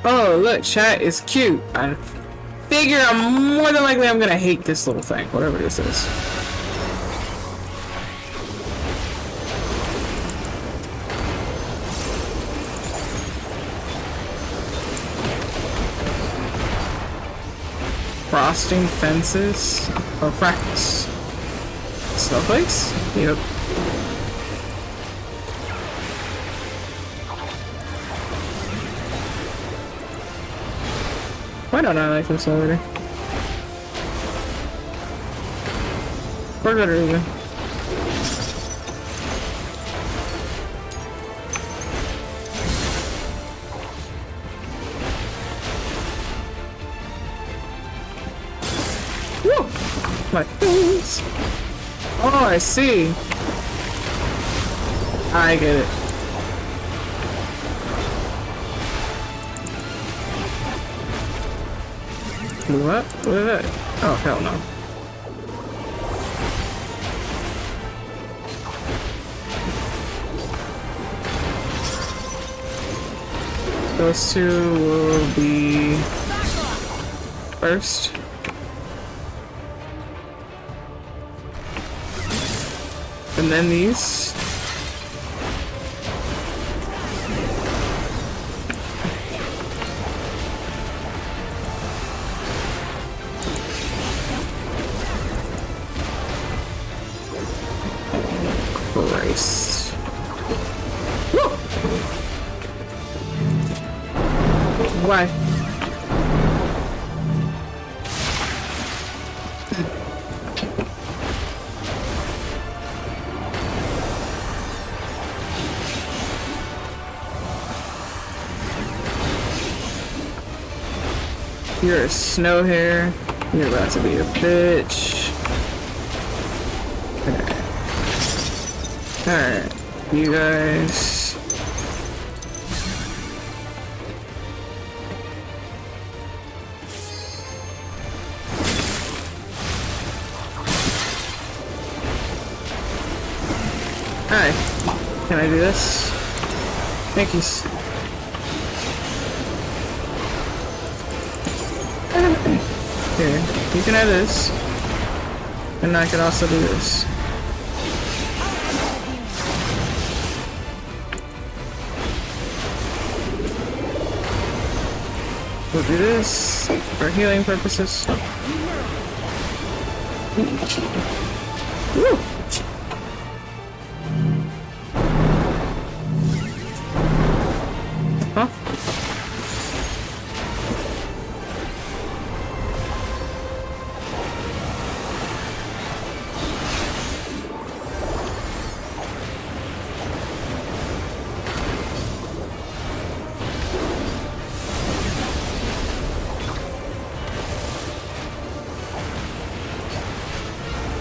Oh, look, chat is cute. I figure more than likely I'm gonna hate this little thing, whatever this is. Frosting fences? Or fractals? Snowflakes? Yep. Why don't I like this already? For good reason. Woo! My face! Oh, I see. I get it. What? What is that? Oh, hell no. Those two will be first. And then these. Christ. Woo! Why? You're a snow hare. You're about to be a bitch. Alright, you guys. Alright, can I do this? Thank you. Here, you can have this. And I can also do this. We'll do this for healing purposes. Woo! Huh?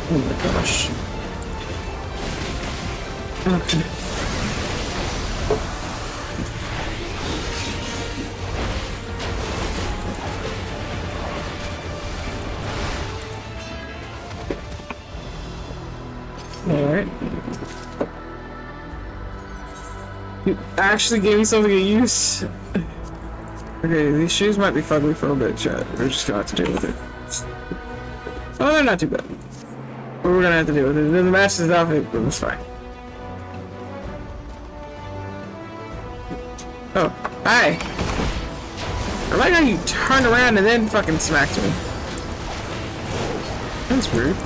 Oh my gosh. Okay. Alright. You actually gave me something to use. Okay, these shoes might be fugly for a bit, chat. We're just gonna have to deal with it. Oh, they're not too bad. But we're gonna have to deal with it. It doesn't match this outfit, but it's fine. Oh, hi! I like how you turned around and then fucking smacked me. That's weird.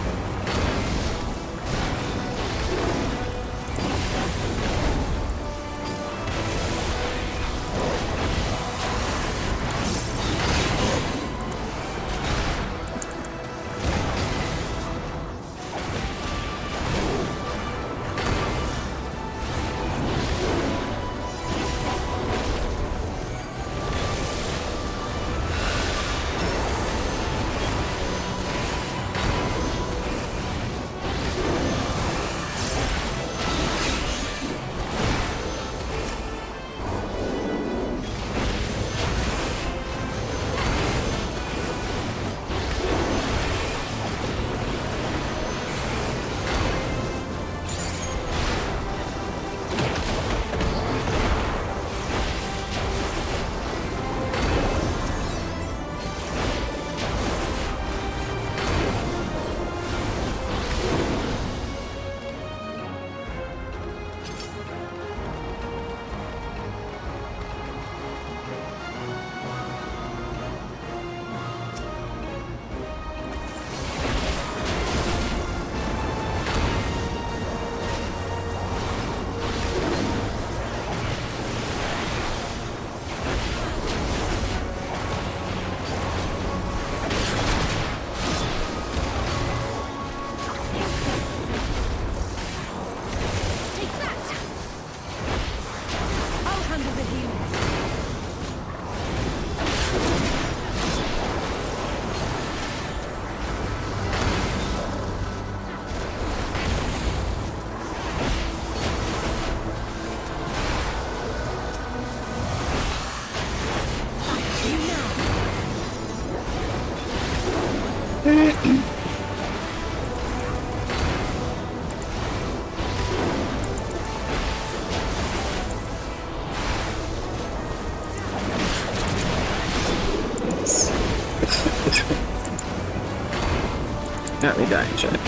Got me dying, chat.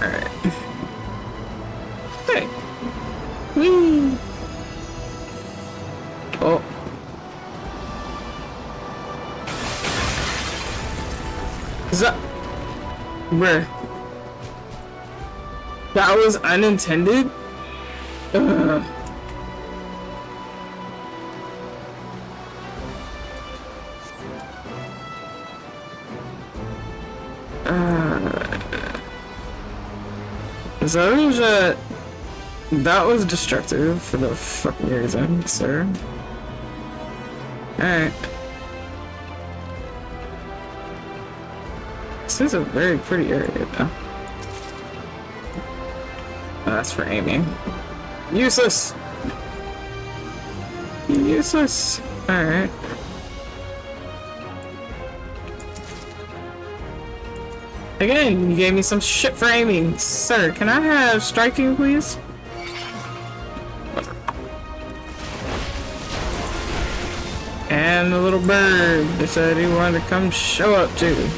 Alright. Hey! Whee! Oh. Is that... Bruh. That was unintended? Ugh. So that was destructive for the fucking reason, sir. Alright. This is a very pretty area, though. Oh, that's for aiming. Useless! Useless! Alright. Again, you gave me some shit for aiming. Sir, can I have striking, please? And the little bird they said he wanted to come show up too.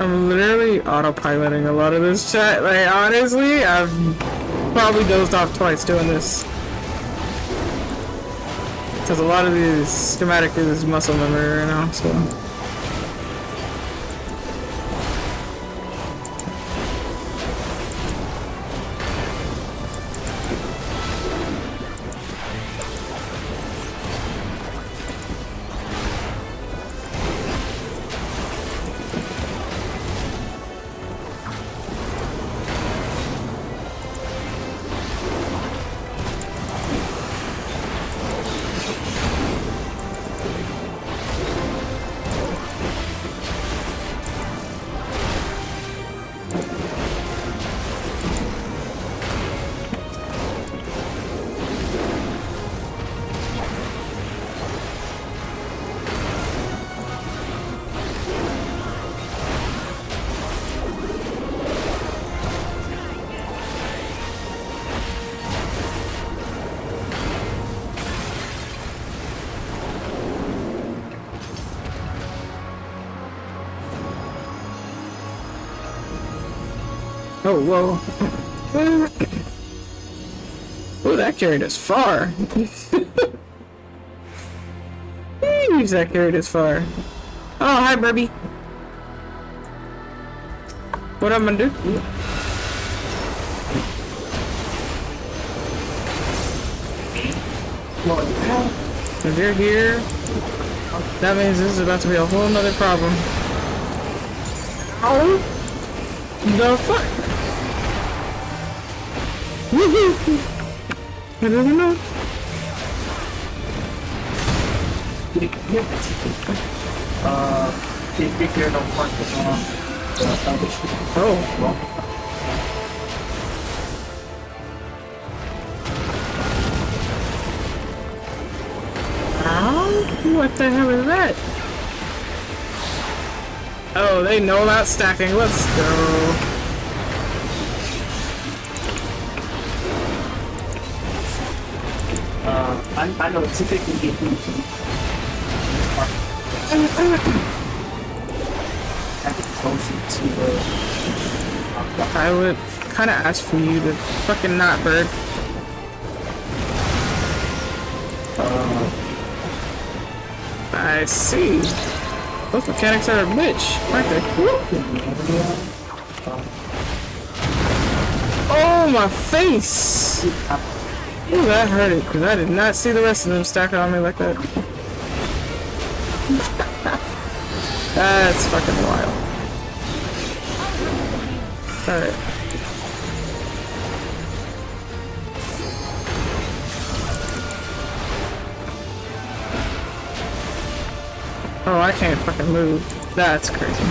I'm literally autopiloting a lot of this chat. Like, honestly, I've probably dozed off twice doing this. Because a lot of these schematic is muscle memory right now, so. Oh, whoa. Oh, that carried us far. Jeez, that carried us far. Oh, hi, Burby. What I'm gonna do? If you're here, that means this is about to be a whole nother problem. Oh, the fuck? Woohoo! I don't know. Oh. What the hell is that? Oh, they know about stacking. Let's go. I know typically I would kind of ask for you to fucking not bird. I see. Those mechanics are a bitch, aren't they? Oh, my face! Ooh, that hurt it, because I did not see the rest of them stacking on me like that. That's fucking wild. Alright. Oh, I can't fucking move. That's crazy.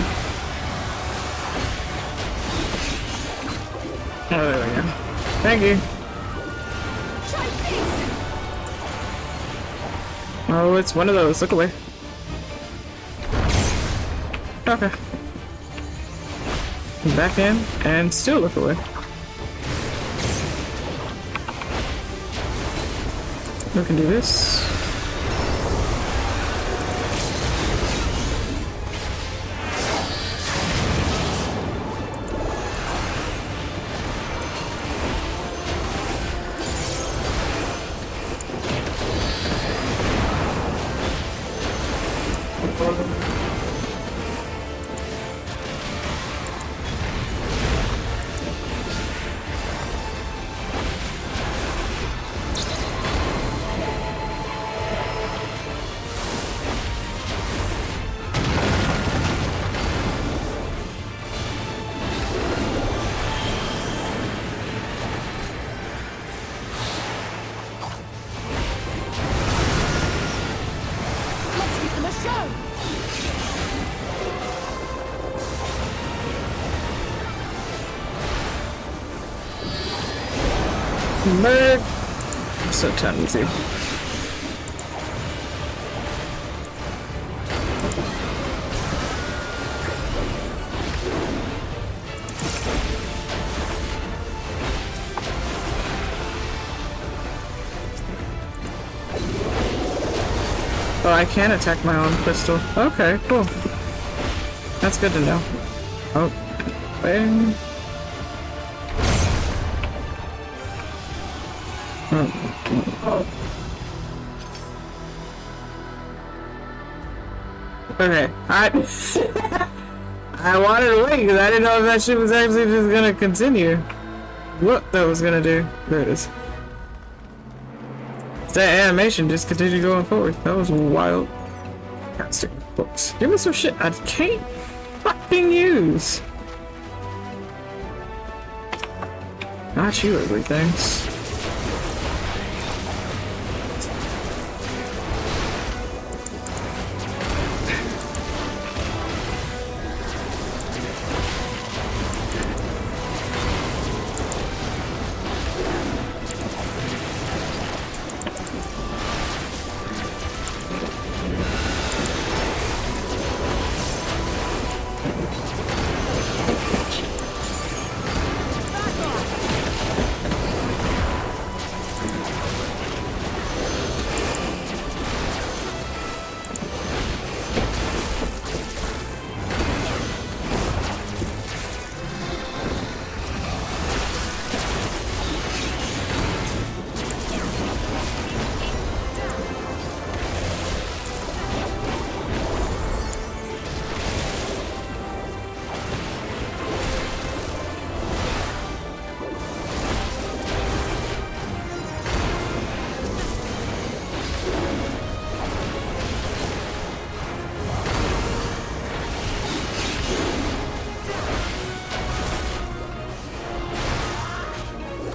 Oh, there we go. Thank you. Oh, it's one of those. Look away. Okay. Back in and still look away. We can do this. Bird. So talented. Oh, I can attack my own pistol. Okay, cool. That's good to know. Oh, and okay, I wanted to wait because I didn't know if that shit was actually just gonna continue. What that was gonna do? There it is. That animation just continued going forward. That was wild. God, stick with books. Give me some shit I can't fucking use. Not you, ugly things.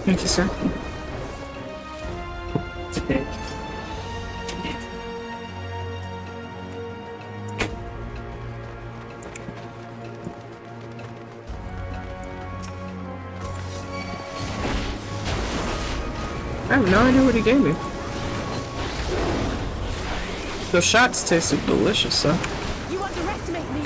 Thank you, sir. Okay. I have no idea what he gave me. The shots tasted delicious, though. You underestimate me.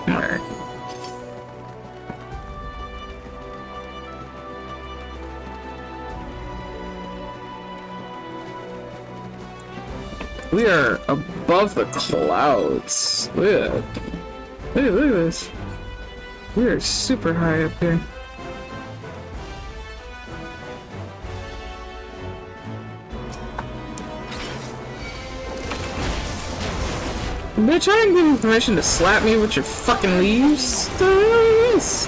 Alright. We are above the clouds. Look at that. Look at this. We are super high up here. Bitch, I didn't give you permission to slap me with your fucking leaves. What the hell is this?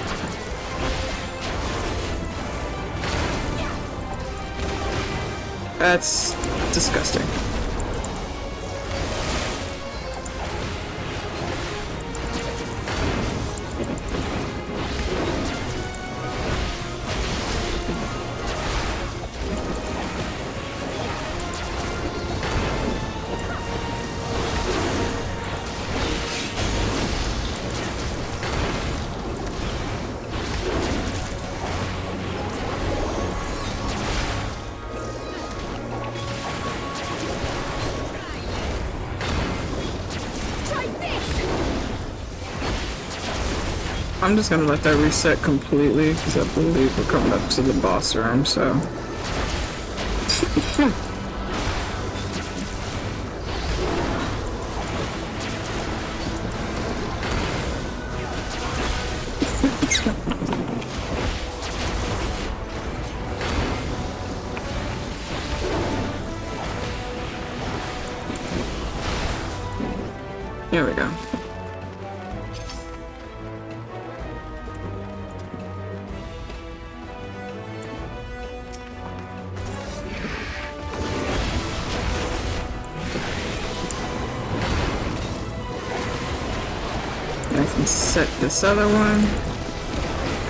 That's disgusting. I'm just gonna let that reset completely because I believe we're coming up to the boss room, so. Here we go. set this other one,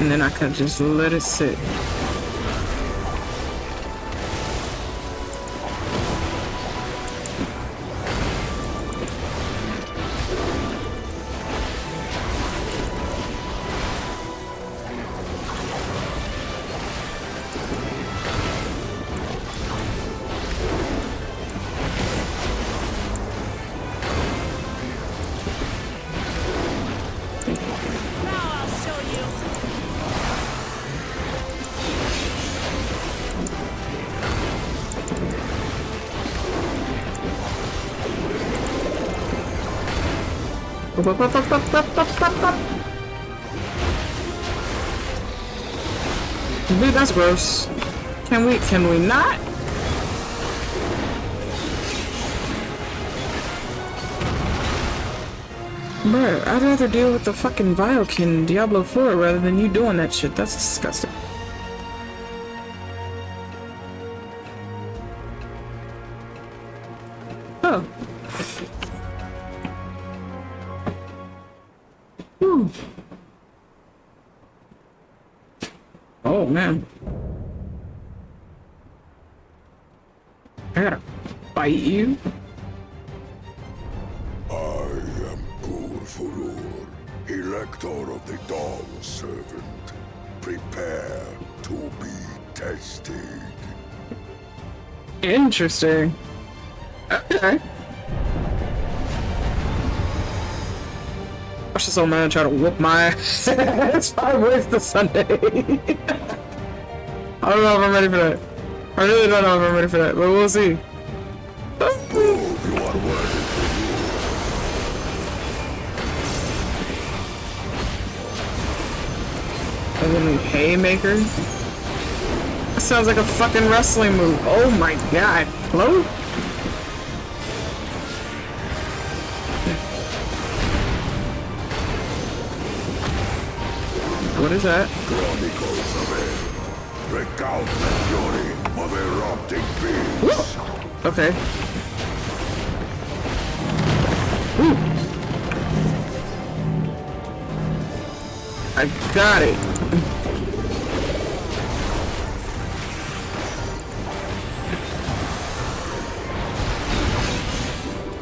and then I can just let it sit. Dude, that's gross. Can we not? Bruh, I'd rather deal with the fucking Biokin in Diablo 4 rather than you doing that shit. That's disgusting. Oh. Whew. Oh man. I gotta fight you? I am Purfurur, Elector of the Dawn Servant. Prepare to be tested. Interesting. Okay. Watch this old man try to whoop my ass. It's 5 ways to Sunday. I don't know if I'm ready for that. I really don't know if I'm ready for that, but we'll see. And then the haymaker. That sounds like a fucking wrestling move. Oh my god. Hello? What is that? Chronicles of it. Recount the fury of erupting beings. Okay. Ooh. I got it.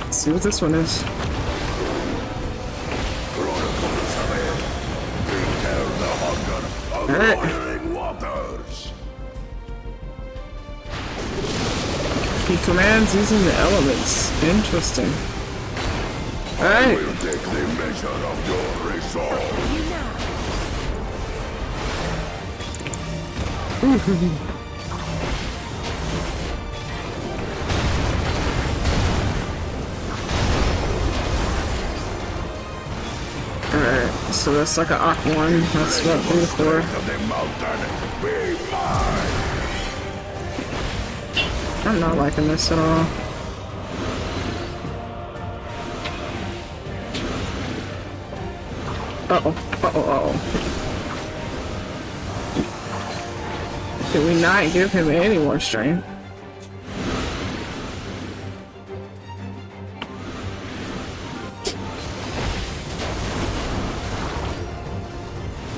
Let's see what this one is. Alright. He commands using the elements. Interesting. Alright. We'll take the measure of your resolve. Alright, so that's like an Aqu 1. That's what I'm for. I'm not liking this at all. Uh-oh. Uh-oh, uh-oh. Did we not give him any more strength?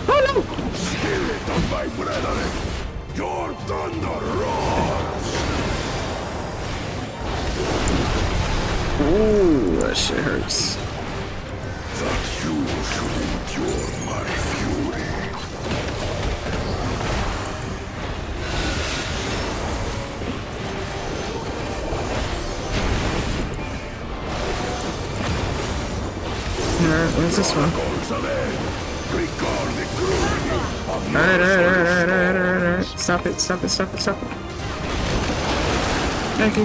Oh no! Spirit of my brethren, your thunder roars! Ooh, that shit hurts. That you should endure my fury. Alright, where's this one? Alright. Stop it. Thank you.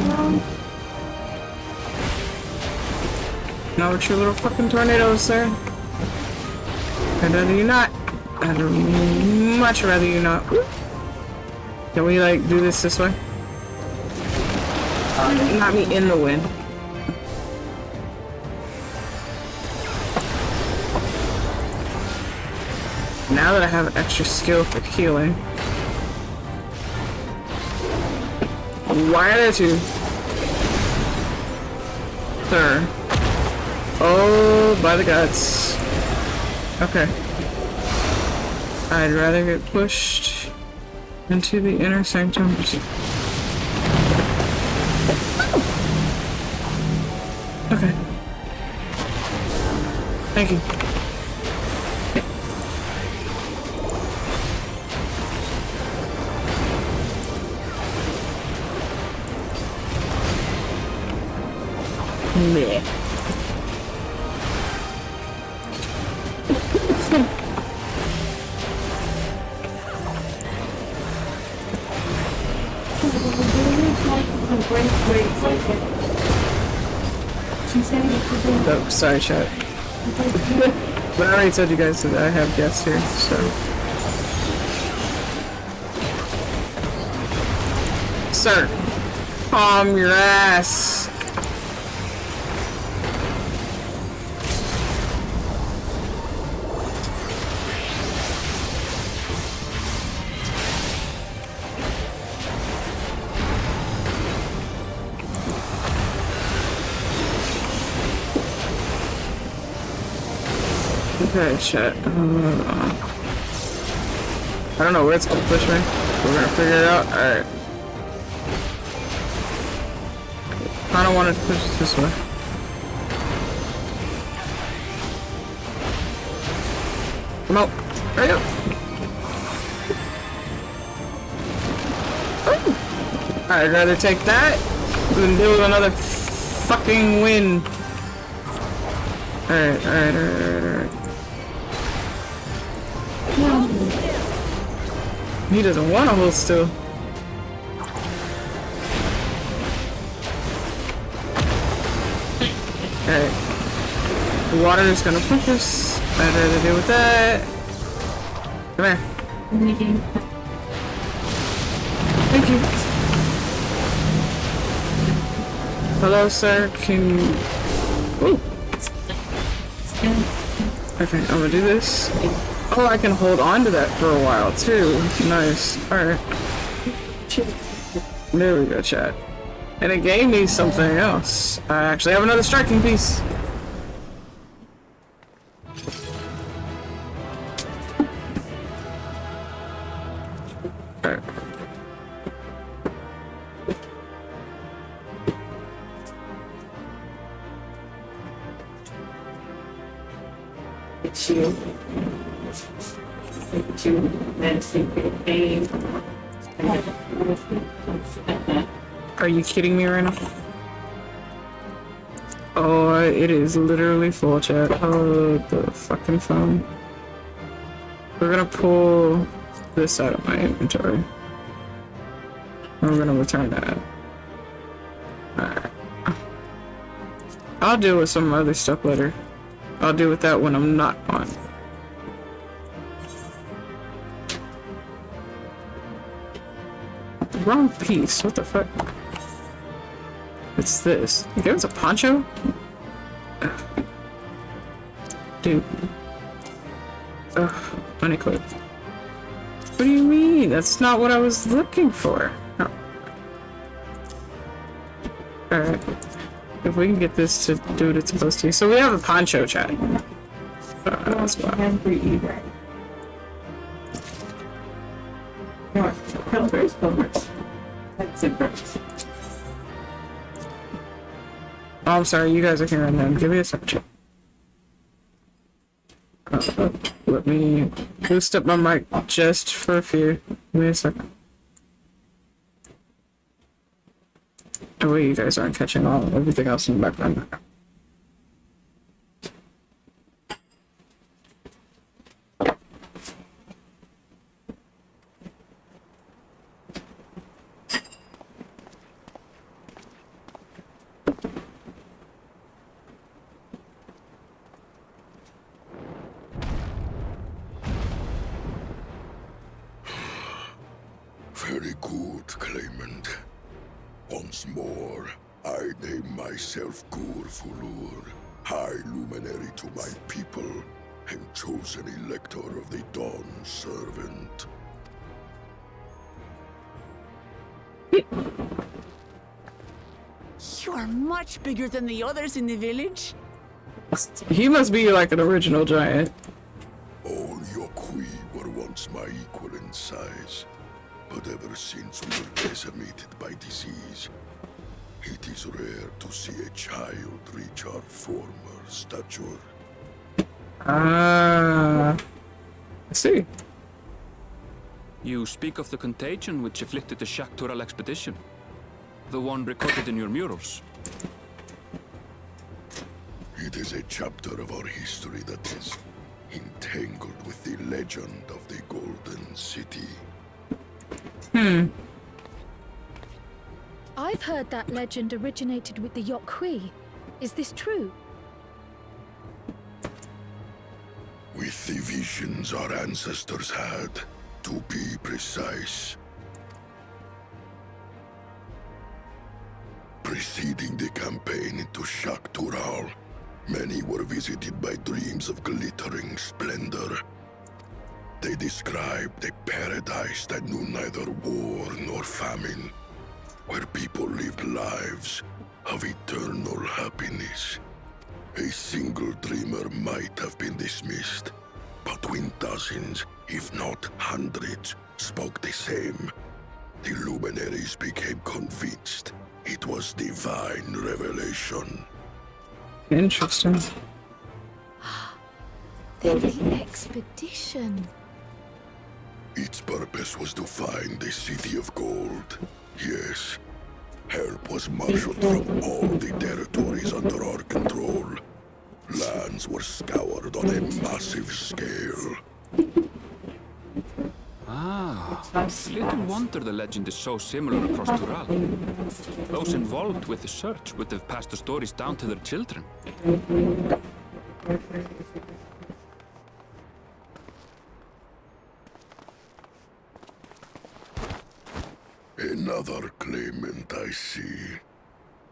Now with your little fucking tornadoes, sir. I'd rather you not. I'd much rather you not. Can we, like, do this way? Not me in the wind. Now that I have extra skill for healing. Why are there two? Sir. Oh, by the guts. Okay. I'd rather get pushed into the inner sanctum. Okay. Thank you. Meh. Oh, sorry, chat. But I already told you guys that I have guests here, so. Sir, calm your ass. Okay, shit. I don't know where it's gonna push me. We're gonna figure it out. Alright. I don't want it to push us this way. Come out. Hurry up. Ooh. I'd rather take that than deal with another fucking win. Alright. He doesn't want to hold still. Alright. The water is gonna push us. I'd rather deal with that. Come here. Thank you. Hello, sir. Can you... Ooh. Okay, I'm gonna do this. Oh, I can hold on to that for a while too. Nice. Alright. There we go, chat. And it gave me something else. I actually have another striking piece. Alright. It's you. Are you kidding me right now? Oh, it is literally full, chat. Oh, the fucking phone. We're gonna pull this out of my inventory. We're gonna return that. Alright. I'll deal with some other stuff later. I'll deal with that when I'm not on. Wrong piece. What the fuck? It's this. Okay, it's a poncho? Ugh. Dude. Ugh. Unequipped. What do you mean? That's not what I was looking for. No. Alright. If we can get this to do what it's supposed to. So we have a poncho, chat. That's why. Oh, I'm sorry, you guys are hearing them. Give me a second. Let me boost up my mic just for a few. Give me a second. Oh wait, you guys aren't catching everything else in the background. Very good, claimant. Once more, I name myself Gur Fulur, High Luminary to my people, and chosen Elector of the Dawn Servant. You are much bigger than the others in the village. He must be like an original giant. equal in size. But ever since we were decimated by disease, it is rare to see a child reach our former stature. I see. You speak of the contagion which afflicted the Shaktural expedition. The one recorded in your murals. It is a chapter of our history that is entangled with the legend of the Golden City. I've heard that legend originated with the Yokhui. Is this true? With the visions our ancestors had, to be precise. Preceding the campaign into Shaktural, many were visited by dreams of glittering splendor. They described a paradise that knew neither war nor famine, where people lived lives of eternal happiness. A single dreamer might have been dismissed, but when dozens, if not hundreds, spoke the same, the luminaries became convinced it was divine revelation. Interesting. The expedition. Its purpose was to find the City of Gold. Yes, help was marshaled from all the territories under our control. Lands were scoured on a massive scale. Little wonder the legend is so similar across Tural. Those involved with the search would have passed the stories down to their children. Another claimant, I see.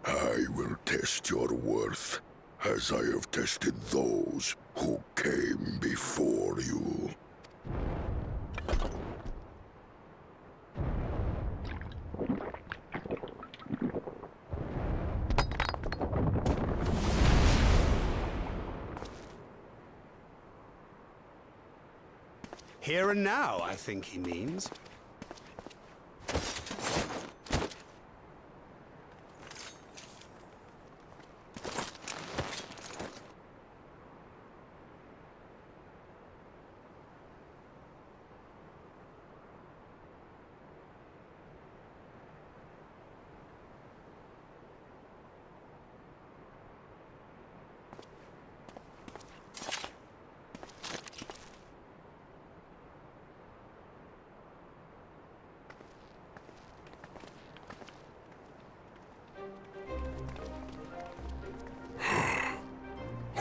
I will test your worth, as I have tested those who came before you. Here and now, I think he means.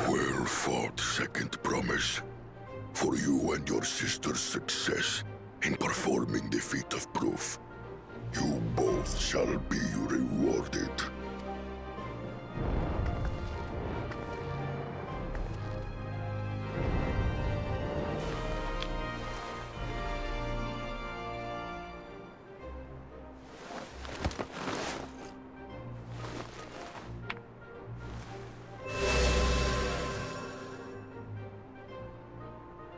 Well fought, second promise. For you and your sister's success in performing the feat of proof. You both shall be rewarded.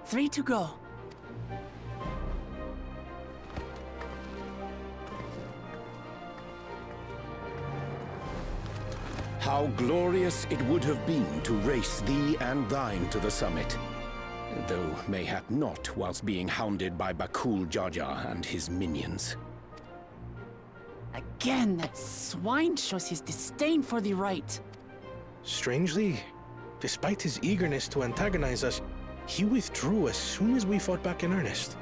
Three to go. How glorious it would have been to race thee and thine to the summit. Though mayhap not whilst being hounded by Bakul Jaja and his minions. Again, that swine shows his disdain for the right. Strangely, despite his eagerness to antagonize us, he withdrew as soon as we fought back in earnest.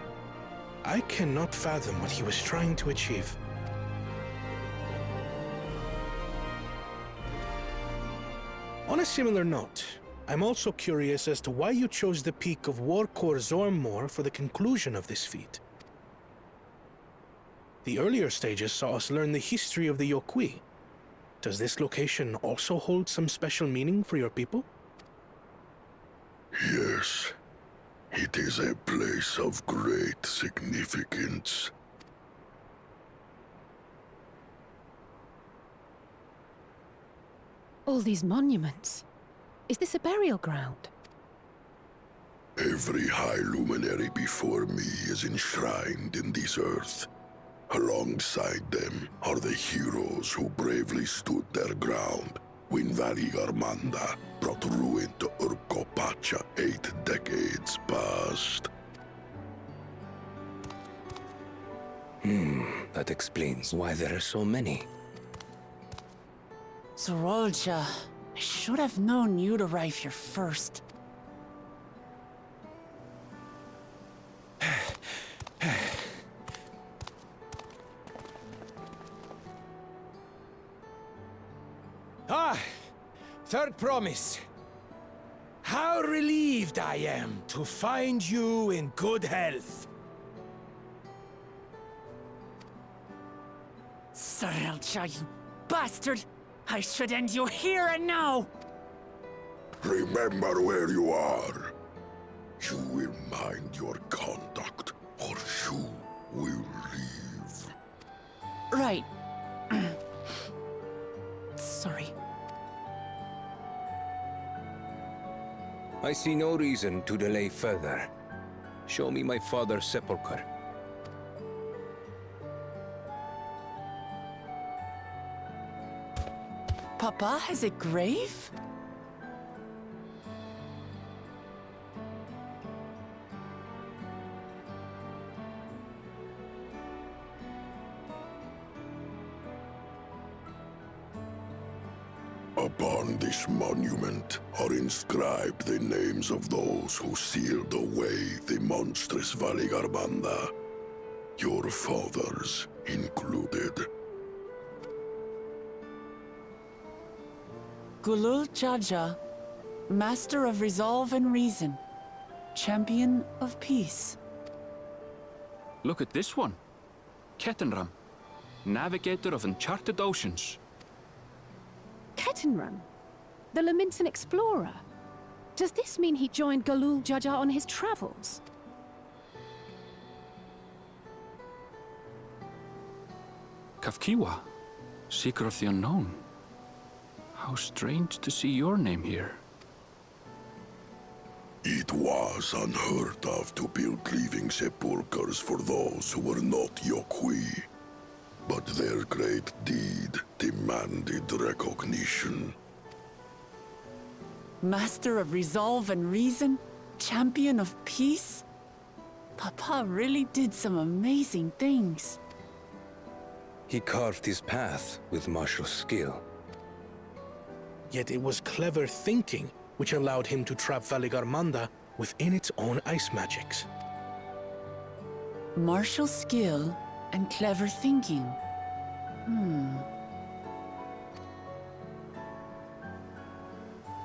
I cannot fathom what he was trying to achieve. On a similar note, I'm also curious as to why you chose the peak of Warkor Zormor for the conclusion of this feat. The earlier stages saw us learn the history of the Yokhui. Does this location also hold some special meaning for your people? Yes, it is a place of great significance. All these monuments. Is this a burial ground? Every high luminary before me is enshrined in this earth. Alongside them are the heroes who bravely stood their ground when Valigarmanda brought ruin to Urkopacha 8 decades past. That explains why there are so many. Zorolja, I should have known you'd arrive here first. Third promise. How relieved I am to find you in good health. Zorolja, you bastard! I should end you here and now! Remember where you are. You will mind your conduct, or you will leave. Right. Sorry. I see no reason to delay further. Show me my father's sepulchre. Papa has a grave? Upon this monument are inscribed the names of those who sealed away the monstrous Valigarmanda, your fathers included. Gulul Jaja, Master of Resolve and Reason, Champion of Peace. Look at this one. Kettenram, Navigator of Uncharted Oceans. Kettenram? The Lamintan explorer? Does this mean he joined Gulul Jaja on his travels? Kafkiwa, Seeker of the Unknown. How strange to see your name here. It was unheard of to build living sepulchres for those who were not Yokwi. But their great deed demanded recognition. Master of Resolve and Reason, Champion of Peace? Papa really did some amazing things. He carved his path with martial skill. Yet it was clever thinking which allowed him to trap Valigarmanda within its own ice magics. Martial skill and clever thinking.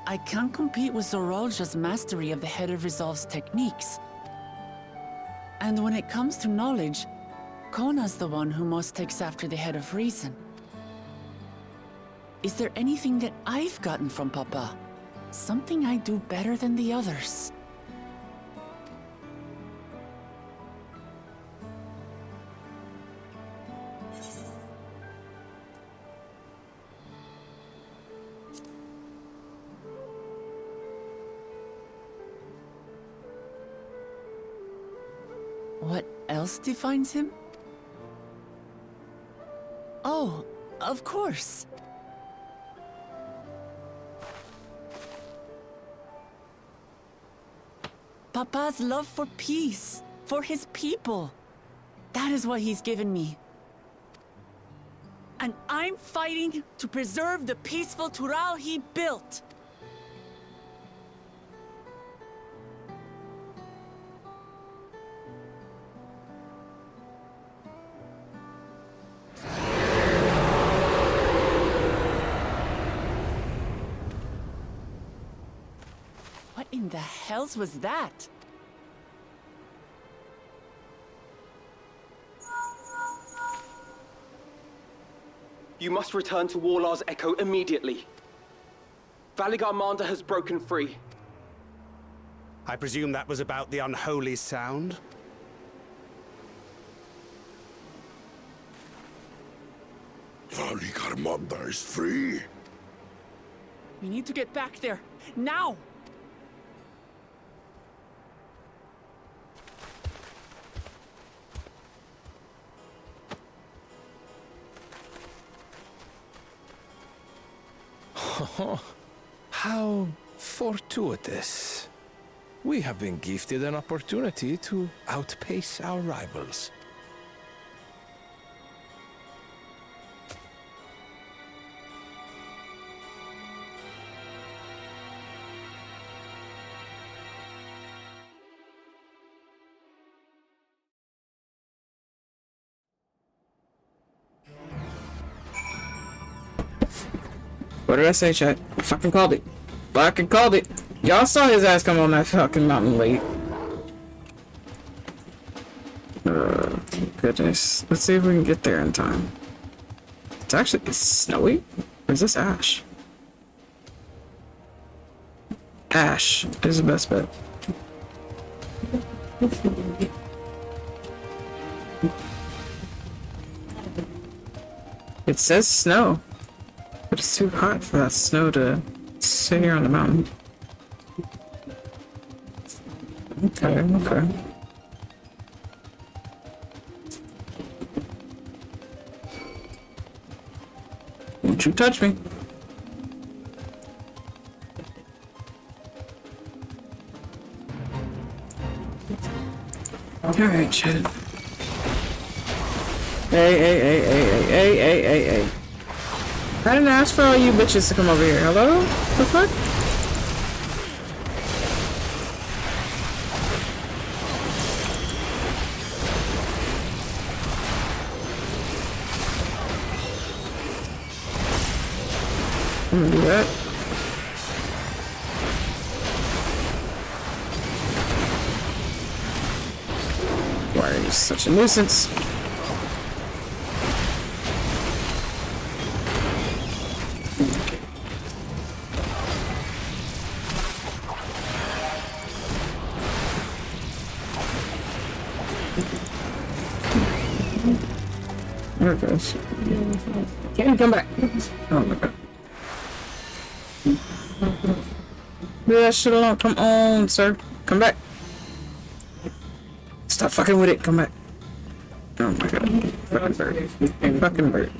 I can't compete with Zorolja's mastery of the Head of Resolve's techniques. And when it comes to knowledge, Kona's the one who most takes after the Head of Reason. Is there anything that I've gotten from Papa? Something I do better than the others? What else defines him? Oh, of course. Papa's love for peace, for his people. That is what he's given me. And I'm fighting to preserve the peaceful Tural he built. What in the hells was that? You must return to Warlar's Echo immediately. Valigarmanda has broken free. I presume that was about the unholy sound? Valigarmanda is free? We need to get back there, now! Oh, how fortuitous. We have been gifted an opportunity to outpace our rivals. What did I say, chat? I fucking called it. Fucking called it. Y'all saw his ass come on that fucking mountain late. Goodness. Let's see if we can get there in time. It's snowy? Or is this ash? Ash is the best bet. It says snow. But it's too hot for that snow to sit here on the mountain. Okay, okay. Don't you touch me. Alright, shit. Hey. I didn't ask for all you bitches to come over here. Hello? The fuck? I'm gonna do that. Why are you such a nuisance? There it goes. Can you come back? Oh my god. Leave that shit alone. Come on, sir. Come back. Stop fucking with it. Come back. Oh my god. Fucking bird. Fucking bird.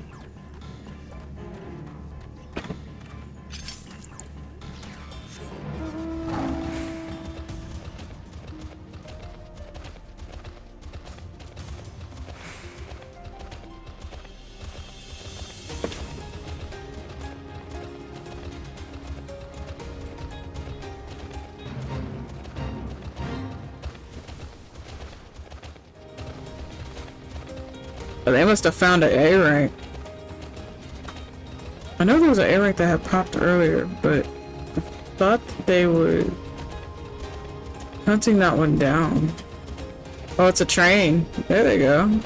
They must have found an A rank. I know there was an A rank that had popped earlier, but I thought they were hunting that one down. Oh, it's a train. There they go.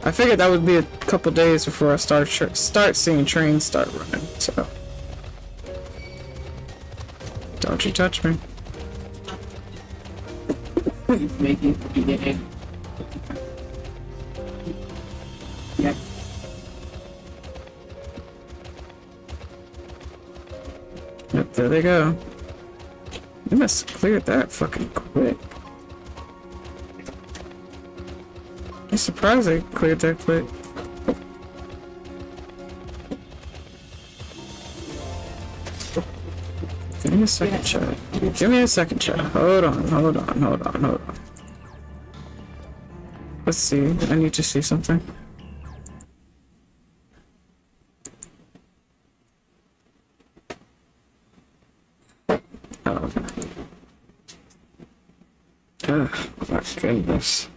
I figured that would be a couple days before I start seeing trains start running. So don't you touch me. Make it begin. Yeah. Yep, there they go. They must have cleared that fucking quick. I'm surprised they cleared that quick. Give me a second shot. Give me a second shot. Hold on. Let's see. I need to see something. Oh, my goodness.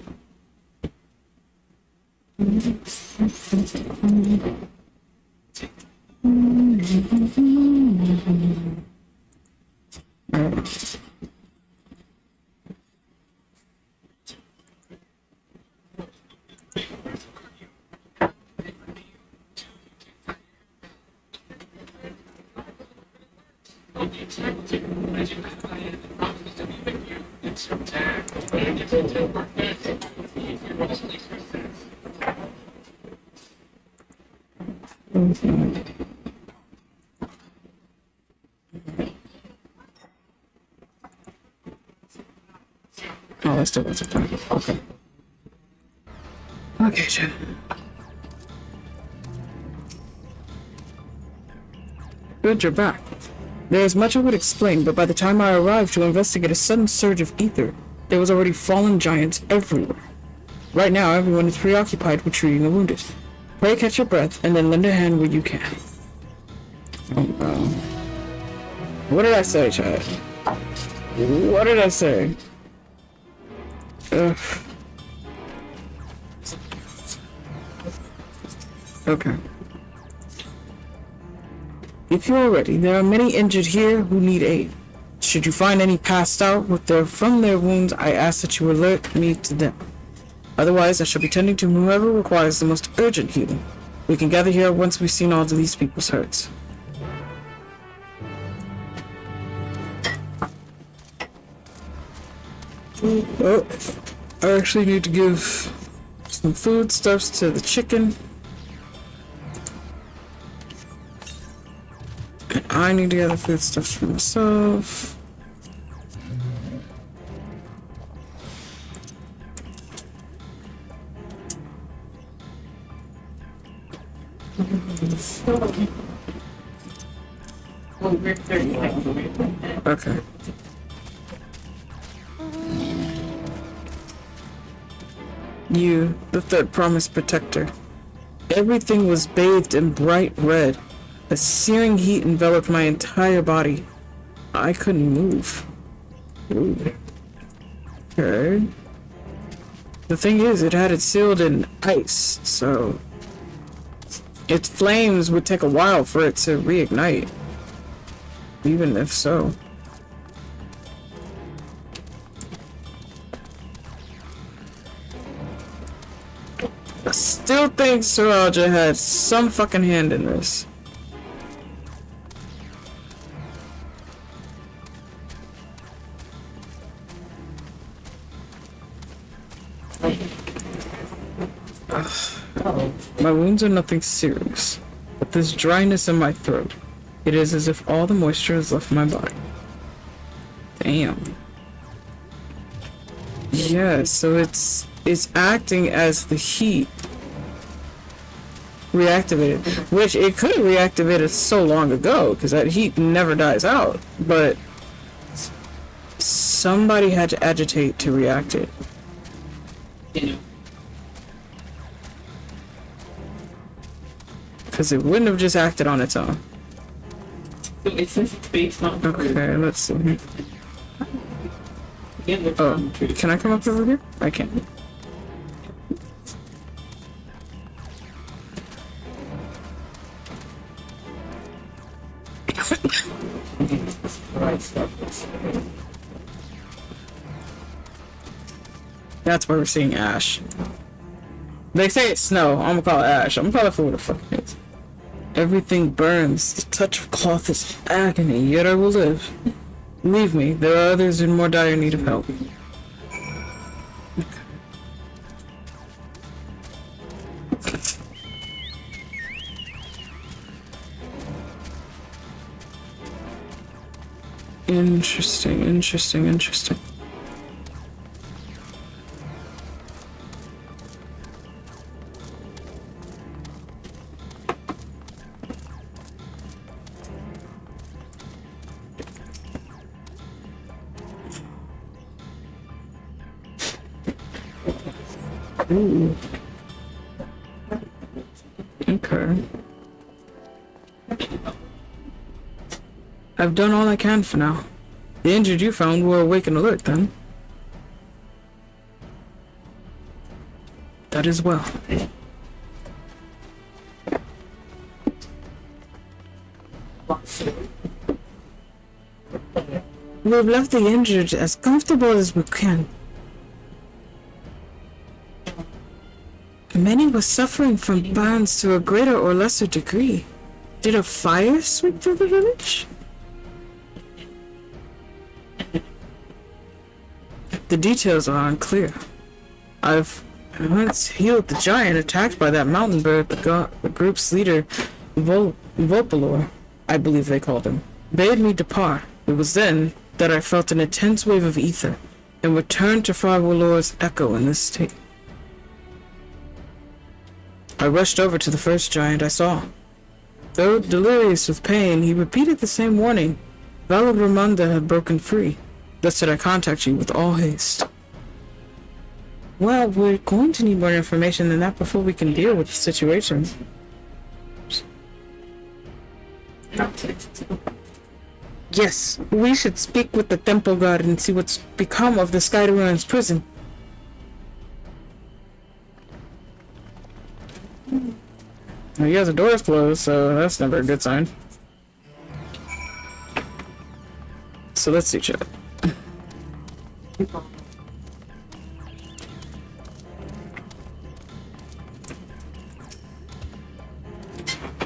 Oh, let's do it. Okay. Okay, shit. Good, you're back. There is much I would explain, but by the time I arrived to investigate a sudden surge of ether, there was already fallen giants everywhere. Right now, everyone is preoccupied with treating the wounded. Pray catch your breath, and then lend a hand where you can. What did I say, Chad? What did I say? Ugh. Okay. If you're ready, there are many injured here who need aid. Should you find any passed out from their wounds, I ask that you alert me to them. Otherwise, I shall be tending to whoever requires the most urgent healing. We can gather here once we've seen all of these people's hurts. Oh, I actually need to give some foodstuffs to the chicken. And I need to gather foodstuffs for myself. Okay. You, the third promised protector. Everything was bathed in bright red. A searing heat enveloped my entire body. I couldn't move. Ooh. Okay. The thing is, it had it sealed in ice, so its flames would take a while for it to reignite. Even if so. I still think Saraja had some fucking hand in this. My wounds are nothing serious, but this dryness in my throat, it is as if all the moisture has left my body. Damn. Yeah, so it's acting as the heat reactivated, which it could have reactivated so long ago, because that heat never dies out, but somebody had to agitate to react it. Because it wouldn't have just acted on its own. Okay, let's see. Oh, can I come up over here? I can. That's why we're seeing ash. They say it's snow. I'm gonna call it ash. I'm gonna call it for what the fuck it is. Everything burns. The touch of cloth is agony, yet I will live. Leave me. There are others in more dire need of help. Interesting, interesting, interesting. Ooh. Okay. I've done all I can for now. The injured you found were awake and alert then. That is well. We have left the injured as comfortable as we can. Many were suffering from burns to a greater or lesser degree. Did a fire sweep through the village? The details are unclear. I've once healed the giant attacked by that mountain bird, the group's leader, Volpalor, I believe they called him, bade me depart. It was then that I felt an intense wave of ether and returned to Farwalor's echo in this state. I rushed over to the first giant I saw. Though delirious with pain, he repeated the same warning. Valabramunda had broken free. Thus did I contact you with all haste. Well, we're going to need more information than that before we can deal with the situation. Yes, we should speak with the temple guard and see what's become of the Skyruin's prison. Well, he has the doors closed, so that's never a good sign. So let's see, chat.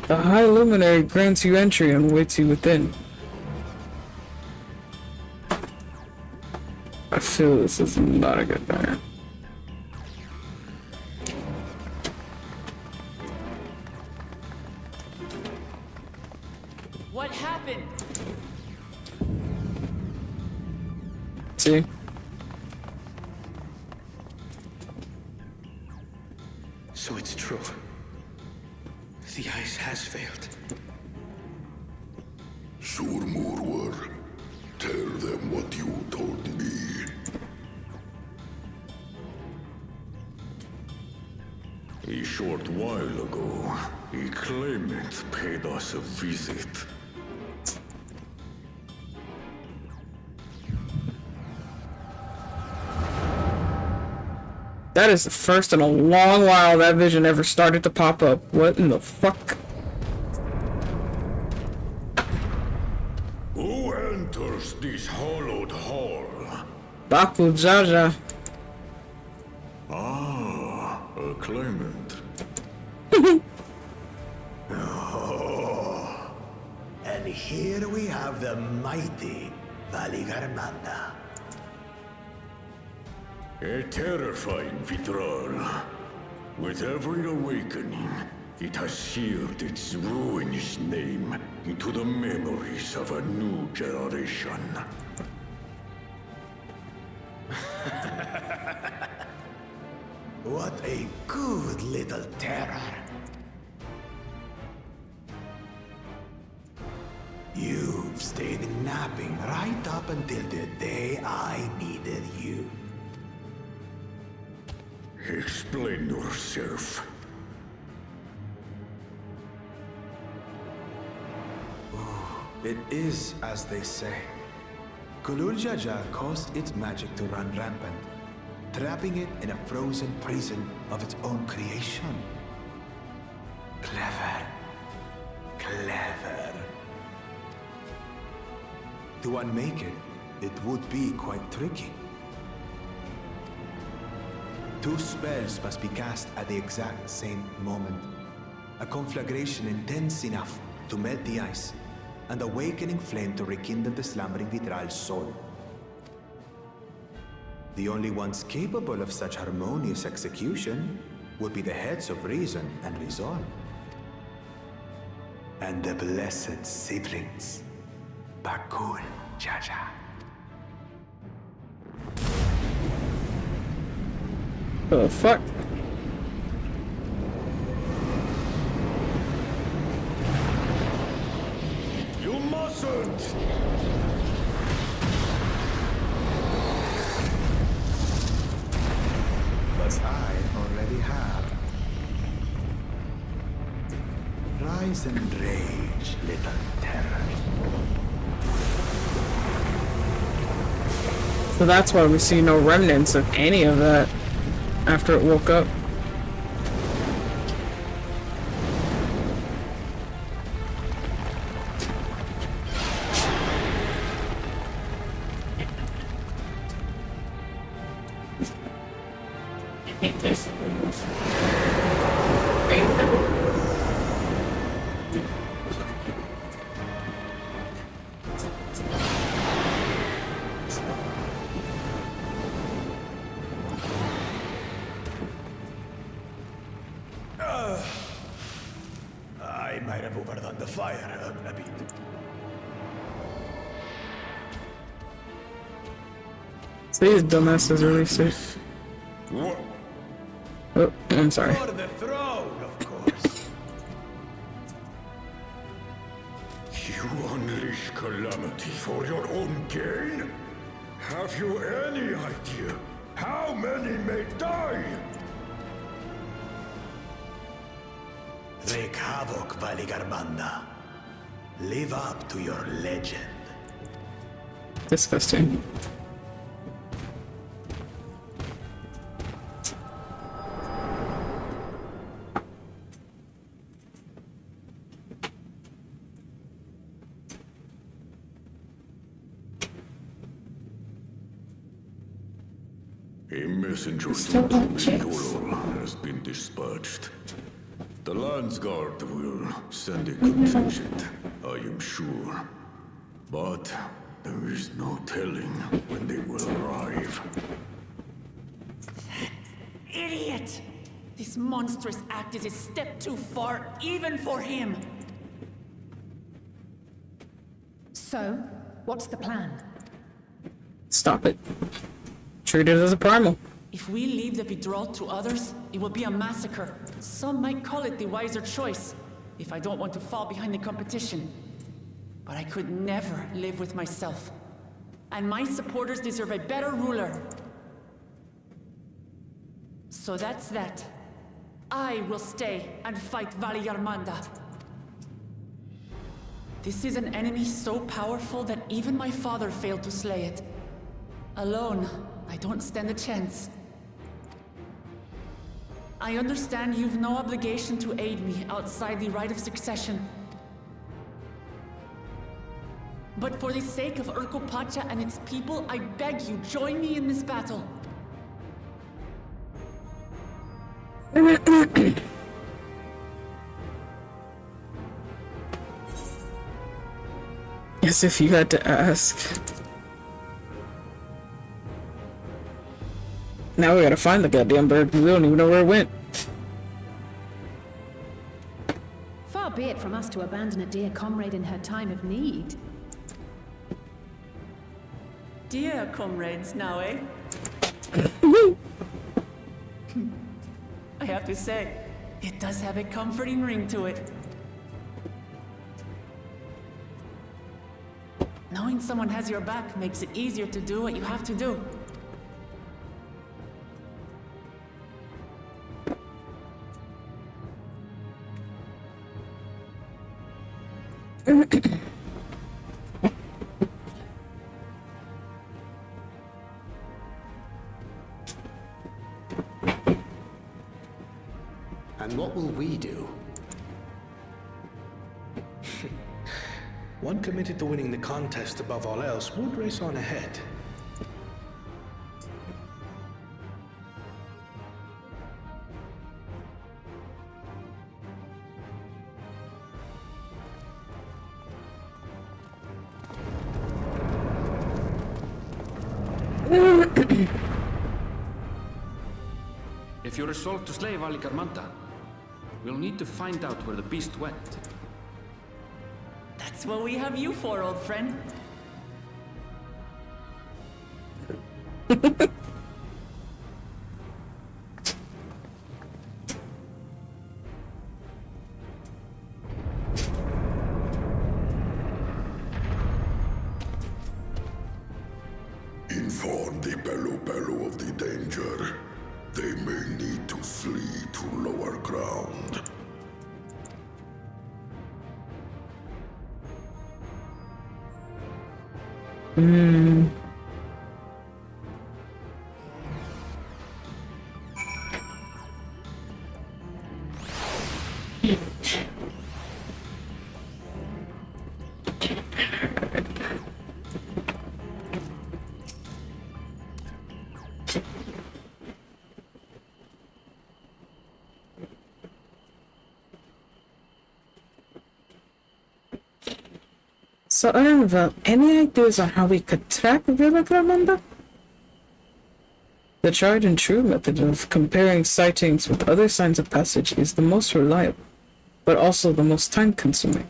The High Luminary grants you entry and waits you within. I feel this is not a good plan. What happened? See? So it's true. The ice has failed. Surmurwar, tell them what you told me. A short while ago, a claimant paid us a visit. That is the first in a long while that vision ever started to pop up. What in the fuck? Who enters this hollowed hall? Baku Jaja. Ah, a claimant. Oh, and here we have the mighty Valigarmanda. A terrifying Vitral. With every awakening, it has seared its ruinous name into the memories of a new generation. What a good little terror. You've stayed napping right up until the day I needed you. Explain yourself. It is as they say. Gulul Jaja caused its magic to run rampant, trapping it in a frozen prison of its own creation. Clever. Clever. To unmake it, it would be quite tricky. 2 spells must be cast at the exact same moment. A conflagration intense enough to melt the ice, and awakening flame to rekindle the slumbering Vitral's soul. The only ones capable of such harmonious execution would be the heads of reason and resolve. And the blessed siblings, Bakul Jaja. The fuck? You mustn't! But I already have. Rise and rage, little terror. So that's why we see no remnants of any of that after it woke up. I might have overdone the fire a bit. So these dumbasses released it. What? Oh, I'm sorry. For the throne, of course. You unleash calamity for your own gain? Have you any idea how many may die? Wreak havoc, Valigarmanda. Live up to your legend. Disgusting. A messenger to Golol has been dispatched. The Landsguard will send a contingent, I am sure. But there is no telling when they will arrive. Idiot! This monstrous act is a step too far, even for him. So, what's the plan? Stop it. Treat it as a primal. If we leave the withdrawal to others, it will be a massacre. Some might call it the wiser choice, if I don't want to fall behind the competition. But I could never live with myself. And my supporters deserve a better ruler. So that's that. I will stay and fight Valigarmanda. This is an enemy so powerful that even my father failed to slay it. Alone, I don't stand a chance. I understand you've no obligation to aid me outside the right of succession. But for the sake of Urkopacha and its people, I beg you, join me in this battle. As if you had to ask. Now we gotta find the goddamn bird. We don't even know where it went. Far be it from us to abandon a dear comrade in her time of need. Dear comrades now, eh? I have to say, it does have a comforting ring to it. Knowing someone has your back makes it easier to do what you have to do. And what will we do? One committed to winning the contest above all else would race on ahead. If you're resolved to slay Valigarmanda, we'll need to find out where the beast went. That's what we have you for, old friend. Inform the Bello of the danger. They may need to flee to lower ground. So, any ideas on how we could track Valigarmanda? The tried and true method of comparing sightings with other signs of passage is the most reliable, but also the most time-consuming.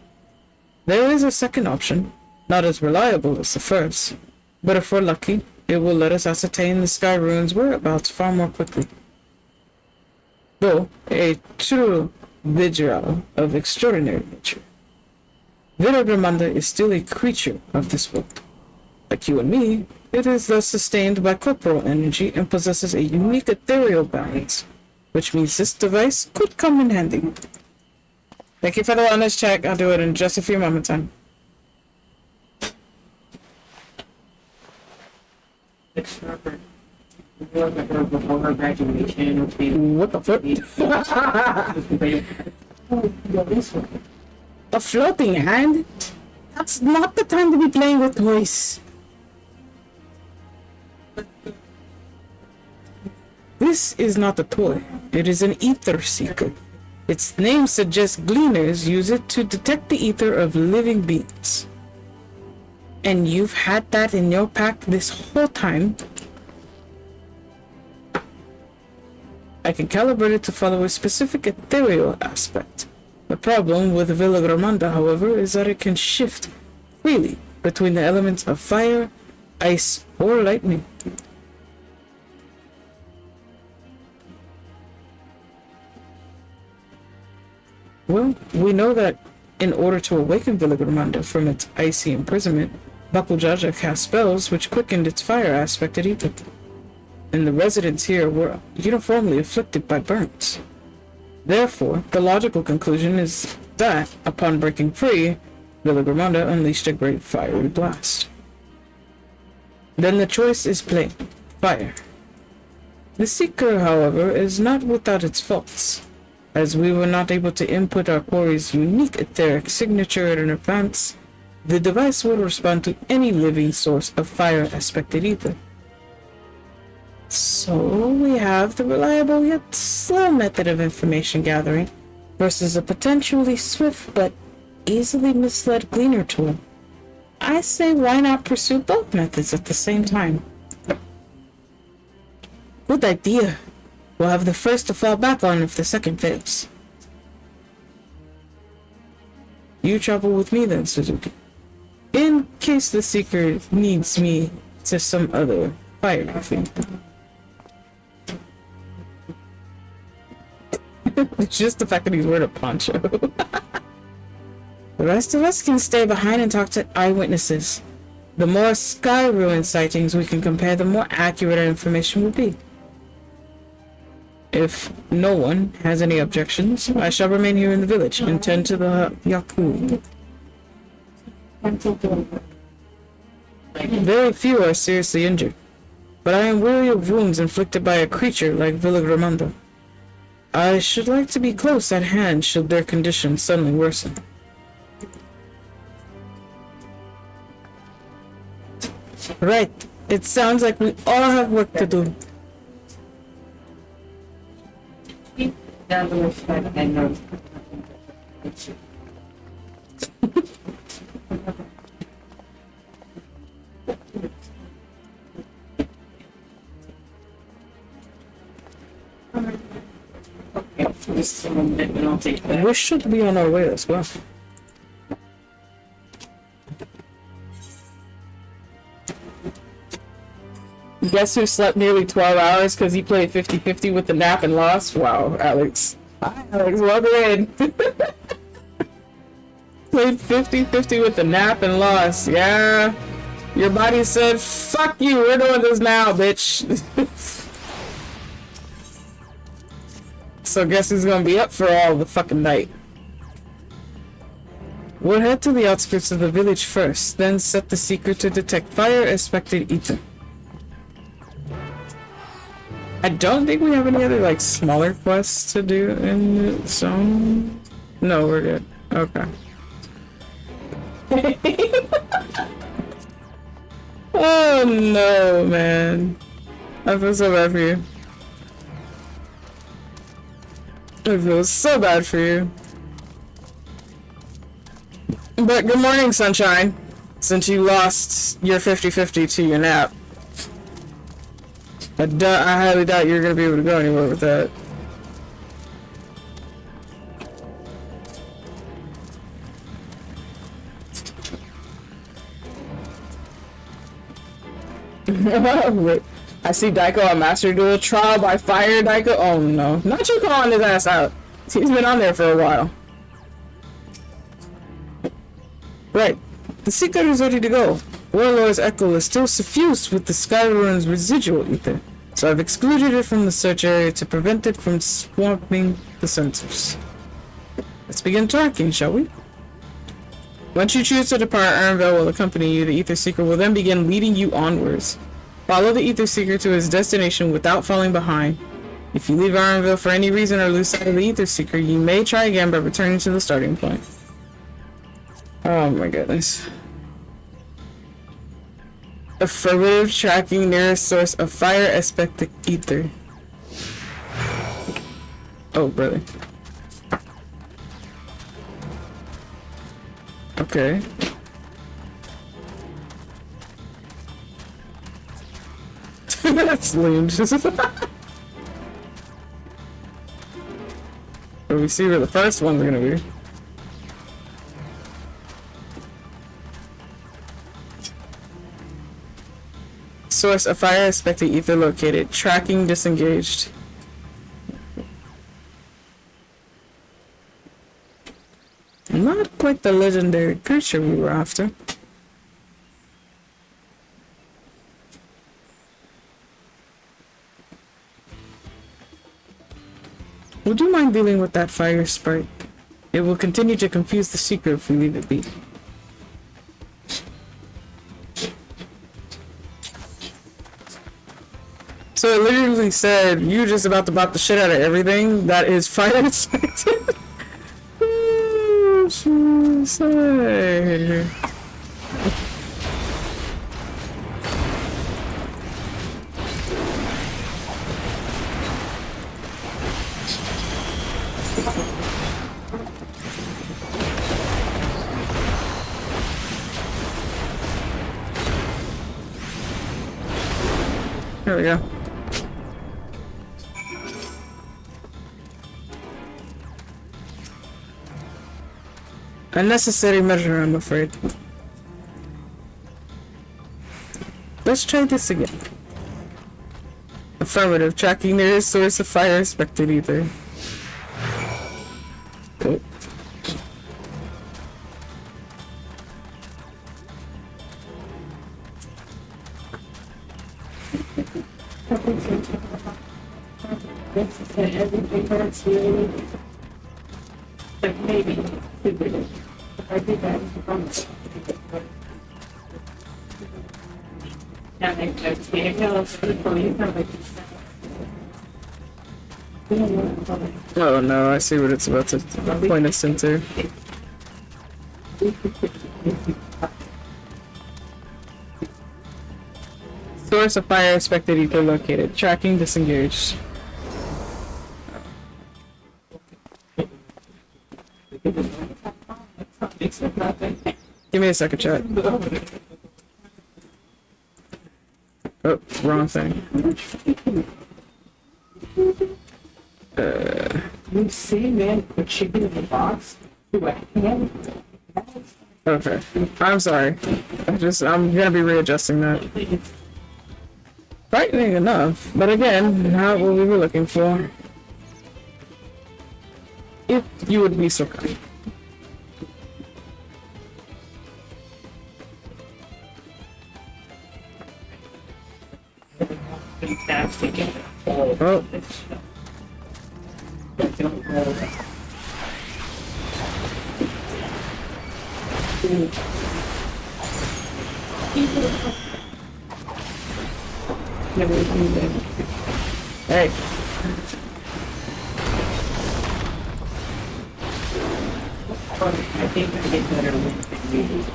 There is a second option, not as reliable as the first, but if we're lucky, it will let us ascertain the Sky Rune's whereabouts far more quickly. Though, a true vigil of extraordinary nature. Villagramanda is still a creature of this world. Like you and me, it is thus sustained by corporal energy and possesses a unique ethereal balance, which means this device could come in handy. Thank you for the wellness check. I'll do it in just a few moments time. What the fuck? A floating hand? That's not the time to be playing with toys. This is not a toy. It is an ether seeker. Its name suggests gleaners use it to detect the ether of living beings. And you've had that in your pack this whole time. I can calibrate it to follow a specific ethereal aspect. The problem with Villagramanda, however, is that it can shift freely between the elements of fire, ice, or lightning. Well, we know that in order to awaken Villagramanda from its icy imprisonment, Bakujaja cast spells which quickened its fire aspect at ether. And the residents here were uniformly afflicted by burns. Therefore, the logical conclusion is that, upon breaking free, Villagramanda unleashed a great fiery blast. Then the choice is plain: fire. The Seeker, however, is not without its faults. As we were not able to input our quarry's unique etheric signature in advance, the device will respond to any living source of fire-aspected ether. So we have the reliable yet slow method of information gathering versus a potentially swift but easily misled gleaner tool. I say why not pursue both methods at the same time? Good idea. We'll have the first to fall back on if the second fails. You travel with me then, Suzuki. In case the Seeker needs me to some other fire thing. It's just the fact that he's wearing a poncho. The rest of us can stay behind and talk to eyewitnesses. The more sky ruin sightings we can compare, the more accurate our information will be. If no one has any objections, I shall remain here in the village and tend to the Yaku. Very few are seriously injured, but I am weary of wounds inflicted by a creature like Villagramanda. I should like to be close at hand should their condition suddenly worsen. Right. It sounds like we all have work to do. We should be on our way as well. Guess who slept nearly 12 hours because he played 50-50 with the nap and lost? Wow, Alex. Hi, Alex, welcome in. Played 50-50 with the nap and lost. Yeah. Your body said, fuck you, we're doing this now, bitch. So guess who's gonna be up for all the fucking night? We'll head to the outskirts of the village first, then set the Seeker to detect fire-aspected ether. I don't think we have any other, like, smaller quests to do in the zone. No, we're good. Okay. Oh no, man. I feel so bad for you. I feel so bad for you. But good morning, Sunshine. Since you lost your 50-50 to your nap. I highly doubt you're gonna be able to go anywhere with that. I see Daiko on Master Duel. Trial by fire, Daiko. Oh no. Not you calling his ass out. He's been on there for a while. Right. The secret is ready to go. Warlord's echo is still suffused with the Skyrune's residual ether, so I've excluded it from the search area to prevent it from swamping the sensors. Let's begin tracking, shall we? Once you choose to depart, Ironvale will accompany you. The Ether Seeker will then begin leading you onwards. Follow the Ether Seeker to his destination without falling behind. If you leave Ironvale for any reason or lose sight of the Ether Seeker, you may try again by returning to the starting point. Oh my goodness. Affirmative, tracking nearest source of fire aspectic ether. Oh, brother. Okay. That's lame. But we see where the first one's gonna be. Source of fire aspecting ether located. Tracking disengaged. Not quite the legendary creature we were after. Would you mind dealing with that fire sprite? It will continue to confuse the secret if we leave it be. So it literally said, you just about to bop the shit out of everything that is fire aspected. Say. There we go. Unnecessary measure, I'm afraid. Let's try this again. Affirmative. Tracking nearest source of fire expected ether. Cool. Everything hurts really. Like maybe. I think that's from yeah, oh no, I see what it's about to point us into. Source of fire expected ether located. Tracking disengaged. Give me a second, chat. Oh, wrong thing. You see, man, put chicken in the box. Okay, I'm sorry. I'm gonna be readjusting that. Frightening enough, but again, not what we were looking for. If you would be so kind. Oh. Hey. I think I get better with you.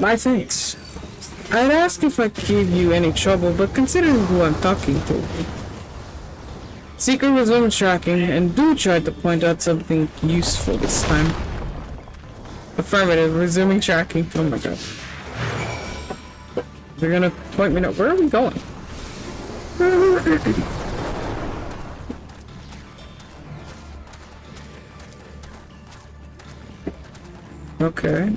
My thanks. I'd ask if I gave you any trouble, but considering who I'm talking to. Seeker resumed tracking, and do try to point out something useful this time. Affirmative, resuming tracking. Oh my god. They're gonna point me to where are we going? Okay.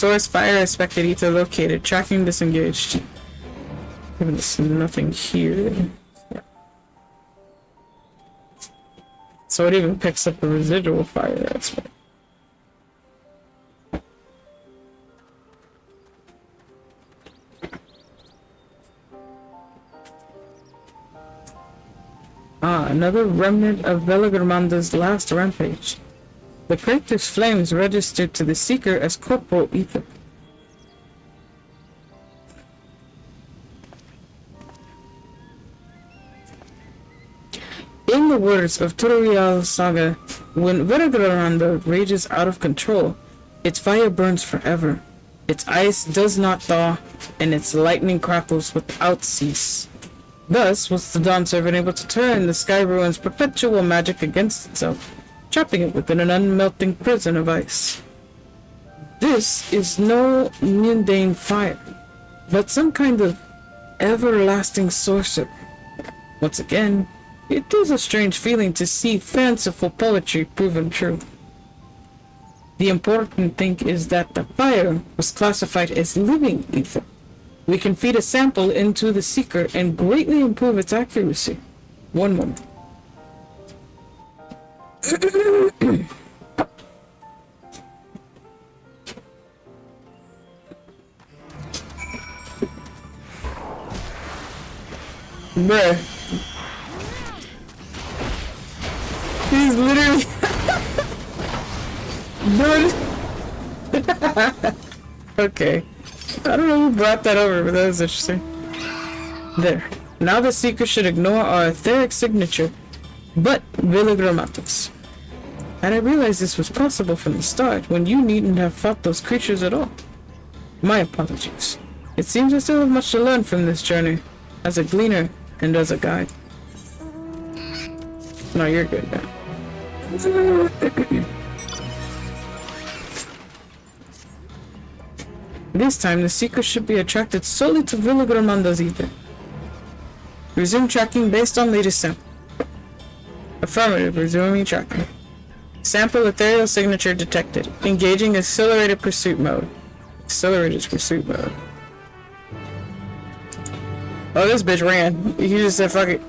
Source fire expected ether located. Tracking disengaged. There's nothing here. Yeah. So it even picks up the residual fire aspect. Ah, another remnant of Velagramanda's last rampage. The crater's flames registered to the Seeker as corporal ether. In the words of Turiel's saga, when Velagranda rages out of control, its fire burns forever, its ice does not thaw, and its lightning crackles without cease. Thus was the Dawn Servant able to turn the Sky Ruin's perpetual magic against itself, trapping it within an unmelting prison of ice. This is no mundane fire, but some kind of everlasting sorcery. Once again, it is a strange feeling to see fanciful poetry proven true. The important thing is that the fire was classified as living ether. We can feed a sample into the Seeker and greatly improve its accuracy. One moment. Bruh. He's literally dude. Okay. I don't know who brought that over, but that was interesting. There. Now the Seeker should ignore our etheric signature, but Villagrammatis. And I realized this was possible from the start, when you needn't have fought those creatures at all. My apologies. It seems I still have much to learn from this journey, as a gleaner and as a guide. No, you're good now. This time, the Seeker should be attracted solely to Villagramanda's ether. Resume tracking based on latest sample. Affirmative, resuming tracking. Sample ethereal signature detected. Engaging accelerated pursuit mode. Accelerated pursuit mode. Oh, this bitch ran. He just said, fuck it.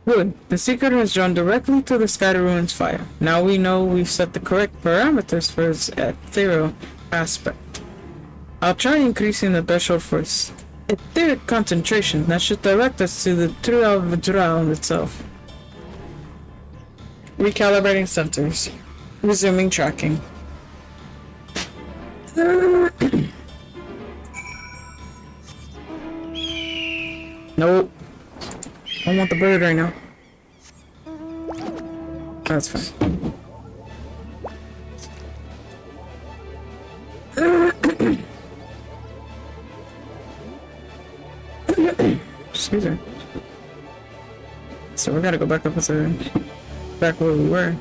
Good. The Seeker has drawn directly to the Sky Ruin's fire. Now we know we've set the correct parameters for its ethereal aspect. I'll try increasing the threshold for its etheric concentration. That should direct us to the Trial Vajral itself. Recalibrating sensors. Resuming tracking. Nope. I want the bird right now. That's fine. Excuse me. So we gotta go back up to back where we were.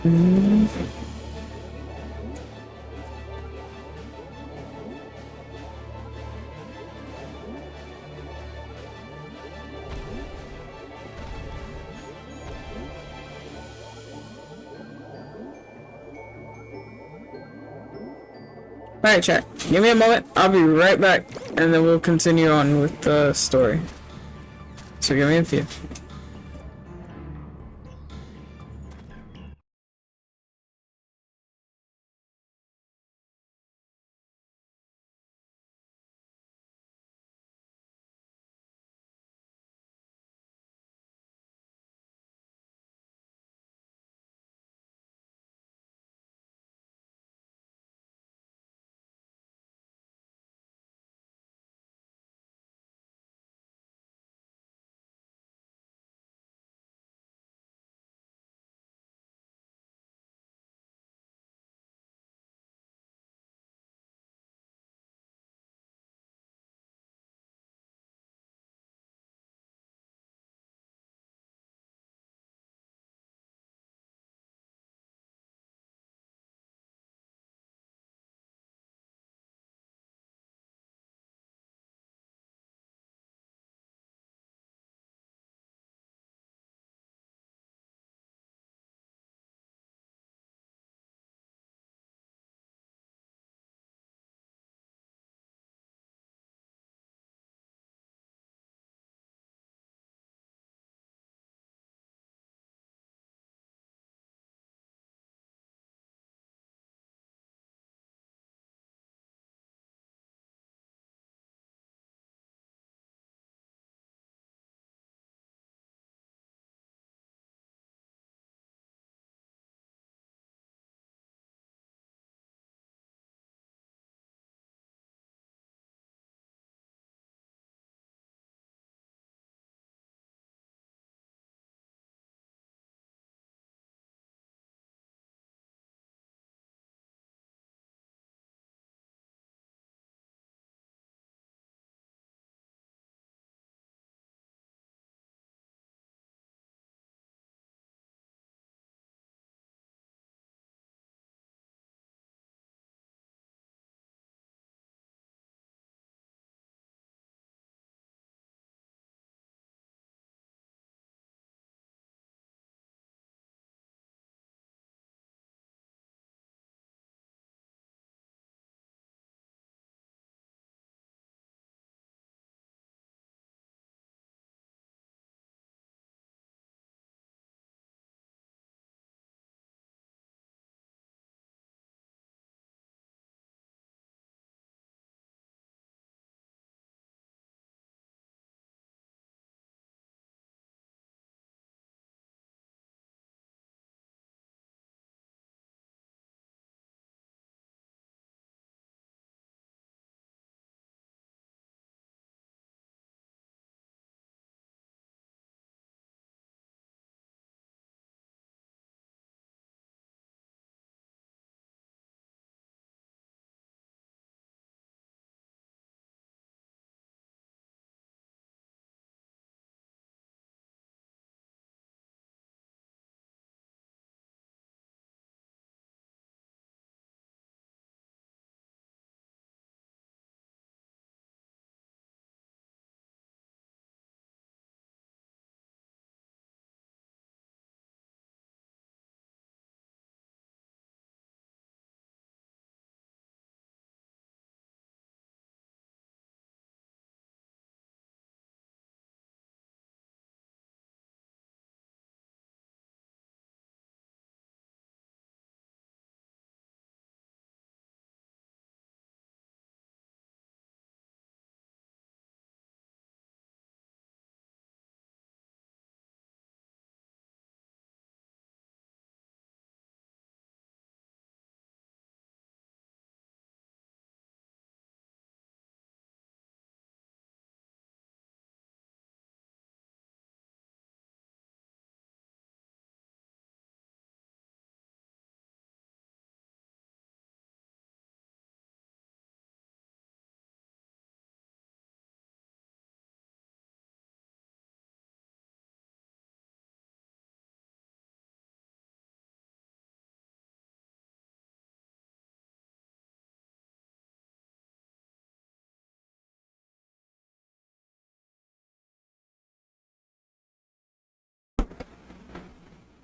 Alright, chat. Give me a moment. I'll be right back. And then we'll continue on with the story. So give me a few.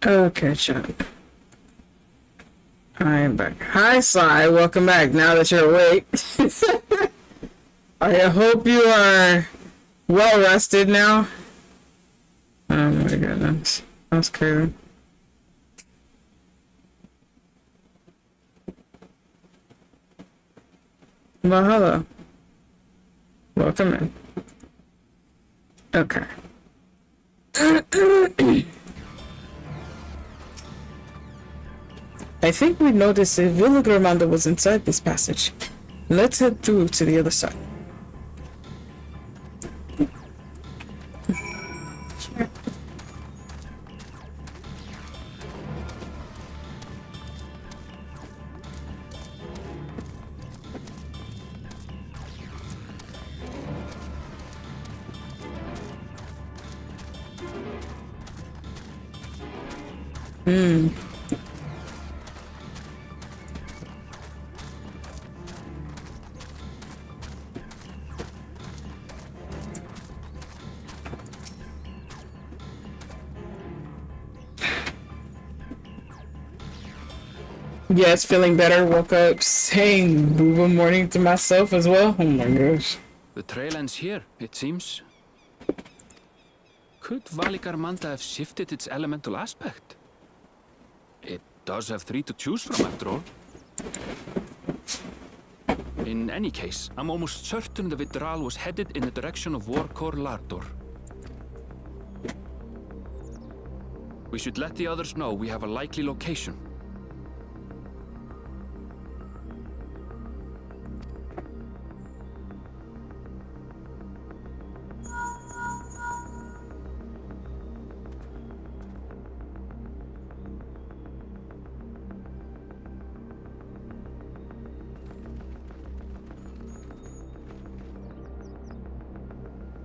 Okay, chat. I am back. Hi, Sly. Welcome back. Now that you're awake. I hope you are well rested now. Oh my goodness. That's crazy. Well, hello. Welcome in. Okay. I think we noticed if Villa Gramanda was inside this passage. Let's head through to the other side. Yes, feeling better. Woke up saying booba morning to myself as well. Oh my gosh. The trail ends here, it seems. Could Valigarmanda have shifted its elemental aspect? It does have 3 to choose from, after all. In any case, I'm almost certain the Vidral was headed in the direction of Warkor Lardor. We should let the others know we have a likely location.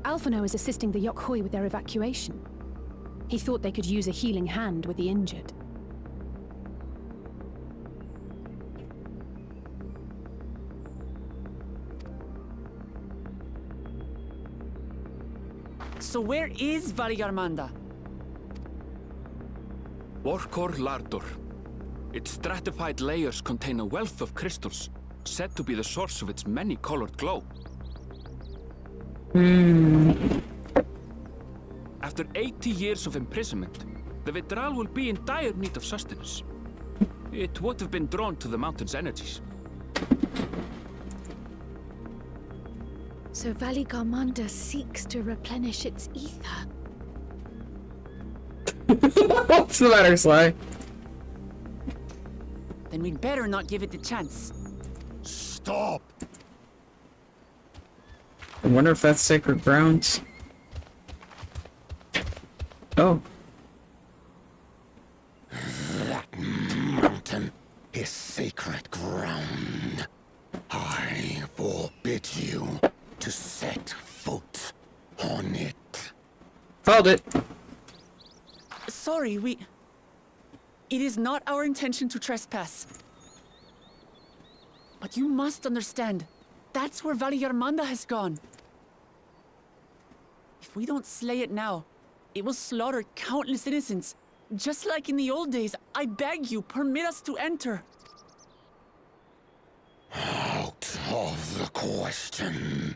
Alphino is assisting the Yokhoi with their evacuation. He thought they could use a healing hand with the injured. So where is Valigarmanda? Warkor Lardor. Its stratified layers contain a wealth of crystals, said to be the source of its many-colored glow. After 80 years of imprisonment, the Vidral will be in dire need of sustenance. It would have been drawn to the mountain's energies. So Valigarmanda seeks to replenish its ether. What's the matter, Sly? Then we'd better not give it the chance. Stop! I wonder if that's sacred grounds. Oh. That mountain is sacred ground. I forbid you to set foot on it. Called it. Sorry, It is not our intention to trespass. But you must understand, that's where Valigarmanda has gone. If we don't slay it now, it will slaughter countless innocents. Just like in the old days, I beg you, permit us to enter. Out of the question.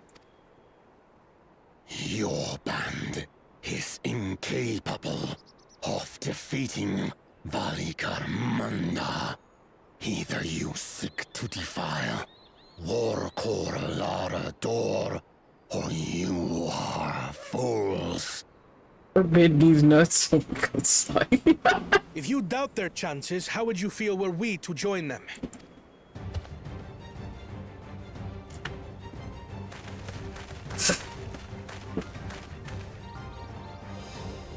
Your band is incapable of defeating Valigarmanda. Either you seek to defile Warkor Lardor, or you are fools. Forbid these nuts. Oh God, Sly. If you doubt their chances, how would you feel were we to join them?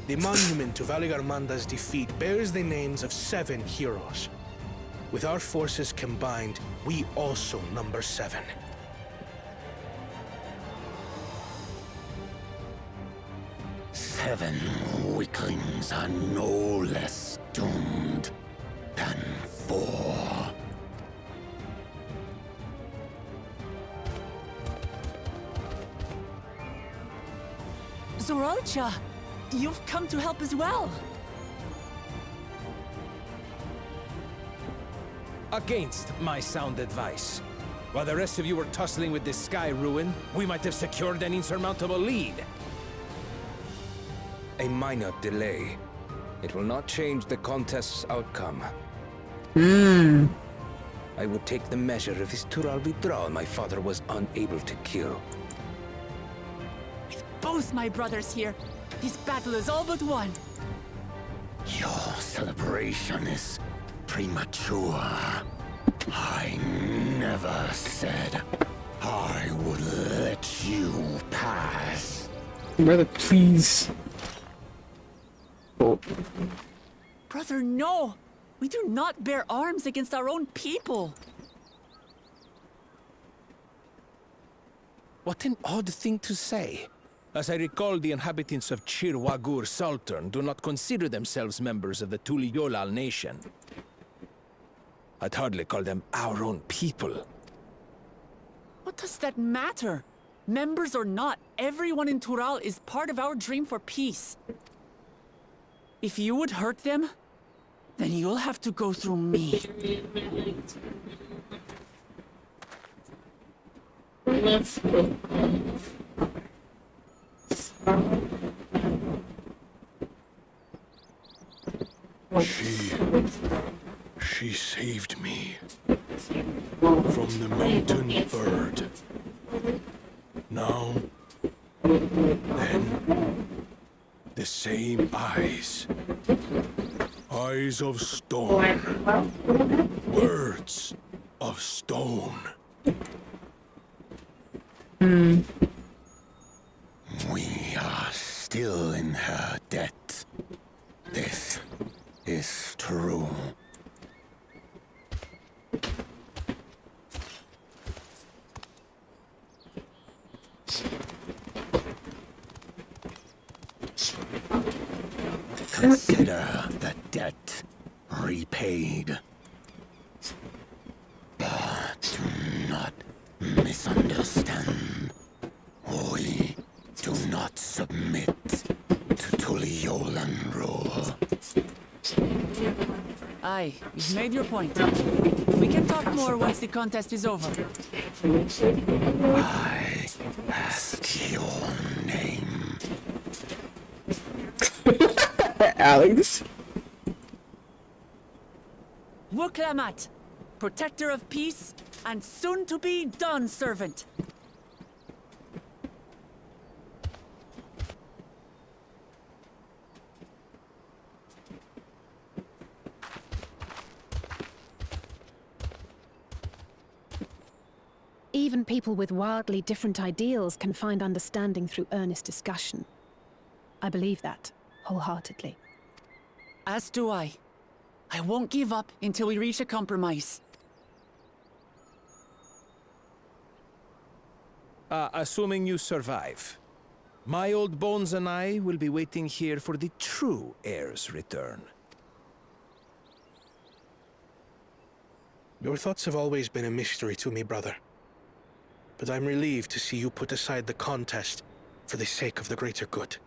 The monument to Valigarmanda's defeat bears the names of 7 heroes. With our forces combined, we also number 7. Seven weaklings are no less doomed than 4. Zoralcha, you've come to help as well. against my sound advice. While the rest of you were tussling with this sky ruin, we might have secured an insurmountable lead. A minor delay. It will not change the contest's outcome. I would take the measure of his Tural withdrawal my father was unable to kill. With both my brothers here, this battle is all but won. Your celebration is premature. I never said I would let you pass. Brother, please. Oh. Brother, no! We do not bear arms against our own people. What an odd thing to say. As I recall, the inhabitants of Chir Wagur Sultan do not consider themselves members of the Tuliyolal nation. I'd hardly call them our own people. What does that matter? Members or not, everyone in Tural is part of our dream for peace. If you would hurt them, then you'll have to go through me. Let's go. She saved me from the mountain bird. Now, then, the same eyes. Eyes of stone. Words of stone. We are still in her debt. This is true. Consider the debt repaid. But do not misunderstand. We do not submit to Tuliolan rule. Aye, you've made your point. We can talk more once the contest is over. I ask your name. Alex. Wuklamat, protector of peace, and soon-to-be Dawn servant. Even people with wildly different ideals can find understanding through earnest discussion. I believe that, wholeheartedly. As do I. I won't give up until we reach a compromise. Assuming you survive, my old bones and I will be waiting here for the true heir's return. Your thoughts have always been a mystery to me, brother. But I'm relieved to see you put aside the contest for the sake of the greater good.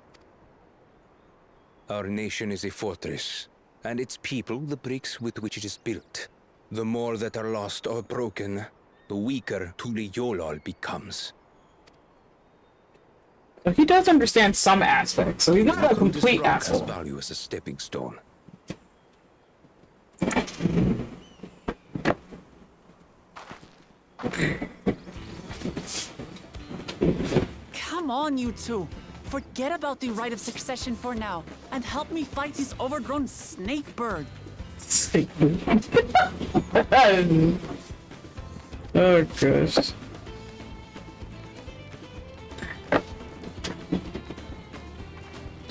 Our nation is a fortress, and its people the bricks with which it is built. The more that are lost or broken, the weaker Tuliyolal becomes. So he does understand some aspects, so he's not a complete asshole. Value as a stepping stone. Come on, you two. Forget about the right of succession for now, and help me fight this overgrown snake bird. Snake bird. Oh gosh.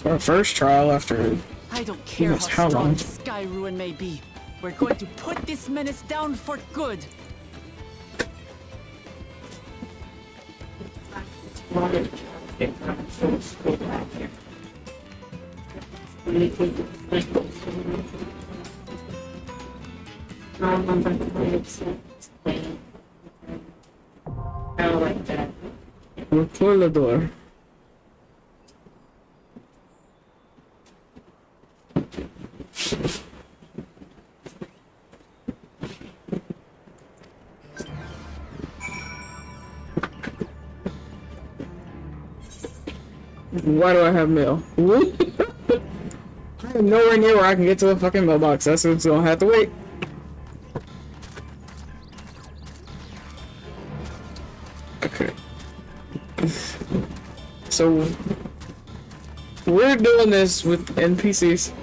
Our first trial after I don't care how strong the Sky Ruin may be. We're going to put this menace down for good. We'll close the door. Why do I have mail? I am nowhere near where I can get to the fucking mailbox. That's what's gonna have to wait. Okay. So we're doing this with NPCs.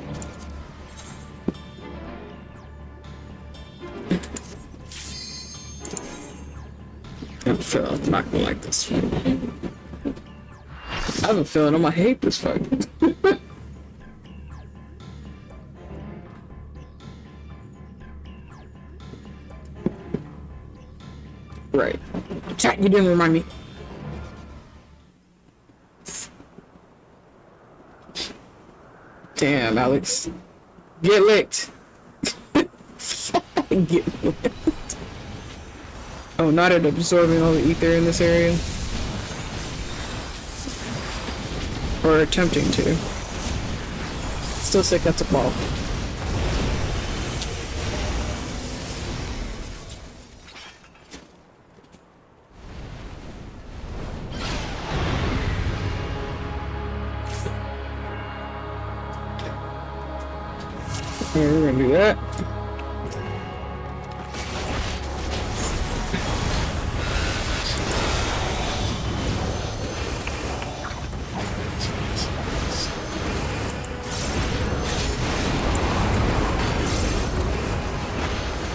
I'm not gonna like this one. I have a feeling I'm gonna hate this fuck. Right. Chat, you didn't remind me. Damn, Alex. Get licked. Get licked. Oh, not it absorbing all the ether in this area. Or attempting to. Still sick, that's a ball. Okay, we're gonna do that.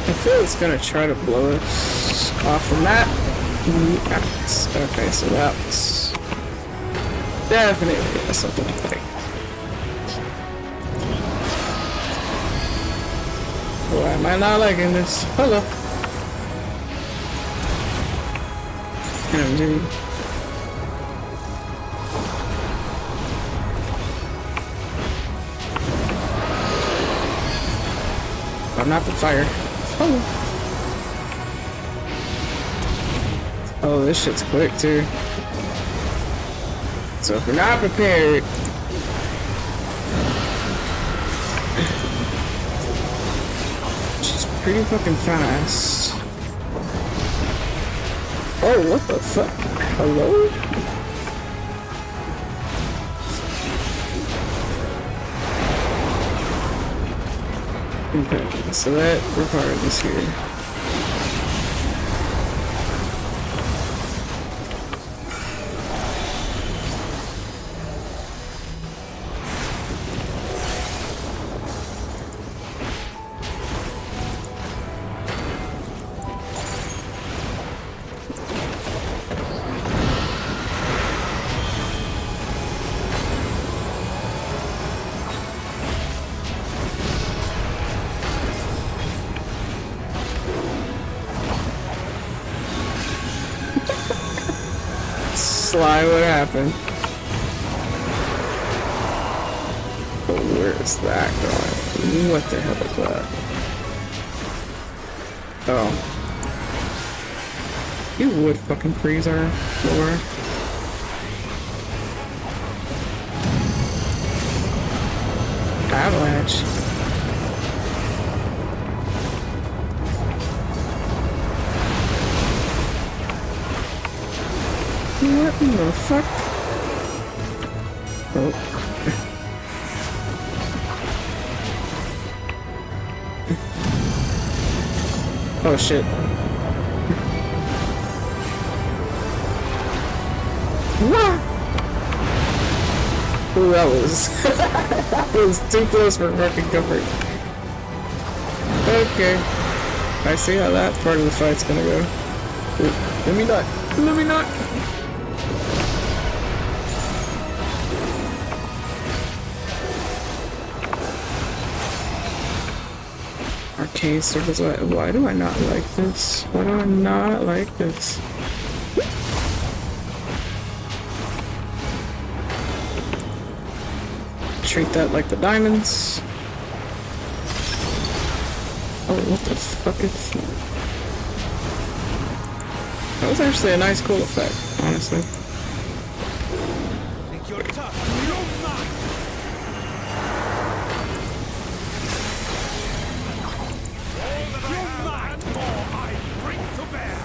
I feel it's gonna try to blow us off the map. Yes. Okay, so that was definitely something I think. Why am I not liking this? Hello. I'm not the fire. Oh, this shit's quick too. So if we're not prepared, she's pretty fucking fast. Oh, what the fuck? Hello? Okay, so that requires this here. Sly, what happened? Oh, where is that going? What the hell is that? Oh. You would fucking freeze our floor. Avalanche. What in the fuck? Oh. Oh shit. What? Ooh, that was that was too close for fucking comfort. Okay. I see how that part of the fight's gonna go. Ooh, let me not. Let me not. Arcane circles. Why do I not like this? Why do I not like this? Treat that like the diamonds. Oh, what the fuck is that? That was actually a nice, cool effect, honestly. Think you're tough? You're not. All that I have and more I bring to bear.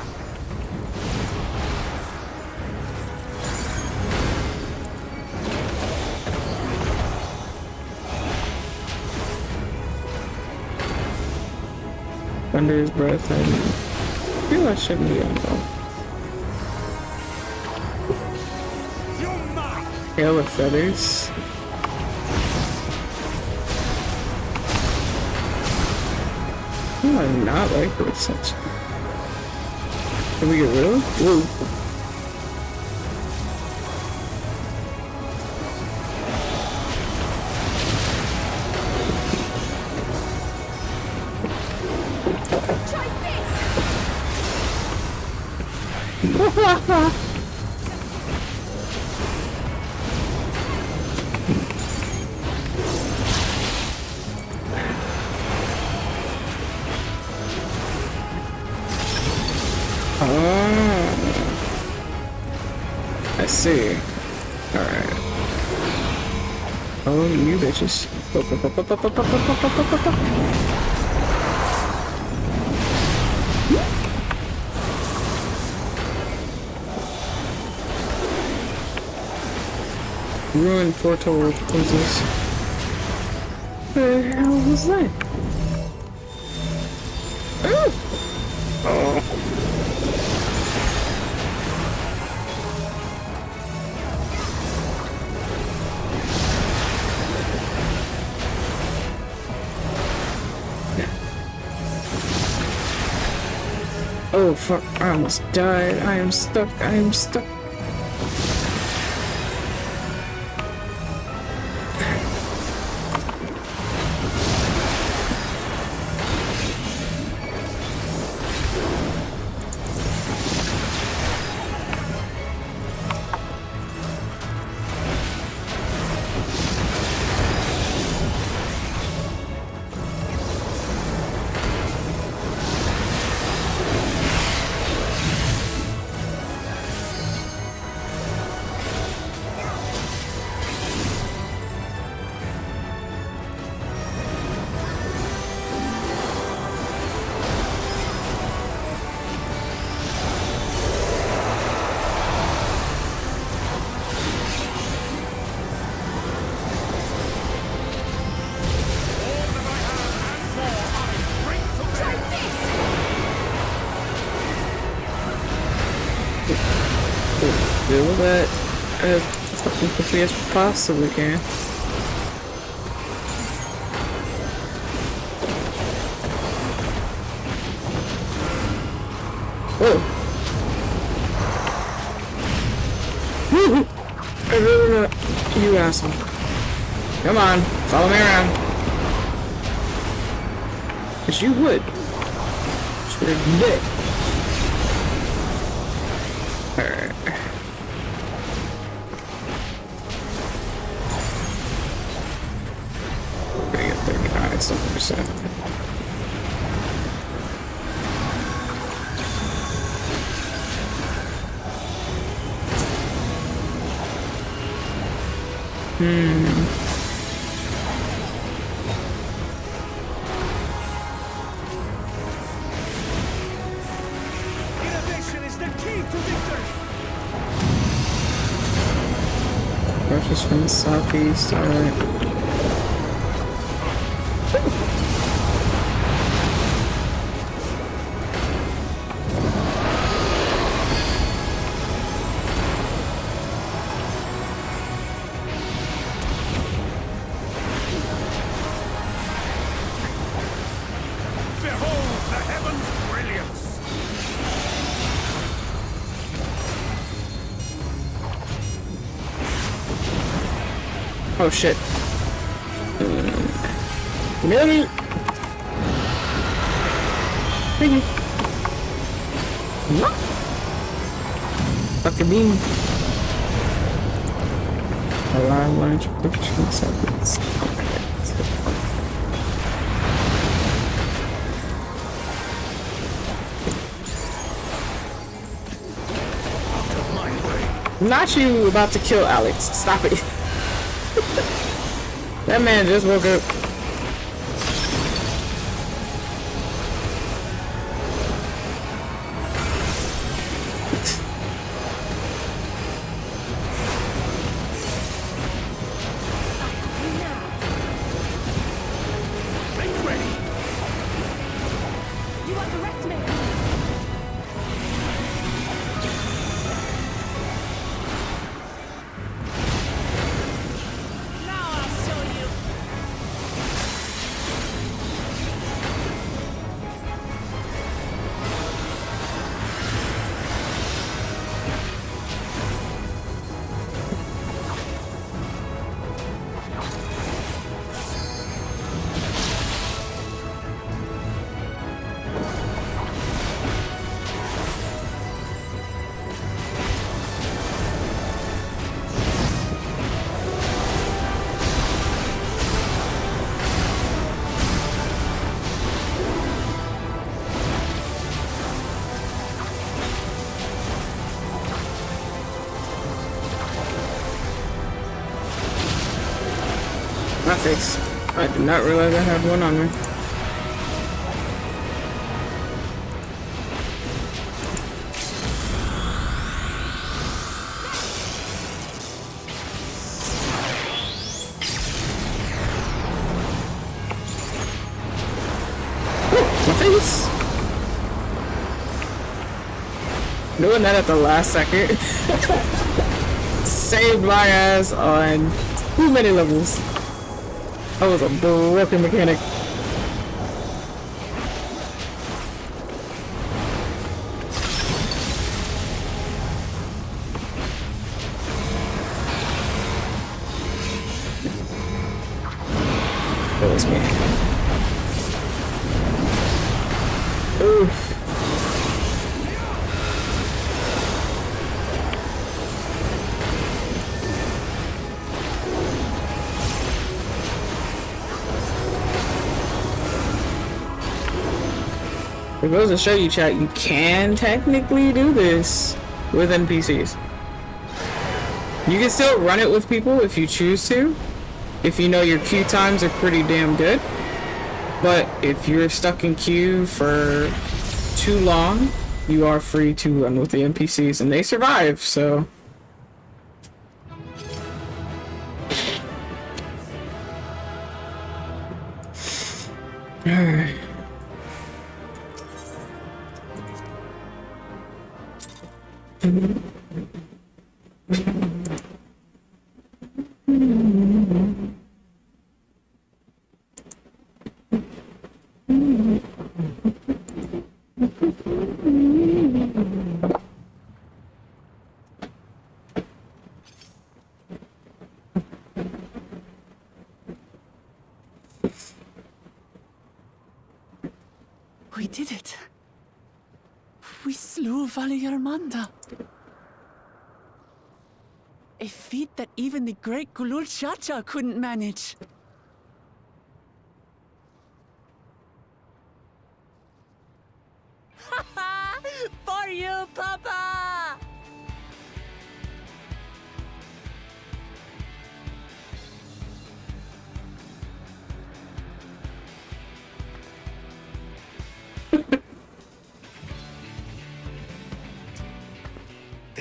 under his breath. I feel I shouldn't be on though. Hail of feathers. Oh, I do not like this. Can we get rid of him? Whoa. I see. Alright. Oh, you bitches. Ruin foretold. What is this? What the hell was that? Oh. Oh fuck, I almost died. I am stuck. I am stuck. Do that as fucking quickly as possibly can. Whoa! I really not. You asshole. Come on, follow me around. Cause you would. You're dead. Alright. We're gonna get 39-something%. Innovation is the key to victory. Rushes from the southeast, alright. Behold the heavens' brilliance. Oh shit. Really? Thank you. What? Fucking beam. Alarm launch protection seconds. Not you about to kill Alex. Stop it. That man just woke up. face. I did not realize I had one on me. My face! Doing that at the last second saved my ass on too many levels. That was a broken mechanic. That was me. Oof. It goes to show you, chat, you can technically do this with NPCs. You can still run it with people if you choose to, if you know your queue times are pretty damn good. But if you're stuck in queue for too long, you are free to run with the NPCs, and they survive, so... Alright. We did it. We slew Valiarmanda. A feat that even the great Gulul Chacha couldn't manage. For you, Papa!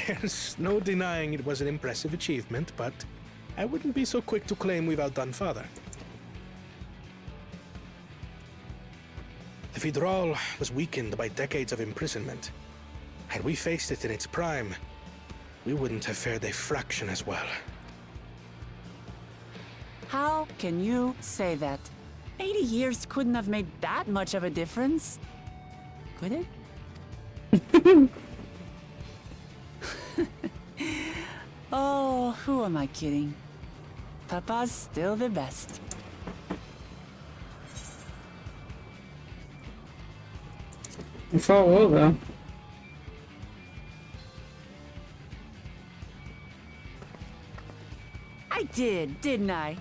There's no denying it was an impressive achievement, but I wouldn't be so quick to claim we've outdone Father. The Fidral was weakened by decades of imprisonment. Had we faced it in its prime, we wouldn't have fared a fraction as well. How can you say that? 80 years couldn't have made that much of a difference. Could it? Oh, who am I kidding? Papa's still the best. You fought well, though. I did, didn't I?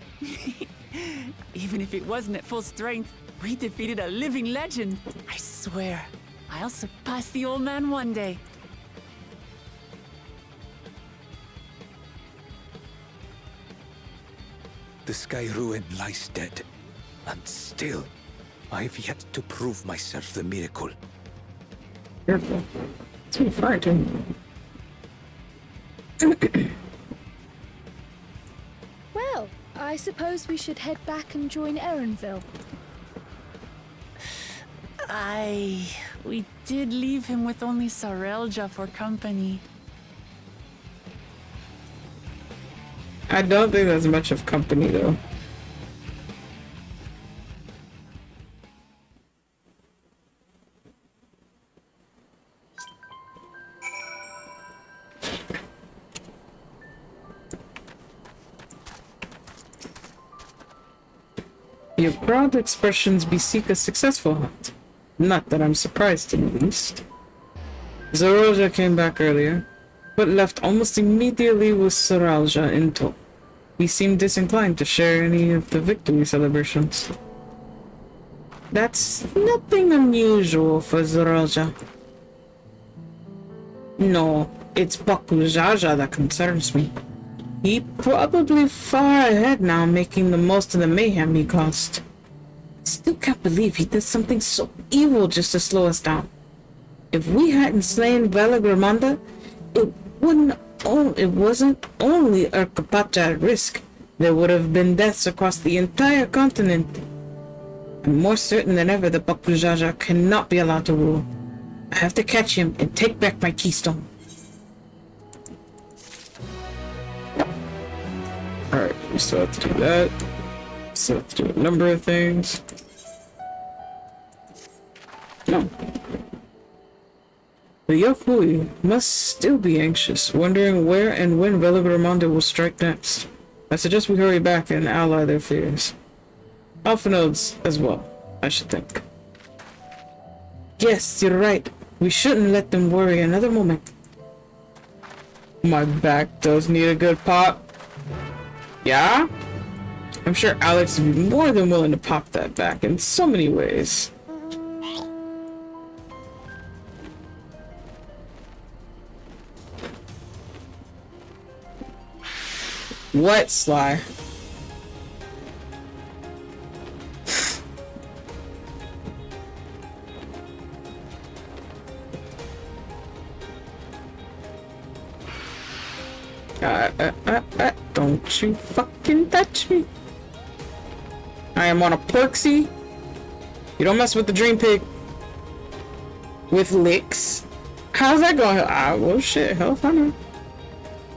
Even if it wasn't at full strength, we defeated a living legend. I swear, I'll surpass the old man one day. The Sky Ruin lies dead, and still, I've yet to prove myself the miracle. Careful. It's too far, too. Well, I suppose we should head back and join Erenville. We did leave him with only Sarelja for company. I don't think that's much of company, though. Your broad expressions beseek a successful hunt. Not that I'm surprised in the least. Zoroja came back earlier, but left almost immediately with Saralja in tow. He seemed disinclined to share any of the victory celebrations. That's nothing unusual for Zoroja. No, it's Bakujaja that concerns me. He probably far ahead now, making the most of the mayhem he caused. I still can't believe he did something so evil just to slow us down. If we hadn't slain Vela Gramanda, it wasn't only our Capacha at risk. There would have been deaths across the entire continent. I'm more certain than ever that Bakujaja cannot be allowed to rule. I have to catch him and take back my keystone. Alright, we still have to do that. Still have to do a number of things. No. The Yokui must still be anxious, wondering where and when Velagramanda will strike next. I suggest we hurry back and ally their fears. Alphinodes as well, I should think. Yes, you're right. We shouldn't let them worry another moment. My back does need a good pop. Yeah? I'm sure Alex would be more than willing to pop that back in so many ways. What, Sly? Don't you fucking touch me. I am on a Perksy. You don't mess with the Dream Pig. With licks. How's that going? Ah, well shit, hell funny.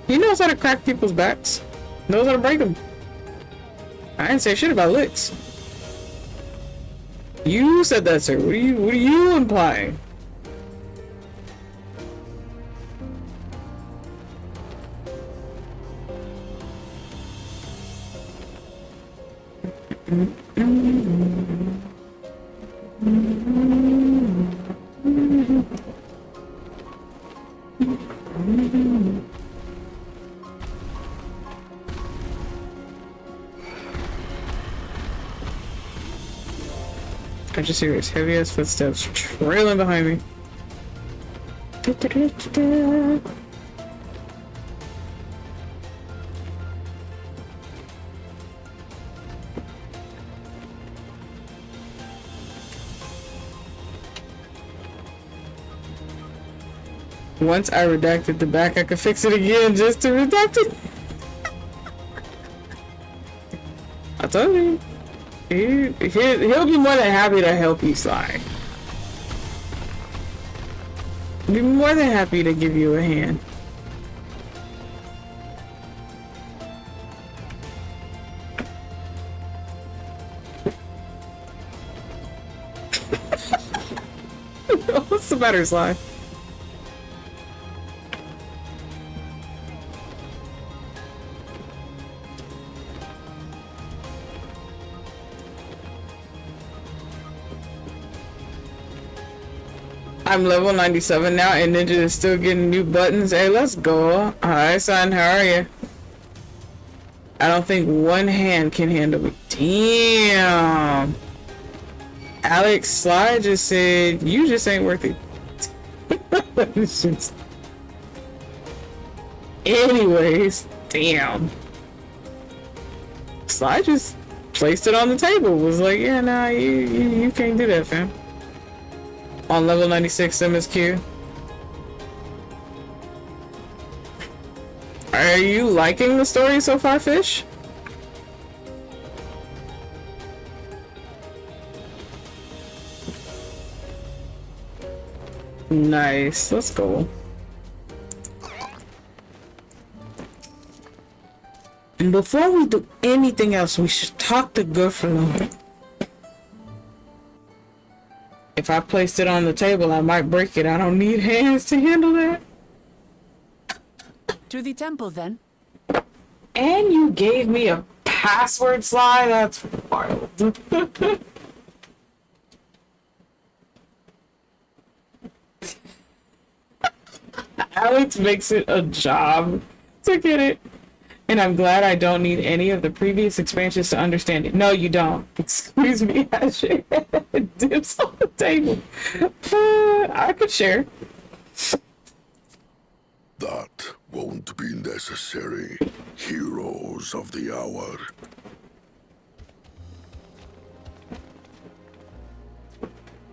He knows how to crack people's backs. Knows how to break them. I didn't say shit about licks. You said that, sir. What are you implying? I just hear his heavy ass footsteps trailing behind me. Once I redacted the back, I could fix it again just to redact it. I told you. He'll be more than happy to help you, Sly. He'll be more than happy to give you a hand. What's the matter, Sly? I'm level 97 now and Ninja is still getting new buttons. Hey, let's go. Hi, son. How are you? I don't think one hand can handle me. Damn. Alex Sly just said, you just ain't worth it. Anyways, damn. Sly just placed it on the table. Was like, yeah, nah, you can't do that, fam. On level 96 MSQ. Are you liking the story so far, Fish? Nice, let's go. And before we do anything else, we should talk to Gruffalo. If I placed it on the table, I might break it. I don't need hands to handle that. To the temple, then. And you gave me a password, Sly? That's wild. Alex makes it a job to get it. And I'm glad I don't need any of the previous expansions to understand it. No, you don't. Excuse me, I share dips on the table. I could share. That won't be necessary. Heroes of the hour.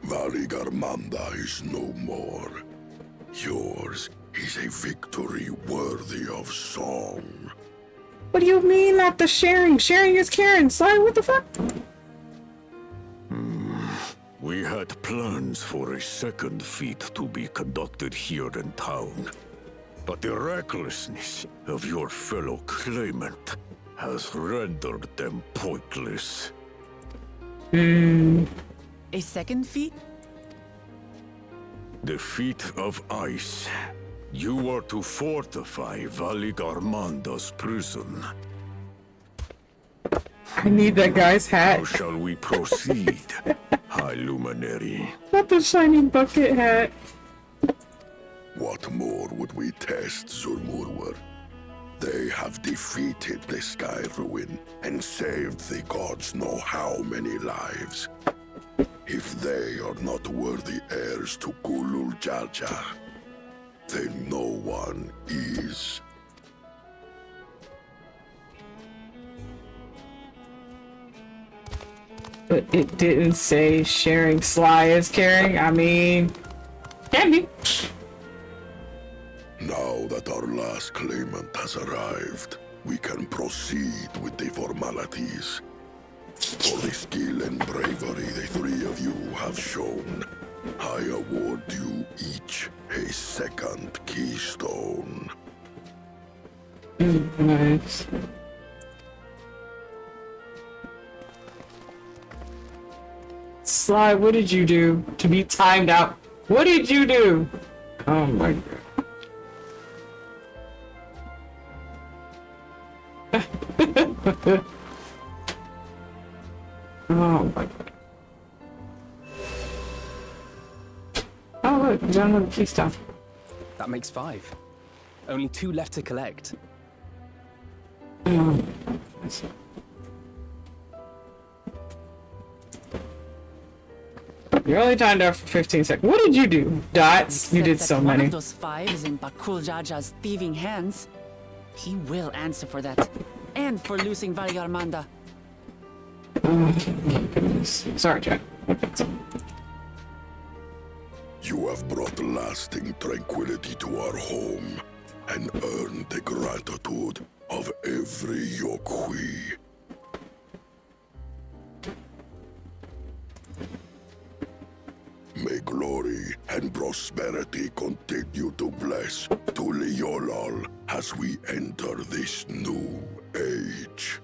Valigarmanda is no more. Yours is a victory worthy of song. What do you mean not the sharing? Sharing is caring. Sorry, what the fuck? We had plans for a second feat to be conducted here in town. But the recklessness of your fellow claimant has rendered them pointless. A second feat? The feat of ice. You are to fortify Valigarmanda's prison. I need that guy's hat. How shall we proceed, High Luminary? Not the shiny bucket hat. What more would we test, Zulmurwar? They have defeated the Sky Ruin and saved the gods know how many lives. If they are not worthy heirs to Kulul Jalja, then no one is. But it didn't say sharing Sly is caring. I mean, can be. Now that our last claimant has arrived, we can proceed with the formalities. For the skill and bravery the three of you have shown, I award you each a second keystone. Nice. Sly, what did you do to be timed out? What did you do? Oh my god. Oh my god. Oh look, we got another keystone. That makes 5. Only 2 left to collect. You're only timed out for 15 seconds. What did you do? Dots? You did so One many. of those 5 is in Bakul Jaja's thieving hands. He will answer for that. And for losing Valigarmanda. Oh my goodness. Sorry, Jack. You have brought lasting tranquility to our home and earned the gratitude of every Yokwi. May glory and prosperity continue to bless Tuliolol as we enter this new age.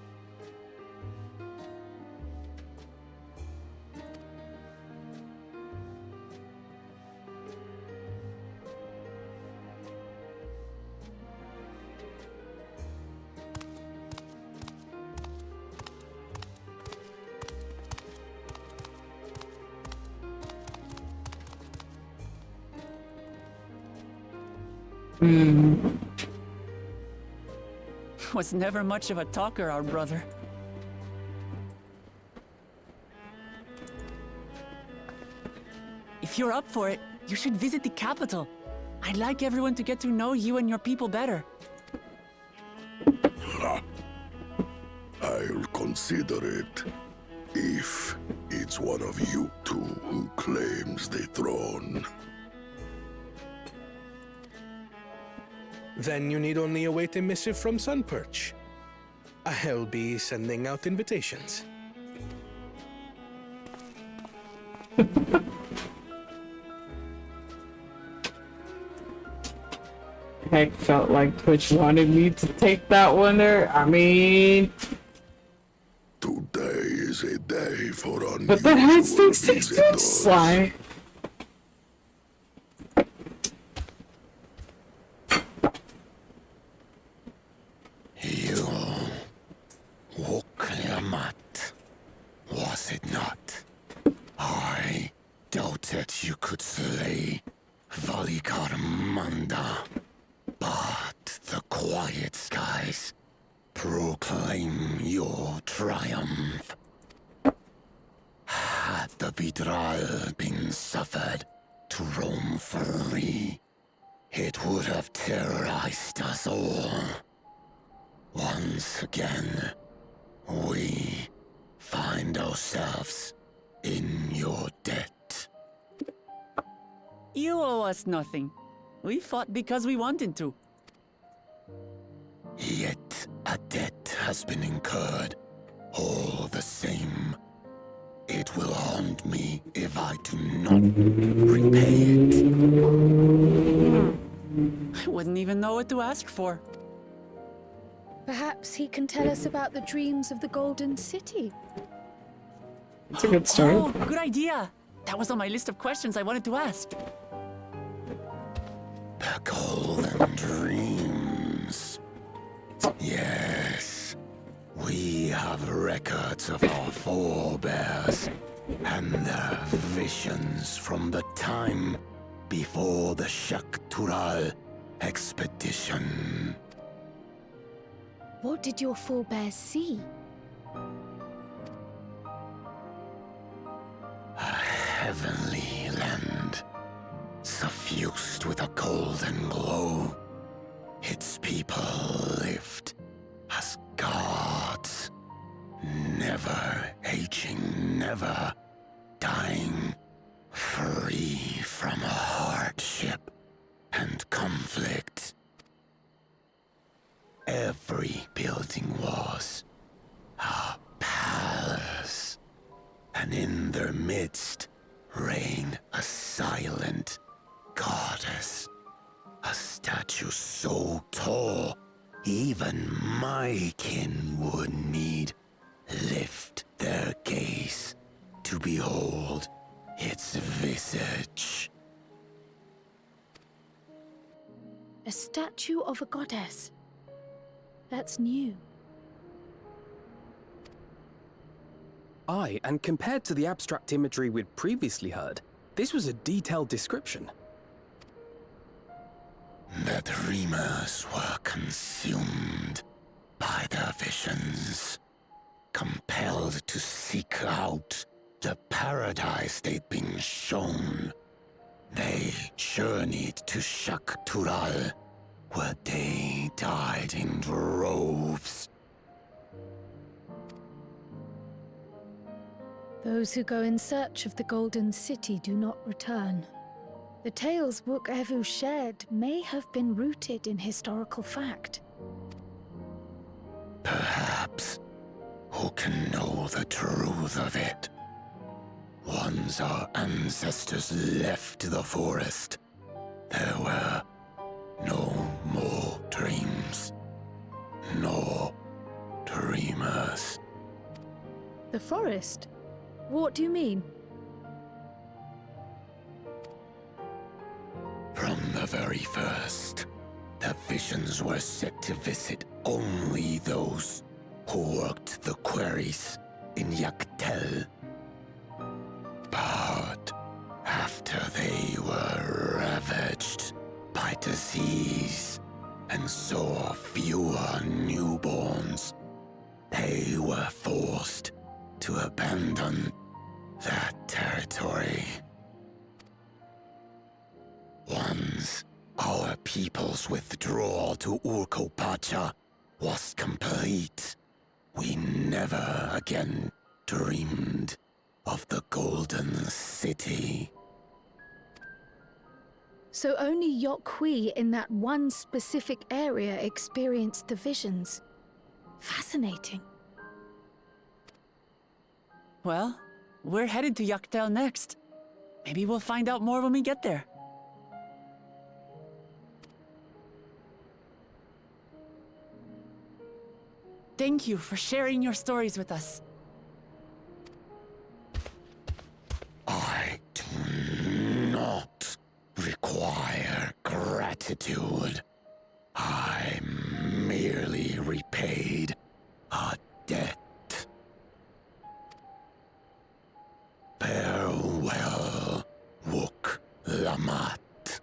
Was never much of a talker, our brother. If you're up for it, you should visit the capital. I'd like everyone to get to know you and your people better. I'll consider it. If it's one of you two who claims the throne. Then you need only await a missive from Sunperch. I'll be sending out invitations. Heck, felt like Twitch wanted me to take that one there. I mean... Today is a day for unusual But that had sticks to visitors. Sly. You Woklamat, was it not? I doubted you could slay Valigarmanda, but the quiet skies proclaim your triumph. Had the Vidral been suffered to roam free, It would have terrorized us all. Once again, we find ourselves in your debt. You owe us nothing. We fought because we wanted to. Yet a debt has been incurred. All the same, it will haunt me if I do not repay it. I wouldn't even know what to ask for. Perhaps he can tell us about the dreams of the Golden City. It's a good story. Oh, good idea. That was on my list of questions I wanted to ask. The Golden Dreams. Yes, we have records of our forebears and their visions from the time before the Shaktural expedition. What did your forebears see? A heavenly land, suffused with a golden glow. Its people lived as gods, never aging, never dying, free from hardship and conflict. Every building was a palace, and in their midst reigned a silent goddess. A statue so tall, even my kin would need lift their gaze to behold its visage. A statue of a goddess. That's new. Aye, and compared to the abstract imagery we'd previously heard, this was a detailed description. The dreamers were consumed by their visions, compelled to seek out the paradise they'd been shown. They journeyed to Shaktural, where they died in droves. Those who go in search of the Golden City do not return. The tales Book Evu shared may have been rooted in historical fact. Perhaps. Who can know the truth of it? Once our ancestors left the forest, there were no more dreams, no dreamers. The forest? What do you mean? From the very first, the visions were set to visit only those who worked the quarries in Yaktel. But after they were ravaged by disease and saw fewer newborns, they were forced to abandon that territory. Once our people's withdrawal to Urkopacha was complete, we never again dreamed of the Golden City. So only Yokhui in that one specific area experienced the visions. Fascinating. Well, we're headed to Yaktel next. Maybe we'll find out more when we get there. Thank you for sharing your stories with us. I do not require gratitude. I merely repaid a debt. Farewell, Wook Lamat.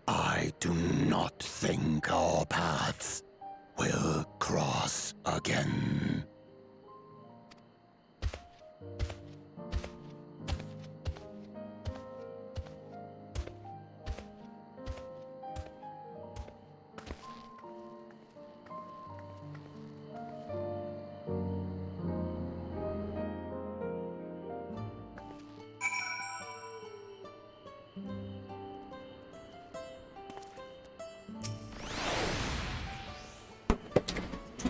I do not think our paths will cross again.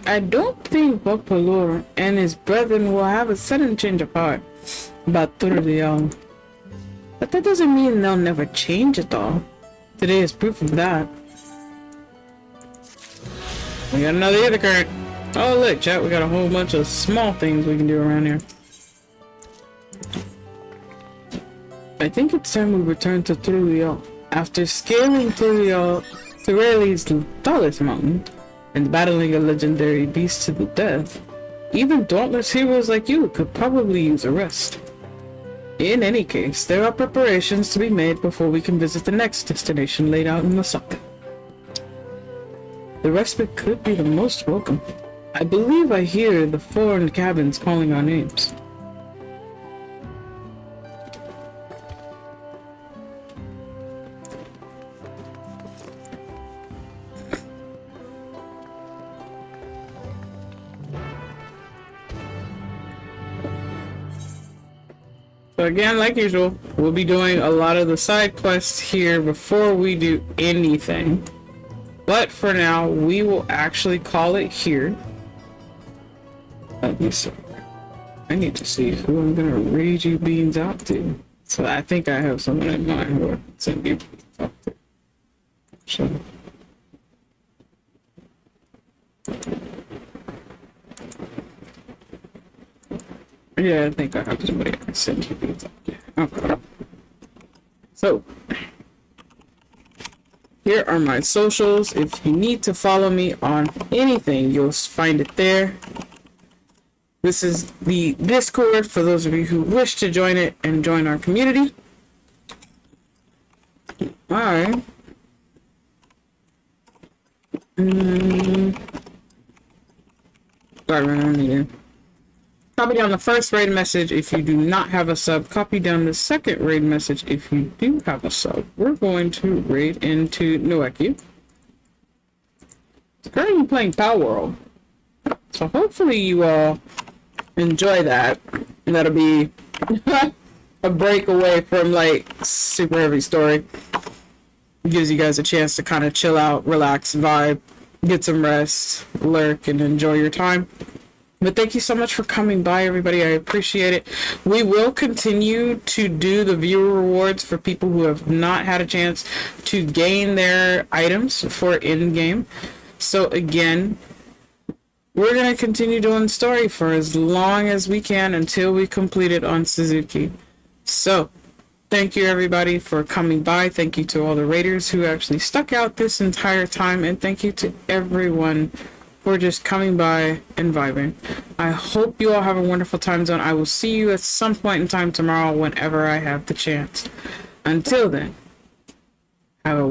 I don't think Bopalur and his brethren will have a sudden change of heart about Turlial. But that doesn't mean they'll never change at all. Today is proof of that. We got another ether current. Oh look, chat, we got a whole bunch of small things we can do around here. I think it's time we return to Turlial. After scaling Tureli's tallest mountain and battling a legendary beast to the death, even dauntless heroes like you could probably use a rest. In any case, there are preparations to be made before we can visit the next destination laid out in the sun. The respite could be the most welcome. I believe I hear the foreign cabins calling our names. So again, like usual, we'll be doing a lot of the side quests here before we do anything. But for now, we will actually call it here. Let me see. I need to see who I'm gonna raid you beans out to. So I think I have someone in mind who I can send you beans out to. So. Yeah, I think I have somebody I can send you beans out to. Okay. So. Here are my socials. If you need to follow me on anything, you'll find it there. This is the Discord for those of you who wish to join it and join our community. Alright. Sorry, I don't need it. Copy down the first raid message if you do not have a sub. Copy down the second raid message if you do have a sub. We're going to raid into Noeki. It's currently playing Power World. So hopefully you all enjoy that. And that'll be a break away from like super heavy story. It gives you guys a chance to kind of chill out, relax, vibe, get some rest, lurk, and enjoy your time. But thank you so much for coming by, everybody. I appreciate it. We will continue to do the viewer rewards for people who have not had a chance to gain their items for in-game. So again, we're going to continue doing story for as long as we can until we complete it on Suzuki. So thank you, everybody, for coming by. Thank you to all the raiders who actually stuck out this entire time. And thank you to everyone for just coming by and vibing. I hope you all have a wonderful time zone. I will see you at some point in time tomorrow whenever I have the chance. Until then, have a